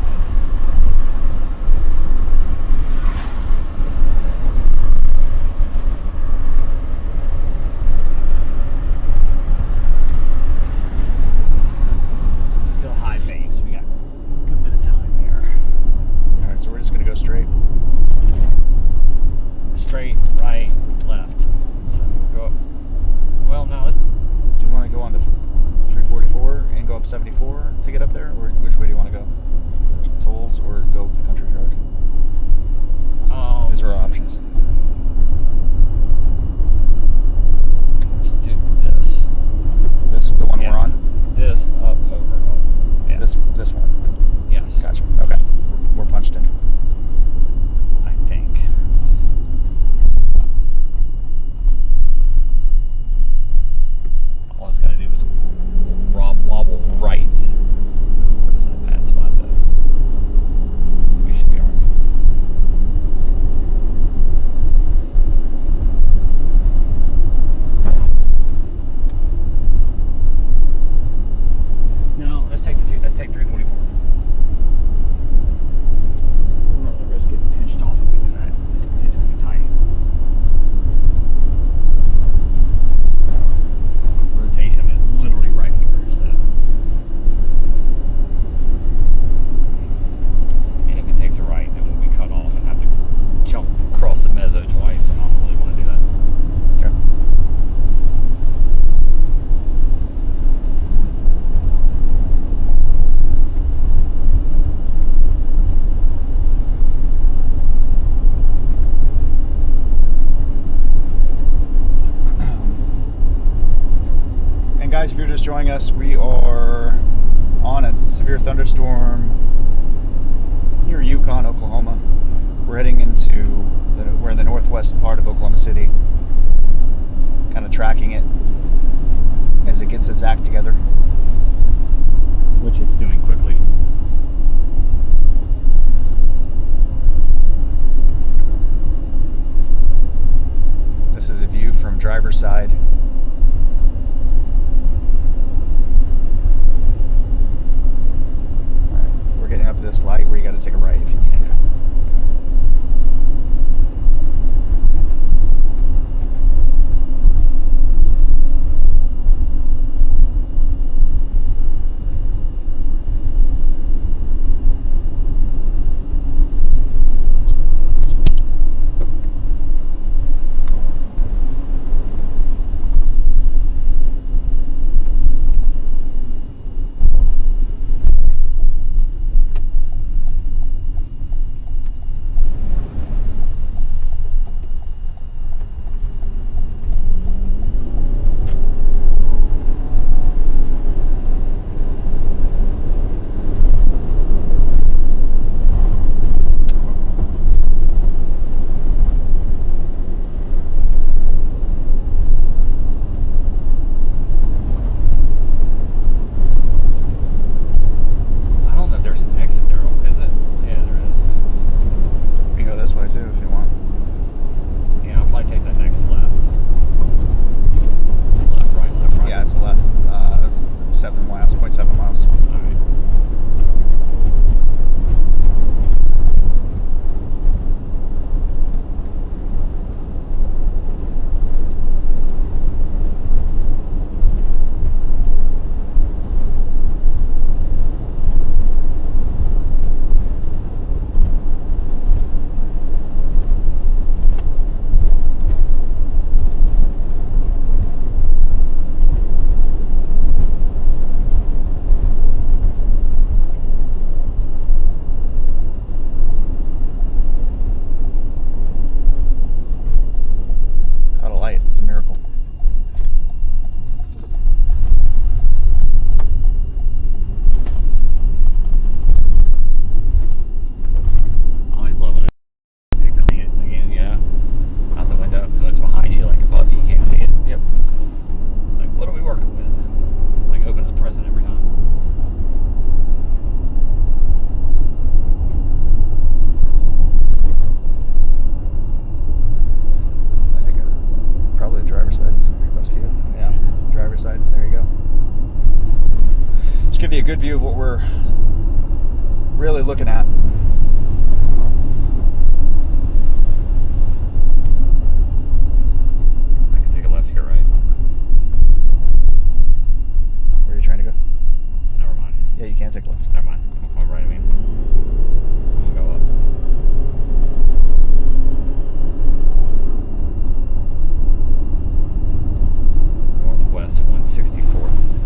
Still high base. We got a good bit of time here. Alright, so we're just going to go straight. Straight, right, left. So go up. Well, now let's. Do you want to go on to 344 and go up 74 to get up there? Or which way do you want to go? Tolls or go up the country road? These are our options. Let's do this. This, the one we're on? This, up, over, up. Yeah. This one? Yes. Gotcha. Okay. We're punched in. I think. All it's going to do is us, we are on a severe thunderstorm near Yukon, Oklahoma. We're heading into we're in the northwest part of Oklahoma City, kind of tracking it as it gets its act together. Which it's doing quickly. This is a view from driver's side. All right, we're getting up to this light where you got to take a right if you need to. Give you a good view of what we're really looking at. I can take a left here, right? Where are you trying to go? Never mind. Yeah, you can take left. Never mind. I'm right, I mean. I'm gonna go up. Northwest 164th.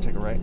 and take a right.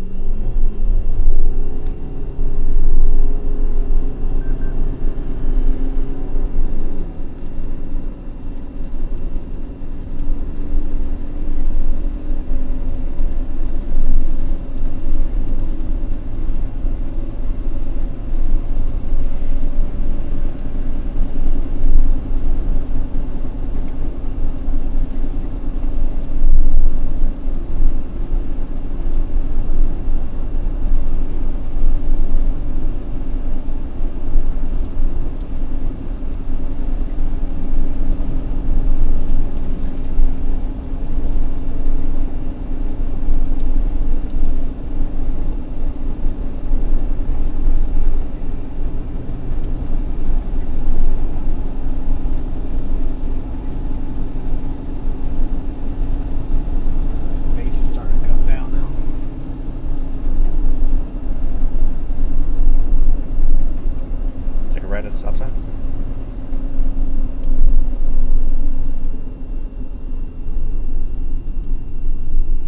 Stop sign.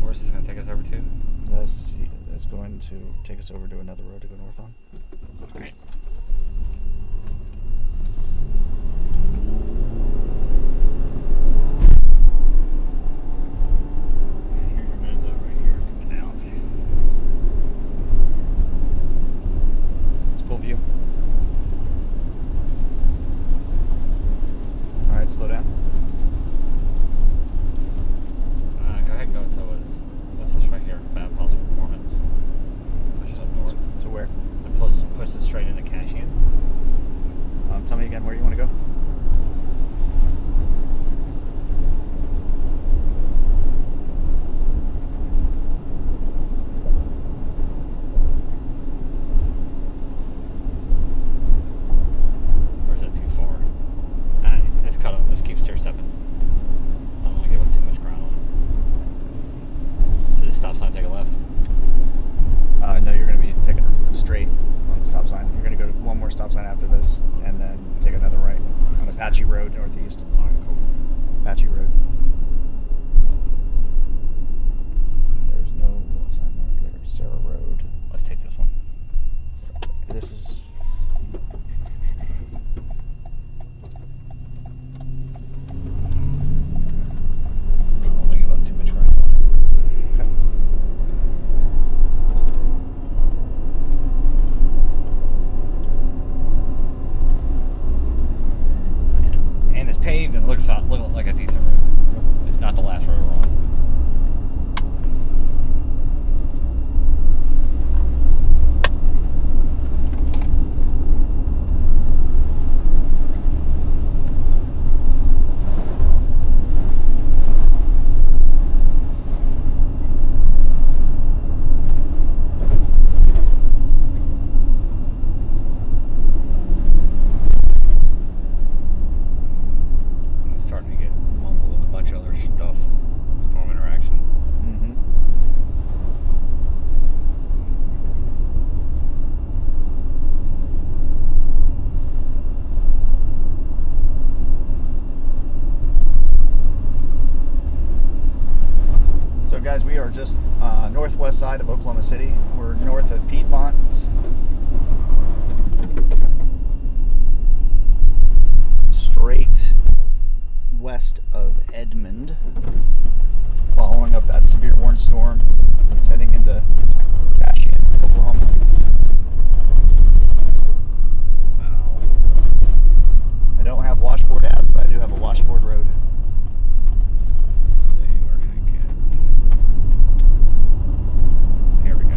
Where's this going to take us over to? This is going to take us over to another road to go north on. Alright. Here's your mezzo right here coming down. It's a cool view. Alright, slow down. Go ahead and go to what's this right here? Bad Pulse Performance. Push it up north. To where? And push it straight into Cashian. Tell me again where you want to go. Or is that too far? Let's cut up. Let's keep stair stepping. I don't want to give up too much ground on it. So this stop sign, take a left. No, you're going to be taking straight on the stop sign. You're going to go to one more stop sign after this, and then take another right on Apache Road northeast. Alright, cool. Apache Road. There's no sign mark there. Sarah Road. Let's take this one. This is. I don't want to give up too much ground on it. Okay. And it's paved and looks like a decent road. It's not the last road we're on. It's starting to get mumbled with a bunch of other stuff. Storm interaction. Mm-hmm. So guys, we are just northwest side of Oklahoma City. We're north of Piedmont. Straight west of Edmond. Following up that severe warning storm that's heading into Cashian, Oklahoma. Wow. I don't have washboard apps, but I do have a washboard road. Let's see, where can I get? Here we go.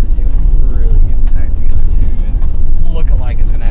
Let's see what's really getting tagged together too. It's looking like it's gonna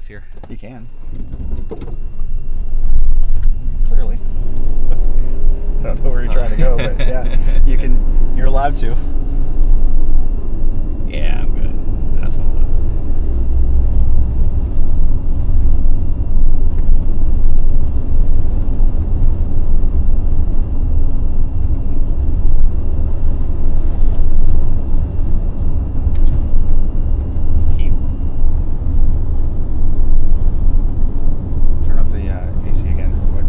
trucks here? You can. Clearly. I don't know where you're trying to go, but yeah, you can. You're allowed to. Yeah, I'm good. That's fine. Turn up the AC again real quick.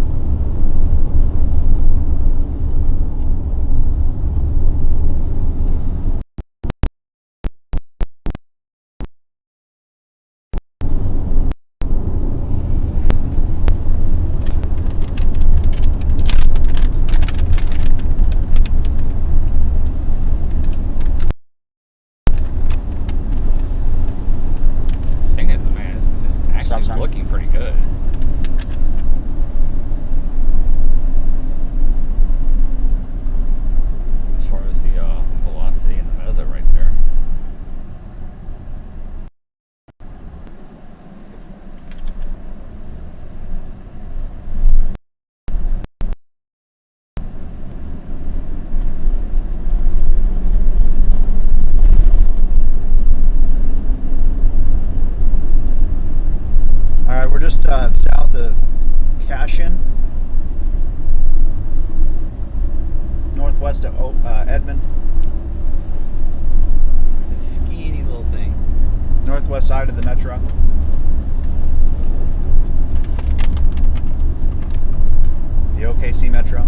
This thing is, man, it's Stop actually sign. looking pretty good. As far as the velocity and the mezzo right there. All right, we're just south of Cashin, northwest of Edmond, This skinny little thing. northwest side of the metro. The OKC Metro.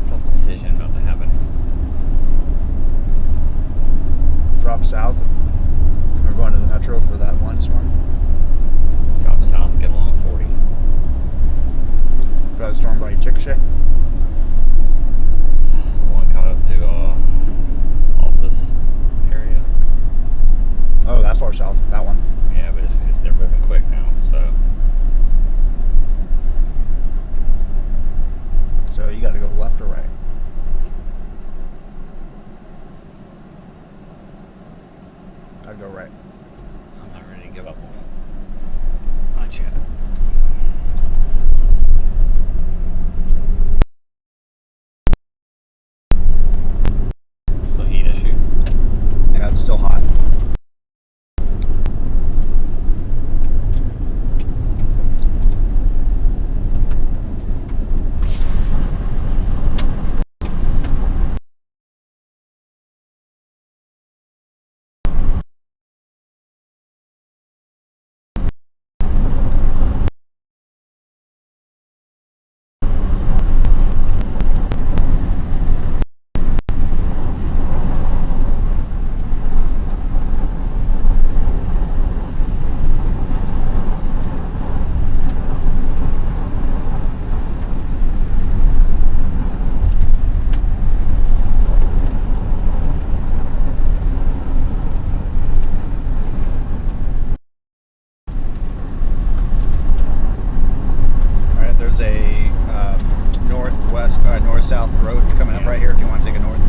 Tough decision about to happen. Drop south. We're going to the metro for that one storm. Drop south, get along 40. For that storm by Chickasha. One coming up to Altus area. Oh, that far south. That one. Yeah, but they're moving quick now, so. So you got to go left or right. I'd go right. I'm not ready to give up on it. Not yet. Still heat issue. Yeah, it's still hot. There's a north-south road coming up right here if you want to take a north.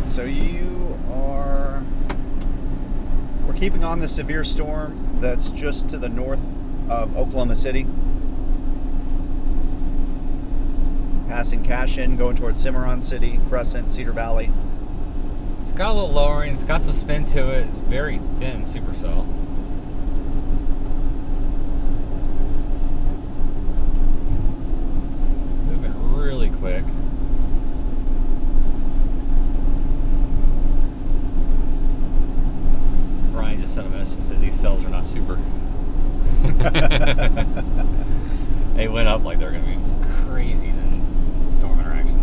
So we're keeping on the severe storm that's just to the north of Oklahoma City. Passing Cashin, going towards Cimarron City, Crescent, Cedar Valley. It's got a little lowering, it's got some spin to it, it's very thin supercell. It's moving really quick. sentiment. It's just that these cells are not super. They went up like they're going to be crazy than storm interaction.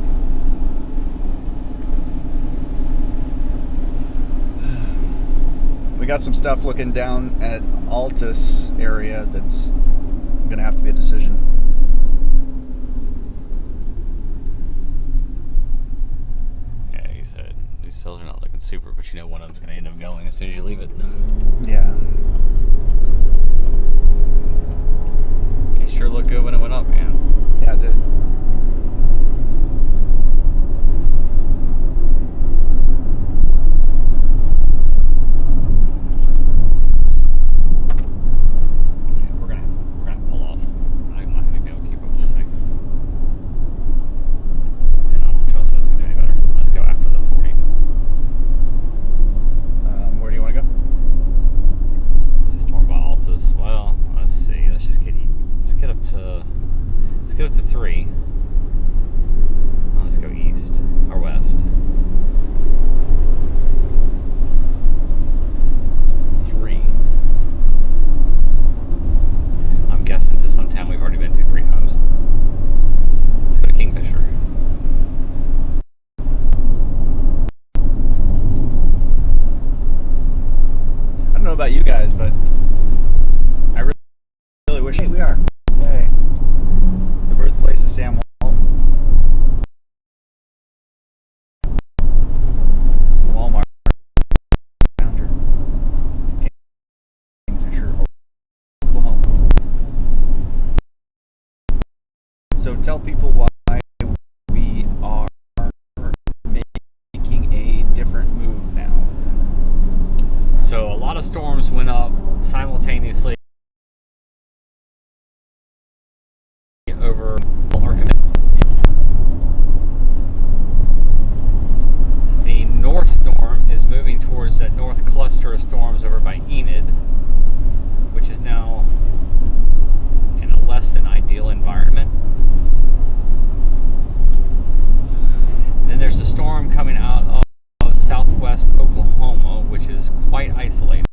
We got some stuff looking down at Altus area that's going to have to be a decision. Yeah, he said these cells are not looking super, but you know one of them's going to end up going as soon as you leave it. Yeah. It sure looked good when it went up, man. Yeah, it did. We're gonna have to pull off. I'm not gonna be able to keep up with this thing. And I don't trust this thing to do any better. Let's go after the 40s. Where do you want to go? Storm by Altus. Well, let's see. Let's get up to 3. Let's go east or west. 3. I'm guessing to some town we've already been to 3 times. Let's go to Kingfisher. I don't know about you guys, but I really wish. Hey, we are. Yay. The birthplace of Sam Walmart. Founder. Kingfisher, Oklahoma. So tell people why we are making a different move now. So a lot of storms went up simultaneously over our community. The north storm is moving towards that north cluster of storms over by Enid, which is now in a less than ideal environment. And then there's a storm coming out of southwest Oklahoma, which is quite isolated.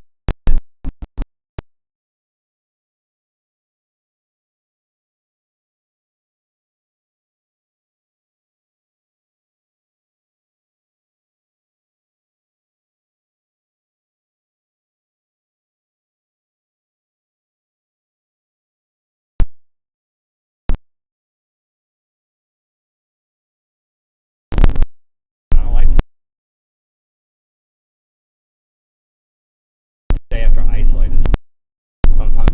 I don't like to stay after isolated. Sometimes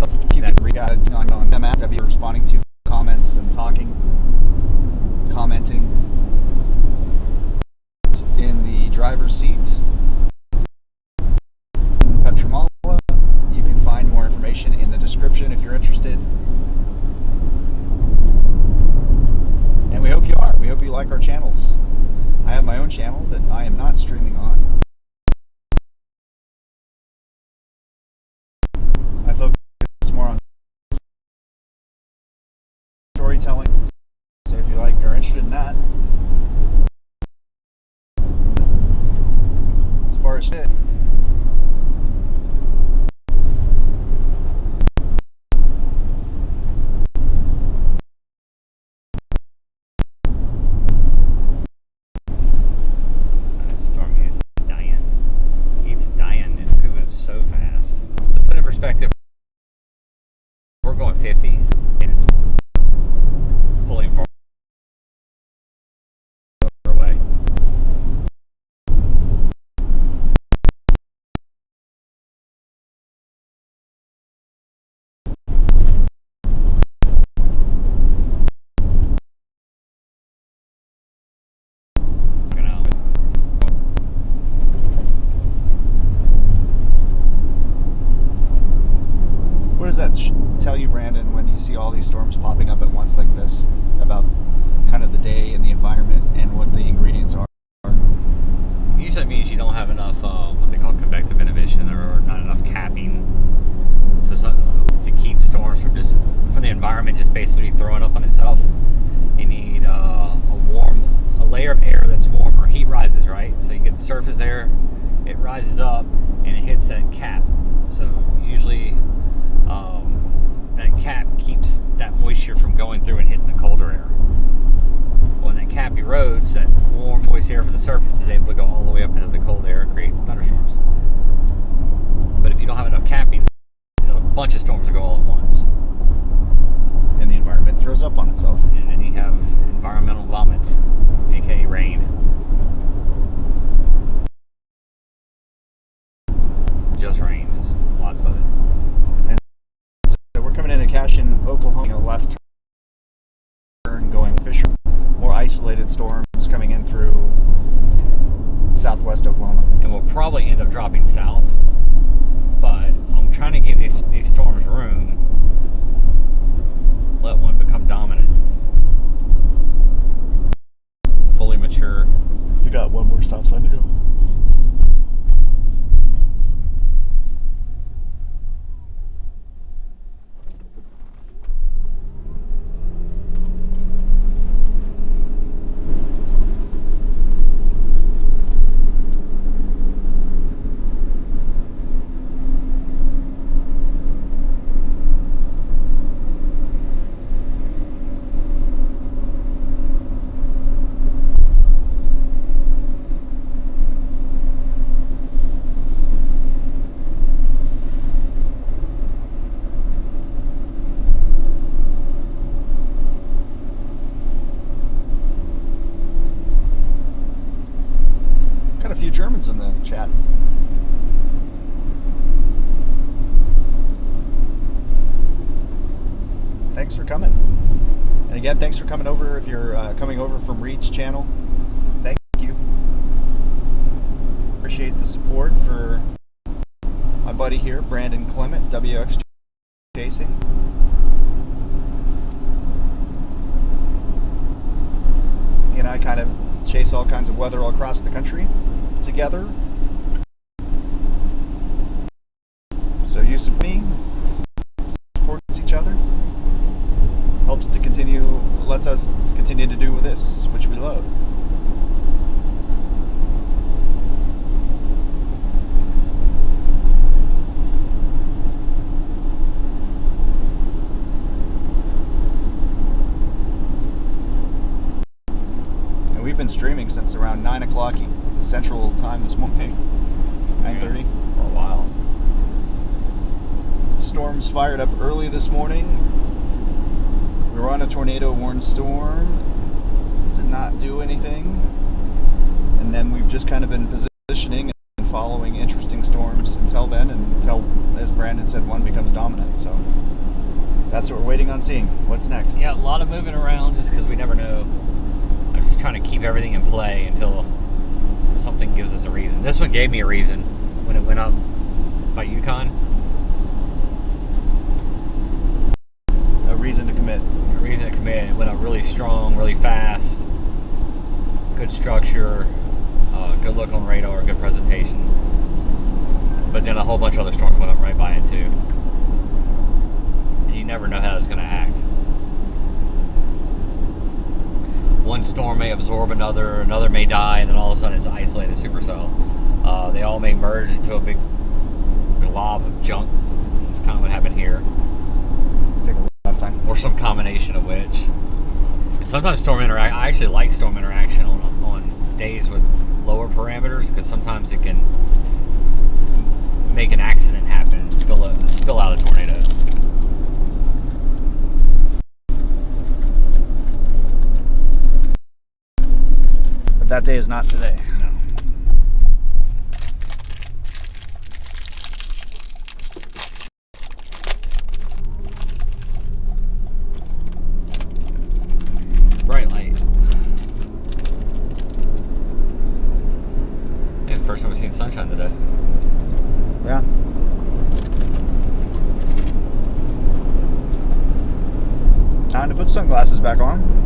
If you could read on them app, I'd be responding to comments and commenting in the driver's seat. Petramala. You can find more information in the description if you're interested. And we hope you are. We hope you like our channels. I have my own channel that I am not streaming on. I focus more on storytelling. So if you are interested in that. As far as it. storm is dying. It's dying. It's moving so fast. So put in perspective, we're going 50 and it's pulling far away. What does that tell you, Brandon, when you see all these storms popping up at once like this, about kind of the day and the environment and what the ingredients are? Usually it means you don't have enough what they call convective inhibition, or not enough capping, so to keep storms from the environment just basically throwing up on itself. You need a layer of air that's warmer. Heat rises, right? So you get the surface air, it rises up, and it hits that cap. So usually that cap keeps that moisture from going through and hitting the colder air. When that cap erodes, that warm, moist air from the surface is able to go all the way up into the cold air and create thunderstorms. But if you don't have enough capping, a bunch of storms will go all at once. And the environment throws up on itself. And then you have environmental vomit, aka rain. Just rain, just lots of it. And so we're coming into Cashin, Oklahoma, a left turn going Fisher. More isolated storms coming in through southwest Oklahoma. And we'll probably end up dropping south, but I'm trying to give these storms room. Let one become dominant. Fully mature. We got one more stop sign to go. Got a few Germans in the chat. Thanks for coming. And again, thanks for coming over. If you're coming over from Reed's channel, thank you. Appreciate the support for my buddy here, Brandon Clement, WXChasing. He and I kind of chase all kinds of weather all across the country together. So you support me, supports each other, helps to continue, lets us continue to do this, which we love. And we've been streaming since around 9 o'clock Central Time this morning, 9:30. For a while. Storms fired up early this morning. We were on a tornado warned storm, did not do anything, and then we've just kind of been positioning and following interesting storms until then, and until, as Brandon said, one becomes dominant. So that's what we're waiting on seeing. What's next? Yeah, a lot of moving around just because we never know. I'm just trying to keep everything in play until something gives us a reason. This one gave me a reason when it went up by Yukon. A reason to commit. A reason to commit. It went up really strong, really fast. Good structure, good look on radar, good presentation. But then a whole bunch of other storms went up right by it too. And you never know how it's going to act. One storm may absorb another, another may die, and then all of a sudden it's an isolated supercell. They all may merge into a big glob of junk. That's kind of what happened here. Take a lifetime. Or some combination of which. And sometimes storm interact. I actually like storm interaction on days with lower parameters, because sometimes it can make an accident happen and spill out a tornado. But that day is not today. No. Bright light. It's the first time we've seen sunshine today. Yeah. Time to put sunglasses back on.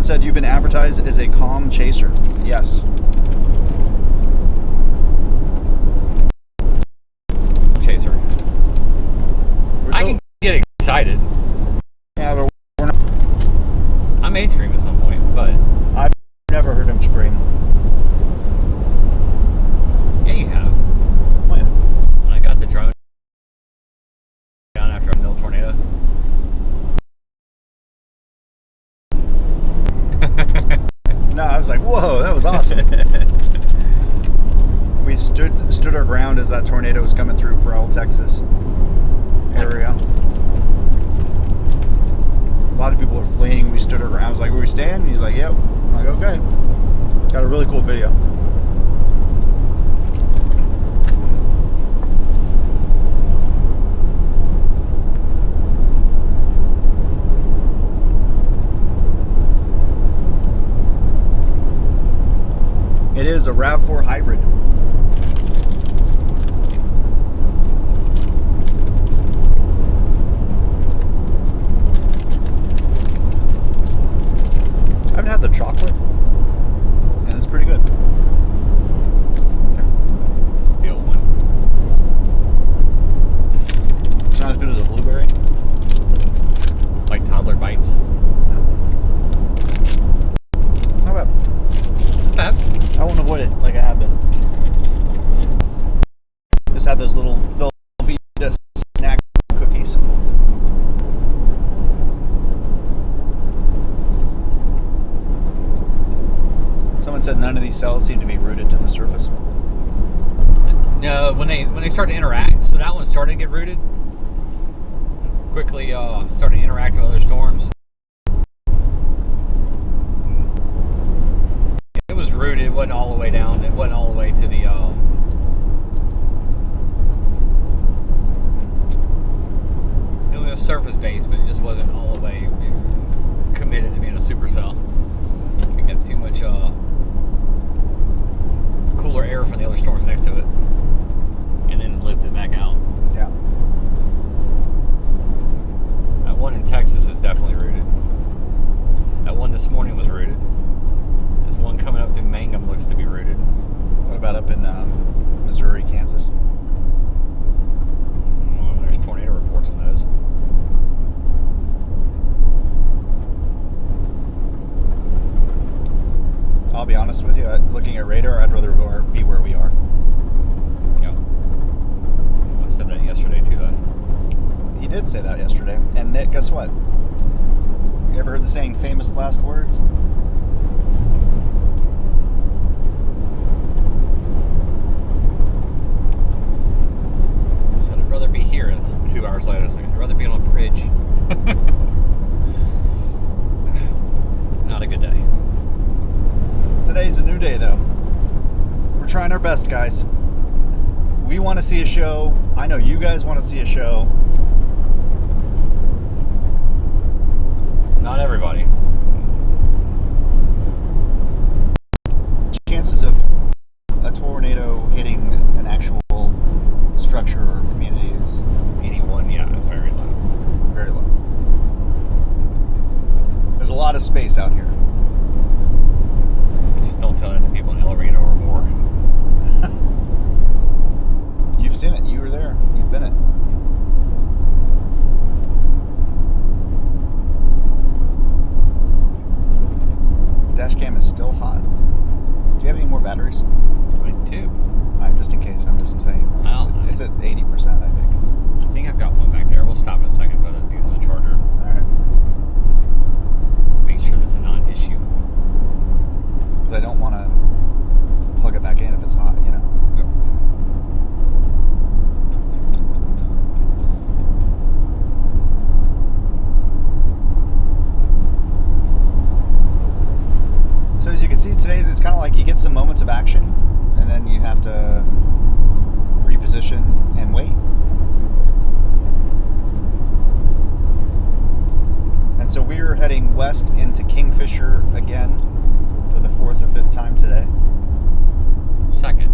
said you've been advertised as a calm chaser. Yes. Chaser. We're I so- can get excited. Yeah, but we're not. I may scream at some point, but I've never heard him scream. yeah, you have. When? When I got the drone down after a mill tornado. No, I was like, whoa, that was awesome. We stood our ground as that tornado was coming through Pearl, Texas area. A lot of people are fleeing. We stood our ground. I was like, "Where we staying?" He's like, "Yep." I'm like, "Okay." Got a really cool video. It is a RAV4 hybrid. I haven't had the chocolate, and it's pretty good. Steal one. It's not as good as a blueberry. Like toddler bites. How about? Not bad. I won't avoid it like I have been. Just had those little Velveeta snack cookies. Someone said none of these cells seem to be rooted to the surface. No, when they start to interact, so that one started to get rooted. Quickly started interacting with other storms. It was rooted. It wasn't all the way down. It wasn't all the way to the. It was surface based, but it just wasn't all the way committed to being a supercell. We got too much cooler air from the other storms next to it, and then lifted back out. Yeah. That one in Texas is definitely rooted. That one this morning was rooted. This one coming up through Mangum looks to be rooted. What about up in Missouri, Kansas? Well, there's tornado reports on those. I'll be honest with you. Looking at radar, I'd rather be where we are. Yeah. I said that yesterday too, though. He did say that yesterday. And Nick, guess what? You ever heard the saying, famous last words? I said I'd rather be here. And 2 hours later, I was like, I'd rather be on a bridge. Not a good day. Today's a new day, though. We're trying our best, guys. We want to see a show. I know you guys want to see a show. Not everybody. Chances of a tornado hitting an actual structure or community is Anyone, yeah, it's very low. very low. There's a lot of space out here. Just don't tell that to people in El Reno or more. You've seen it. You were there. You've been it. Dash cam is still hot. Do you have any more batteries? I do. Alright, just in case. I'm just saying. Oh, It's at 80%, I think. I think I've got one back there. We'll stop in a second. Throw these in the charger. Alright. Make sure that's a non-issue. Because I don't want to plug it back in if it's hot, you know? So as you can see, today's it's kind of like you get some moments of action, and then you have to reposition and wait. And so we're heading west into Kingfisher again for the 4th or 5th time today. Second.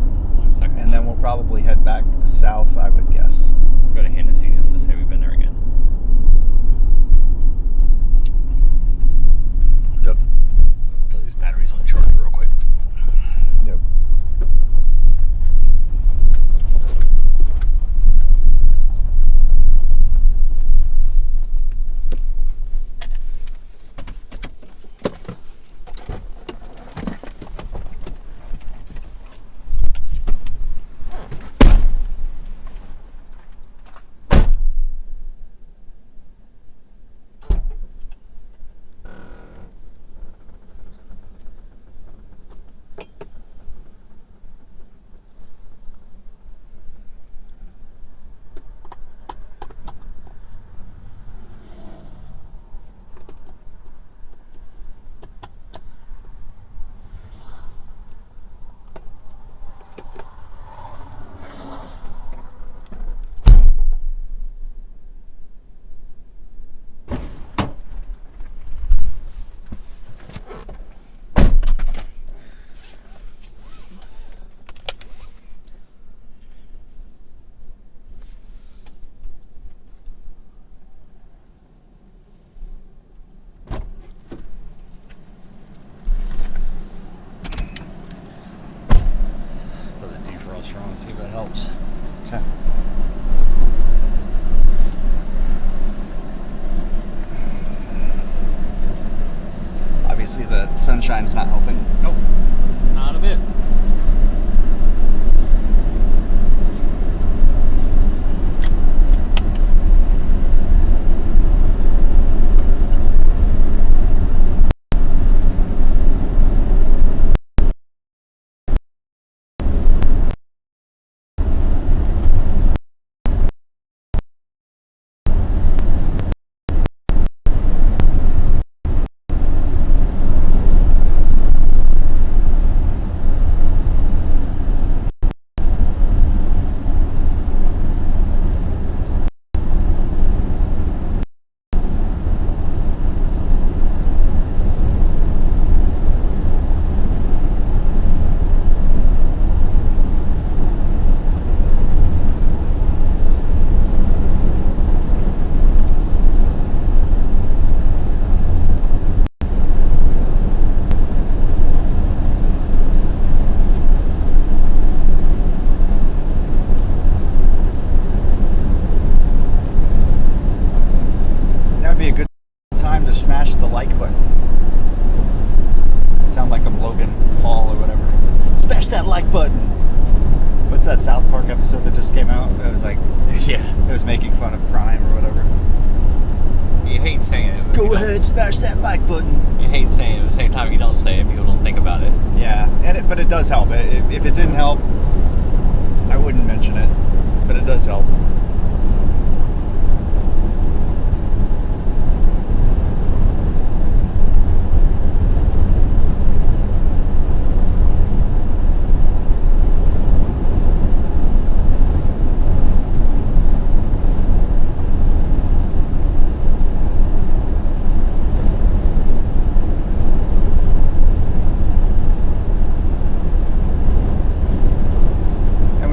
And then we'll probably head back south, I would guess. We'll go to Hennessy just to say we've been there again. wrong. See if that helps. Okay. Obviously the sunshine's not helping. Nope. Not a bit. Smash the like button. Sound like I'm Logan Paul or whatever. Smash that like button. What's that South Park episode that just came out? It was like, yeah, it was making fun of crime or whatever. You hate saying it. Go ahead, smash that like button. You hate saying it. At the same time, you don't say it. People don't think about it. Yeah, but it does help. If it didn't help, I wouldn't mention it. But it does help.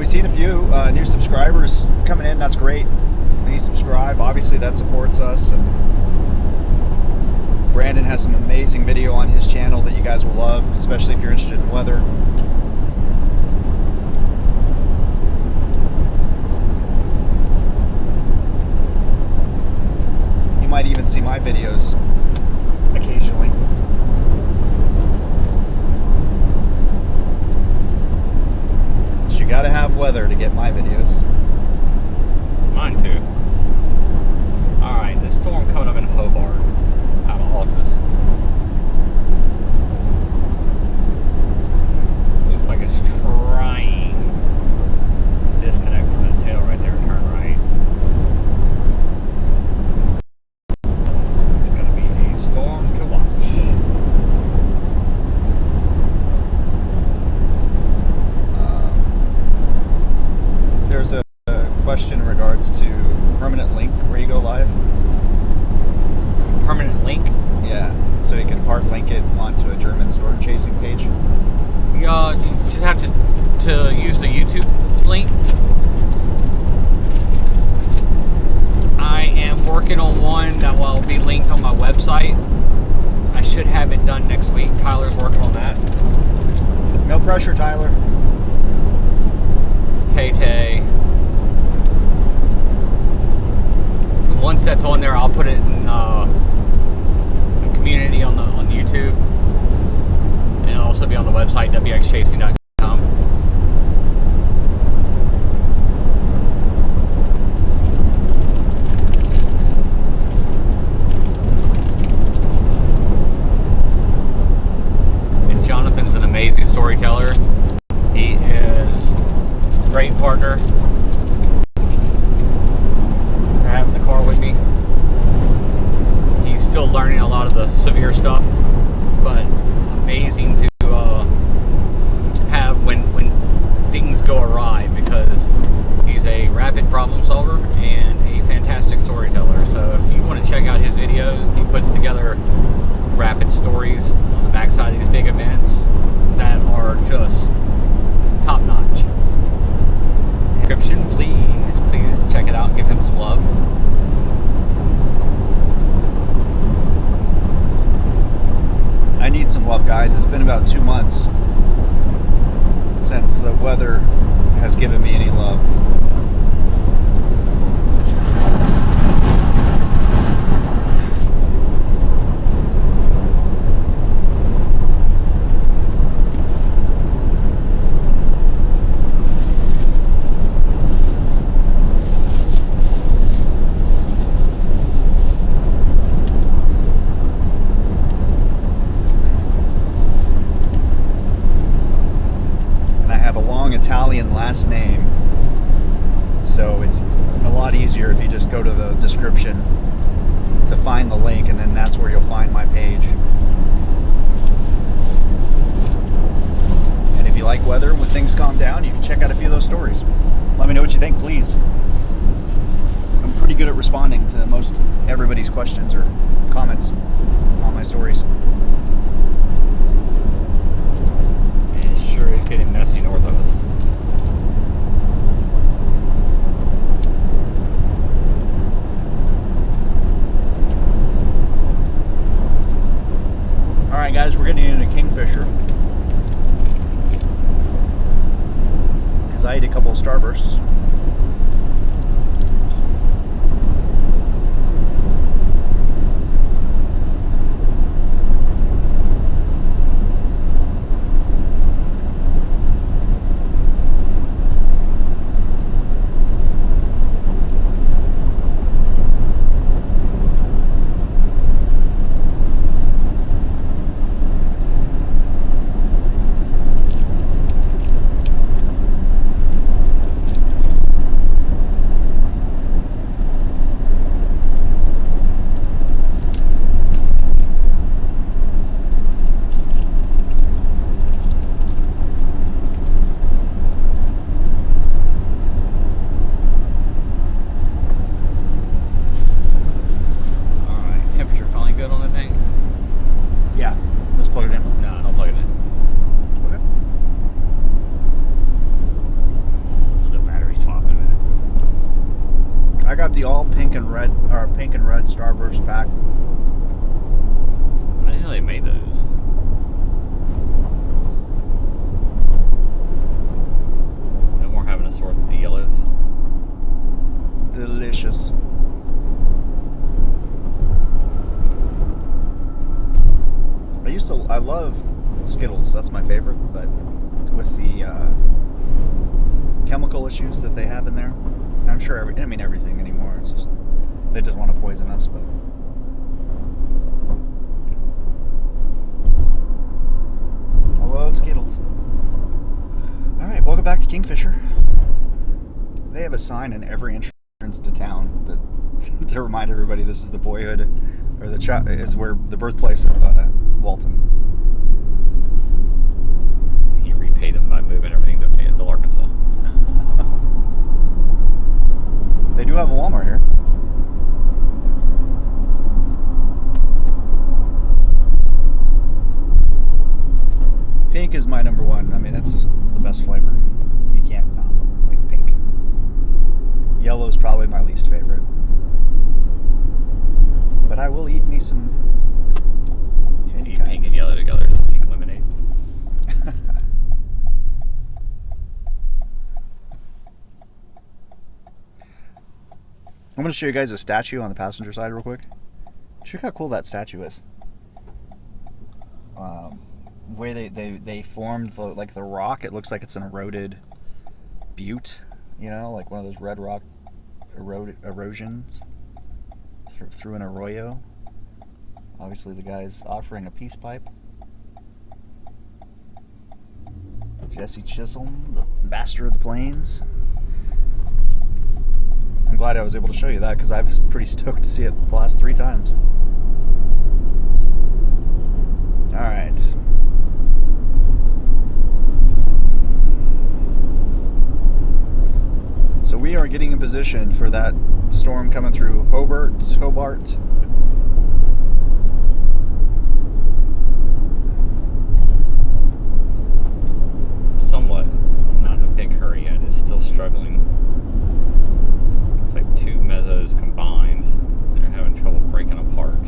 Seen a few new subscribers coming in. That's great. When you subscribe, obviously that supports us. And Brandon has some amazing video on his channel that you guys will love, especially if you're interested in weather. You might even see my videos occasionally. You gotta have weather to get my videos. Mine too. Alright, this storm coming up in Hobart, out of Altus. Looks like it's trying to disconnect from the tail right there, turn right. It's gonna be a storm to watch. There's a question in regards to permanent link where you go live. Permanent link? Yeah, so you can hard link it onto a German storm chasing page. You just have to use the YouTube link. I am working on one that will be linked on my website. I should have it done next week. Tyler's working on that. No pressure, Tyler. Tay. Once that's on there, I'll put it in the community on YouTube, and it'll also be on the website WXChasing.com. And Jonathan's an amazing storyteller. He is a great partner to have in the car with me. He's still learning a lot of the severe stuff, but amazing to have when things go awry, because he's a rapid problem solver and a fantastic storyteller. So if you want to check out his videos, he puts together rapid stories on the backside of these big events that are just top notch. Description, please check it out and give him some love. I need some love, guys. It's been about 2 months since the weather has given me any love. Italian last name, so it's a lot easier if you just go to the description to find the link, and then that's where you'll find my page. And if you like weather when things calm down, you can check out a few of those stories. Let me know what you think, please. I'm pretty good at responding to most everybody's questions or comments on my stories. It sure is getting messy north of us. Alright guys, we're getting into Kingfisher. Because I ate a couple of Starbursts. The all pink and red Starburst pack. I didn't know they made those. No more having to sort the yellows. Delicious. I love Skittles. That's my favorite, but with the chemical issues that they have in there, I'm sure everything anymore. It's just they just want to poison us, but I love Skittles. All right, welcome back to Kingfisher. They have a sign in every entrance to town that to remind everybody this is the boyhood, or is where the birthplace of Walton. He repaid him by moving everything to Fayetteville, Arkansas. They do have a Walmart here. Pink is my number one. I mean, that's just the best flavor. You can't not like pink. Yellow is probably my least favorite. But I will eat me some. You eat pink and yellow together, it's pink lemonade. I'm going to show you guys a statue on the passenger side real quick. Check how cool that statue is. Way they formed like the rock, it looks like it's an eroded butte, you know, like one of those red rock erosions through an arroyo. Obviously the guy's offering a peace pipe. Jesse Chisholm, the master of the plains. I'm glad I was able to show you that because I was pretty stoked to see it the last 3 times. Alright. So we are getting in position for that storm coming through Hobart. Somewhat. I'm not in a big hurry yet. It's still struggling. It's like 2 mesos combined. They're having trouble breaking apart.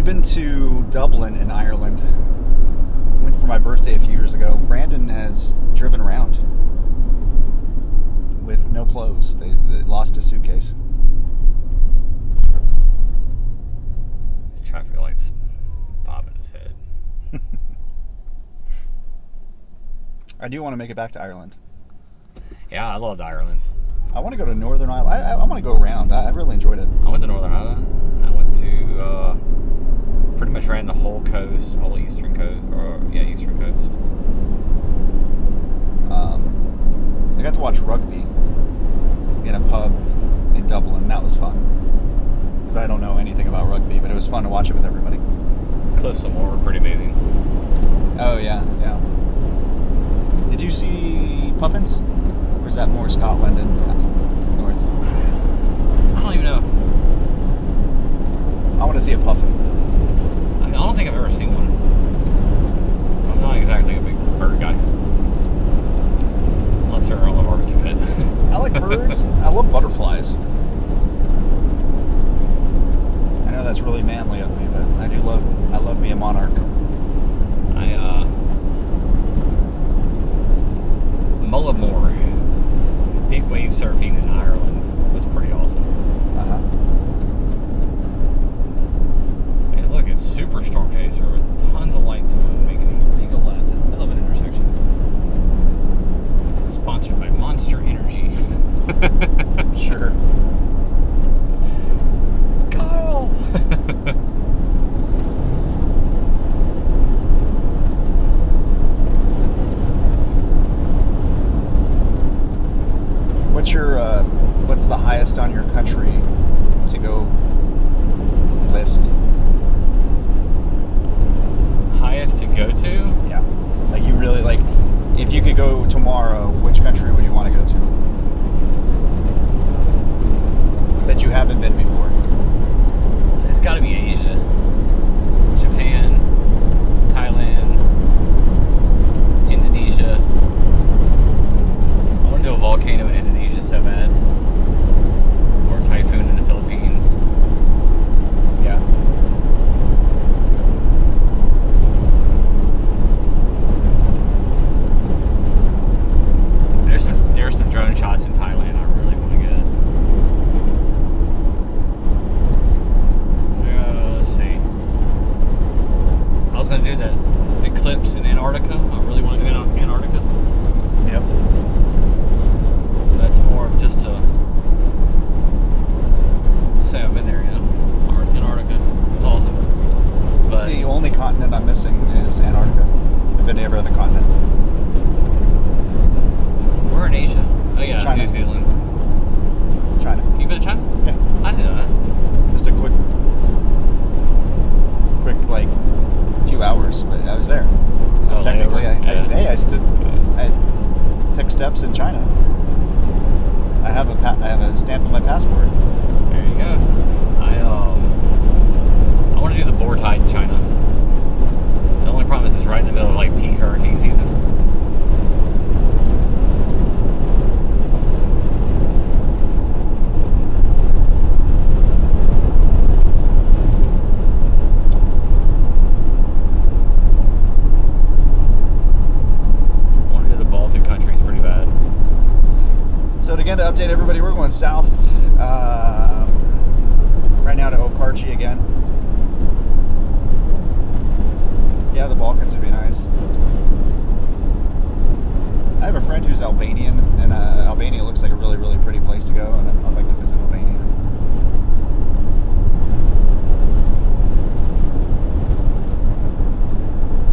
been to Dublin in Ireland. Went for my birthday a few years ago. Brandon has driven around with no clothes. They lost his suitcase. His traffic lights bobbing his head. I do want to make it back to Ireland. Yeah, I loved Ireland. I want to go to Northern Ireland. I want to go around. I really enjoyed it. I went to Northern Ireland. I went to pretty much ran the whole coast, whole eastern coast, eastern coast. I got to watch rugby in a pub in Dublin. That was fun. Because I don't know anything about rugby, but it was fun to watch it with everybody. Cliffs and Moor were pretty amazing. Oh, yeah. Did you see puffins? Or is that more Scotland and north? I don't even know. I want to see a puffin. I don't think I've ever seen one. I'm not exactly a big bird guy. Unless they're on a barbecue pit. I like birds. I love butterflies. I know that's really manly of me, but I love me a monarch. Mullimore, big wave surfing in Ireland was pretty awesome. And look, it's Super Storm Chaser with tons of lights on, making illegal laps in the middle of an intersection. Sponsored by Monster Energy. Sure. Kyle! What's the highest on your country to go list? Highest to go to? Yeah. Like you really like, if you could go tomorrow, which country would you want to go to? That you haven't been before? It's got to be Asia. Japan, Thailand, Indonesia. I want to do a volcano in Indonesia so bad. Or a typhoon in the Philippines. Yeah. There's some drone shots in Thailand I really want to get. Let's see. I was going to do that eclipse in Antarctica. I really want to do Antarctica. Yep. That's more of just to say I've been there, Antarctica. It's awesome. But It's the only continent I'm missing is Antarctica. I've been to every other continent. we're in Asia. Oh yeah, China. New Zealand. China. You been to China? Yeah. I didn't know that. Just a quick like few hours, but I was there. So Oh, technically, layover. I took steps in China. I have a stamp on my passport. There you go. I want to do the board tide in China. The only problem is it's right in the middle of like peak hurricane season. I want to do the Baltic countries pretty bad. So again, to update everybody, we're going south right now to Okarchi again. Yeah, the Balkans would be nice. I have a friend who's Albanian, and Albania looks like a really, really pretty place to go, and I'd like to visit Albania.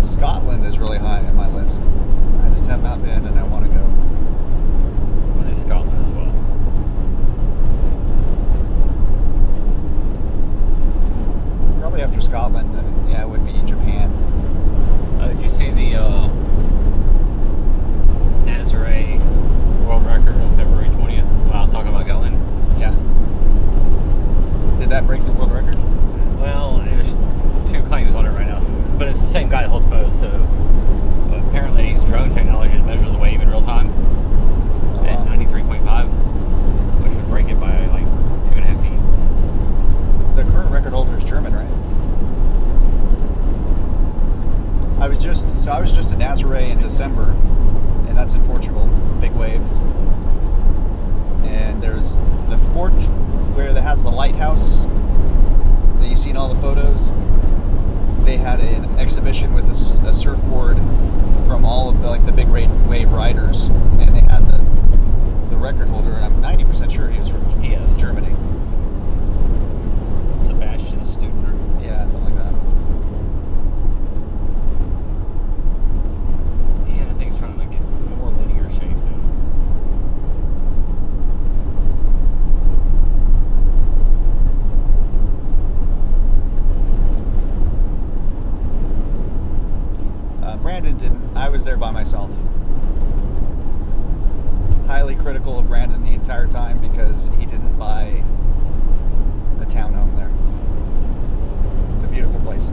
Scotland is really high on my list. I just have not been, and I want to go. I want to do Scotland as well. So I was just in Nazaré in December, and that's in Portugal. Big waves. And there's the fort where it has the lighthouse that you see in all the photos. They had an exhibition with a surfboard from all of the big wave riders, and they had the record holder, and I'm 90% sure he was from Germany. Sebastian Studner. Yeah, something like that. Yeah, I think it's trying to get more linear shape now. Brandon didn't. I was there by myself. Highly critical of Brandon the entire time because he didn't buy a townhome there. It's a beautiful place.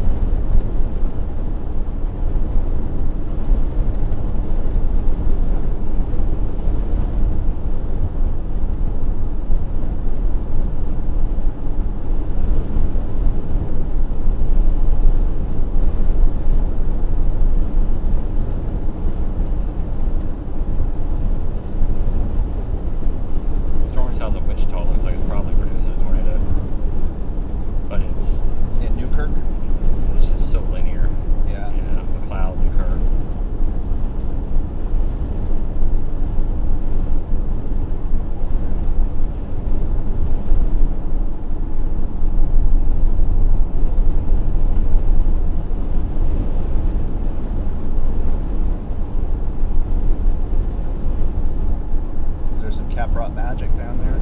Looks like it's probably producing a tornado, but it's in Newkirk. It's just so linear. Yeah. Yeah, McLeod, Newkirk. Is there some Caprot magic down there?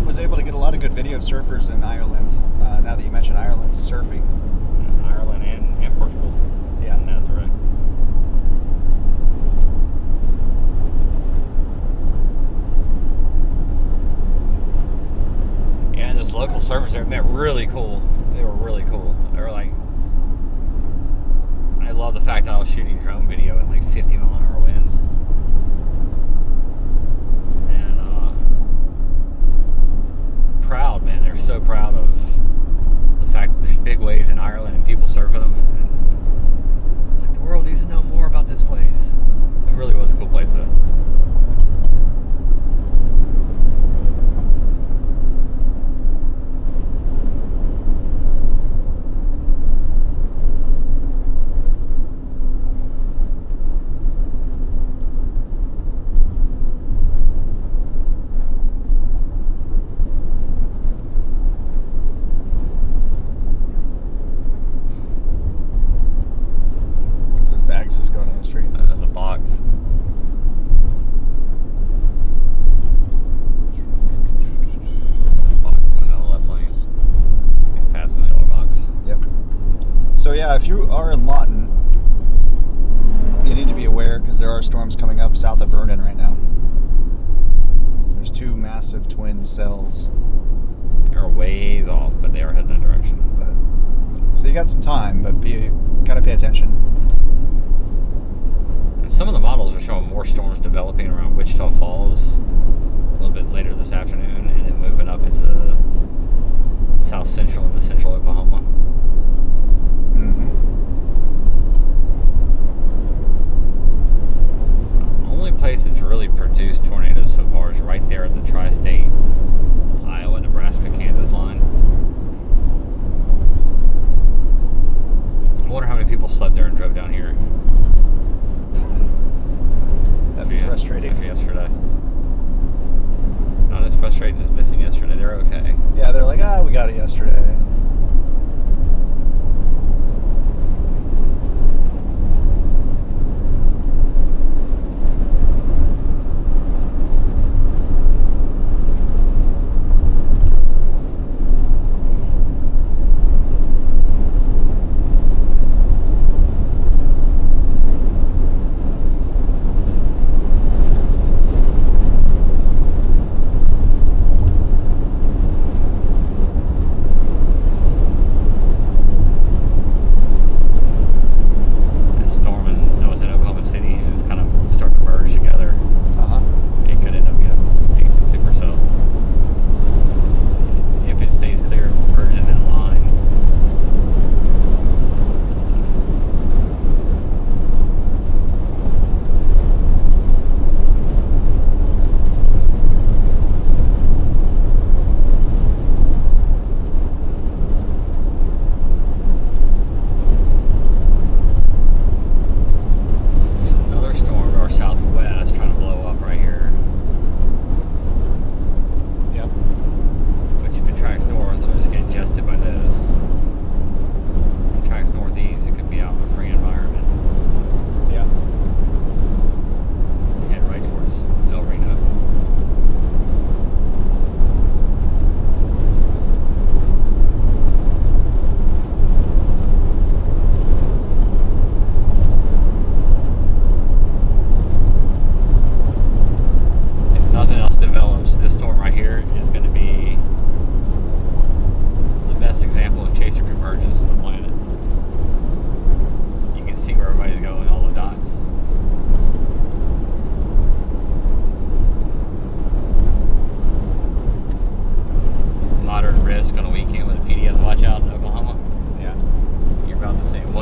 Was able to get a lot of good video of surfers in Ireland. Now that you mentioned Ireland, surfing. Ireland and Portugal. Yeah. And Nazaré. Yeah, and those local surfers there, man, really cool. They were really cool. They were like, I love the fact that I was shooting drone video at like 50-mile-an-hour winds. Proud, man. They're so proud of the fact that there's big waves in Ireland and people surfing them. And like, the world needs to know more about this place. It really was a cool place, though. Just going down the street. There's a box. Box going down the left lane. He's passing the yellow box. Yep. So yeah, if you are in Lawton, you need to be aware because there are storms coming up south of Vernon right now. There's two massive twin cells. They're ways off, but they are heading that direction. So you got some time, but gotta pay attention. And some of the models are showing more storms developing around Wichita Falls a little bit later this afternoon, and then moving up into the south central and the central Oklahoma. Mm-hmm. The only place that's really produced tornadoes so far is right there at the tri-state Iowa, Nebraska, Kansas line.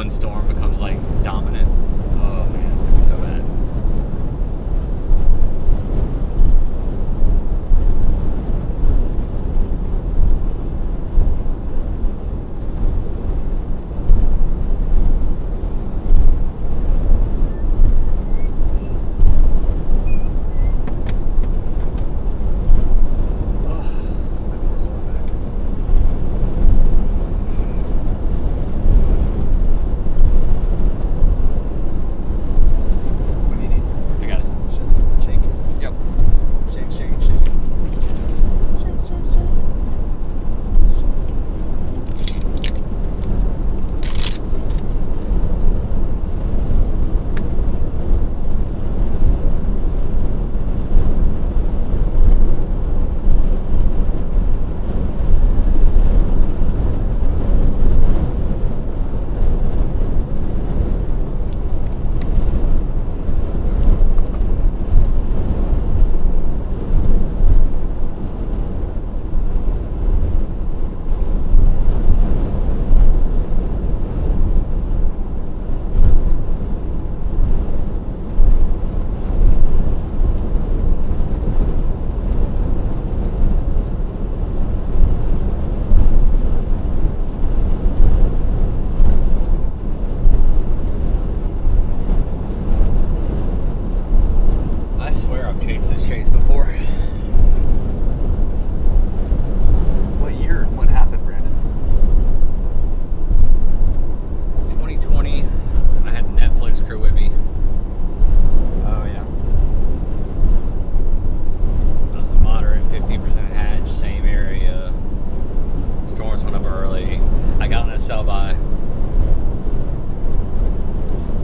one storm becomes like dominant. Oh man, it's gonna be so bad.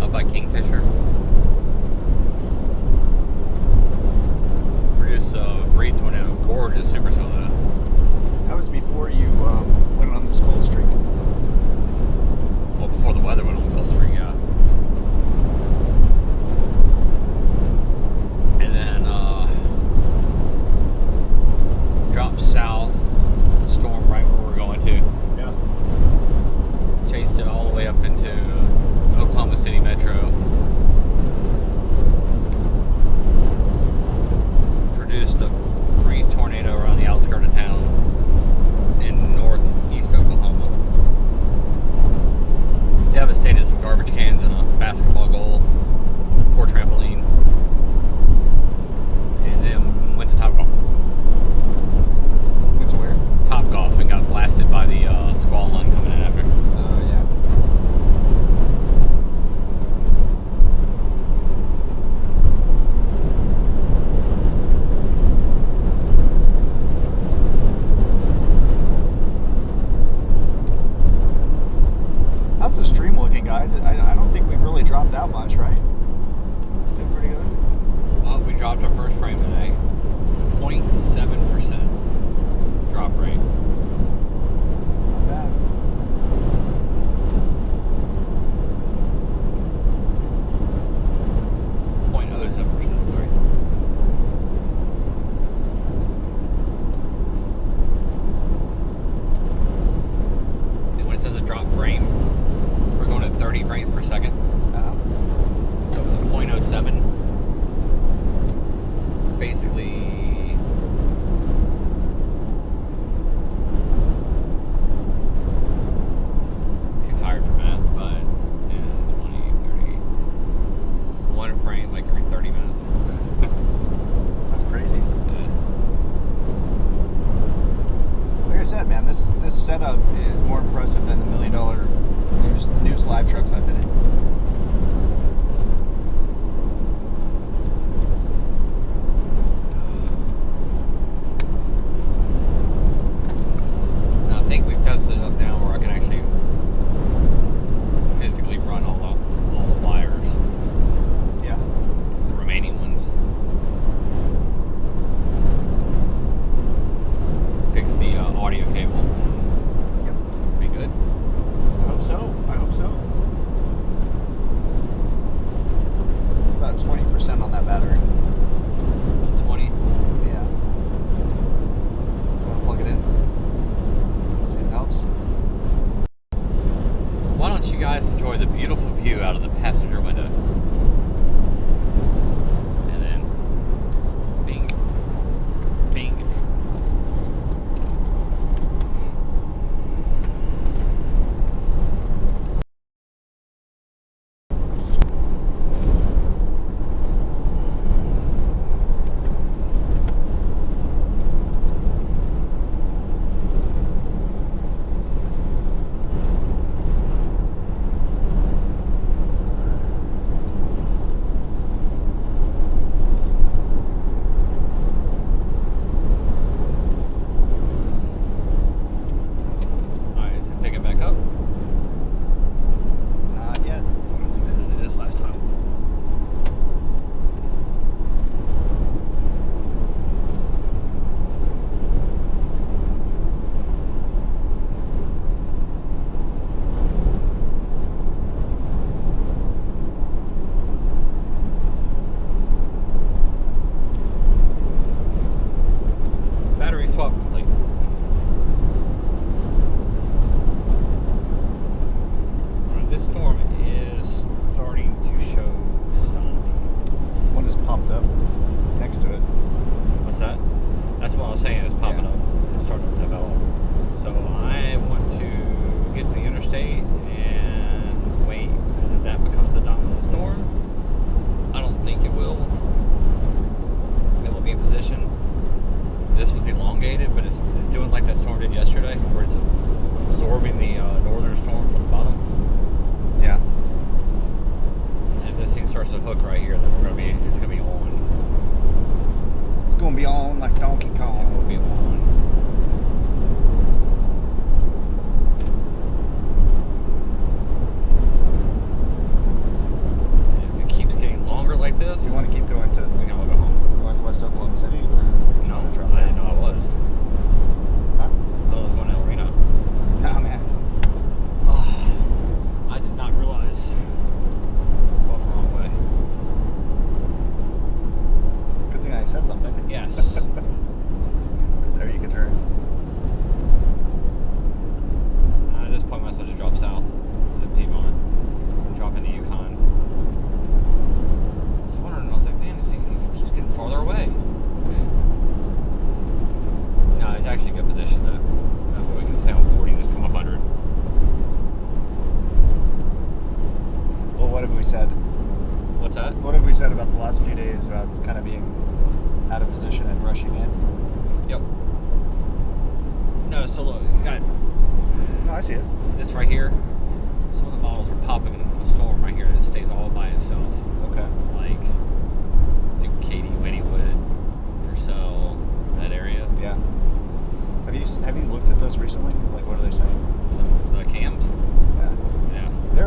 Up by Kingfisher. Produced a breed tornado, gorgeous supersonic. That was before you went on this cold streak. Well, before the weather went on the cold streak, yeah. And then dropped south, storm right where we're going to. Yeah. Chased it all the way up into Oklahoma City Metro. Produced a brief tornado around the outskirts of town in northeast Oklahoma. Devastated some garbage cans and a basketball goal. Poor trampoline. And then went to Topgolf. Went to where? Topgolf and got blasted by the squall line coming in after. Oh, yeah. How's the stream looking, guys? I don't think we've really dropped out much, right? Still pretty good. Well, we dropped our first frame today. 0.7% drop rate. Not bad. Sorry. And when it says a drop frame, we're going at 30 frames per second. So if it's a 0.07, it's basically too tired for math, but 10, 20, 30, one frame like every 30 minutes. That's crazy. Yeah. Like I said, man, this setup is more impressive than the $1 million news live trucks I've been in. enjoy the beautiful view out of the passenger window. And then, bing, bing.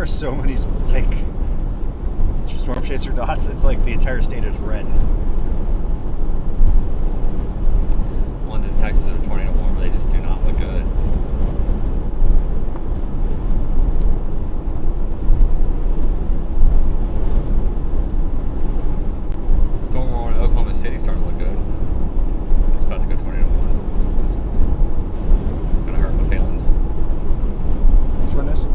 So many like storm chaser dots. It's like the entire state is red. Ones in Texas are tornado warm, but they just do not look good. Storm warm in Oklahoma City starting to look good. It's about to go tornado warm. It's gonna hurt my feelings. Which one is?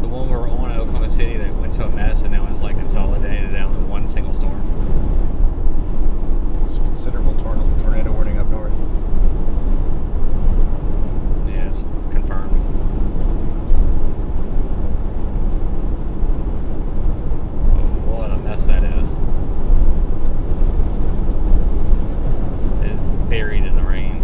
The one we were on in Oklahoma City that went to a mess and now it's like consolidated down in one single storm. There's a considerable tornado warning up north. Yeah, it's confirmed. Oh, what a mess that is. It is buried in the rain.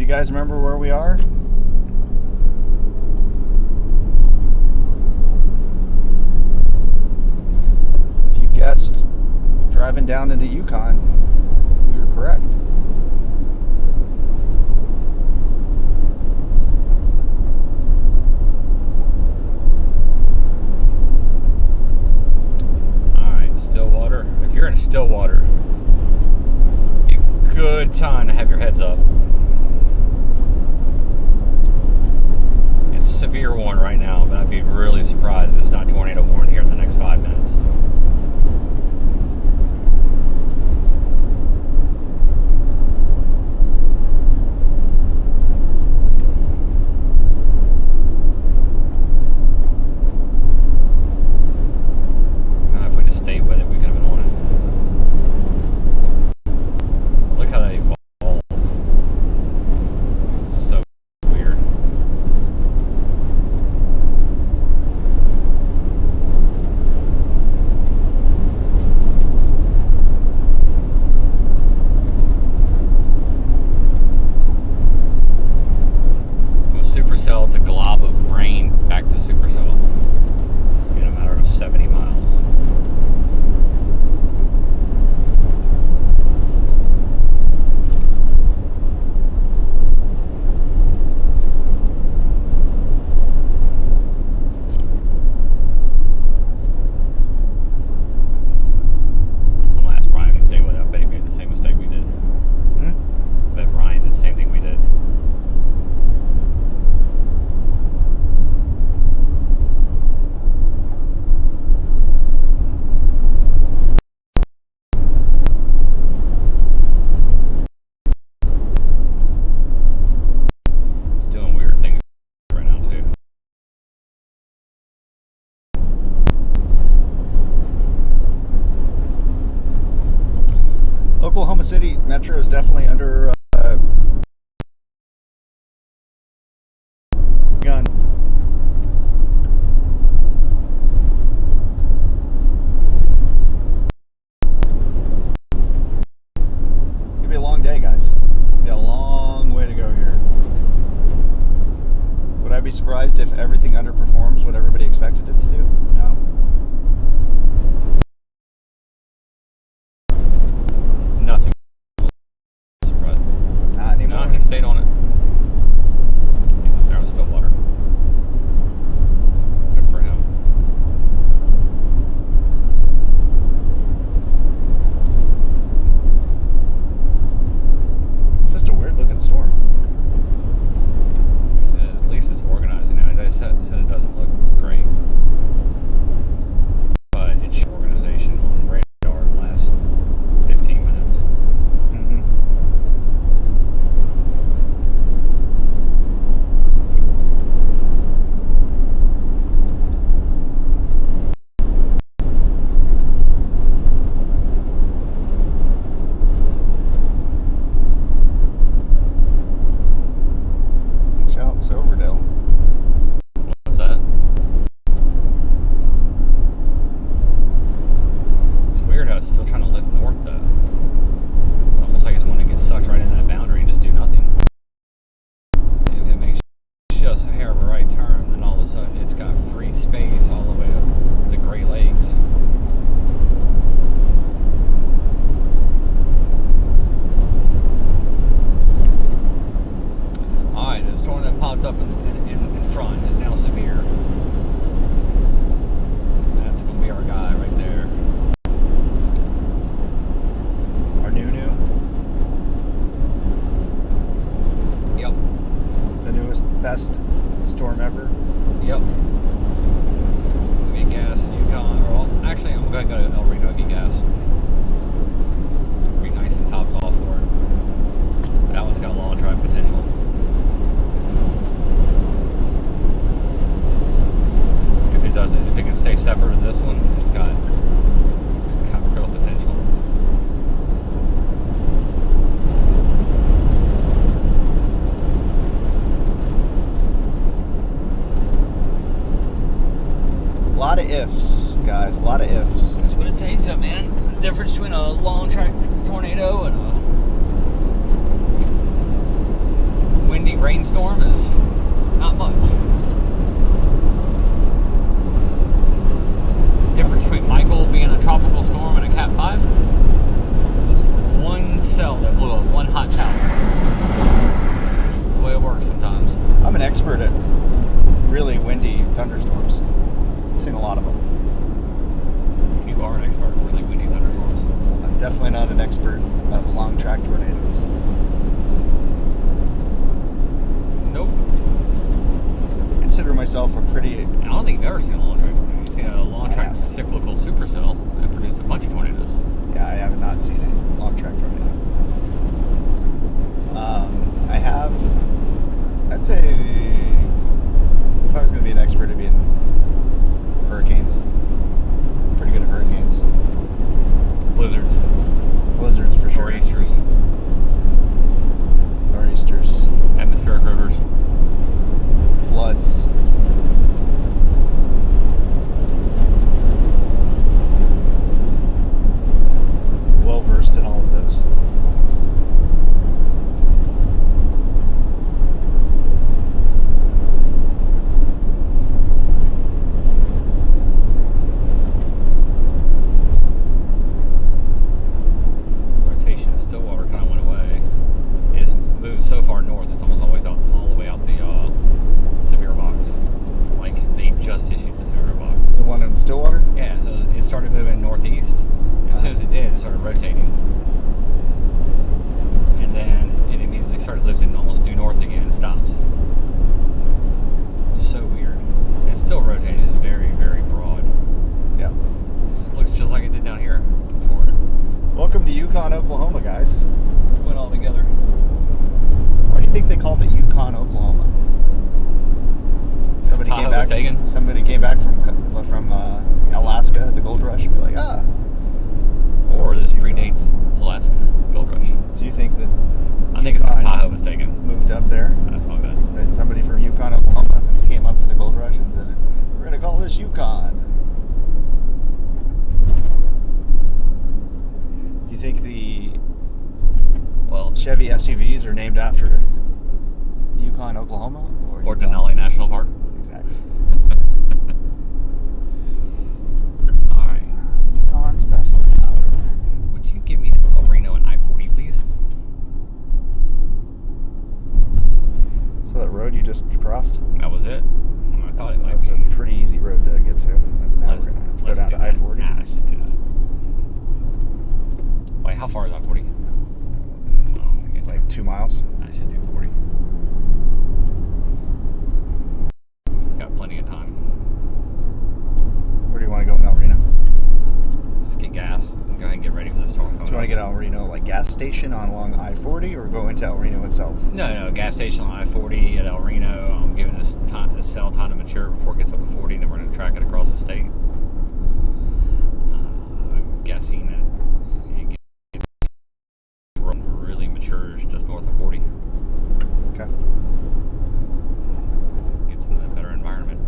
you guys remember where we are? If you guessed driving down into Yukon, we were correct. Alright, Stillwater. If you're in Stillwater, good time to have your heads up. It's severe warning right now, but I'd be really surprised if it's not tornado warning here in the next 5 minutes. If we just stayed with it, we could have been on it. Look how that evolved. It's so weird. From supercell to glob of rain back to supercell in a matter of 70 miles. I'm gonna ask Brian if he stayed with it. I bet he made the same mistake we did. I bet Brian did the same thing we did. It's doing weird things right now too. Oklahoma City Metro is definitely under gun. It's gonna be a long day, guys. It'll be a long way to go here. Would I be surprised if everything underperforms what everybody expected it to do? No. Nothing. Surprised. Not anymore. No, he stayed on it. He's up there on Stillwater. Good for him. It's just a weird looking storm. He said at least it's organizing now. I said it doesn't look great, but it's organization on radar the last 15 minutes. Watch out, Silverdale. What's that? It's weird how it's still trying to lift north though. It's almost like it's wanting to get sucked right into that boundary and just do nothing. If it makes just a hair of a right turn, then all of a sudden it's got free space all the way up the Great Lakes. Alright, the storm that popped up in front is now severe. That's going to be our guy right there. Our new. Yep. The newest, best storm ever. Yep. We get gas in Yukon. Actually, I'm going to go to El Reno and get gas. Be nice and topped off for it. That one's got long drive potential. If it can stay separate of this one, it's got real potential. A lot of ifs, guys. A lot of ifs. That's what it takes, man. The difference between a long track tornado and expert at really windy thunderstorms. I've seen a lot of them. You are an expert in really windy thunderstorms. I'm definitely not an expert of long track tornadoes. Nope. I consider myself a pretty... I don't think you've ever seen a long track tornado. You've seen a long track have. cyclical supercell that produced a bunch of tornadoes. Yeah, I have not seen a long track tornado. I have... I'd say if I was going to be an expert, it'd be in hurricanes. Pretty good at hurricanes. Blizzards. Blizzards for sure. Nor'easters. Nor'easters. Atmospheric rivers. Floods. Well versed in all of those. Rotation of Stillwater kind of went away. It's moved so far north, it's almost always out, all the way out the severe box. Like they just issued the severe box. The one in Stillwater? Yeah, so it started moving northeast. As soon as it did, it started rotating. And then it immediately started lifting almost due north again and stopped. It's so weird. It's still rotating, it's very, very broad. Yeah. It looks just like it did down here before. Welcome to Yukon, Oklahoma, guys. Went all together. Why do you think they called it Yukon, Oklahoma? Somebody Tahoe came was back. taken? Somebody came back from Alaska, the gold rush, and be like, ah. Or this predates Alaska Gold Rush. So you think that I think it's because Yukon Tahoe was taken. moved up there? That's my bet. That somebody from Yukon, Oklahoma came up for the gold rush and said, we're going to call this Yukon. Do you think the Chevy SUVs are named after Yukon, Oklahoma? Or Denali National Park? Exactly. Alright. Yukon's best hour. Would you give me El Reno and I-40, please? So that road you just crossed? That was it. I thought it might That's be. a pretty easy road to get to. And now Let's- we're going to go let's down do to that. I-40. Nah, let's just do that. Wait, how far is I-40? Like 2 miles. I should do 40. Got plenty of time. Where do you want to go in El Reno? Just get gas and go ahead and get ready for the storm coming Do you want to up. get El Reno like gas station on along I-40 or go into El Reno itself? No, gas station on I-40 at El Reno. I'm giving this cell time to mature before it gets up to 40, and then we're going to track it across the state. I'm guessing that it gets really matures just north of 40. Okay. Gets in a better environment.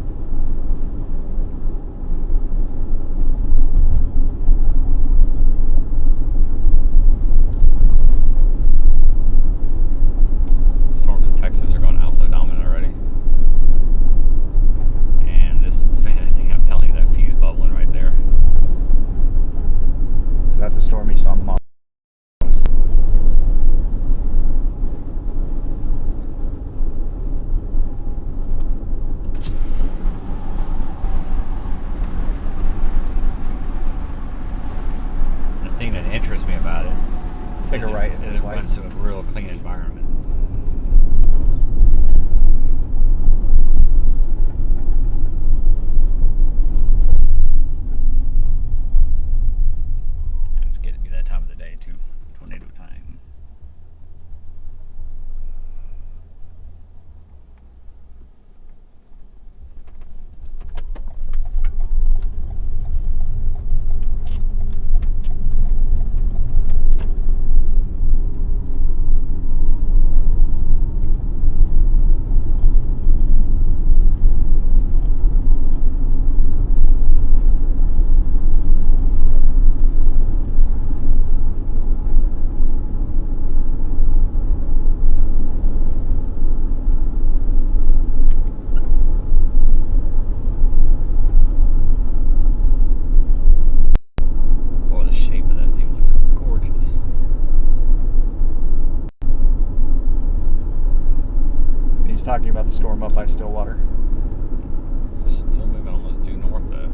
Storms in Texas are going outflow dominant already. And this, man, I think I'm telling you, that fuse bubbling right there. Is that the storm you saw in the models? The thing that interests me about it Take is a right it, at is this it light. runs to a real clean environment. And it's getting to be that time of the day too, tornado time. talking about the storm up by Stillwater. Still moving almost due north though.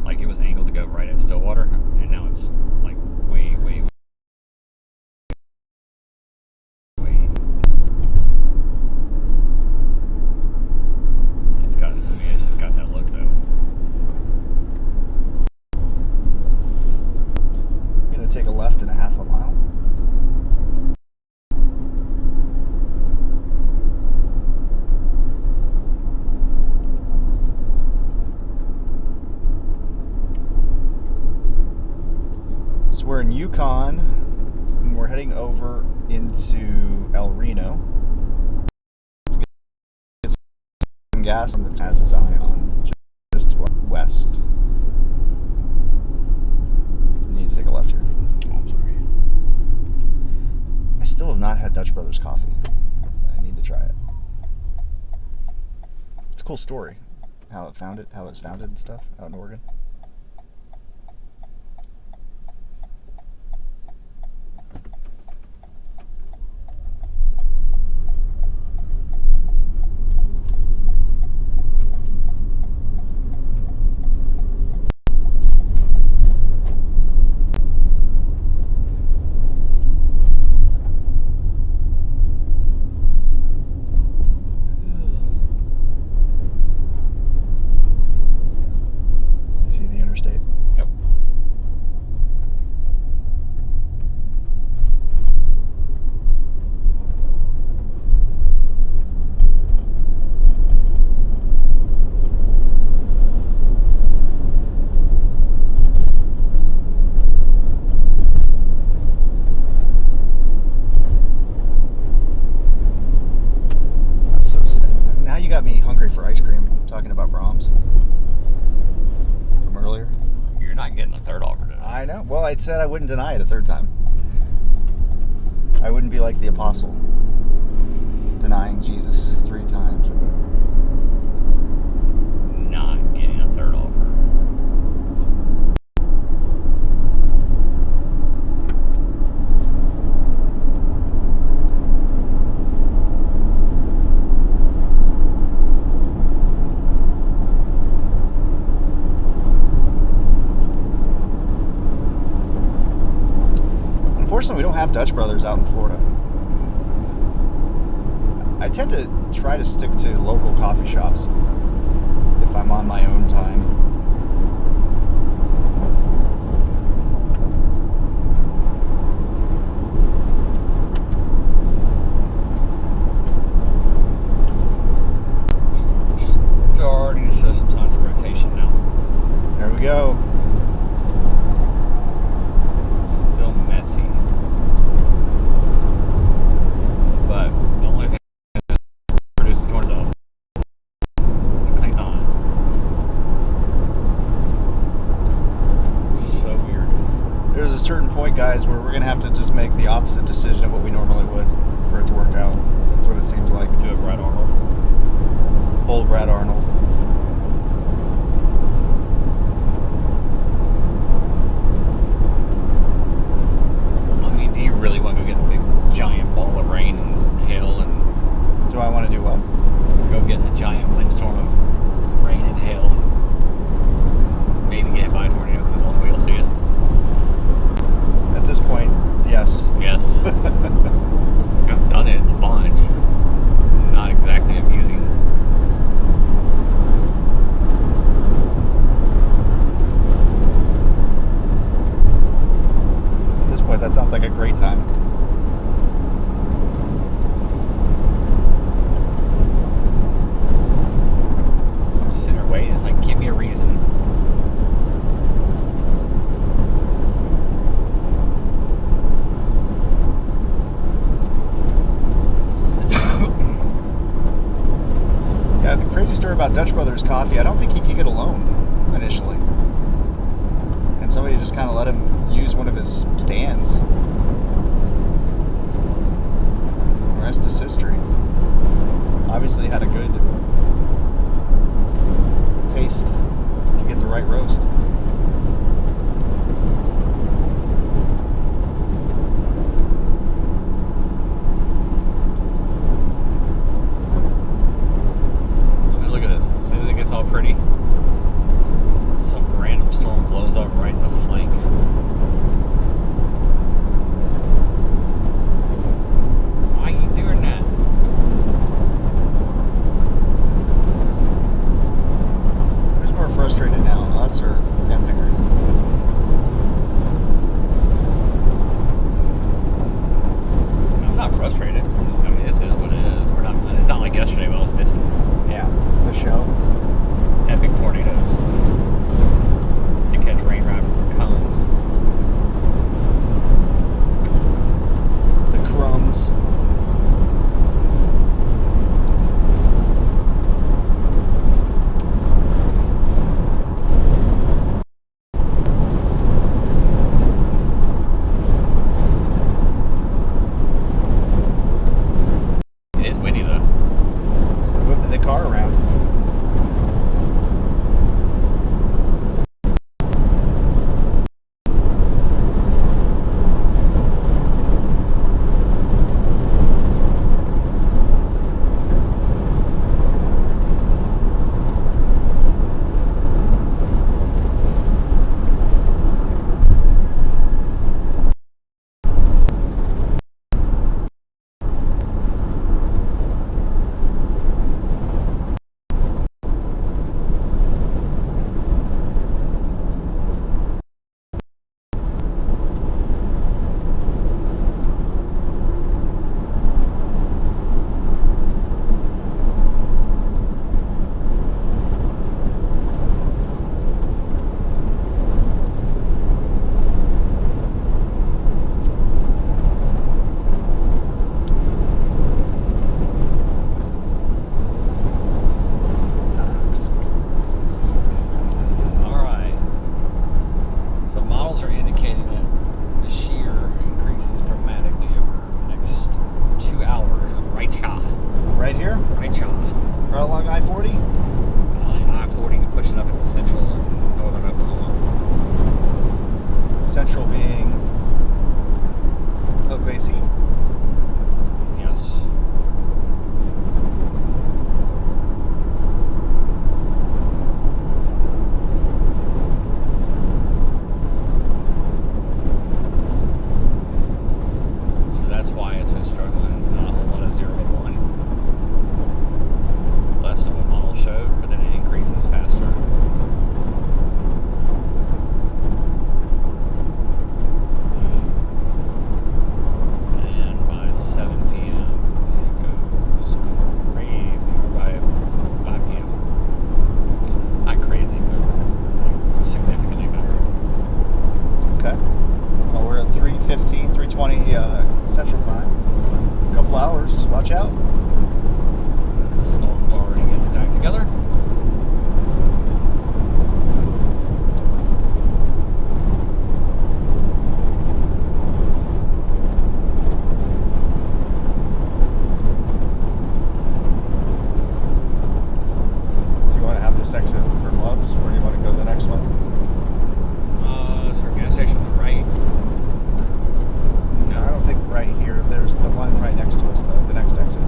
Like it was angled to go right at Stillwater, and now it's like way. It's got. I mean, it's just got that look though. I'm gonna take a left in a half a mile. So we're in Yukon, and we're heading over into El Reno. Get some gas that has his eye on just west. I need to take a left here, dude. Oh, I'm sorry. I still have not had Dutch Brothers coffee. I need to try it. It's a cool story, how it was founded and stuff out in Oregon. See the interstate? Yep. I'm so sad. Now you got me hungry for ice cream, talking about Brahms from earlier. You're not getting a third offer today. I know. Well, I said I wouldn't deny it a third time. I wouldn't be like the apostle, denying Jesus 3 times or whatever. Not getting a third offer. Unfortunately, we don't have Dutch Brothers out in Florida. I tend to try to stick to local coffee shops if I'm on my own time. It's already says some signs of rotation now. There we go. Still messy. But the only thing that's producing towards itself, it cleans on. So weird. There's a certain point, guys, where we're going to have to just make the opposite decision of what we normally would for it to work out. That's what it seems like. Do it, Brad Arnold. Old Brad Arnold. I mean, do you really want to go get a big giant ball of rain and hail and Do I want to do what? go get a giant windstorm of rain and hail and maybe get hit by a tornado because the only way you'll see it? At this point, yes. Yes. I've done it a bunch. Not exactly amusing. At this point, that sounds like a great time. I'm just sitting there waiting. It's like, give me a reason. Yeah, the crazy story about Dutch Brothers Coffee, I don't think he could get a loan initially. And somebody just kind of let him use one of his stands. The rest is history. Obviously had a good taste to get the right roast. times. It is windy though. So we're whipping the car around. Alright. So models are indicating that the shear increases dramatically over the next 2 hours. Right cha. Right here? Right cha. Right along I-40? I-40 pushing up into central and northern Oklahoma. Central being OKC. Yes. So that's why it's been struggling. Not a whole lot of 0 to 1. Less than what model showed, but then it increases faster. And by 7 p.m. it goes crazy. Or by 5 p.m. Not crazy, but like significantly better. Okay. Well, we're at 3:15, 3:20 Central Time. A couple hours. Watch out. The storm's already getting its act together. Do you want to have this exit for Loves, or do you want to go to the next one? Is there a gas station on the right? No, I don't think right here. There's the one right next to us, the next exit.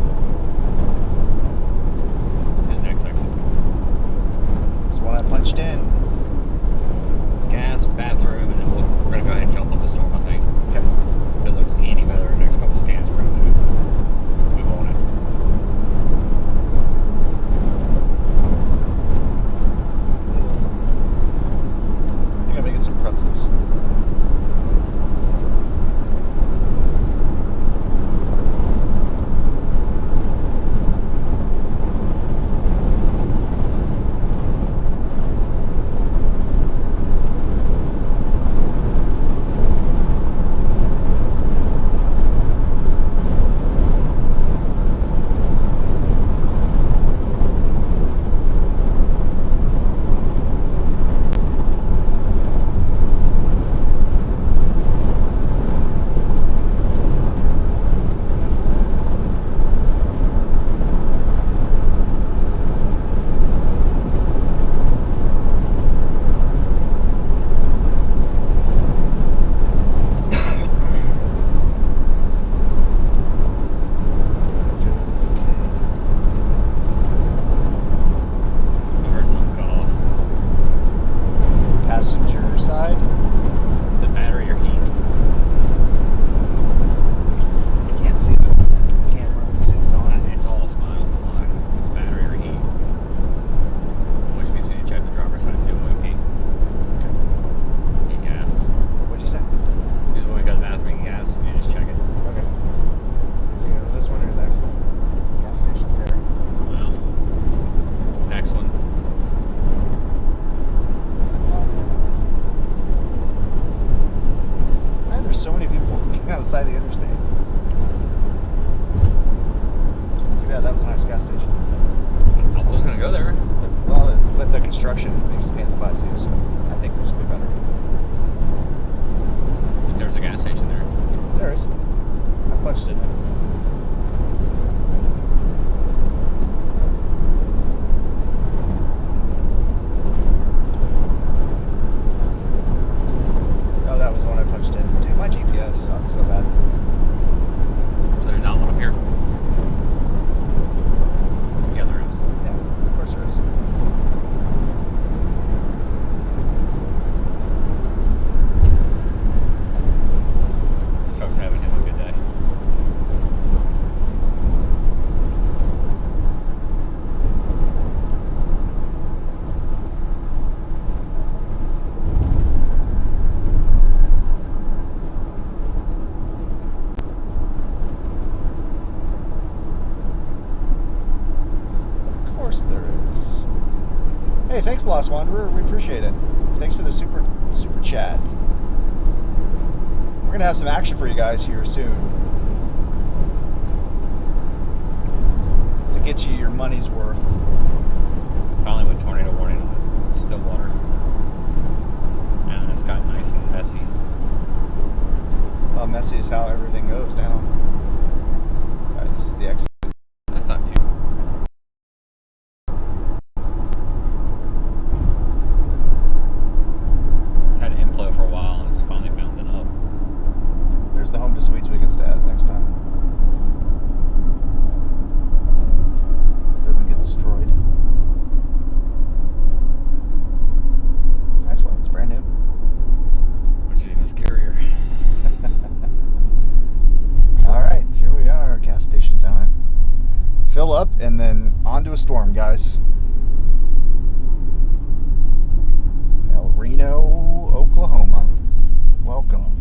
gas station. I was gonna go there. Well, but the construction makes a pain in the butt too, so I think this will be better. If there's a gas station there. There is. I punched it in. Oh, that was the one I punched in. Dude, my GPS sucks so bad. So there's not one up here? Yeah, there is. Yeah, of course there is. This truck's having him a good day. Of course there is. Hey, thanks, Lost Wanderer. We appreciate it. Thanks for the super chat. We're gonna have some action for you guys here soon to get you your money's worth. Finally went tornado warning on the Stillwater. And it's got nice and messy. Well, messy is how everything goes down. All right, this is the exit. That's not too. It's had inflow for a while and it's finally mounting up. There's the home to sweets we can stay at next time. It doesn't get destroyed. Nice one. It's brand new. Which is even scarier. All right, here we are, gas station time. Fill up and then onto a storm, guys. El Reno, Oklahoma. Welcome.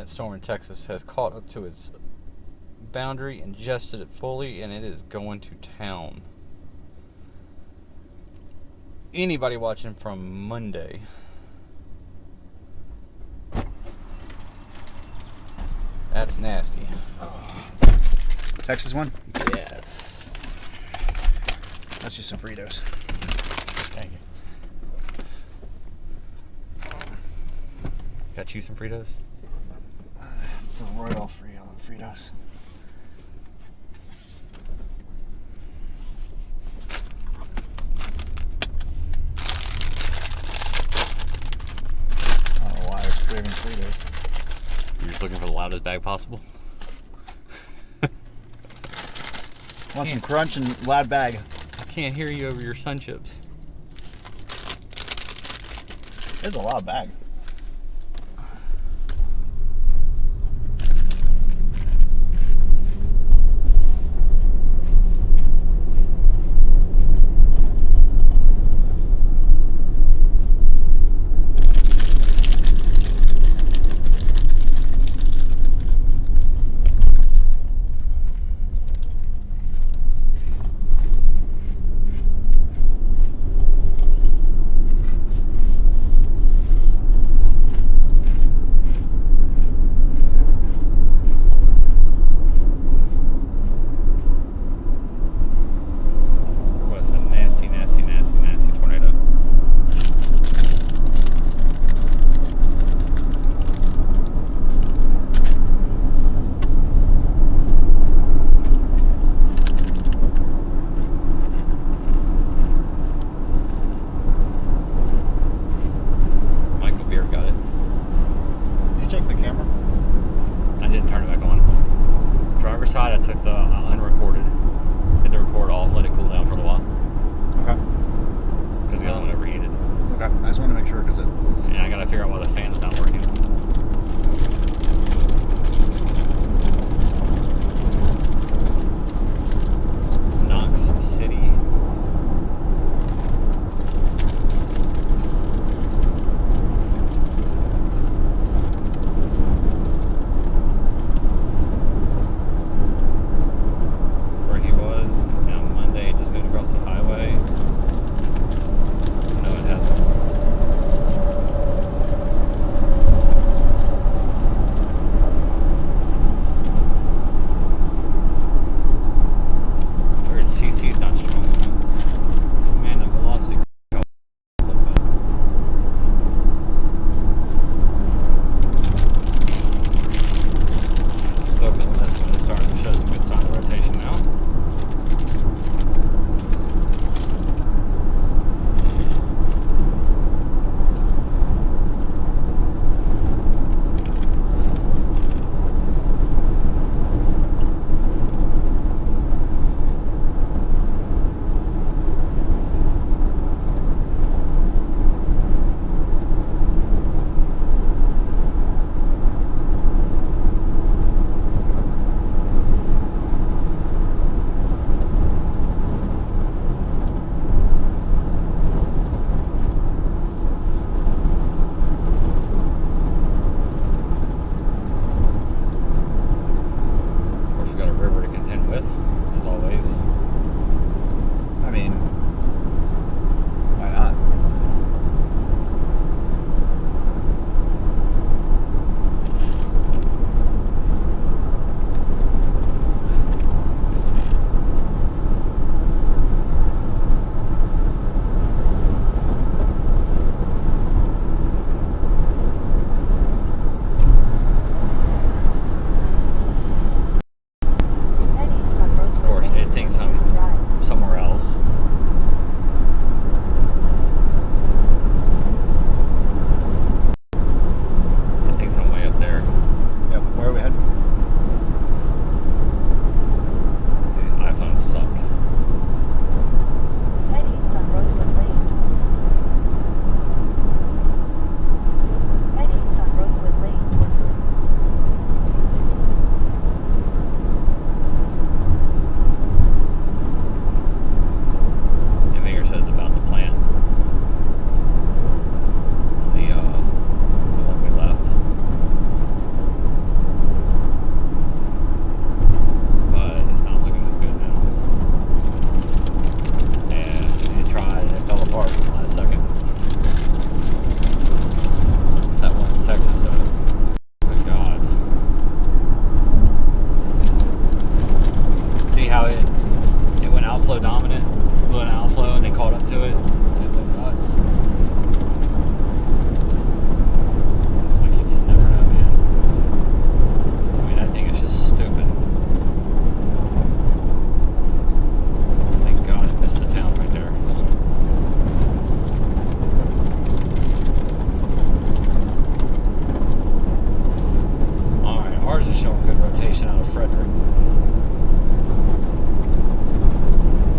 that storm in Texas has caught up to its boundary, ingested it fully, and it is going to town. Anybody watching from Monday? That's nasty. Texas one? Yes. That's just some Fritos. Thank you. Got you some Fritos? It's a royal Fritos. I don't know why I was craving Fritos. You're just looking for the loudest bag possible? Want some crunch and loud bag. I can't hear you over your Sun Chips. It's a loud bag.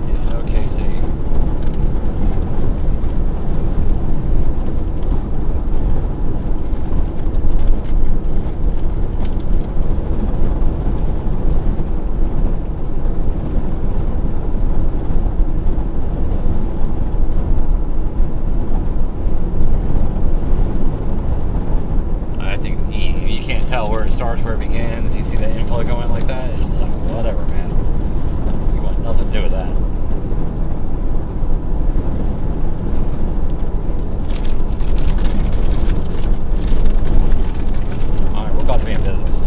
Yeah, OKC. You can't tell where it starts, where it begins. You see that inflow going like that. It's just like, whatever, man. You want nothing to do with that. Alright, we're about to be in business.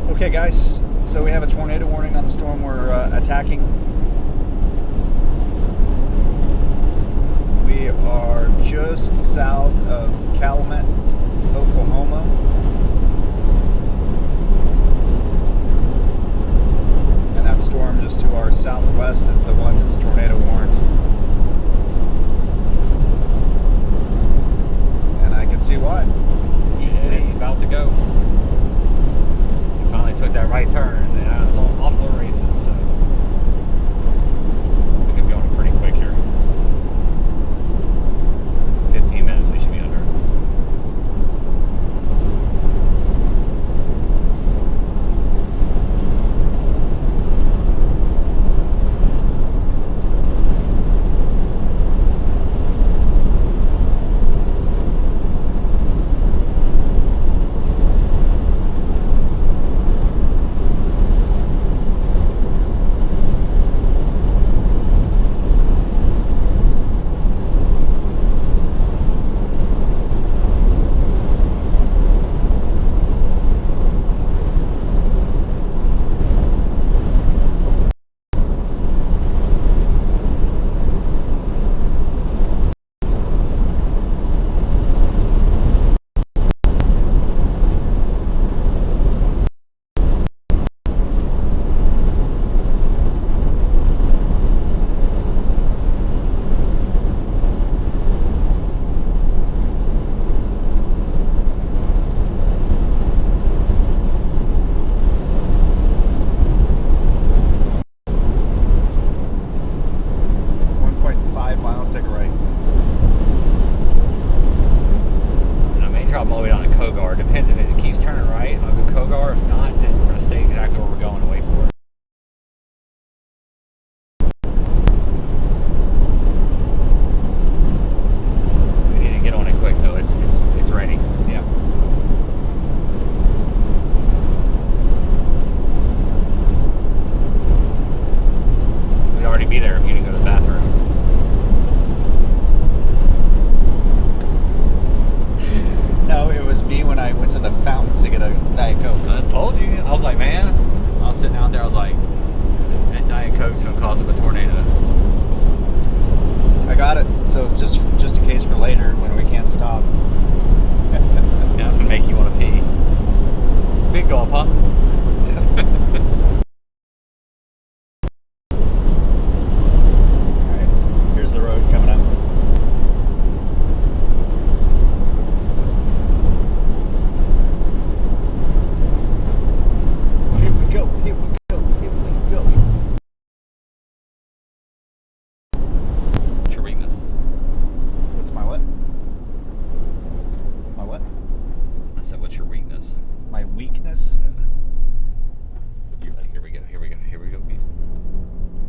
Okay guys, so we have a tornado warning on the storm we're attacking. We are just south of Clement, Oklahoma. And that storm just to our southwest is the one that's tornado warned. And I can see why. It's about to go. He finally took that right turn and it's off to the races, so we could be on it pretty quick here. 15 minutes we should be under. Kogar. Depends if it keeps turning right, I'll go Kogar. If not, then we're going to stay exactly where we're going and wait for it. We need to get on it quick though. It's ready. Yeah. We'd already be there if you didn't go to the bathroom. No, it was me when I went to the fountain to get a Diet Coke. I told you. I was like, man, I was sitting out there. I was like, that Diet Coke's gonna cause up a tornado. I got it. So just in case for later when we can't stop. Yeah, it's gonna make you want to pee. Big gulp, huh? Alright, here's the road coming up. Here we go, here we go, here we go. What's your weakness? What's my what? My what? I said, what's your weakness? My weakness? You're like, here we go, here we go, here we go.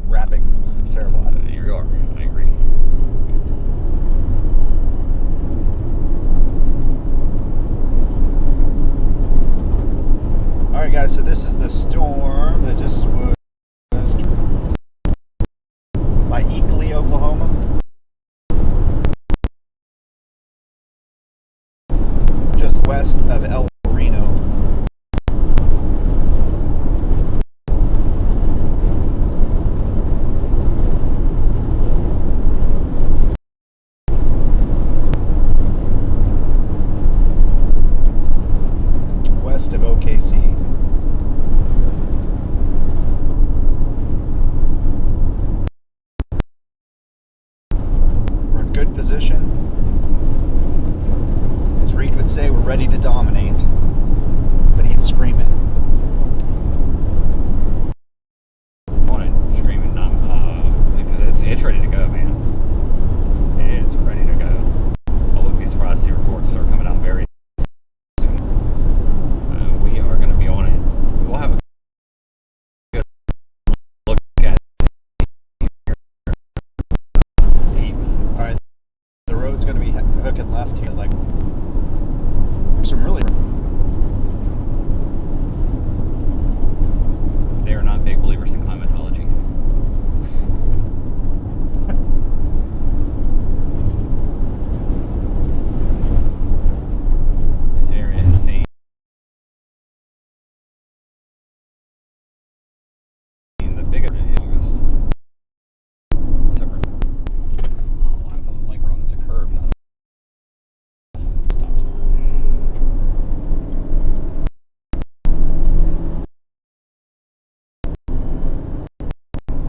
Rapping. Terrible at it. Here you are. I agree. Alright guys, so this is the storm that just was by Eakley, Oklahoma. Just west of El Reno. West of OKC. We're in good position. As Reed would say, we're ready to dominate. But he'd scream it. On it, screaming, because it's ready to go, man. It is ready to go. I wouldn't be surprised to see reports start coming out very soon. We are going to be on it. We'll have a good look at it here. 8 minutes. Alright, the road's going to be hooking left here. Like, there's some really. They are not big believers in climatology. This area has seen the bigger in August. September. Oh, I'm like wrong. It's a curve, not a stop sign.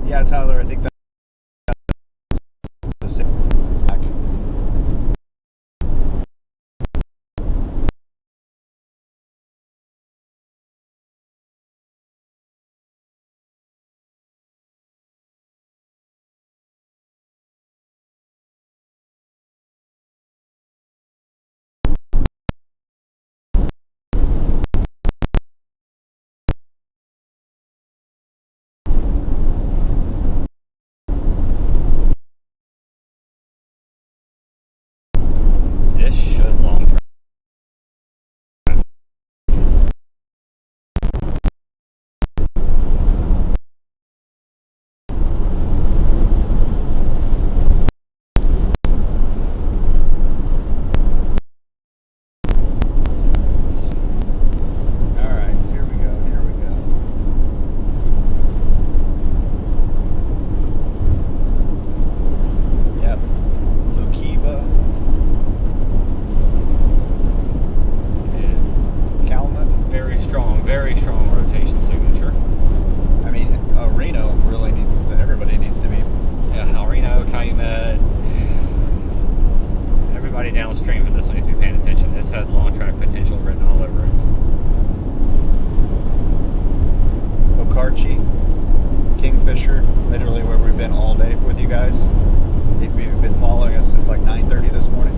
Yeah, Tyler, I think that's the same. This should long term. Alright, here we go, here we go. Yep. Lukiba. Clement. Very strong rotation signature. I mean, Reno really needs to, everybody needs to be. Yeah, Alreno, Calumet, everybody downstream of this one needs to be paying attention. This has long track potential written all over it. Okarchi, Kingfisher, literally where we've been all day with you guys. If you've been following us since like 9:30 this morning.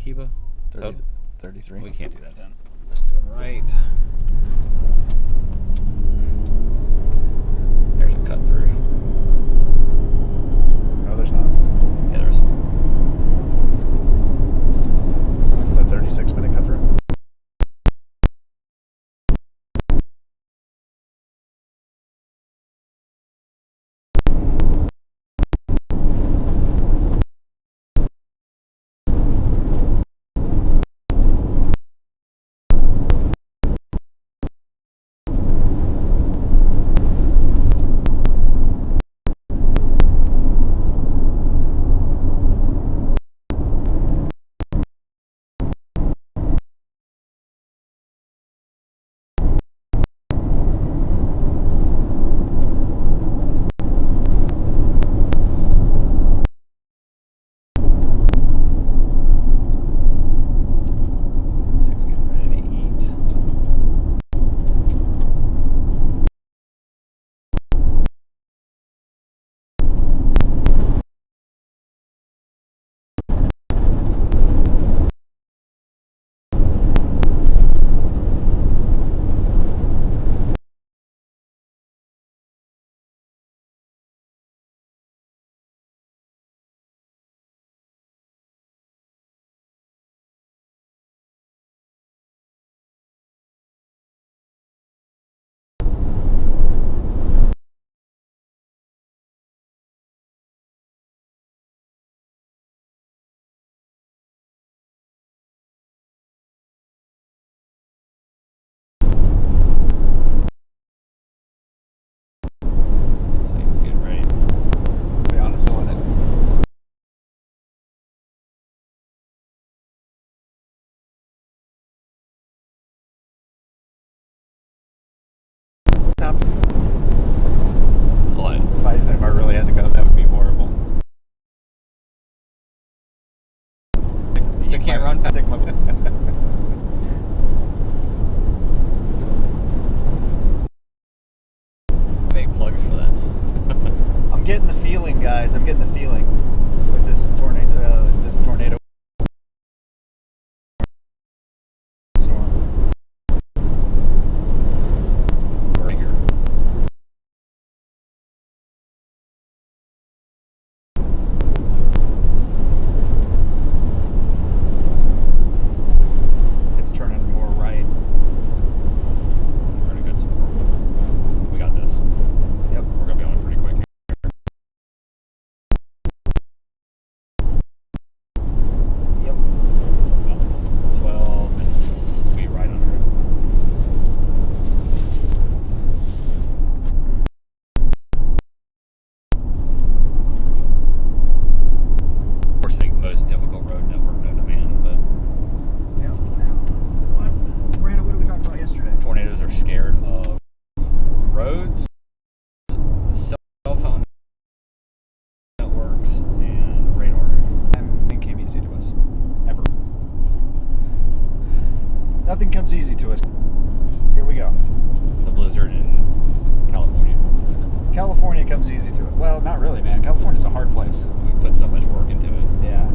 Kiba? 30, 33. We can't do that then. Let's do it right. There's a cut through. No, there's not. Yeah, there's. The 36-minute cut through. This thing's getting ready. To be honest, still in it. Time. What? If I really had to go, that would be horrible. Still can't run fast. Stick my Make plugs for that. I'm getting the feeling, guys. I'm getting the feeling with this tornado. Storm. Right here. It's turning more right. We're in a good spot. We got this. Yep. We're gonna be on it pretty quick here. Yep. About 12 minutes. We'll be right under it. Of course, the most difficult road network known to man, but Yep. Brandon, what did we talk about yesterday? tornadoes are scared of roads, the cell phone networks, and radar. Nothing came easy to us. Ever. Nothing comes easy to us. Here we go. The blizzard in California. California comes easy to it. Well, not really, man. California's a hard place. We put so much work into it. Yeah.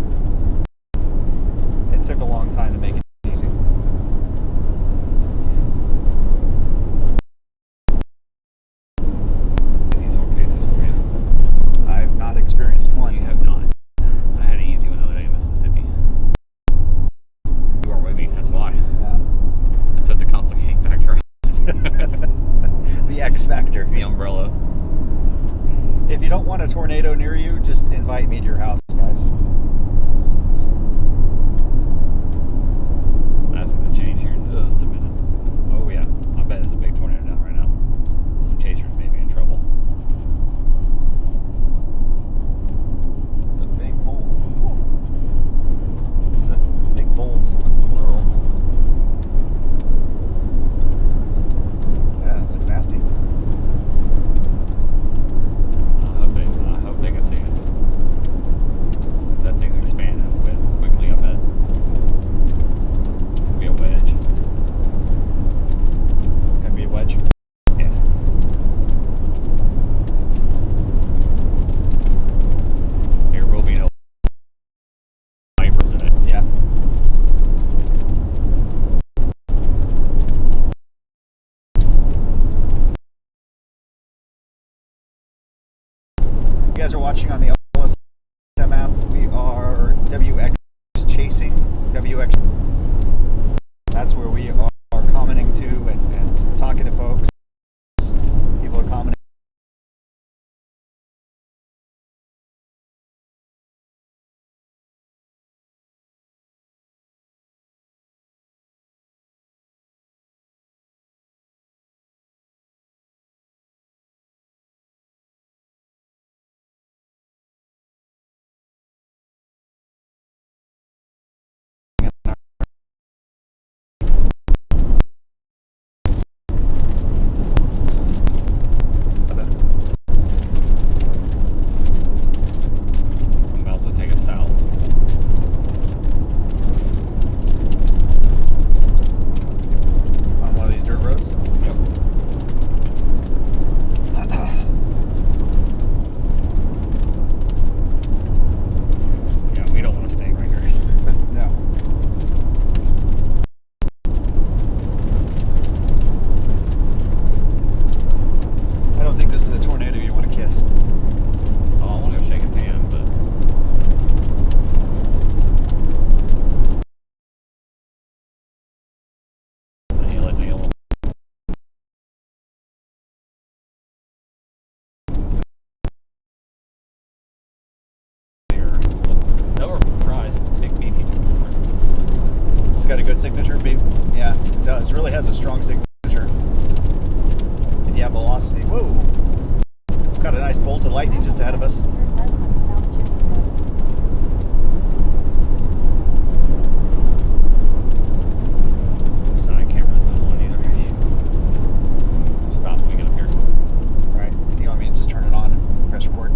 It took a long time to make it easy. Easy sort cases for you. I've not experienced one. You have not. I had an easy one the other day in Mississippi. You weren't with me, that's why. Yeah. I took the complicating factor out. The X factor. The umbrella. If you don't want a tornado near you, just invite me to your house, guys. That's going to change here in just a minute. Oh yeah, I bet it's a big tornado down right now. Some chasers may be in trouble. It's a big bull. This is a big bull's plural. Yeah, it looks nasty. I hope they can see it. guys are watching on the LSM app, we are WXChasing. WX. That's where we are commenting to and talking to folks. People are commenting. I'm about to take us south. On one of these dirt roads. Yep. Yeah, we don't want to stay right here. No. I don't think this is a tornado you want to kiss. Oh, I want to go shake his hand, but he'll let the no surprise, big beefy. It's got a good signature. Yeah, it does. It really has a strong signature. If you have velocity. Whoa. Got a nice bolt of lightning just ahead of us. Turn left on South Chisholm Road. Side camera's not on either. Stop when we get up here. All right. Do you want me to just turn it on and press record?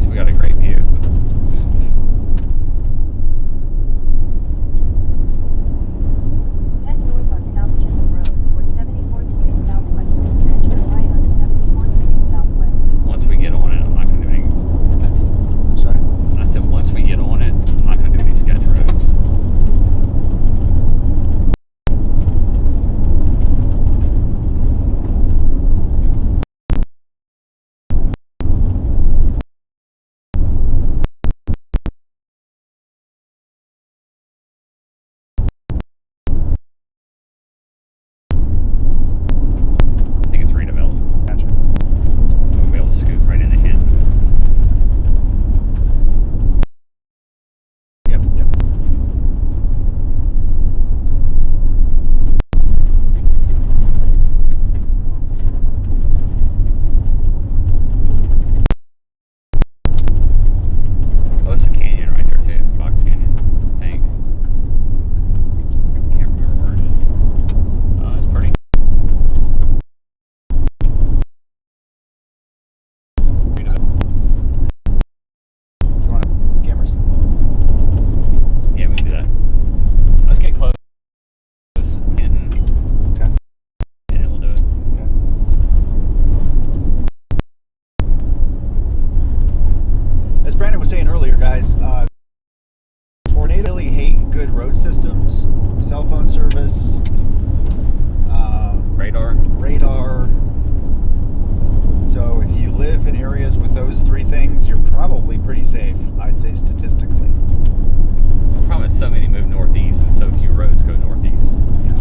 least we got a great view. Head north on South Chisholm Road towards 74th Street Southwest, then turn right onto 74th Street Southwest. Once we get on it, I'm not going to do any. Sorry? I said once we get on it, I'm not going to do any sketch roads. I think it's redevelopment. Gotcha. We'll be able to scoop right in the hint. Yep, yep. Oh, it's a canyon right there too. Fox Canyon, I think. Can't remember where it is. It's pretty. Do you want cameras? Yeah, we can do that. Let's get close and Okay. then we'll do it. Okay. As Brandon was saying earlier, guys, tornadoes really hate good road systems, cell phone service, Radar. radar. So if you live in areas with those three things, you're probably pretty safe, I'd say statistically. The problem is so many move northeast and so few roads go northeast. Yeah.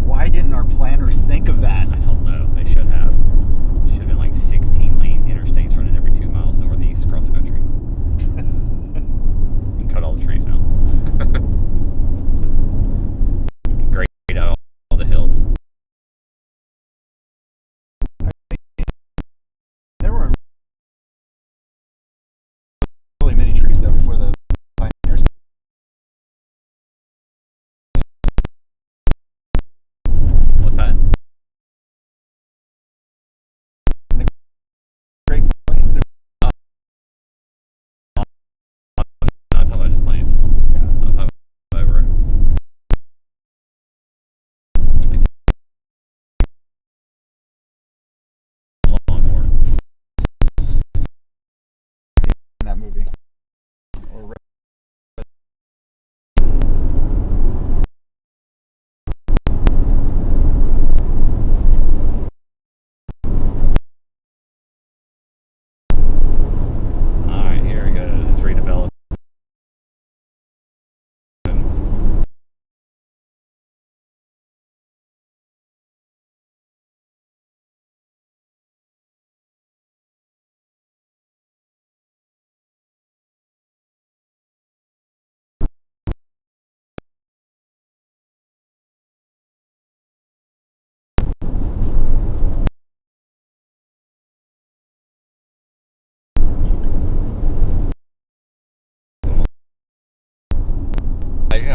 Why didn't our planners think of that? I don't know. They should have. Should have been like 16 lane interstates running every 2 miles northeast across the country. And cut all the trees down. And grade out all the hills. There were really many trees though before the pioneers. What's that? In the Great Plains. No, I'm talking about just planes. Yeah. I'm talking about over. Lawnmower. In that movie. Or Alright, here it goes. It's redeveloped.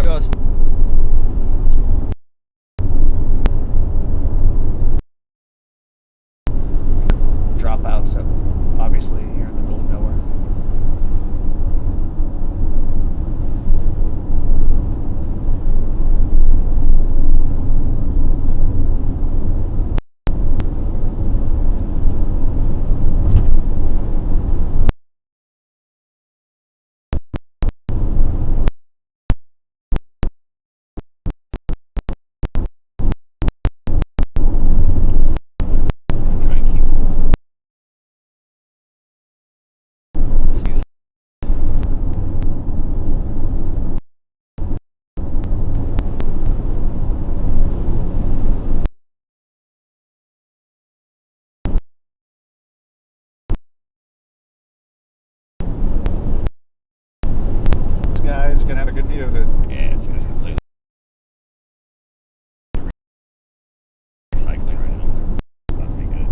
Just dropouts, so obviously you're in the middle of nowhere. try and keep. Let's use. These guys are gonna have a good view of it. Yeah, it's completely recycling right now. It's about to be good.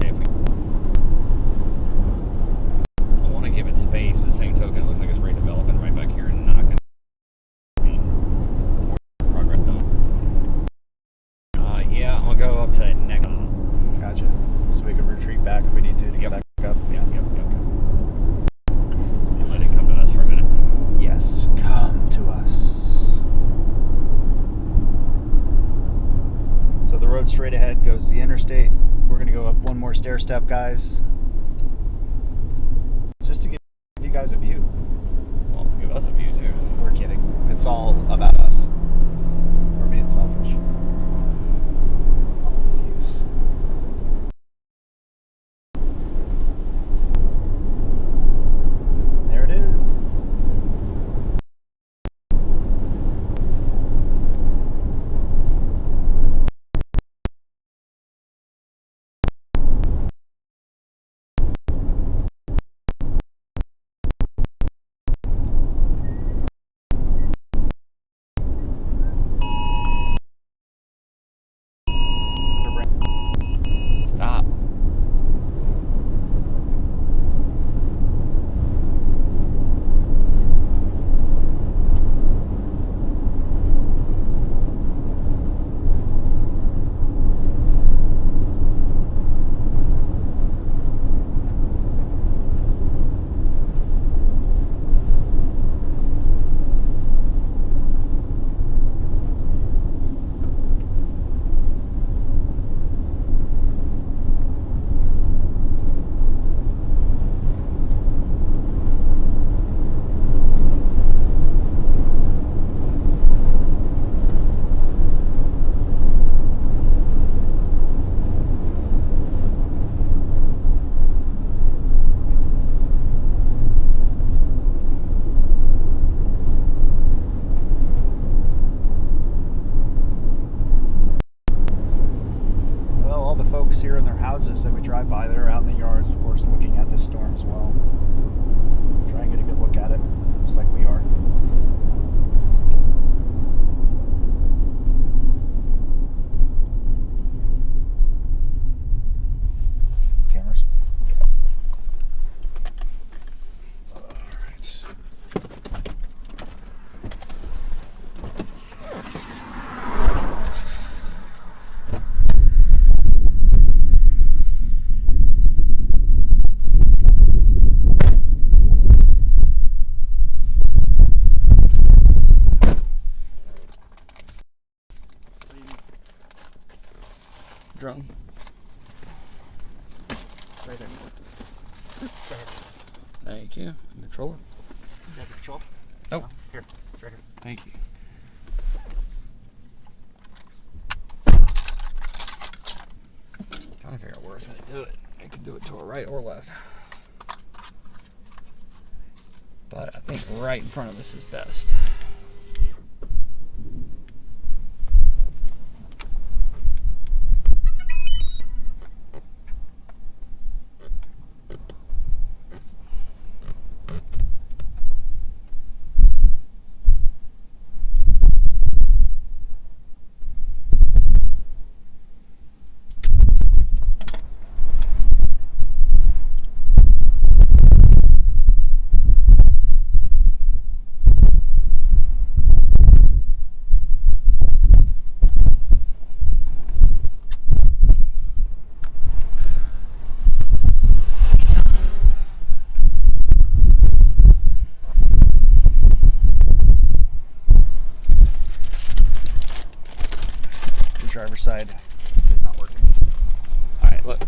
Yeah, if we, I want to give it space, but same token, it looks like it's redeveloping right back here and not going to be more progress done. Yeah, I'm gonna go up to that next. back if we need to get Yep. back up. Yep. And let it come to us for a minute. Yes, come to us. So the road straight ahead goes to the interstate. We're going to go up one more stair step, guys. Just to give you guys a view. Well, give us a view too. We're kidding. It's all about us. We're being selfish. All the views. There it is. Stop. Well, all the folks here in their houses that we drive by, they're out in the yards, of course, looking at this storm as well. Try and get a good look at it, just like we are. Cameras. All right. Drone. Right there. Thank you. Controller. Is that the control? Oh. No? Here. It's right here. Thank you. Trying to figure out where it's going to do it. I can do it to our right or left. But I think right in front of us is best. Driver's side is not working. All right, look.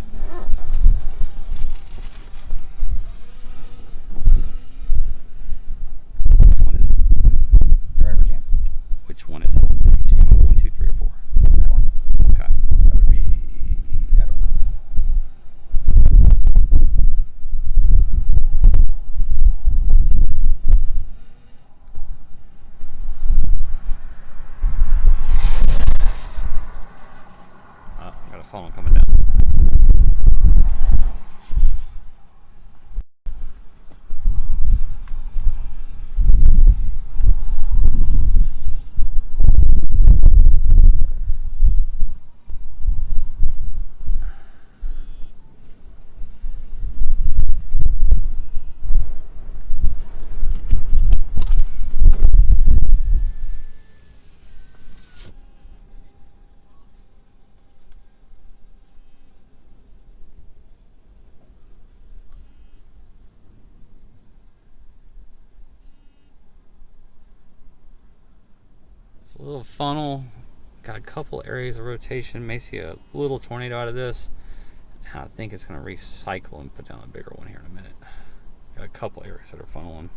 Which one is it? Driver cam. Which one is it? HDMI 1, 2, 3, or 4? That one. Okay. So that would be, I don't know. a little funnel. Got a couple areas of rotation. May see a little tornado out of this. I think it's going to recycle and put down a bigger one here in a minute. Got a couple areas that are funneling.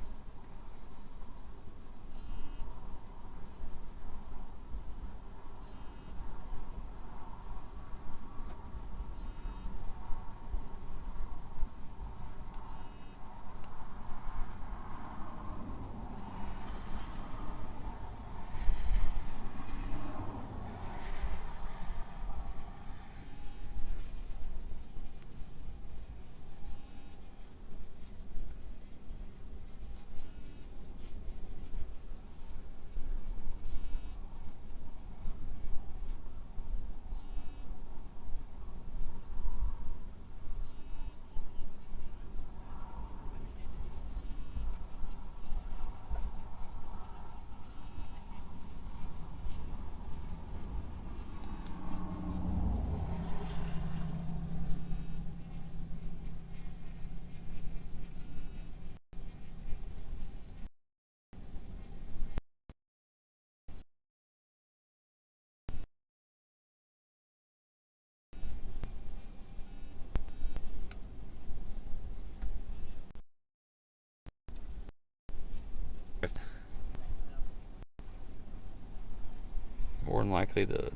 More than likely the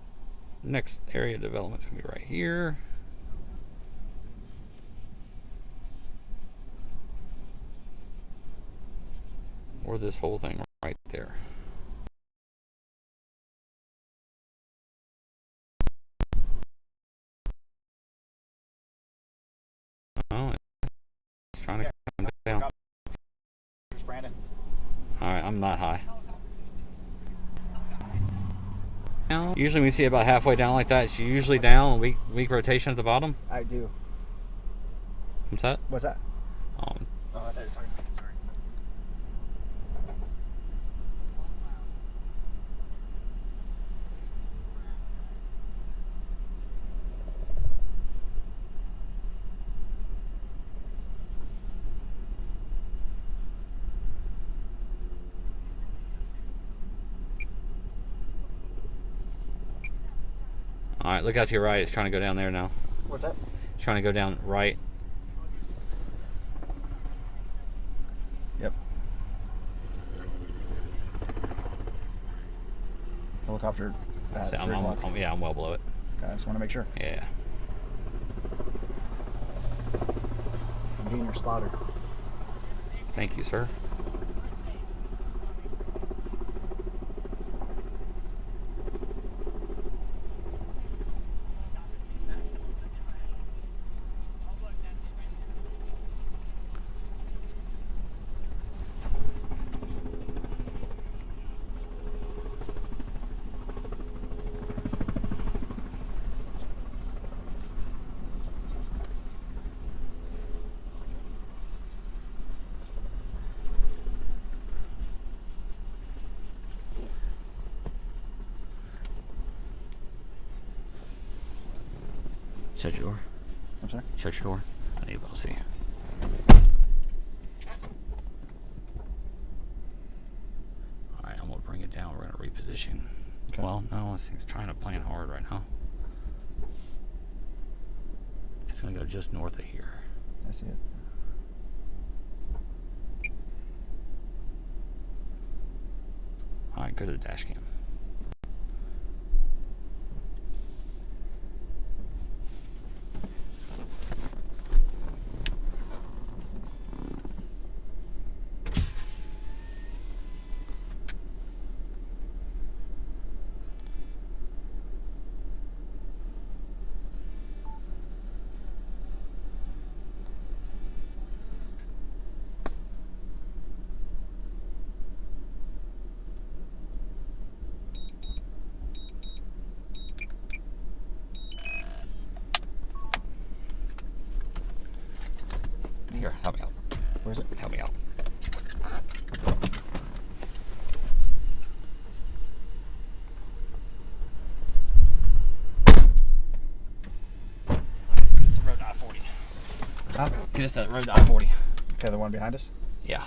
next area of development is going to be right here. Or this whole thing right there. Oh, it's trying to come down. Alright, I'm not high. Usually when we see it about halfway down like that, it's usually down, weak rotation at the bottom. I do. What's that? What's that? Oh, I thought you were talking about it. Sorry. Alright, look out to your right. It's trying to go down there now. What's that? It's trying to go down right. Yep. Helicopter. So I'm well below it. Okay, I just want to make sure. Yeah. I'm being your spotter. Thank you, sir. Shut your door. I'm sorry? Shut your door. I need to see. Alright, I'm going to bring it down. We're going to reposition. Okay. Well, no, this thing's trying to plan hard right now. It's going to go just north of here. I see it. Alright, go to the dash cam. Here, help me out. Where is it? Help me out. Get us the road to I-40. Huh? Get us that road to I-40. Okay, the one behind us? Yeah.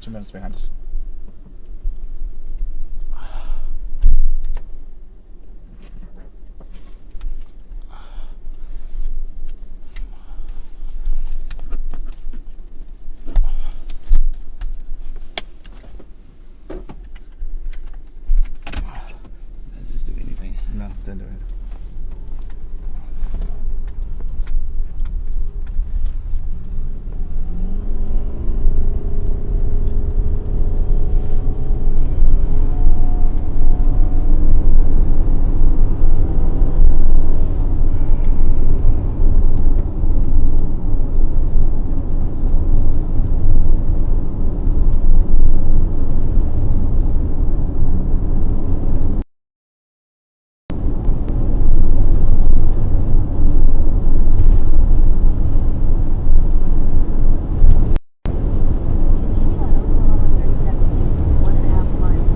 2 minutes behind us. Didn't just do anything. No, didn't do anything. Continue on Oklahoma 37 East for 1.5 miles.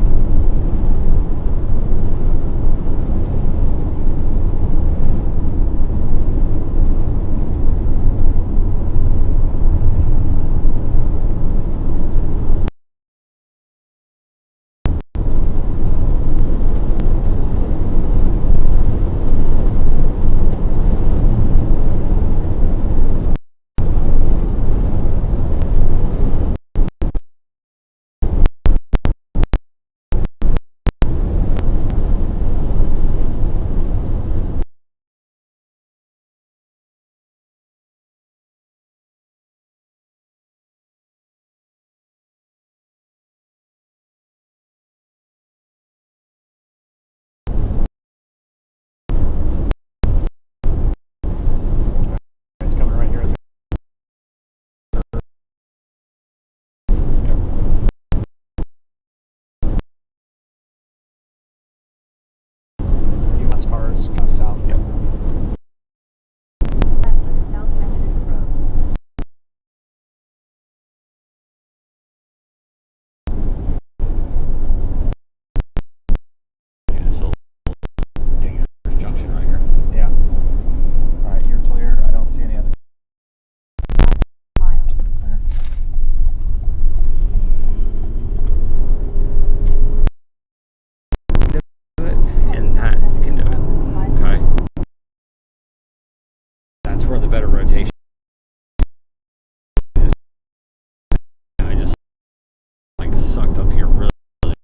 It's coming right here. US cars south. Yep. Left on the South Methodist Road. Yeah, it's a little dangerous junction right here. Yeah. All right, you're clear. I don't see any other. 5 miles. Clear. Do it, and that can do it. Okay. That's where the better rotation is. I just like sucked up here really quick.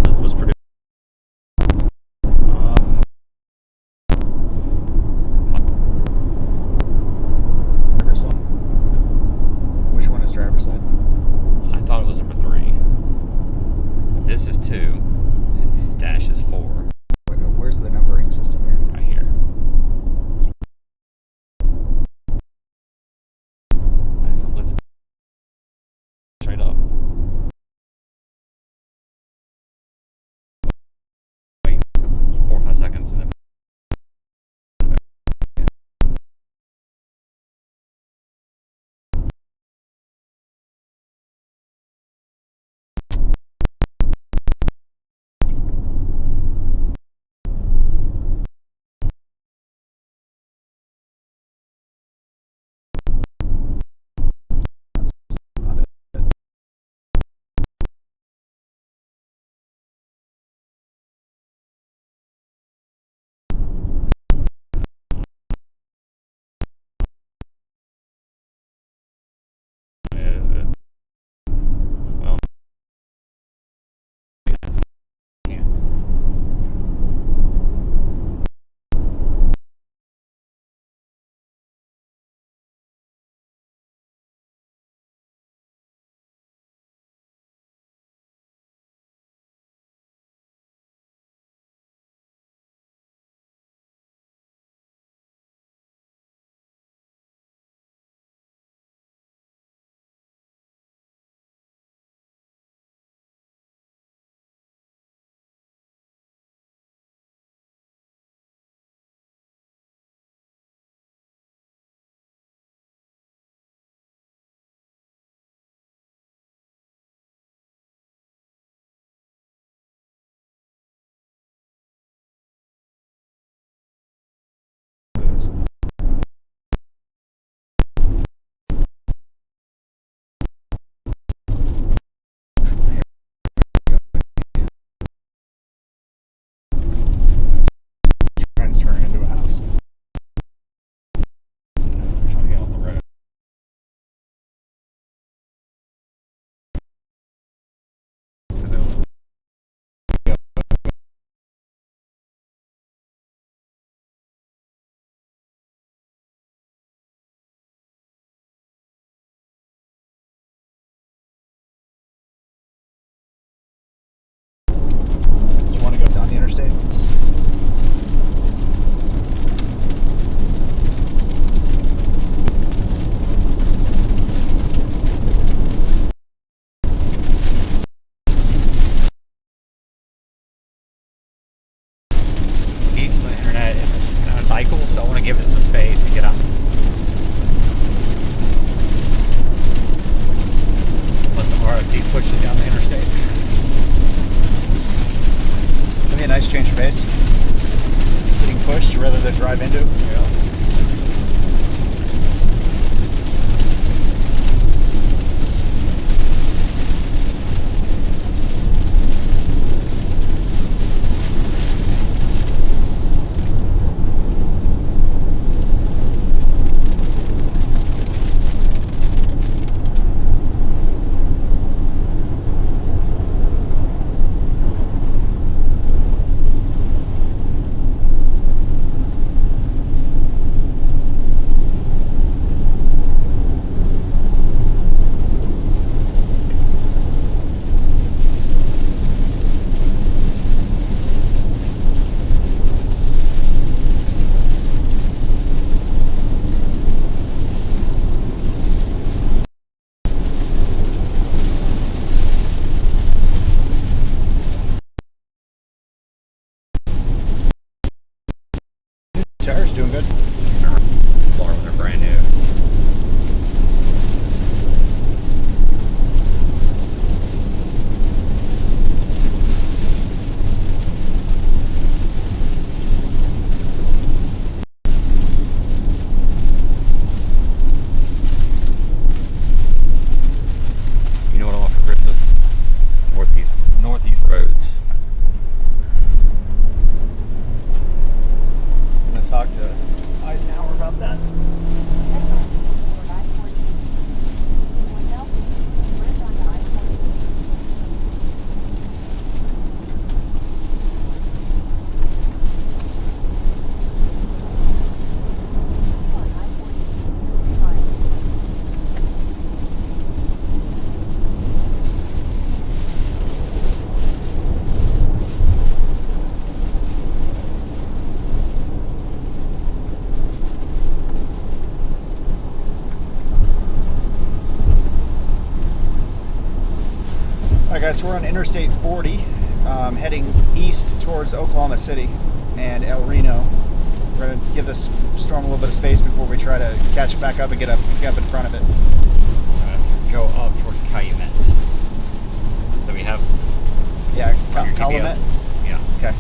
That was pretty. Driver's side. Which one is driver's side? I thought it was number 3. This is 2. And dash is 4. Where's the numbering system here? Right here. is. Trying to turn into a house. Trying to get off the road. You want to go down the interstate? Speeds to the internet is kind of cycle, so I want to give it some space and get out. Let the RFD push it down the interstate. It'd be a nice change of pace. Getting pushed rather than drive into. Yeah. Tires doing good. Floor when they're brand new. You know what I want for Christmas? Northeast roads. I'm gonna talk to Eisenhower about that. Alright guys, so we're on Interstate 40, heading east towards Oklahoma City and El Reno. We're going to give this storm a little bit of space before we try to catch it back up and get up in front of it. Let's go up towards Calumet. So we have Yeah, on your Clement? GPS. Yeah. Okay.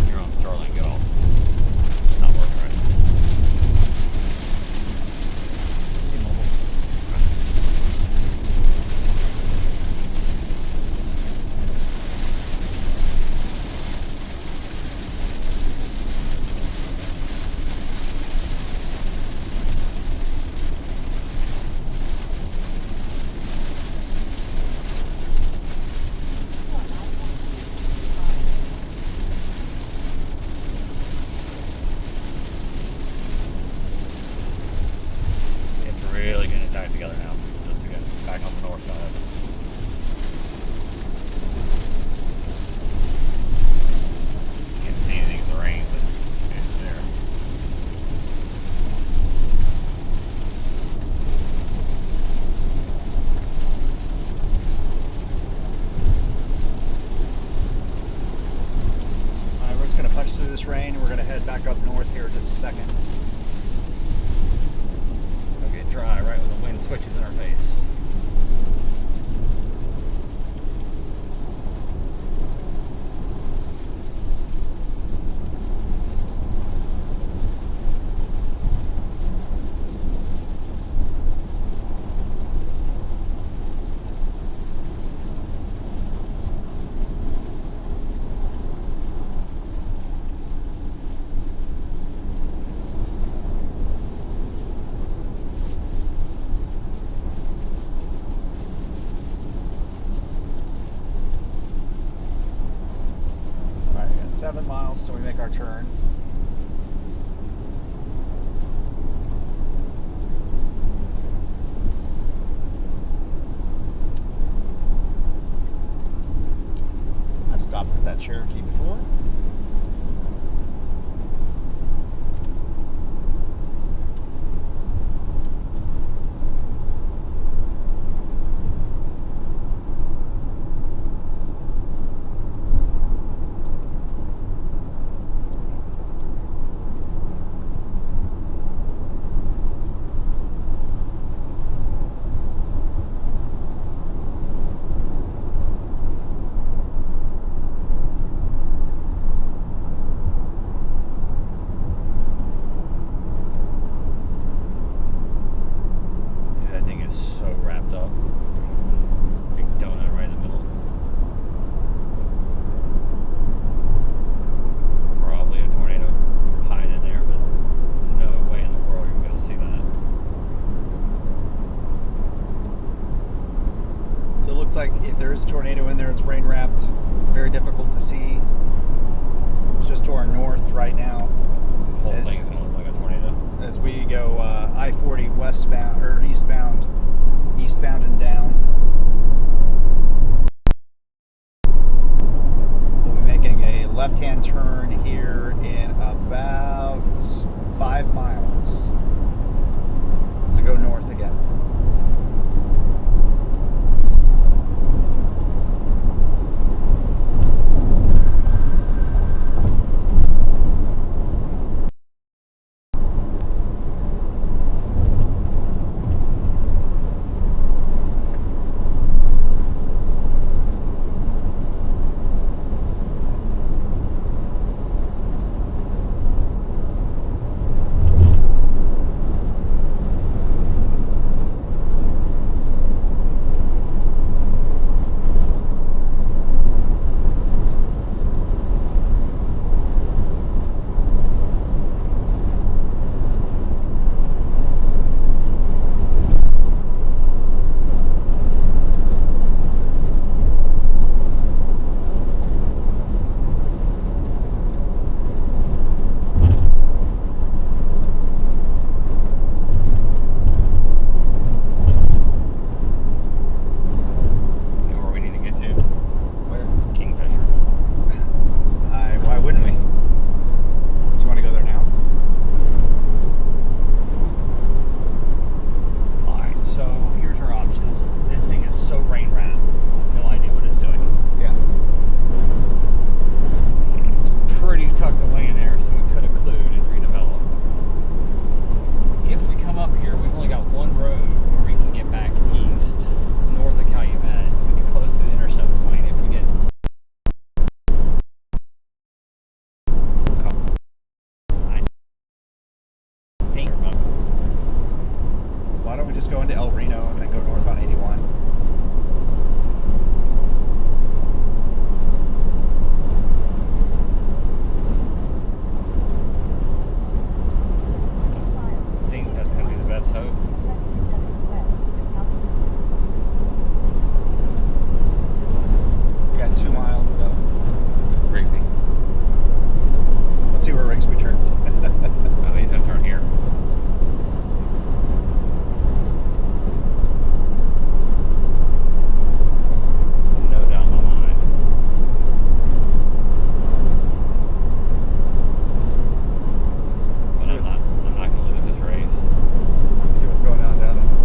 You're on Starling, go miles till we make our turn. I've stopped at that Cherokee before. Like if there's a tornado in there, it's rain wrapped, very difficult to see. It's just to our north right now. The whole thing's gonna look like a tornado. As we go I-40 westbound or eastbound and down. We'll be making a left-hand turn here in about 5 miles to go north again. See what's going on down in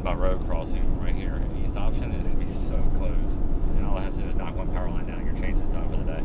about road crossing right here. East option is going to be so close. And all it has to do is knock one power line down. Your chase is done for the day.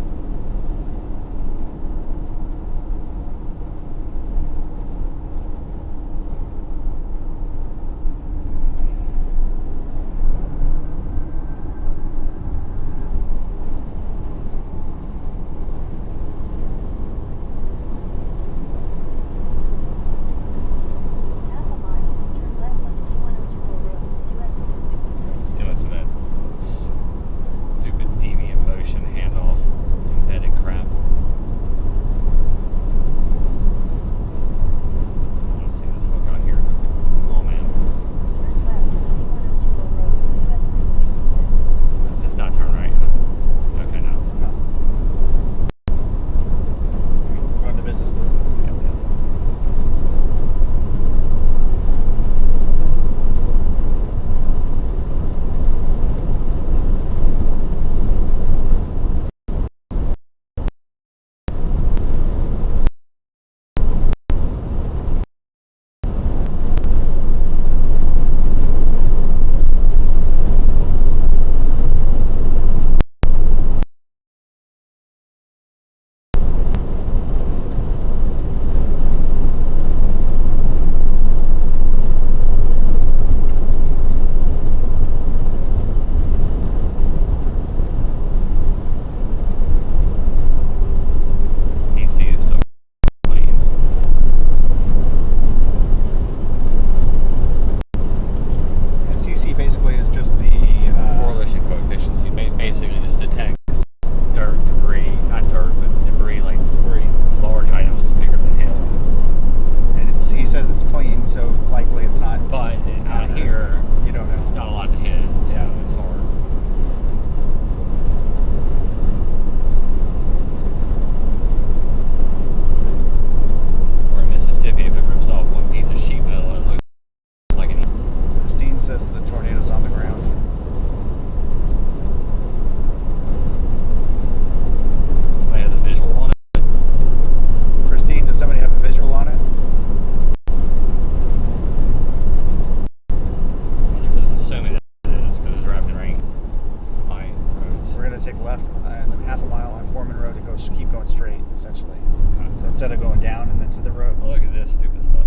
Instead of going down and then to the road. Oh, look at this stupid stuff.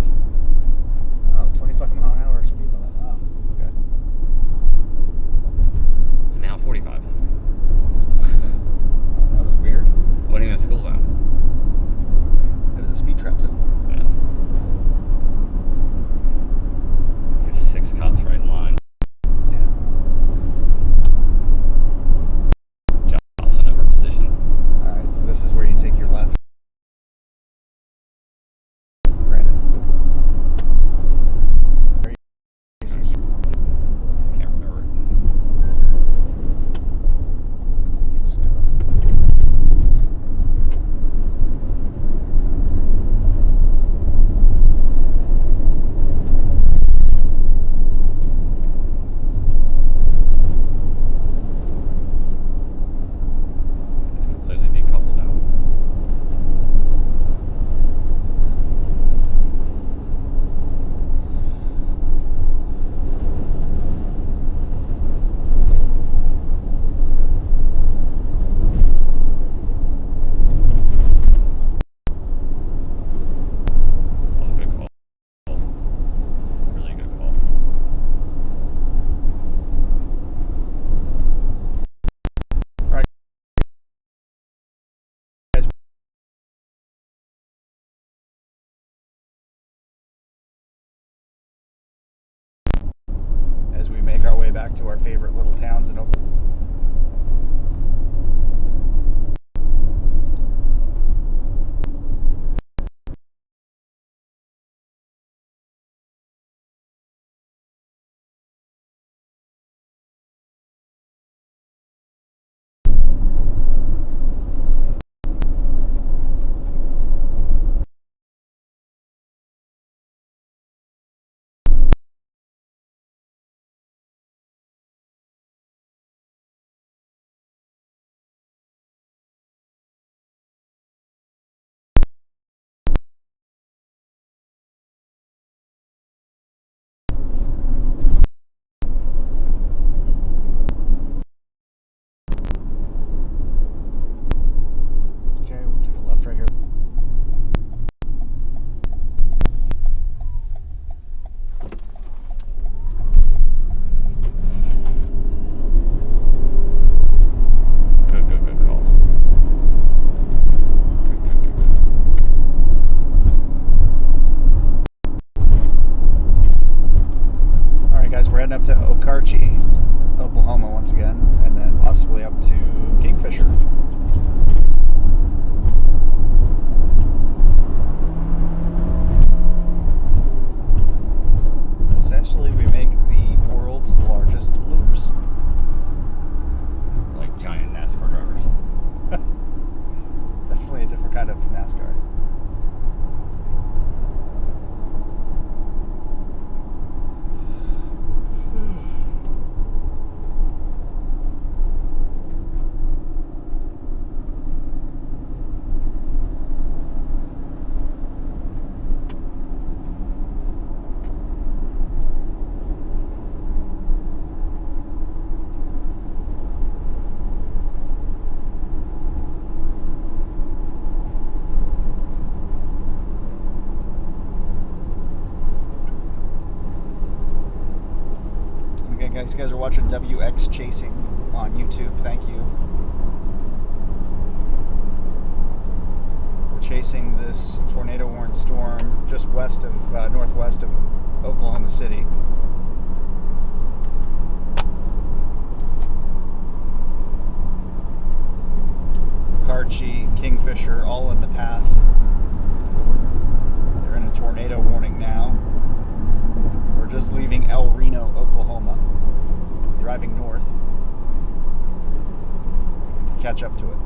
Oh, 25 mile an hour speed limit. Wow. Okay. And now 45. That was weird. Wasn't even a school zone. It was a speed trap zone. Yeah. You have 6 cops right in line. Yeah. Johnson over position. Alright, so this is where you take your left. As we make our way back to our favorite little towns in Oklahoma. Guys, you guys are watching WXChasing on YouTube. Thank you. We're chasing this tornado-warned storm just west of, northwest of Oklahoma City. Kingfisher, all in the path. They're in a tornado warning now. We're just leaving El Reno, Oklahoma, driving north. Catch up to it.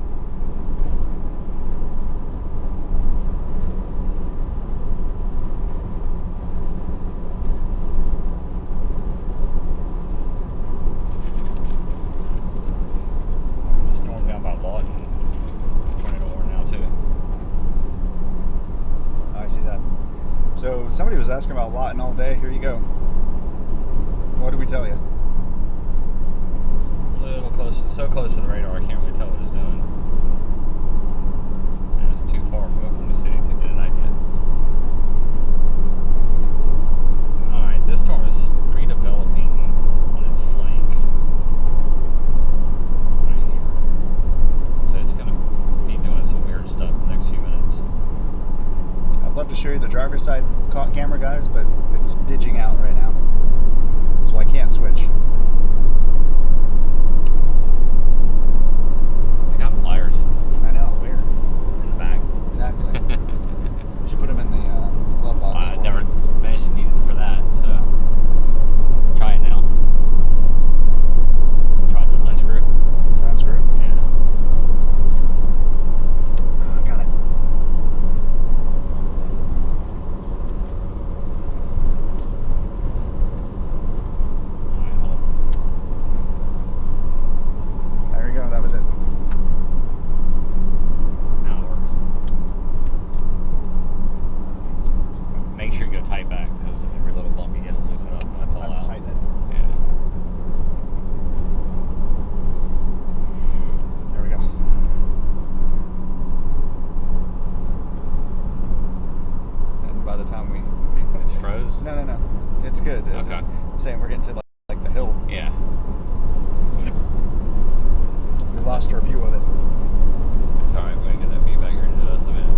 The storm down by Lawton. I see that. So somebody was asking about Lawton all day. Here you go. What did we tell you? A little close, so close to the radar, I can't really tell what it's doing. And it's too far from Oklahoma City to get an idea. Alright, this storm is redeveloping on its flank. Right here. So it's going to be doing some weird stuff the next few minutes. I'd love to show you the driver's side camera, guys, but it's ditching out right now, so I can't switch. I got pliers I know, where? in the back. Exactly. You should put them in the glove box. I never managed to need them for that, so try it now. Try the unscrew. Unscrew? Yeah. Got it. Alright, hold on. There we go, that was it. Now it works. Make sure you go tight back, because every little bump you get will loosen up and I fall out. Tighten it. Yeah. There we go. And by the time we... It's froze? No. It's good. It's Okay. just, I'm saying we're getting to like the hill. Yeah. We lost our view of it. It's alright, we're going to get that feedback here in just a minute.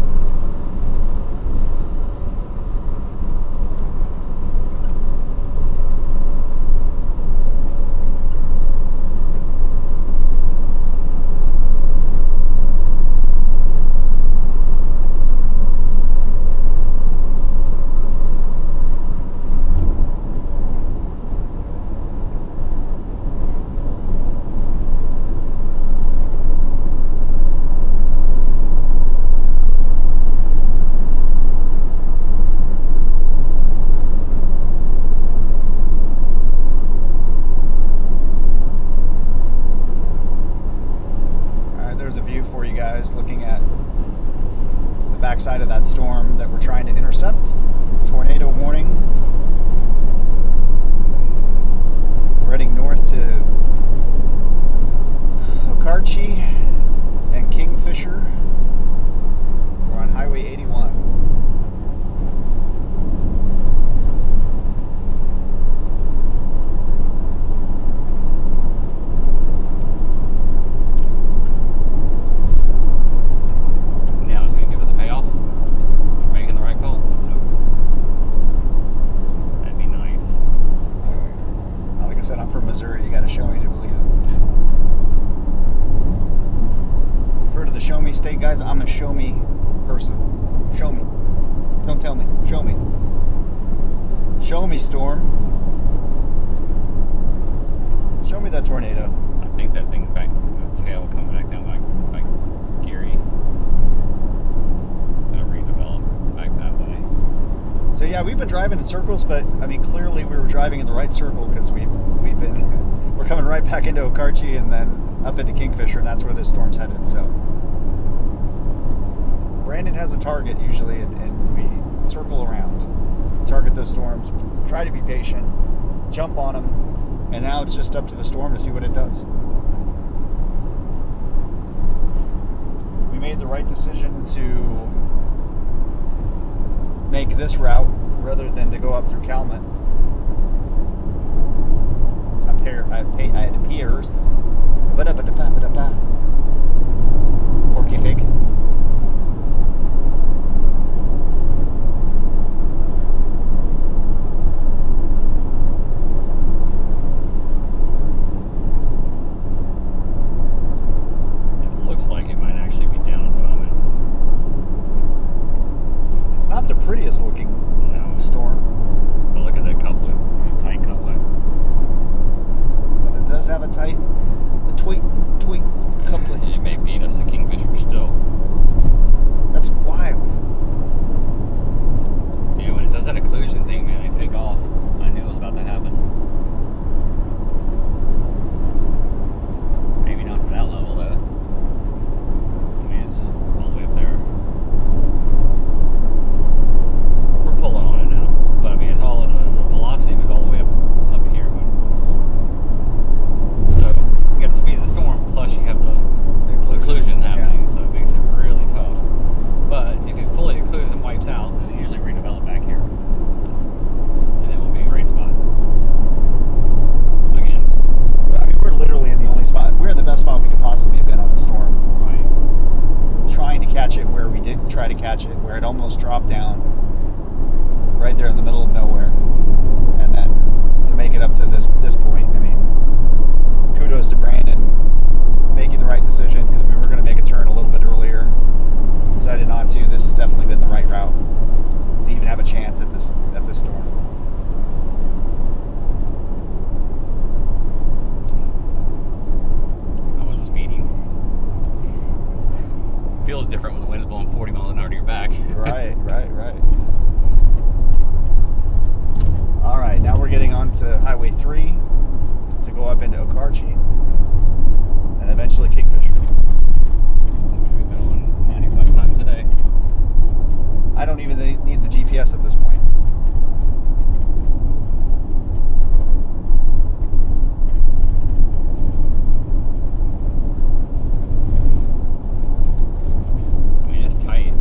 There's a view for you guys looking at the backside of that storm that we're trying to intercept. Tornado warning. We're heading north to Okarche and Kingfisher. We're on Highway 81. Now, is it going to give us a payoff for making the right call? Nope. That'd be nice. Like I said, I'm from Missouri. You got to show me to believe it. You've heard of the show me state, guys? I'm a show me person. Show me. Don't tell me. Show me. Show me, storm. Show me that tornado. I think that thing back, the tail coming back down like Geary. It's going to redevelop back that way. So yeah, we've been driving in circles, but I mean, clearly we were driving in the right circle because we're coming right back into Okarche and then up into Kingfisher, and that's where this storm's headed. So Brandon has a target usually, and we circle around, target those storms, try to be patient, jump on them, and now it's just up to the storm to see what it does. We made the right decision to make this route rather than to go up through Clement. I'm pears. Porky pig. It looks like it might actually be down at the moment. It's not the prettiest looking No. storm, But look at that couplet. Tight couplet. but it does have a tweet couplet. It may beat us to Kingfisher still. That's wild. Yeah, when it does that occlusion thing, man, they take off. I knew it was about to happen. Maybe not to that level, though. I mean, it's all the way up there. We're pulling on it now. But, I mean, it's all, the velocity was all the way up here. So, you got the speed of the storm, plus you have the occlusion happening, so it makes it really tough. But if it fully occludes and wipes out, then it usually redevelop back here. And it will be a great spot. Again. I mean, we're literally in the only spot. We're in the best spot we could possibly have been on the storm. Right. Trying to catch it where we did try to catch it, where it almost dropped down right there in the middle of nowhere. And then to make it up to this point, I mean, kudos to Brandon making the right decision, because we were going to make a turn a little bit earlier. Decided not to. This has definitely been the right route to even have a chance at this storm. I was speeding. Feels different when the wind's blowing 40 miles an hour to your back. Right. All right, now we're getting onto Highway 3 to go up into Okarche and eventually Kingfisher. We've been on 95 times a day. I don't even need the GPS at this point. I mean, it's tight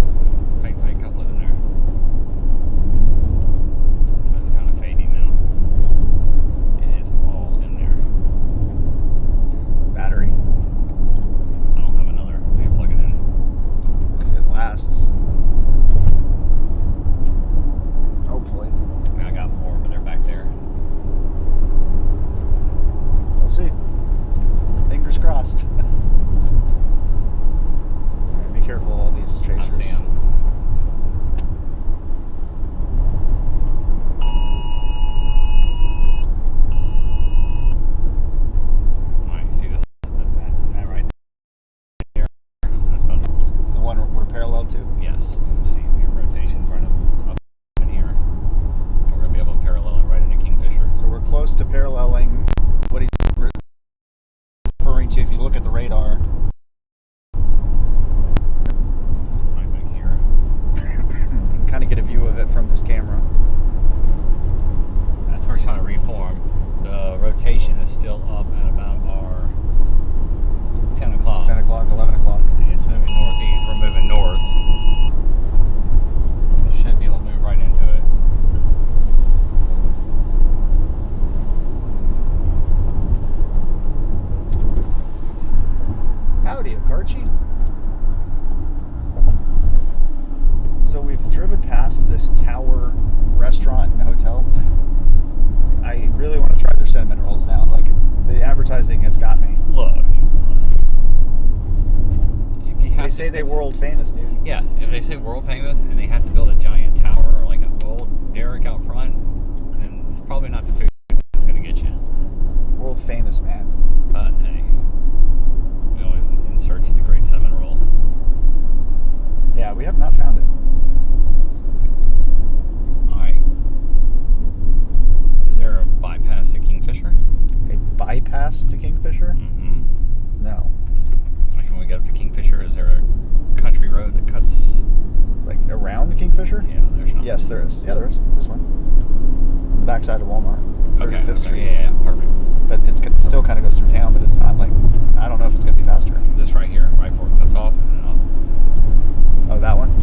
couplet in there. It's kind of fading now. It is all in there. Battery, I don't have another. We can plug it in. if it lasts. Hopefully. I mean, I got more, but they're back there. We'll see. Fingers crossed. All right, be careful of all these I chasers. see 'em. Alright, you see this? That right there? That's about it. The one we're parallel to. Yes, you can see your rotations right up in here. And we're going to be able to parallel it right into Kingfisher. So we're close to paralleling what he's referring to if you look at the radar. Right back here. You can kind of get a view of it from this camera. That's where it's trying to reform. The rotation is still up at about our 10 o'clock. 10 o'clock, 11 o'clock. It's moving northeast. We're moving north. We should be able to move right into it. Howdy, Okarche. So we've driven past this tower restaurant and hotel. I really want to try their cinnamon rolls now. Like, the advertising has got me. Look. If you have They to- say they world famous, dude. Yeah, if they say world famous and they have to build a giant tower or like an old derrick out front, then it's probably not the food that's going to get you. World famous, man. But hey, we always in search of the great cinnamon roll. Yeah, we have not found it. Alright. Is there a bypass to Kingfisher? A bypass to Kingfisher? Mm-hmm. No. Like when we get up to Kingfisher, is there a country road that cuts? Like around Kingfisher? Yeah, there's not. Yes, there is. Yeah, there is. This one. On the backside of Walmart. 35th Street. Yeah, perfect. But it still kind of goes through town, but it's not like, I don't know if it's going to be faster. This right here, right before it cuts off, and then up. Oh, that one?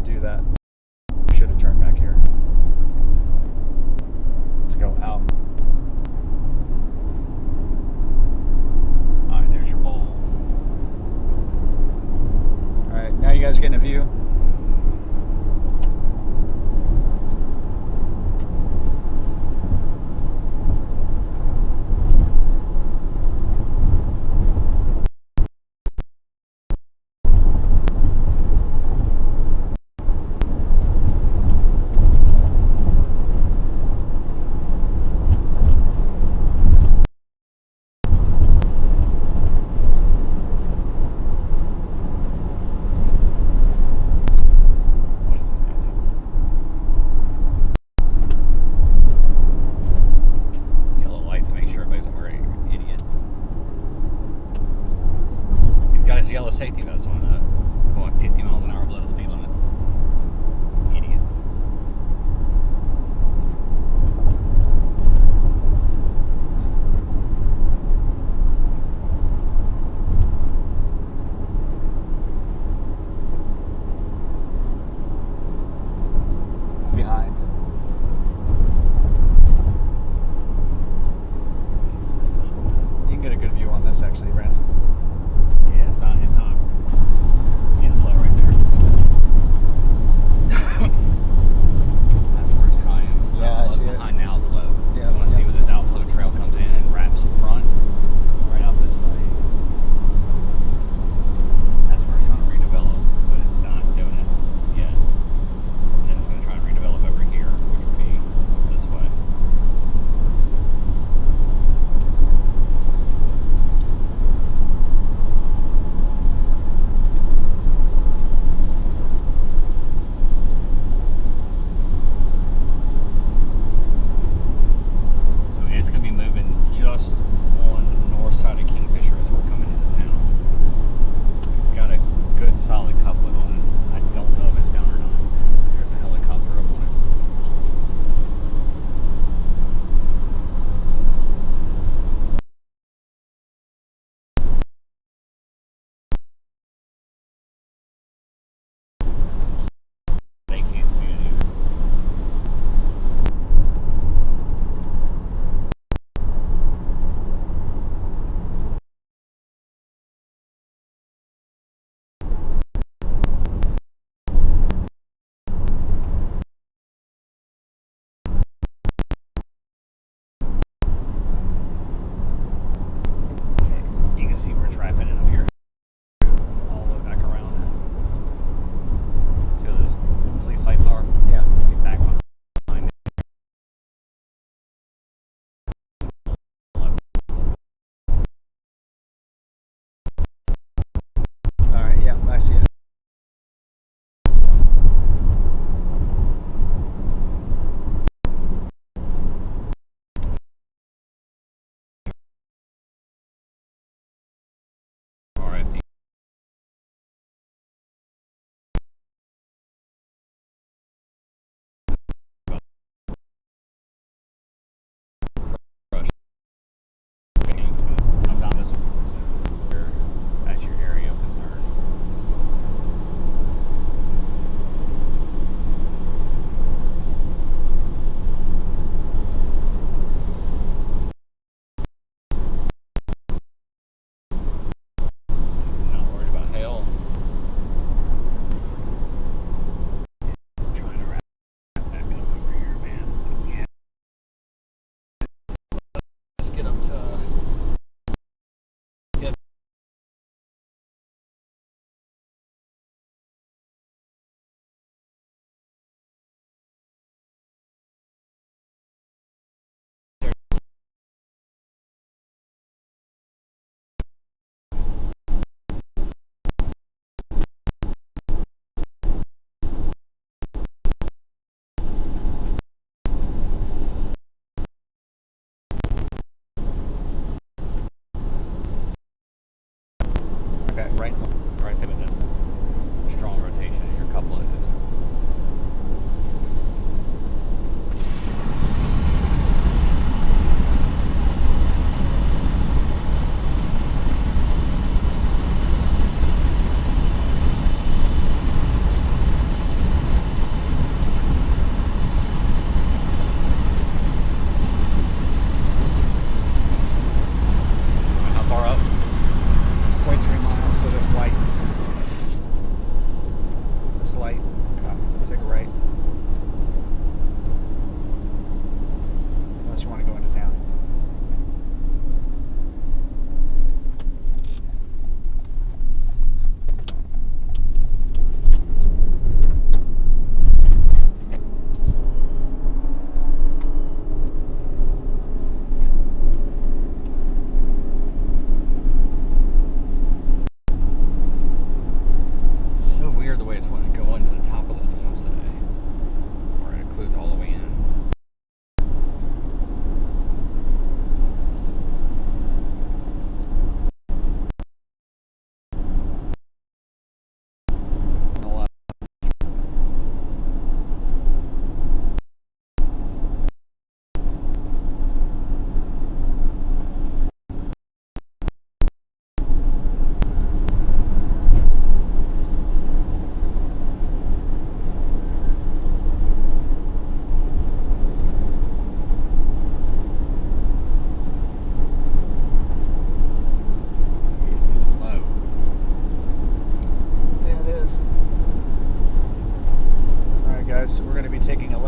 do that. Should have turned back here to go out. All right, there's your bowl. All right, now you guys are getting a view. Yellow safety vest on, going 50 miles an hour below the speed limit. Idiot. Behind. You can get a good view on this actually, Brandon. Yeah, it's not, it's just inflow right there. That's where it's trying. It's Yeah, I see it. behind the outflow. Yeah, You want to see where this outflow trail comes in and wraps in front? It's coming right out this way. That's where it's trying to redevelop, but it's not doing it yet. And then it's going to try and redevelop over here, which would be this way. It's going to be moving just on the north side of Kingfisher as we're coming into town. It's got a good solid couplet on it. I don't know if it's down or not. There's a helicopter up on it. They can't see it either. You can see we're trapping it up here. All the way back around. See where those police lights are? Yeah. Get back behind it. All right, yeah, I see it. RFD. Crush. I'm down this one. That's your area of concern. Not worried about hail. It's trying to wrap back up over here, man. Yeah. Let's get up to. Get Okay, right. right there with that strong rotation in your couplet is.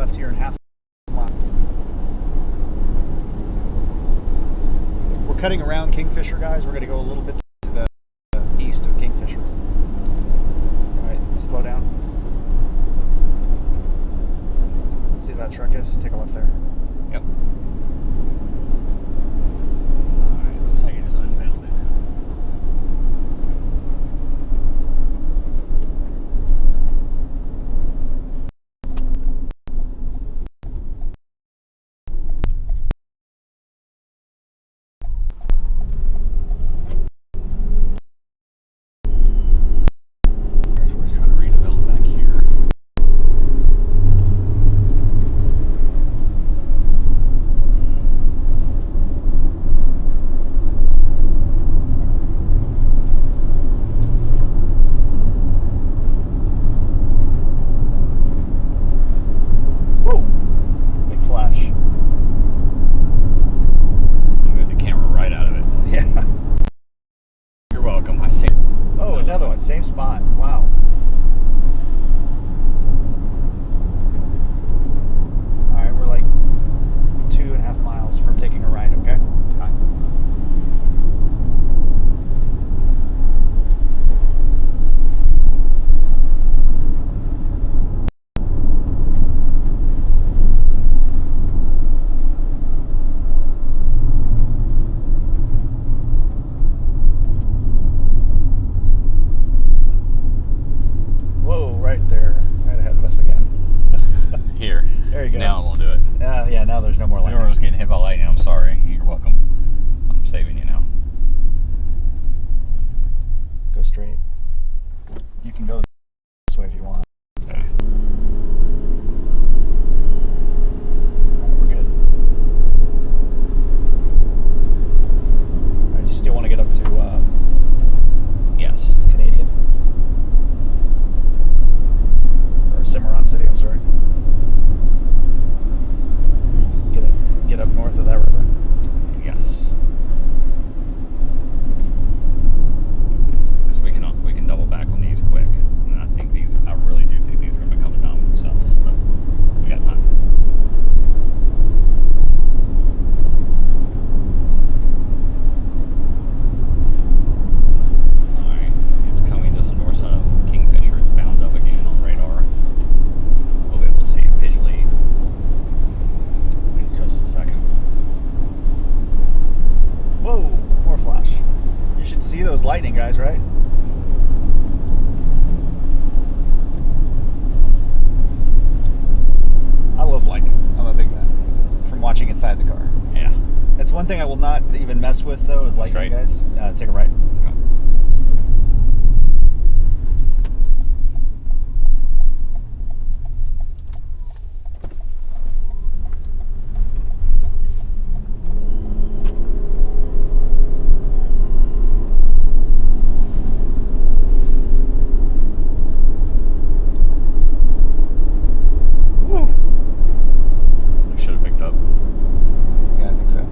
left here in half a mile. We're cutting around Kingfisher, guys. We're going to go a little bit to the east of Kingfisher. All right, slow down. See where that truck is? Take a left there. Yep. Alright, looks like it just unbounded. We're just trying to redevelop back here. Whoa! Big flash. Move the camera right out of it. Yeah. You're welcome. I see. Oh, another one. Same spot. Wow. All right, we're like 2.5 miles from taking a ride, okay? Okay. Whoa, right there. Right ahead of us again. Here. There you go. Now it won't do it. Yeah, now there's no more You lightning. were just getting hit by lightning. I'm sorry. You're welcome. I'm saving you now. Go straight. You can go this way if you want. Okay. We're good. All right, do you still want to get up to Yes. Canadian? Or Cimarron City, I'm sorry. Get up north of that river. Yes. Because we can double back on these quick. And I really do think these are going to become a dom themselves, but we got time. Alright, it's coming just north of Kingfisher. It's bound up again on radar. We'll be able to see it visually in just a second. Whoa, more flash. You should see those lightning, guys, right? I love lightning. I'm a big fan from watching inside the car. Yeah. It's one thing I will not even mess with, though, is lightning, Straight? guys. Take a right. Okay. Woo. We should have picked up. Yeah, I think so.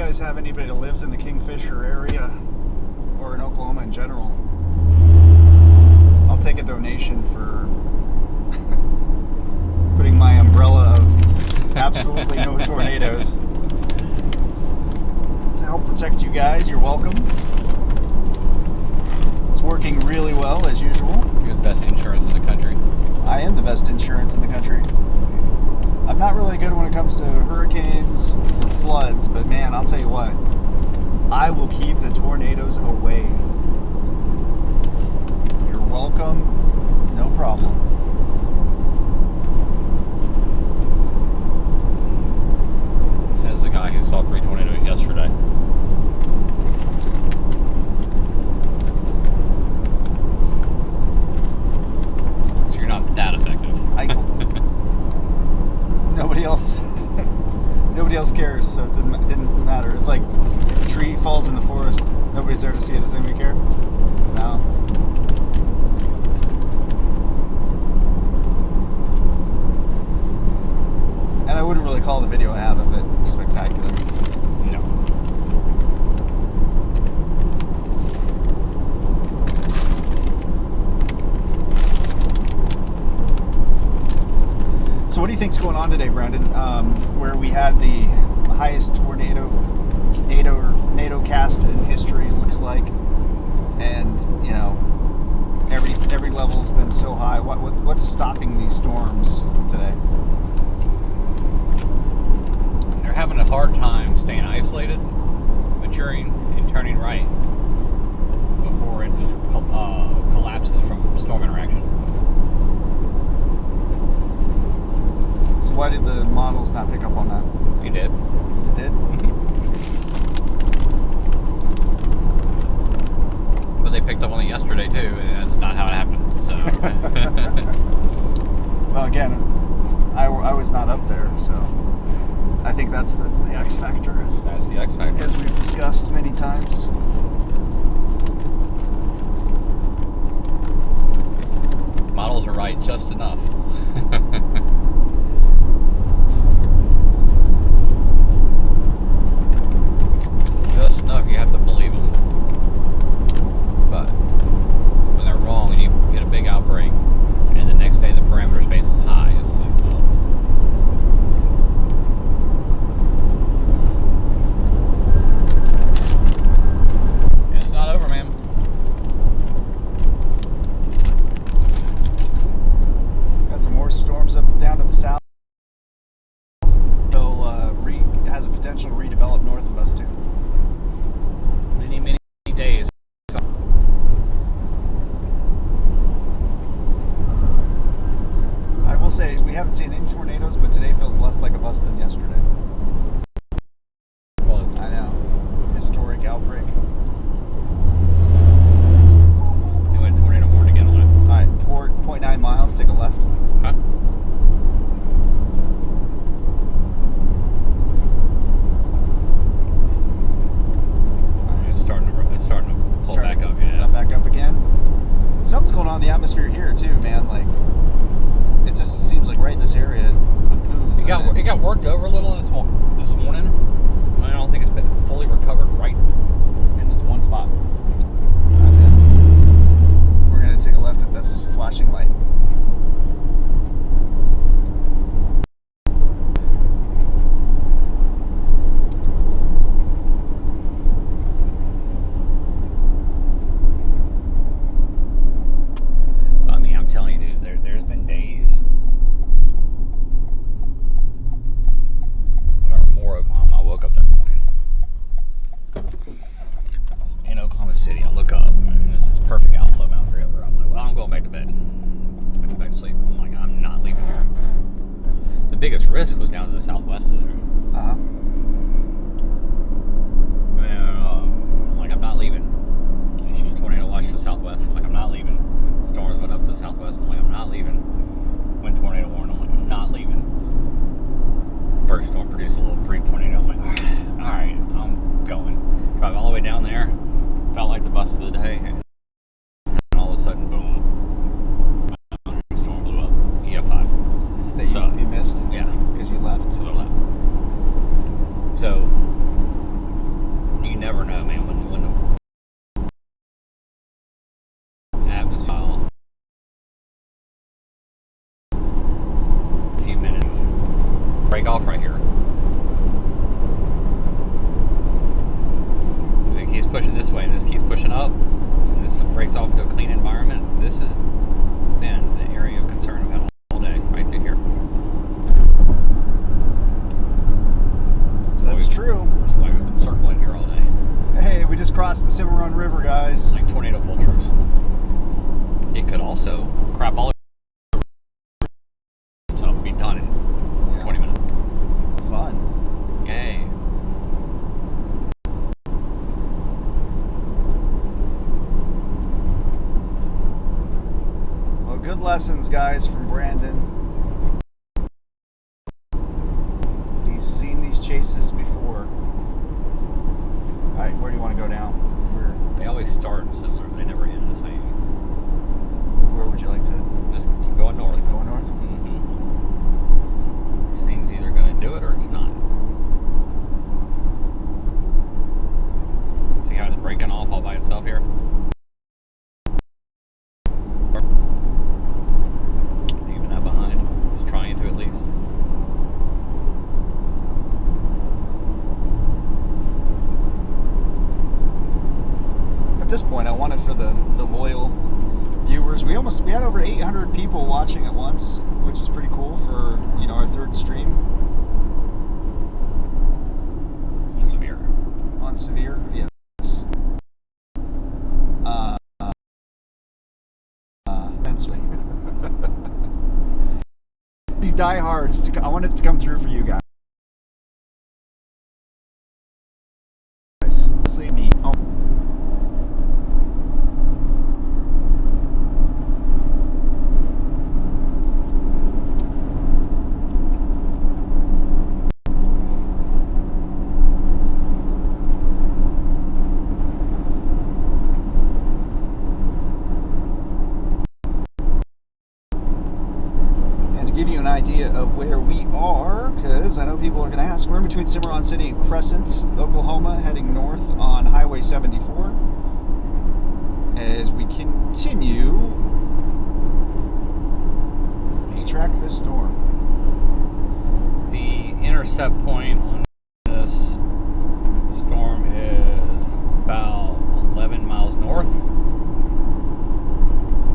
guys have anybody that lives in the Kingfisher area or in Oklahoma in general, I'll take a donation for putting my umbrella of absolutely no tornadoes to help protect you guys. You're welcome. It's working really well as usual. You're the best insurance in the country. I am the best insurance in the country. I'm not really good when it comes to hurricanes or floods, but man, I'll tell you what, I will keep the tornadoes away. You're welcome, no problem. Says the guy who saw 3 tornadoes yesterday. So you're not that effective. Nobody else cares, so it didn't matter. It's like if a tree falls in the forest, nobody's there to see it. Does anybody care? No. And I wouldn't really call the video I have of it spectacular. No. So what do you think's going on today, Brandon? Where we had the highest tornado cast in history, it looks like, and you know, every level's been so high. What's stopping these storms today? They're having a hard time staying isolated, maturing, and turning right before it just collapses from storm interaction. So why did the models not pick up on that? You did. It did? But they picked up on it yesterday too, and that's not how it happened. So. Well, again, I was not up there, so I think that's the X factor. That's the X factor. As we've discussed many times. Models are right just enough. Just enough, you have to believe them. But when they're wrong and you get a big outbreak, and the next day the parameter space is high, it's like, well. And it's not over, man. Got some more storms up down to the south. They'll has a potential to redevelop north of us too. Many days. I will say we haven't seen any tornadoes, but today feels less like a bust than yesterday. Well, I know. Historic outbreak. it went tornado warning again on it. Alright, 0.9 miles, take a left. Okay. It's starting to pull back up, yeah. Back up again. Something's going on in the atmosphere here too, man. Like, it just seems like right in this area, It got worked over a little this morning. I don't think it's been fully recovered right in this one spot. We're gonna take a left at this flashing light. I mean, I'm telling you, dude, there's been days. I remember more Oklahoma. I woke up that morning. In Oklahoma City, I look up, and it's this perfect outflow Mountain River. I'm like, well, I'm going back to bed. I'm going back to sleep. I'm like, I'm not leaving here. The biggest risk was down to the southwest of there. Uh-huh. And I'm like, I'm not leaving. You shoot a tornado watch to the southwest. I'm like, I'm not leaving. Storms went up to the southwest. I'm like, I'm not leaving. Wind tornado warning. I'm like, I'm not leaving. First storm produced a little brief tornado. I'm like, all right, I'm going. Drive all the way down there. Felt like the bust of the day. And all of a sudden, boom. Storm blew up. EF5. That you missed? Yeah. Because you left. To the left. So, break off right here. If it keeps pushing this way and this keeps pushing up, and this breaks off into a clean environment, this has been the area of concern I've had all day, right through here. That's true. That's why we've been circling here all day. Hey, we just crossed the Cimarron River, guys. Like tornado vultures. It could also crap all over itself and be done in 20 minutes. Fun. Yay. Well, good lessons, guys, from Brandon. He's seen these chases before. All right, where do you want to go now? They always start similar, they never end the same. Where would you like to? Just keep going north. Keep going north? This thing's either going to do it or it's not. See how it's breaking off all by itself here? Leaving that behind. It's trying to at least. At this point, I want it for the loyal viewers. We had over 800 people watching at once, which is pretty cool for, you know, our third stream. On Severe. On Severe, yes. Immensely. The diehards, I want it to come through for you guys. Mostly me. Oh. Idea of where we are, because I know people are going to ask. We're in between Cimarron City and Crescent, Oklahoma, heading north on Highway 74 as we continue to track this storm. The intercept point on this storm is about 11 miles north.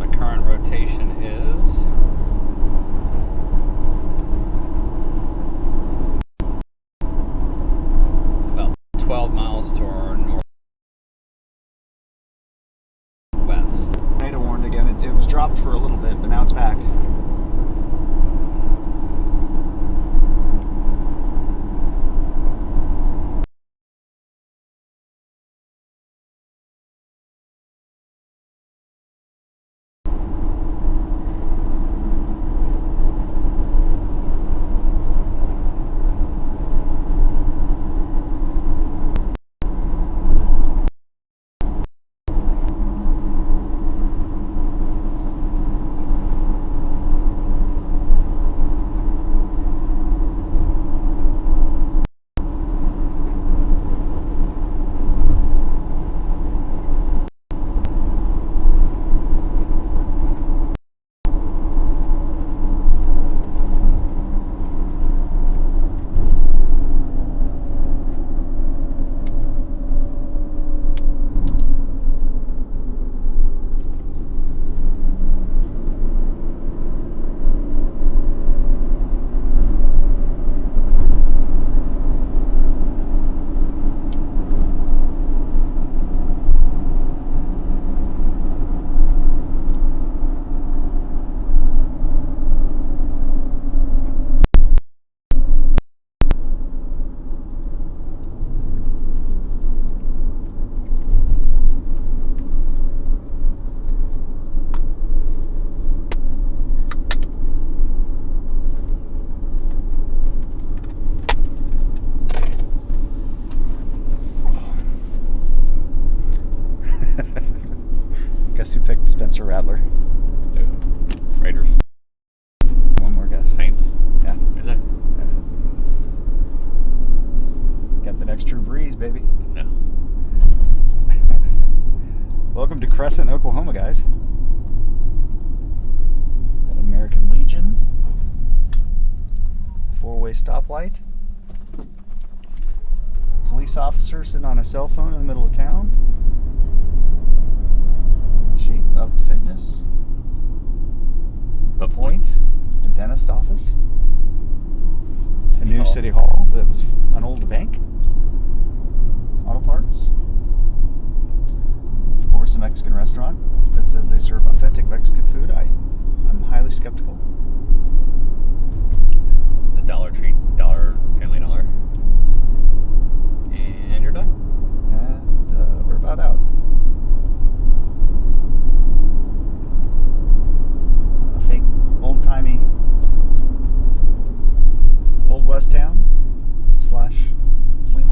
The current rotation is 12 miles to our northwest. Tornado warned again. It was dropped for a little bit, but now it's back. stoplight. Police officer sitting on a cell phone in the middle of town. Shape Up Fitness. But Point. The dentist office. The City new Hall. City Hall that was an old bank. Auto parts. Of course, a Mexican restaurant that says they serve authentic Mexican food. I'm highly skeptical. The Dollar Tree, Family Dollar. And you're done. And we're about out. A fake, old-timey, Old West town / flea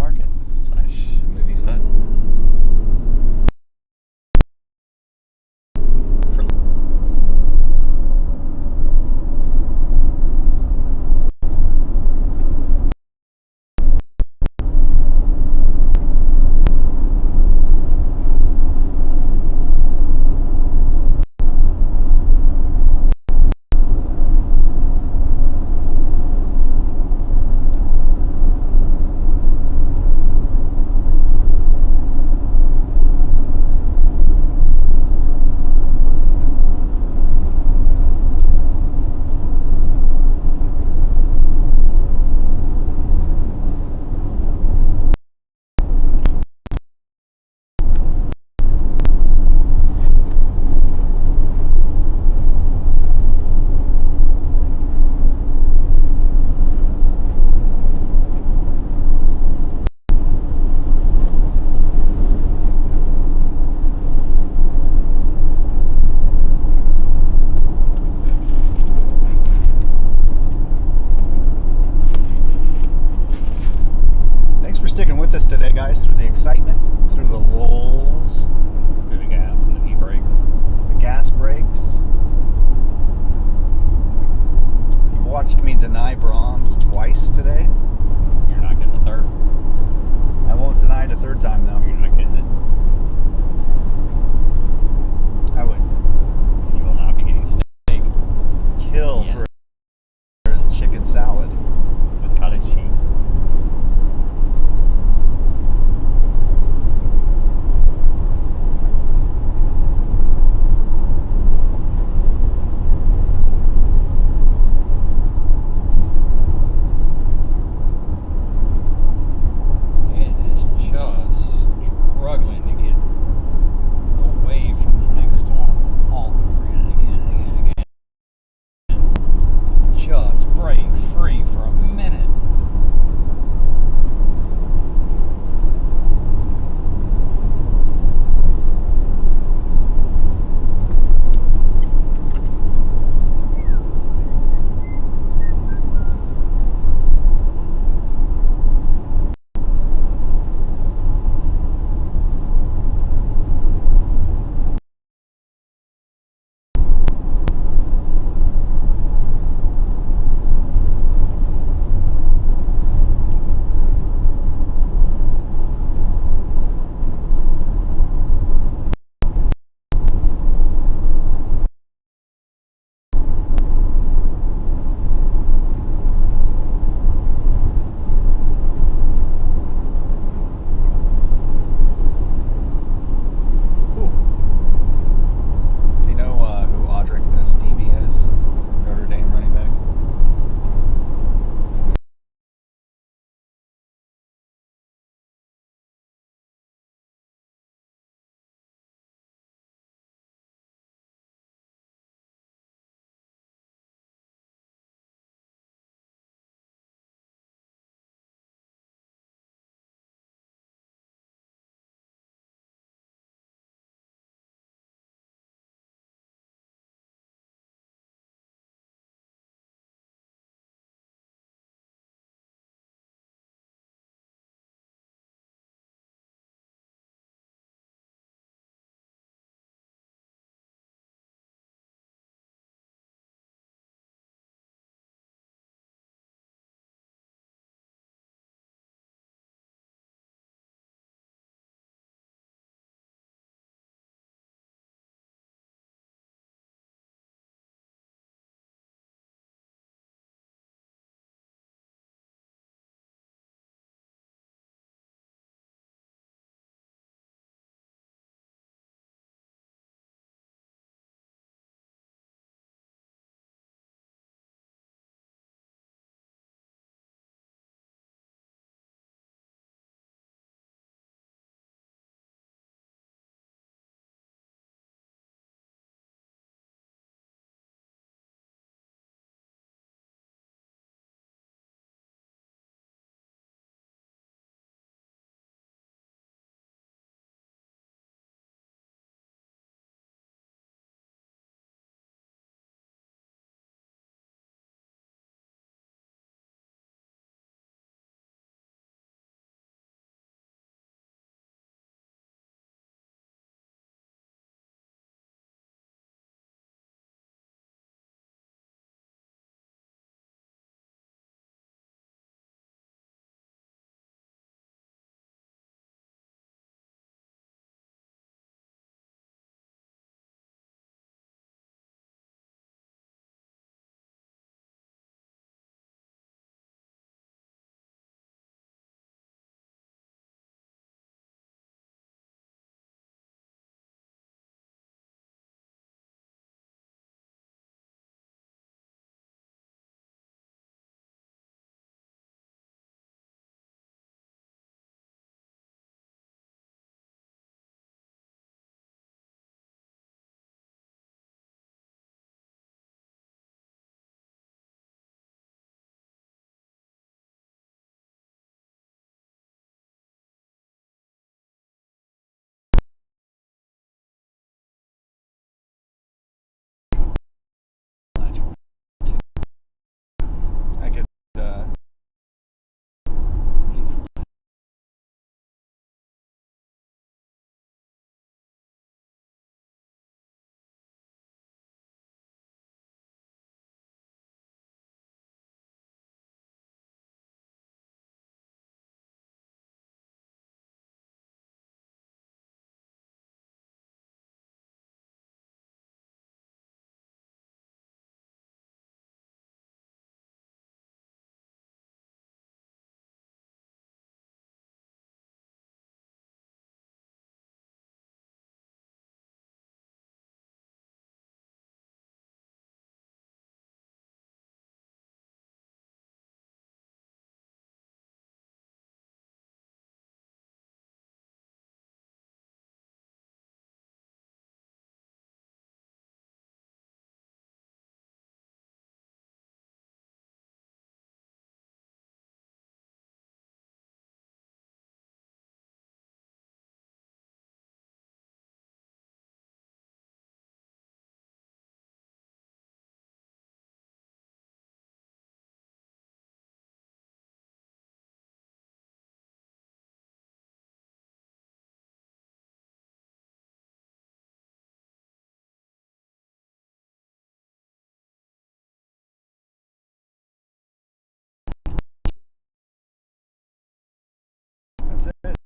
That's it.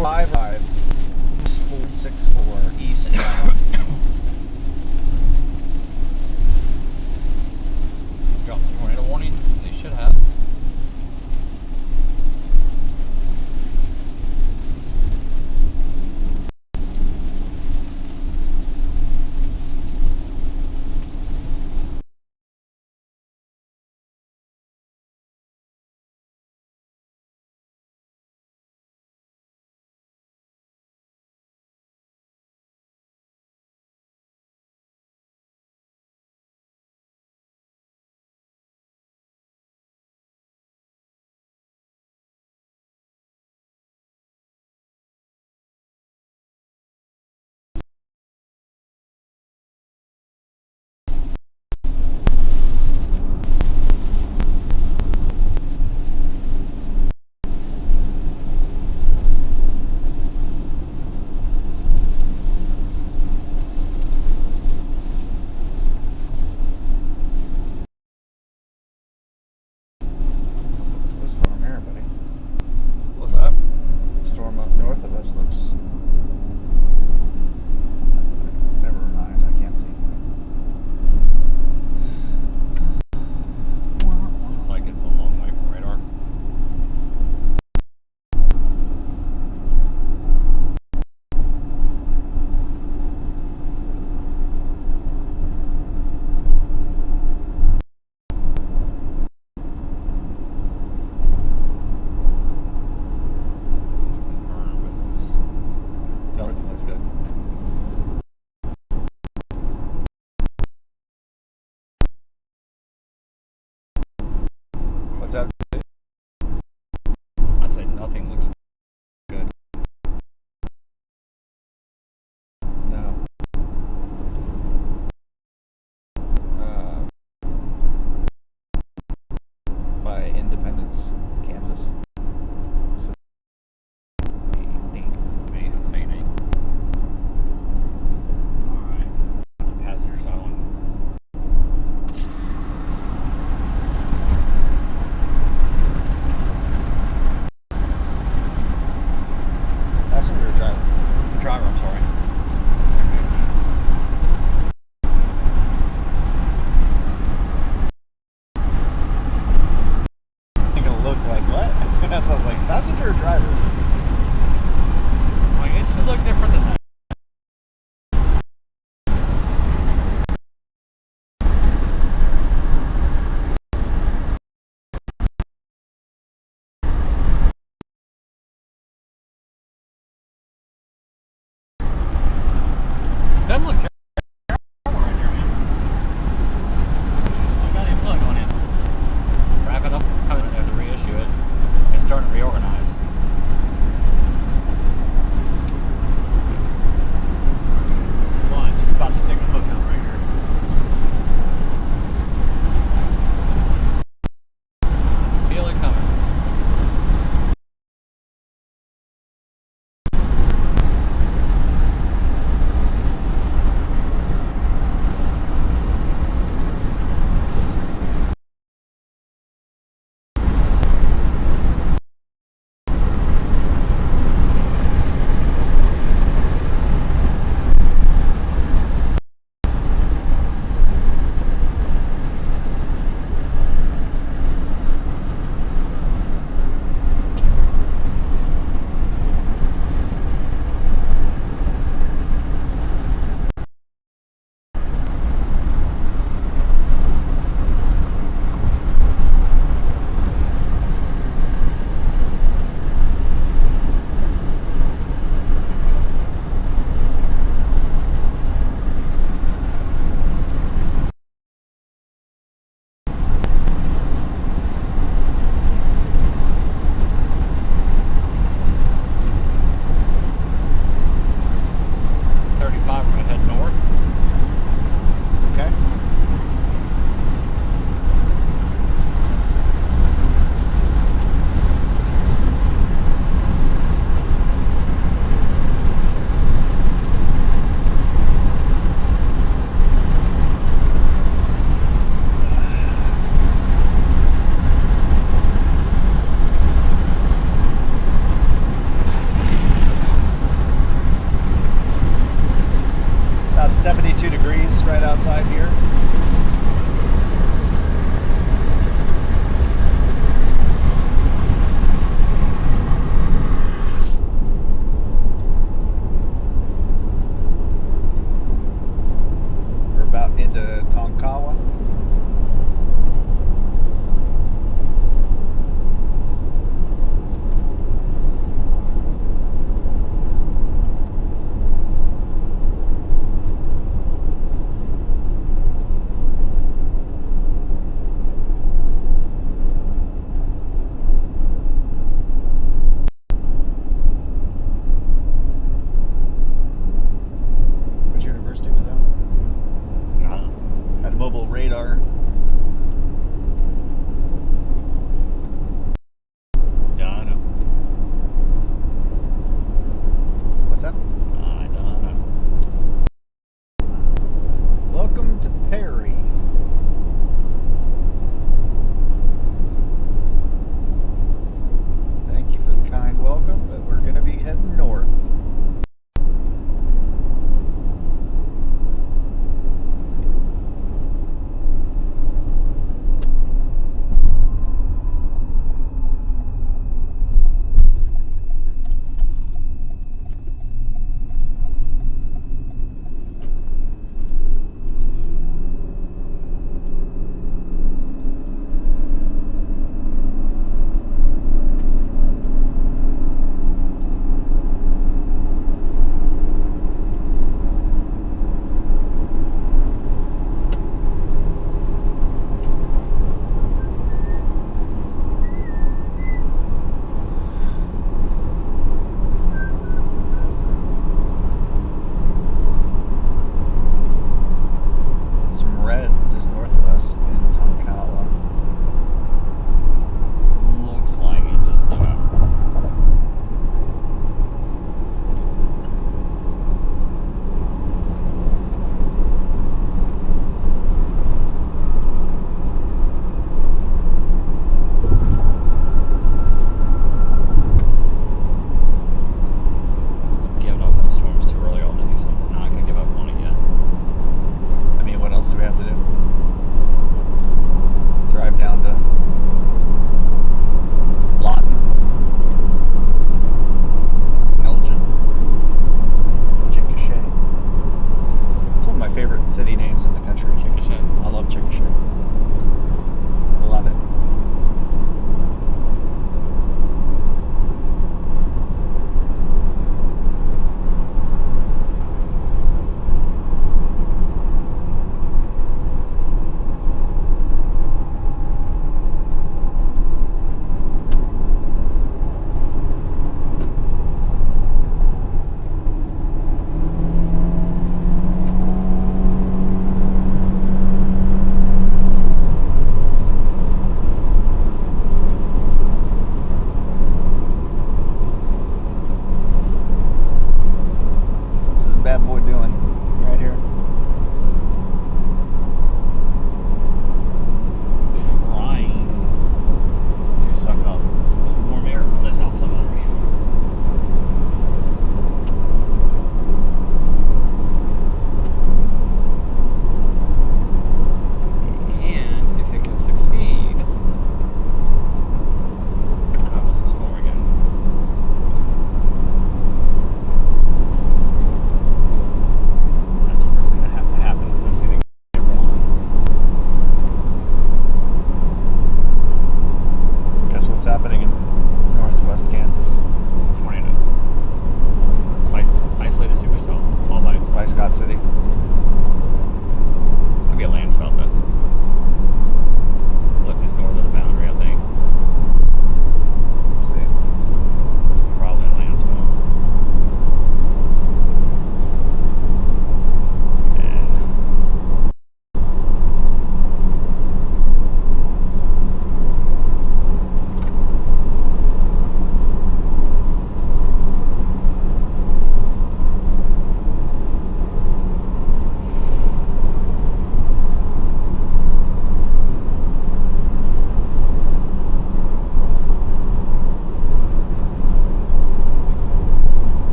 455 464 east. Drop the tornado warning, as they should have. This farm here, buddy. What's that? Storm up north of us looks. Never mind, I can't see. Looks like it's a long way from radar. Let's confirm, but nothing looks good. What's that? I said nothing looks good. No. By Independence, Kansas. So, Hey, that's how you name.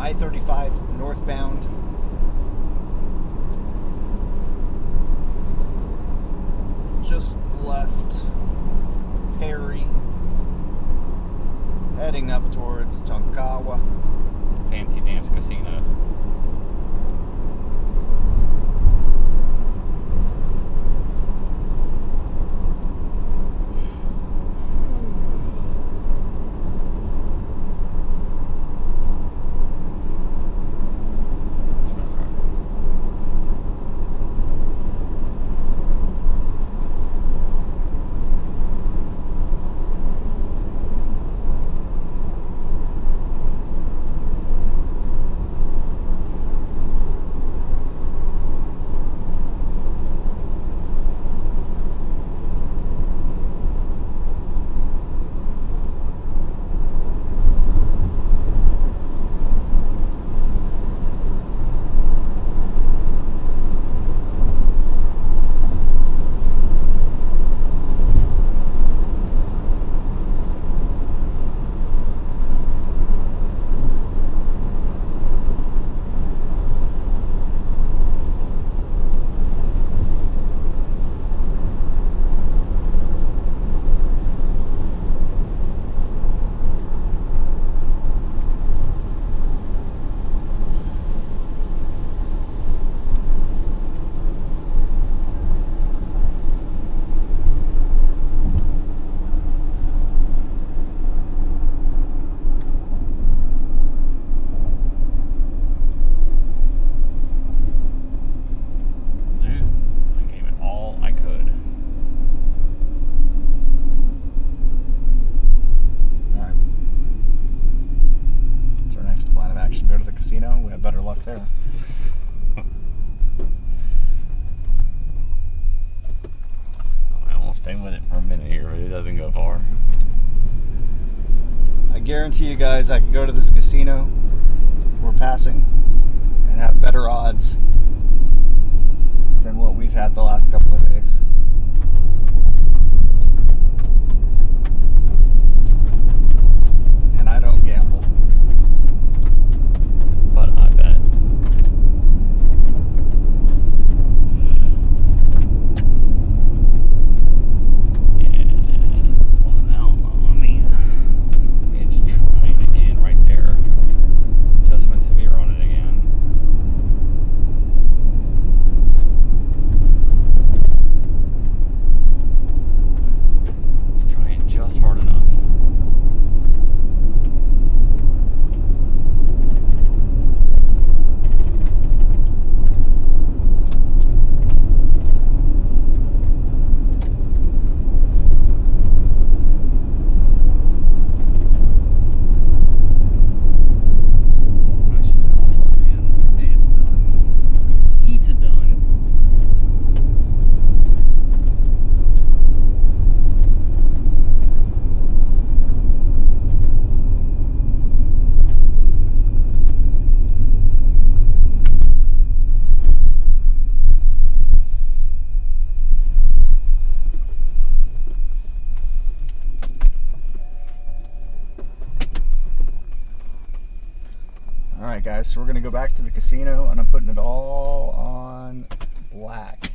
I-35 northbound. Just left Perry, heading up towards Tonkawa. Fancy dance casino. Better luck there. I won't stay with it for a minute here, but it doesn't go far. I guarantee you guys I can go to this casino we're passing and have better odds than what we've had the last couple of days. And I don't gamble. But I bet. Yeah, well, I mean, it's trying again right there. Just went severe on it again. It's trying just hard enough. Alright guys, so we're going to go back to the casino and I'm putting it all on black.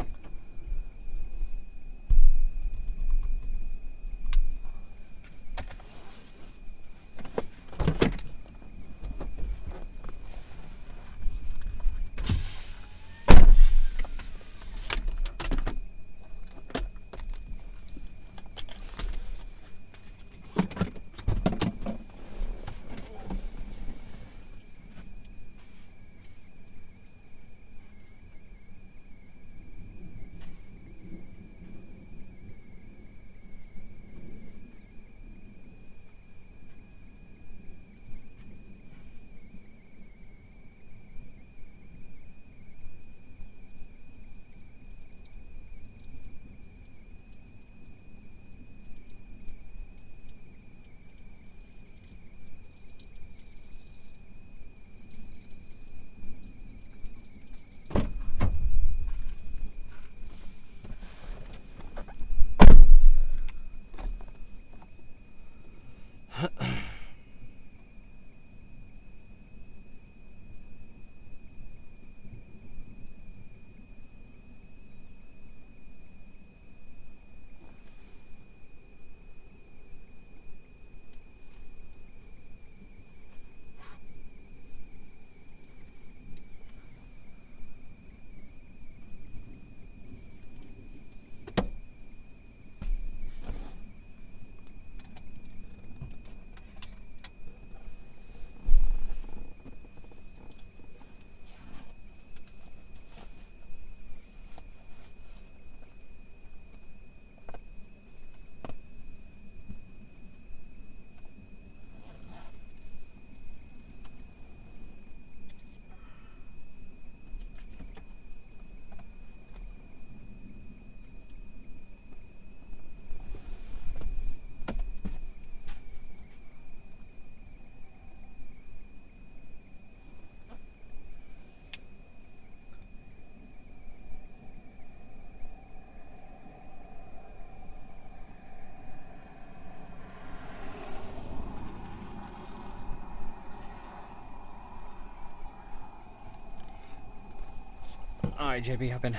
All right, JB, hop in.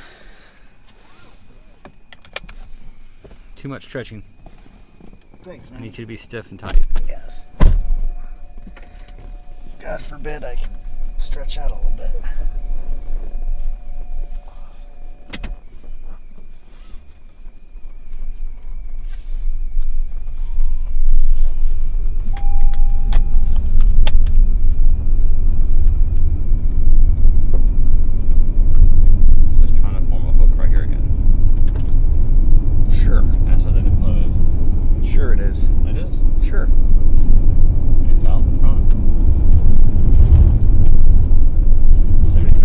Too much stretching. Thanks, I man. need you to be stiff and tight. Yes. God forbid I can stretch out a little bit. So it's trying to form a hook right here again. Sure. That's what the new flow is. Sure it is. It is. Sure. It's out in front. 75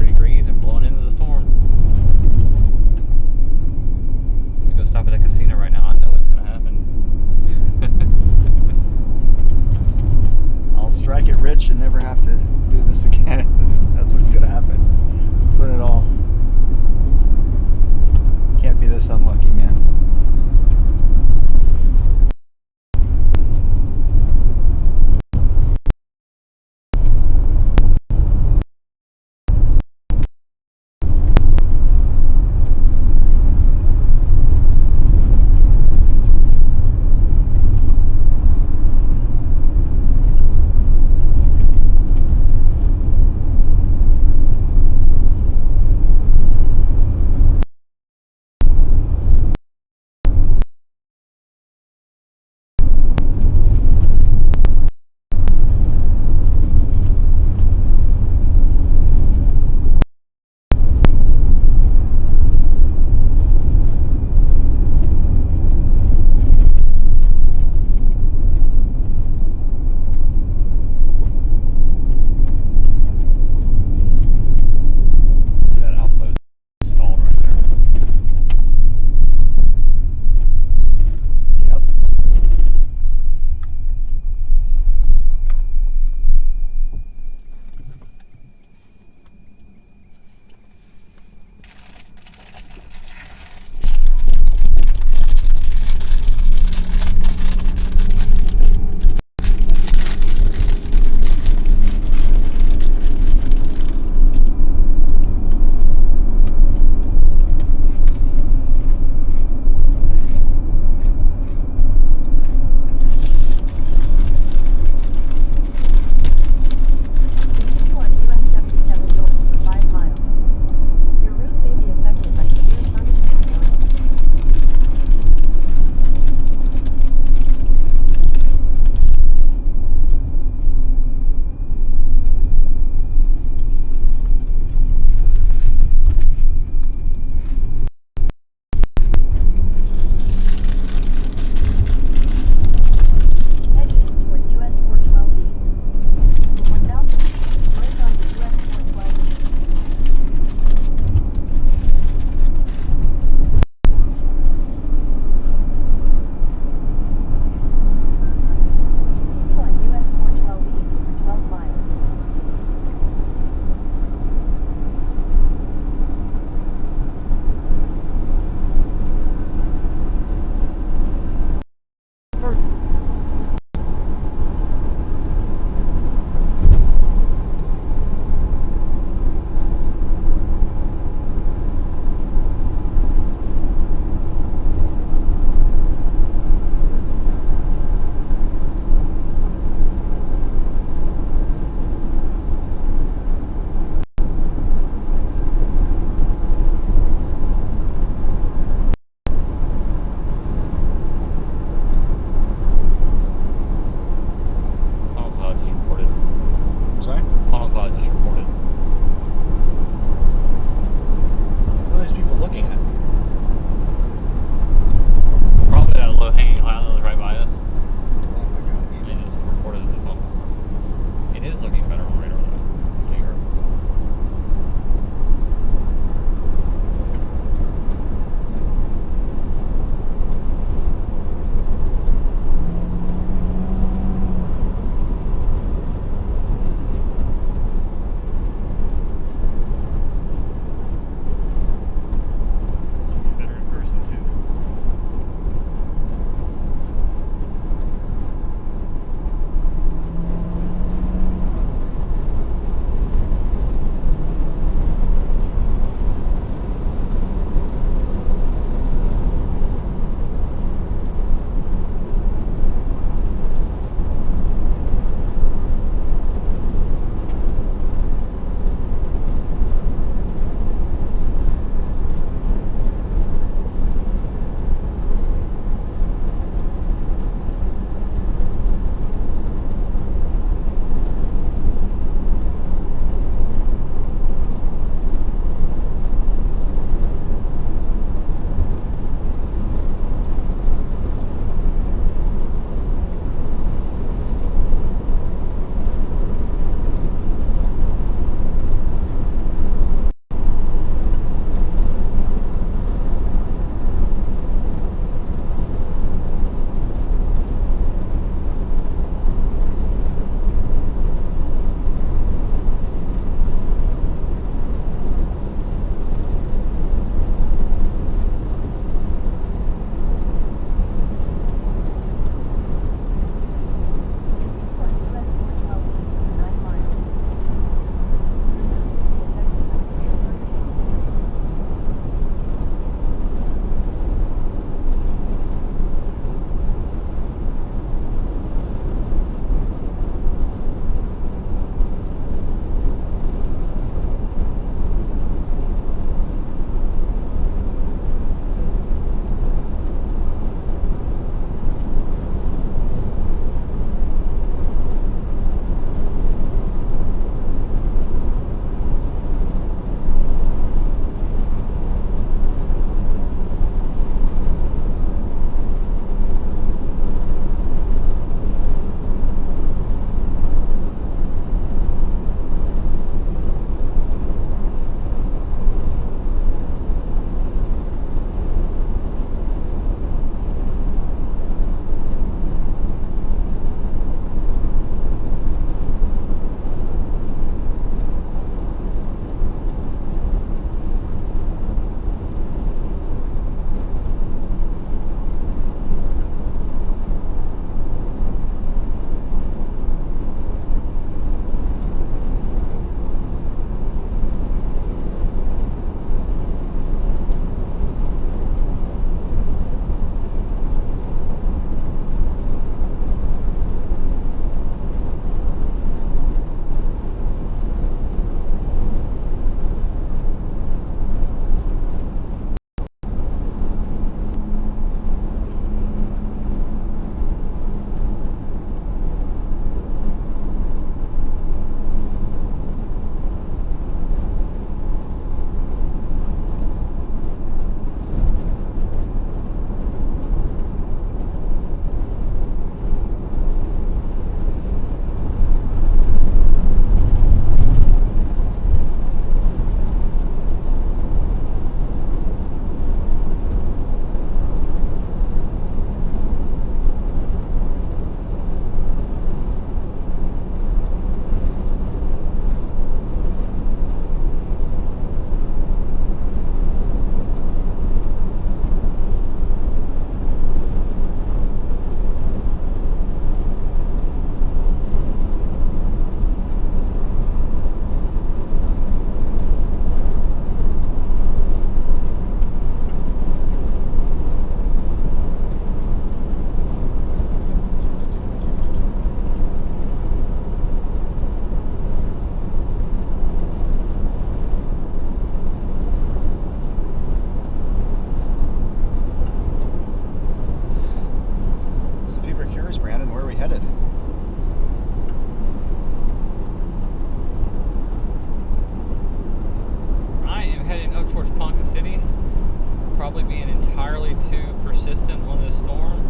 probably being entirely too persistent on this storm,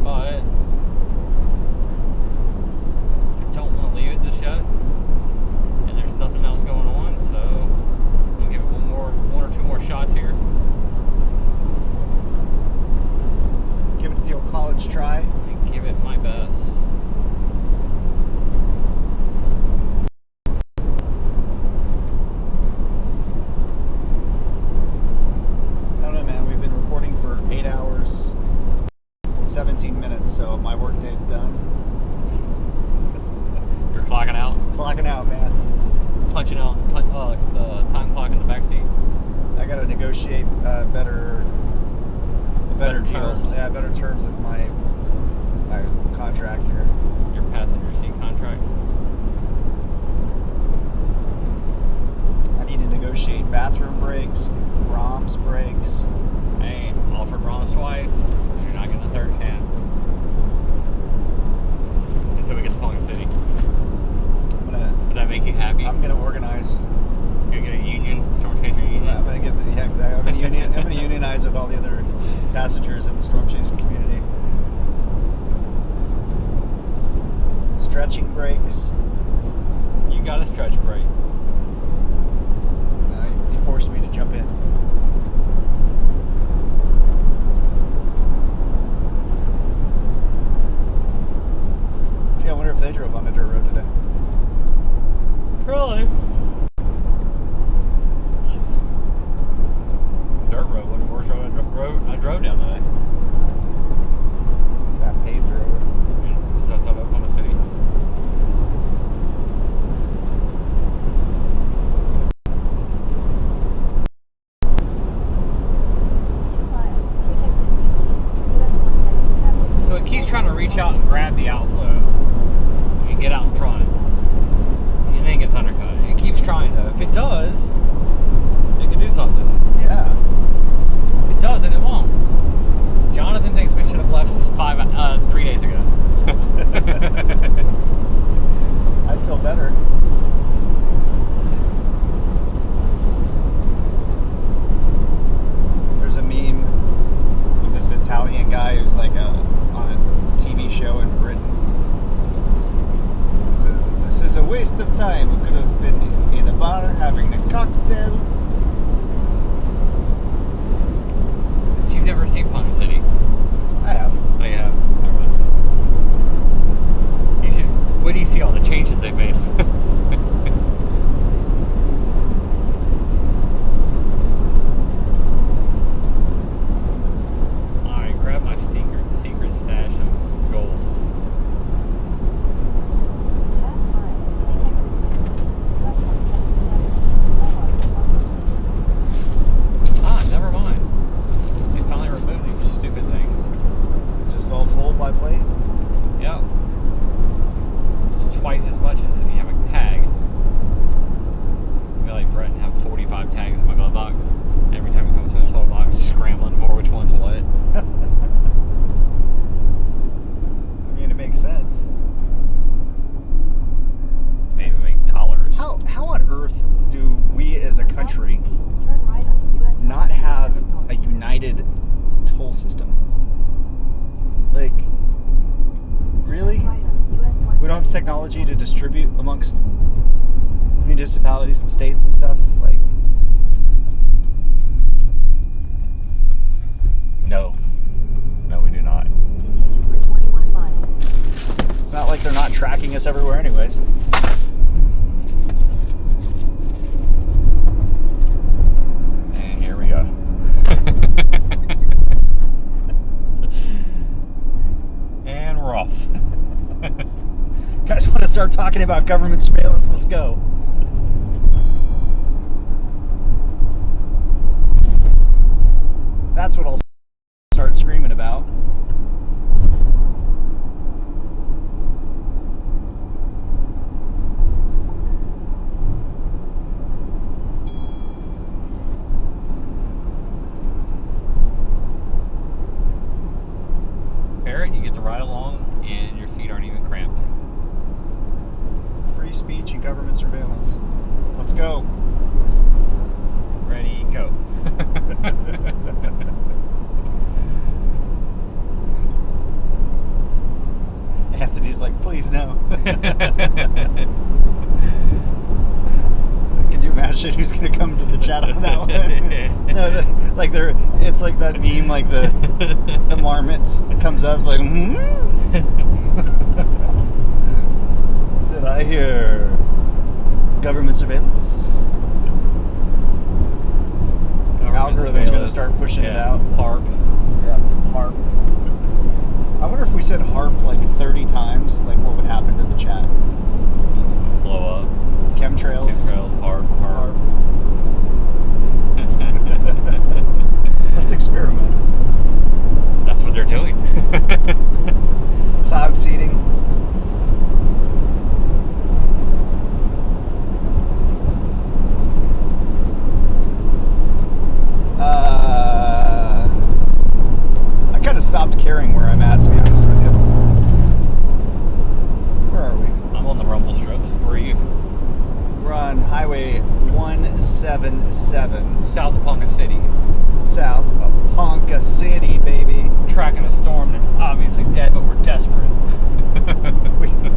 but I don't want to leave it just yet. And there's nothing else going on, so I'm gonna give it one or two more shots here. Give it the old college try. And give it my best. I don't know, man. We've been recording for 8 hours, 17 minutes, so my work day's done. You're clocking out? Clocking out, man. Punching out the time clock in the back seat. I gotta negotiate better deals. terms. Yeah, better terms of my contract here. Your passenger seat contract. I need to negotiate bathroom breaks, Brahms breaks. Hey, offered Brahms twice. You're not getting a third chance. Until we get to Ponca City. Would that make you happy? I'm gonna organize. You're gonna get a union, storm chaser union. I'm gonna get yeah, exactly. I'm gonna unionize with all the other passengers in the storm chasing community. Stretching breaks. You got a stretch break. He forced me to jump in. Gee, I wonder if they drove on a dirt road today. Probably. Dirt road wasn't the worst road I drove down today. That paved road. Just outside of Oklahoma City. So it keeps trying to reach out and grab the outflow and get out in front. And then it gets undercut. It keeps trying though. If it does, it can do something. Yeah. If it doesn't, it won't. Jonathan thinks we should have left 3 days ago. I'd feel better. There's a meme with this Italian guy who's like on a TV show in Britain. This is a waste of time. We could have been in a bar having a cocktail. But you've never seen Ponca City. I have. Oh, you have? Never mind. You should. Wait till you see all the changes they've made. Alright, grab my secret stash of gold. Never mind. They finally removed these stupid things. It's just all told by plate. Yep. It's twice as much as if you have a tag. I'd be like Brett and have 45 tags in my glove box. Every time you come to a toll box, scrambling for which one's what. I mean, it makes sense. Maybe make dollars. How on earth do we as a country not have a united toll system? Like, really? We don't have the technology to distribute amongst municipalities and states and stuff? Like, No. No, we do not. Continue for 21 miles. it's not like they're not tracking us everywhere anyways. And here we go. And we're off. Guys want to start talking about government surveillance? Let's go. That's what I'll start screaming about. Barrett, you get to ride along and your feet aren't even cramped. Free speech and government surveillance. Like it's like that meme, like the marmot comes up, it's like, Did I hear government surveillance? Algorithm's going to start pushing it out. HARP. Yeah, HARP. I wonder if we said HARP like 30 times, like what would happen to the chat? Blow up. Chemtrails. Chemtrails, HARP. Let's experiment. That's what they're doing. Cloud seeding. I kind of stopped caring where I'm at, to be honest with you. Where are we? I'm on the rumble strips. Where are you? We're on Highway 177. South of Ponca City. South of Ponca City, baby. Tracking a storm that's obviously dead, but we're desperate.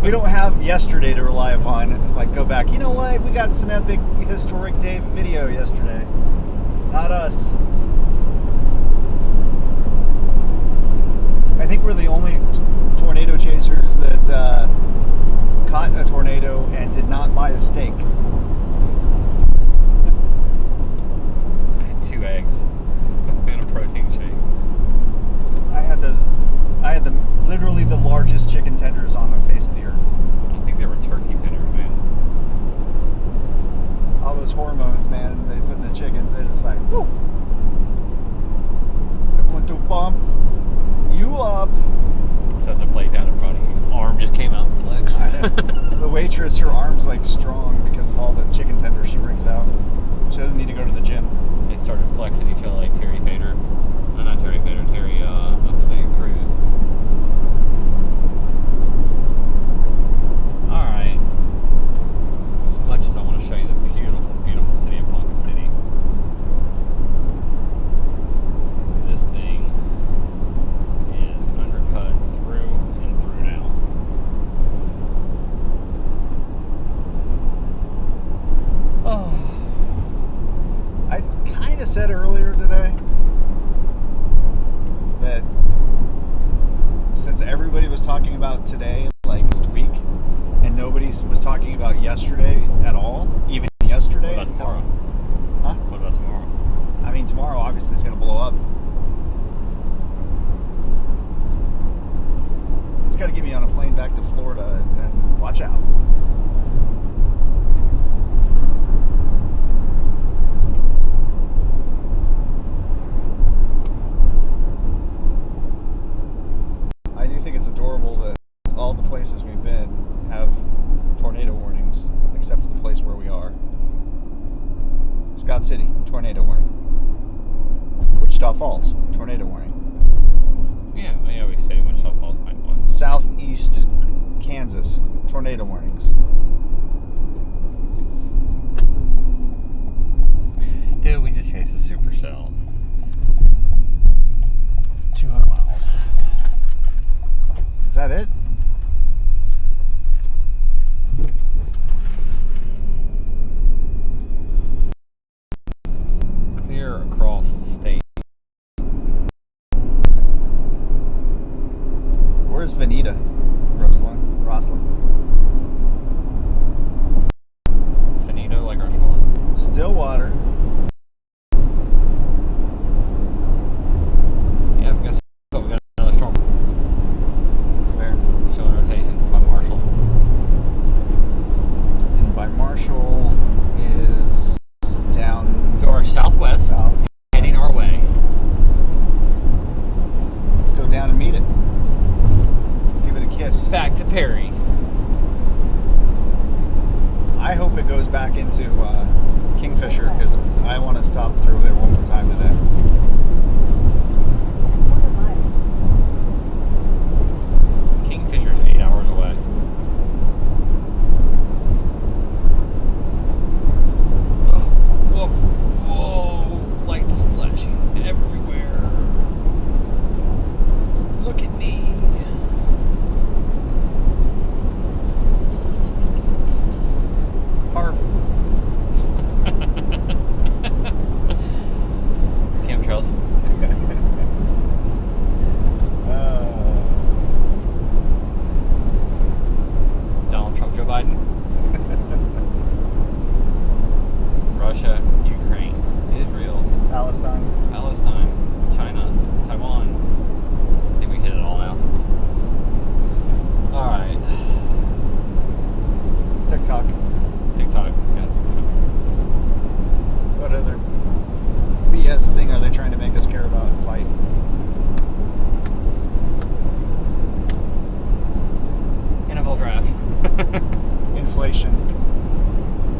we don't have yesterday to rely upon. Like, go back. You know what? We got some epic historic day video yesterday. Not us. I think we're the only tornado chasers that caught a tornado and did not buy a steak. I had 2 eggs and a protein shake. I had literally the largest chicken tenders on the face of the earth. I think they were turkey tenders, man. All those hormones, man, they put in the chickens, they're just like, whoo! They're going to pump you up. Set the plate down in front of you. Arm just came out and flexed. The waitress, her arm's like strong because of all the chicken tenders she brings out. She doesn't need to go to the gym. They started flexing each other like Terry Fader. No, not Terry Fader, Terry, what's the name? Cruz. Alright. As much as I want to show you the beautiful, beautiful city of Ponca City, this thing is undercut through and through now. Oh. I kind of said earlier today that since everybody was talking about today like this week and nobody was talking about yesterday at all, even yesterday. What about tomorrow? Huh? What about tomorrow? I mean, tomorrow obviously is going to blow up. It's got to get me on a plane back to Florida and then watch out. I do think it's adorable that all the places we've been have tornado warnings, except for the place where we are. Scott City, tornado warning. Wichita Falls, tornado warning. Yeah, we say Wichita Falls might one. Southeast Kansas, tornado warnings. Dude, we just chased a supercell. 200 miles. Is that it? Clear across the state. Where's Veneta? Roslyn. Finito, like our storm. Stillwater. Yep, guess what? We got another storm. Where? Showing rotation by Marshall. And by Marshall is down To our southwest, heading our way. Let's go down and meet it. Give it a kick. last time. China, Taiwan. I think we hit it all now. Alright. TikTok. TikTok. Yeah, TikTok. What other BS thing are they trying to make us care about and fight? NFL draft. Inflation.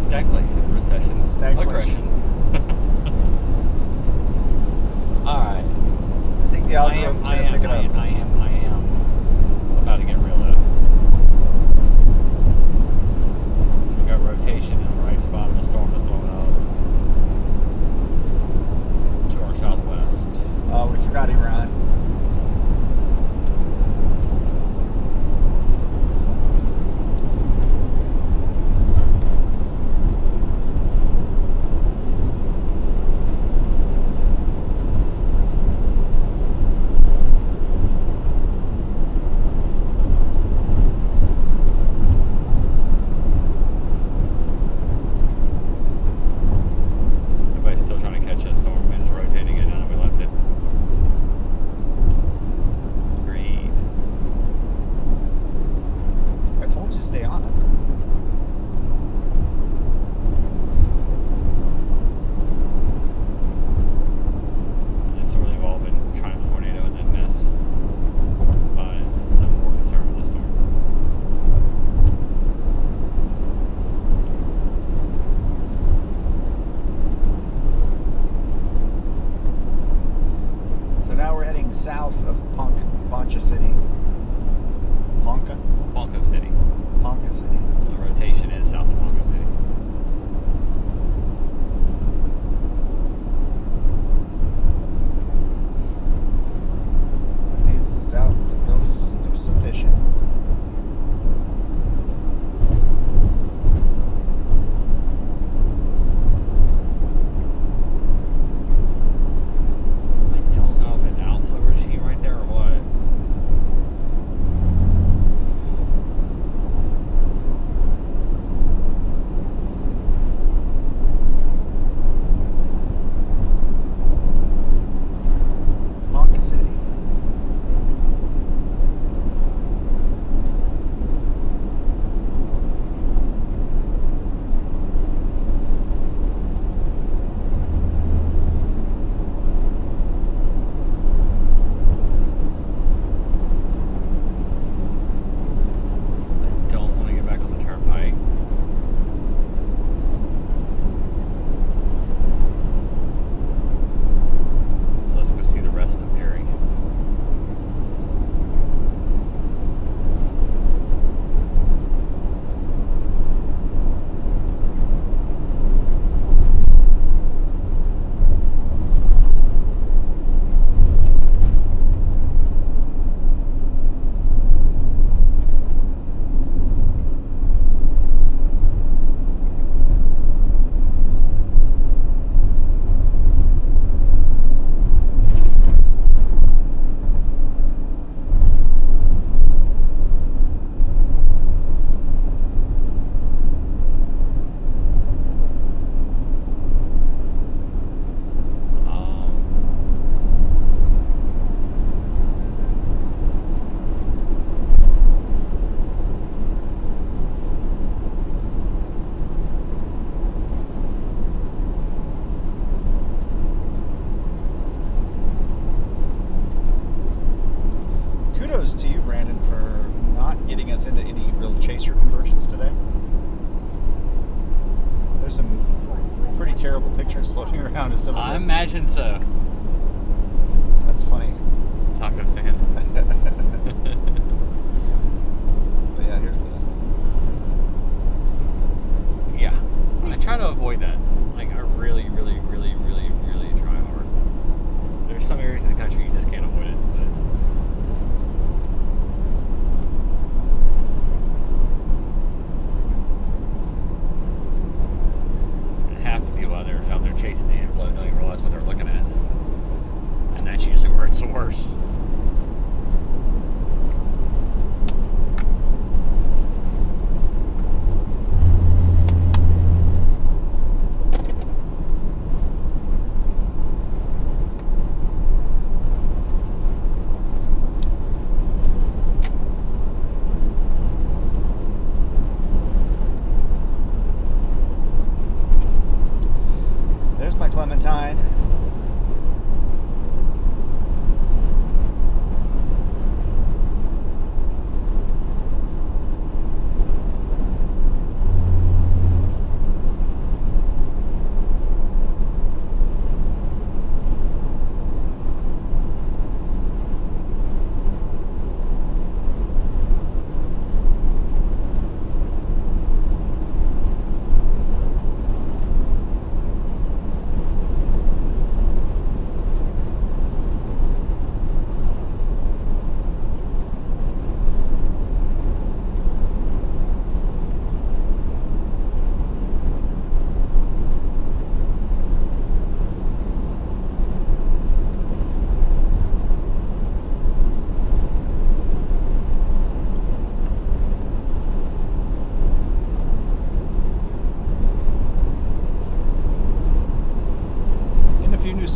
Stagflation. Recession. Stagflation. Aggression. Alright. I think the algorithm's going to pick it up. I am about to get real though. We got rotation in the right spot and the storm is blowing up to our southwest. Oh, we forgot Iran. Everybody's still trying to catch that storm. It's rotating it now that we left it. Agreed. I told you to stay on it. It's really all been trying to tornado in that mess. But I'm more concerned with the storm. So now we're heading south of Ponca City. Ponca? Ponca City. Ponca City. The rotation is south of Ponca City. David's just out to go do some fishing. I don't know if it's outflow regime right there or what. Ponca City. I don't want to get back on the turnpike. So let's go see the rest of Perry. Kudos to you, Brandon, for not getting us into any real chaser conversions today. There's some pretty terrible pictures floating around of some of I them. imagine so. That's funny. Taco stand. But yeah, here's the... Yeah. I try to avoid that. Like, I really try hard. There's some areas of the country you just can't avoid it, but and half the people out there chasing the inflow don't even realize what they're looking at. And that's usually where it's the worst.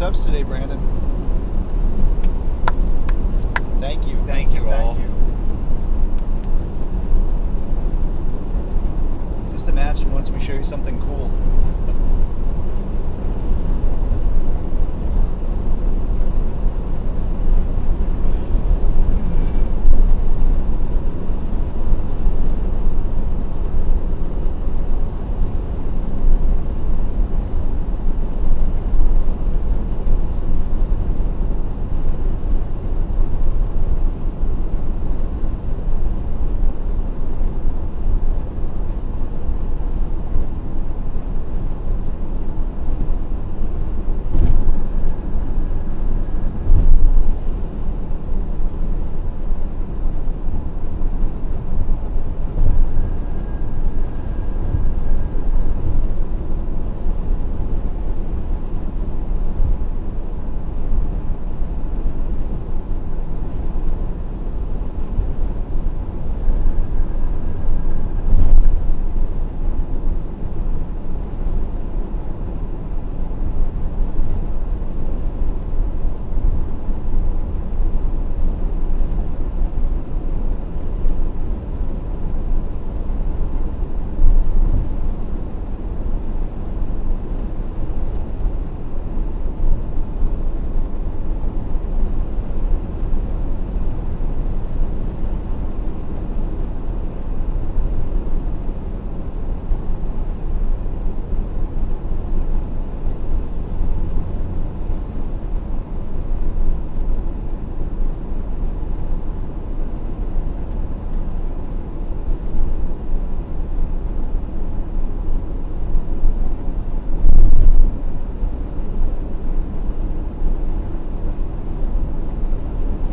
subs today, Brandon. Thank you. Thank you all. Just imagine once we show you something cool.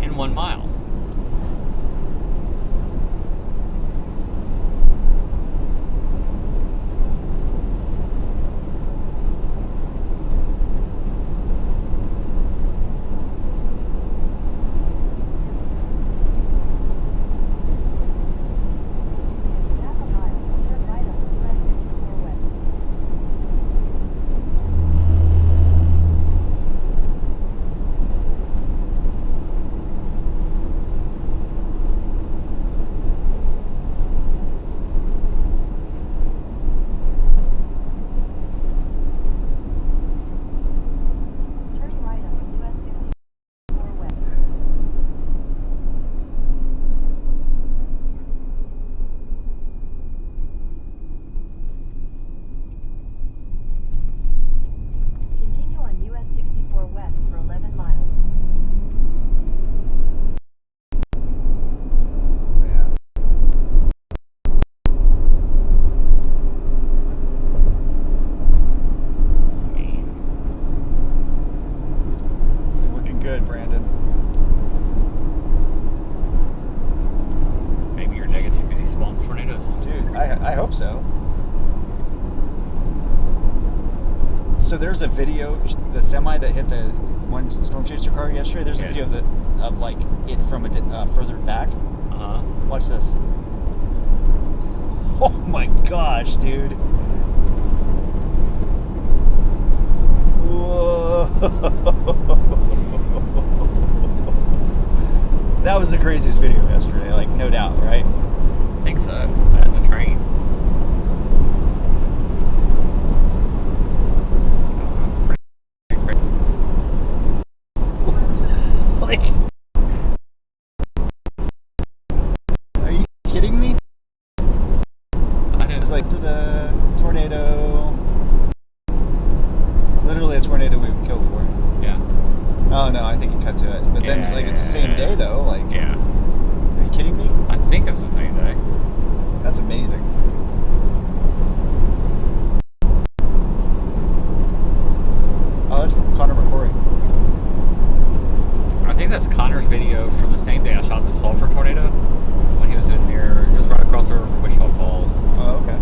In 1 mile. Half a mile, turn right on US 64 West. Turn right on US 64 West. Continue on US 64 West for 11 miles. Man. It's looking good, Brandon. Maybe your negativity spawns tornadoes. Dude, I hope so. So there's a video, the semi that hit the one storm chaser car yesterday. There's a Yeah. video of like it from a further back. Uh-huh. Watch this. Oh my gosh, dude. Whoa. That was the craziest video yesterday, like no doubt, right? I think so. At the train. Oh, that's pretty crazy. Like, are you kidding me? I know. It's like to the tornado. Literally a tornado we would kill for. Yeah. Oh no, I think you cut to it. But then, like, it's the same day though. Like, Yeah. are you kidding me? I think it's the same day. That's amazing. Oh, that's Connor McCory. I think that's Connor's video from the same day I shot the sulfur tornado when he was in near just right across the river from Wichita Falls. Oh, okay.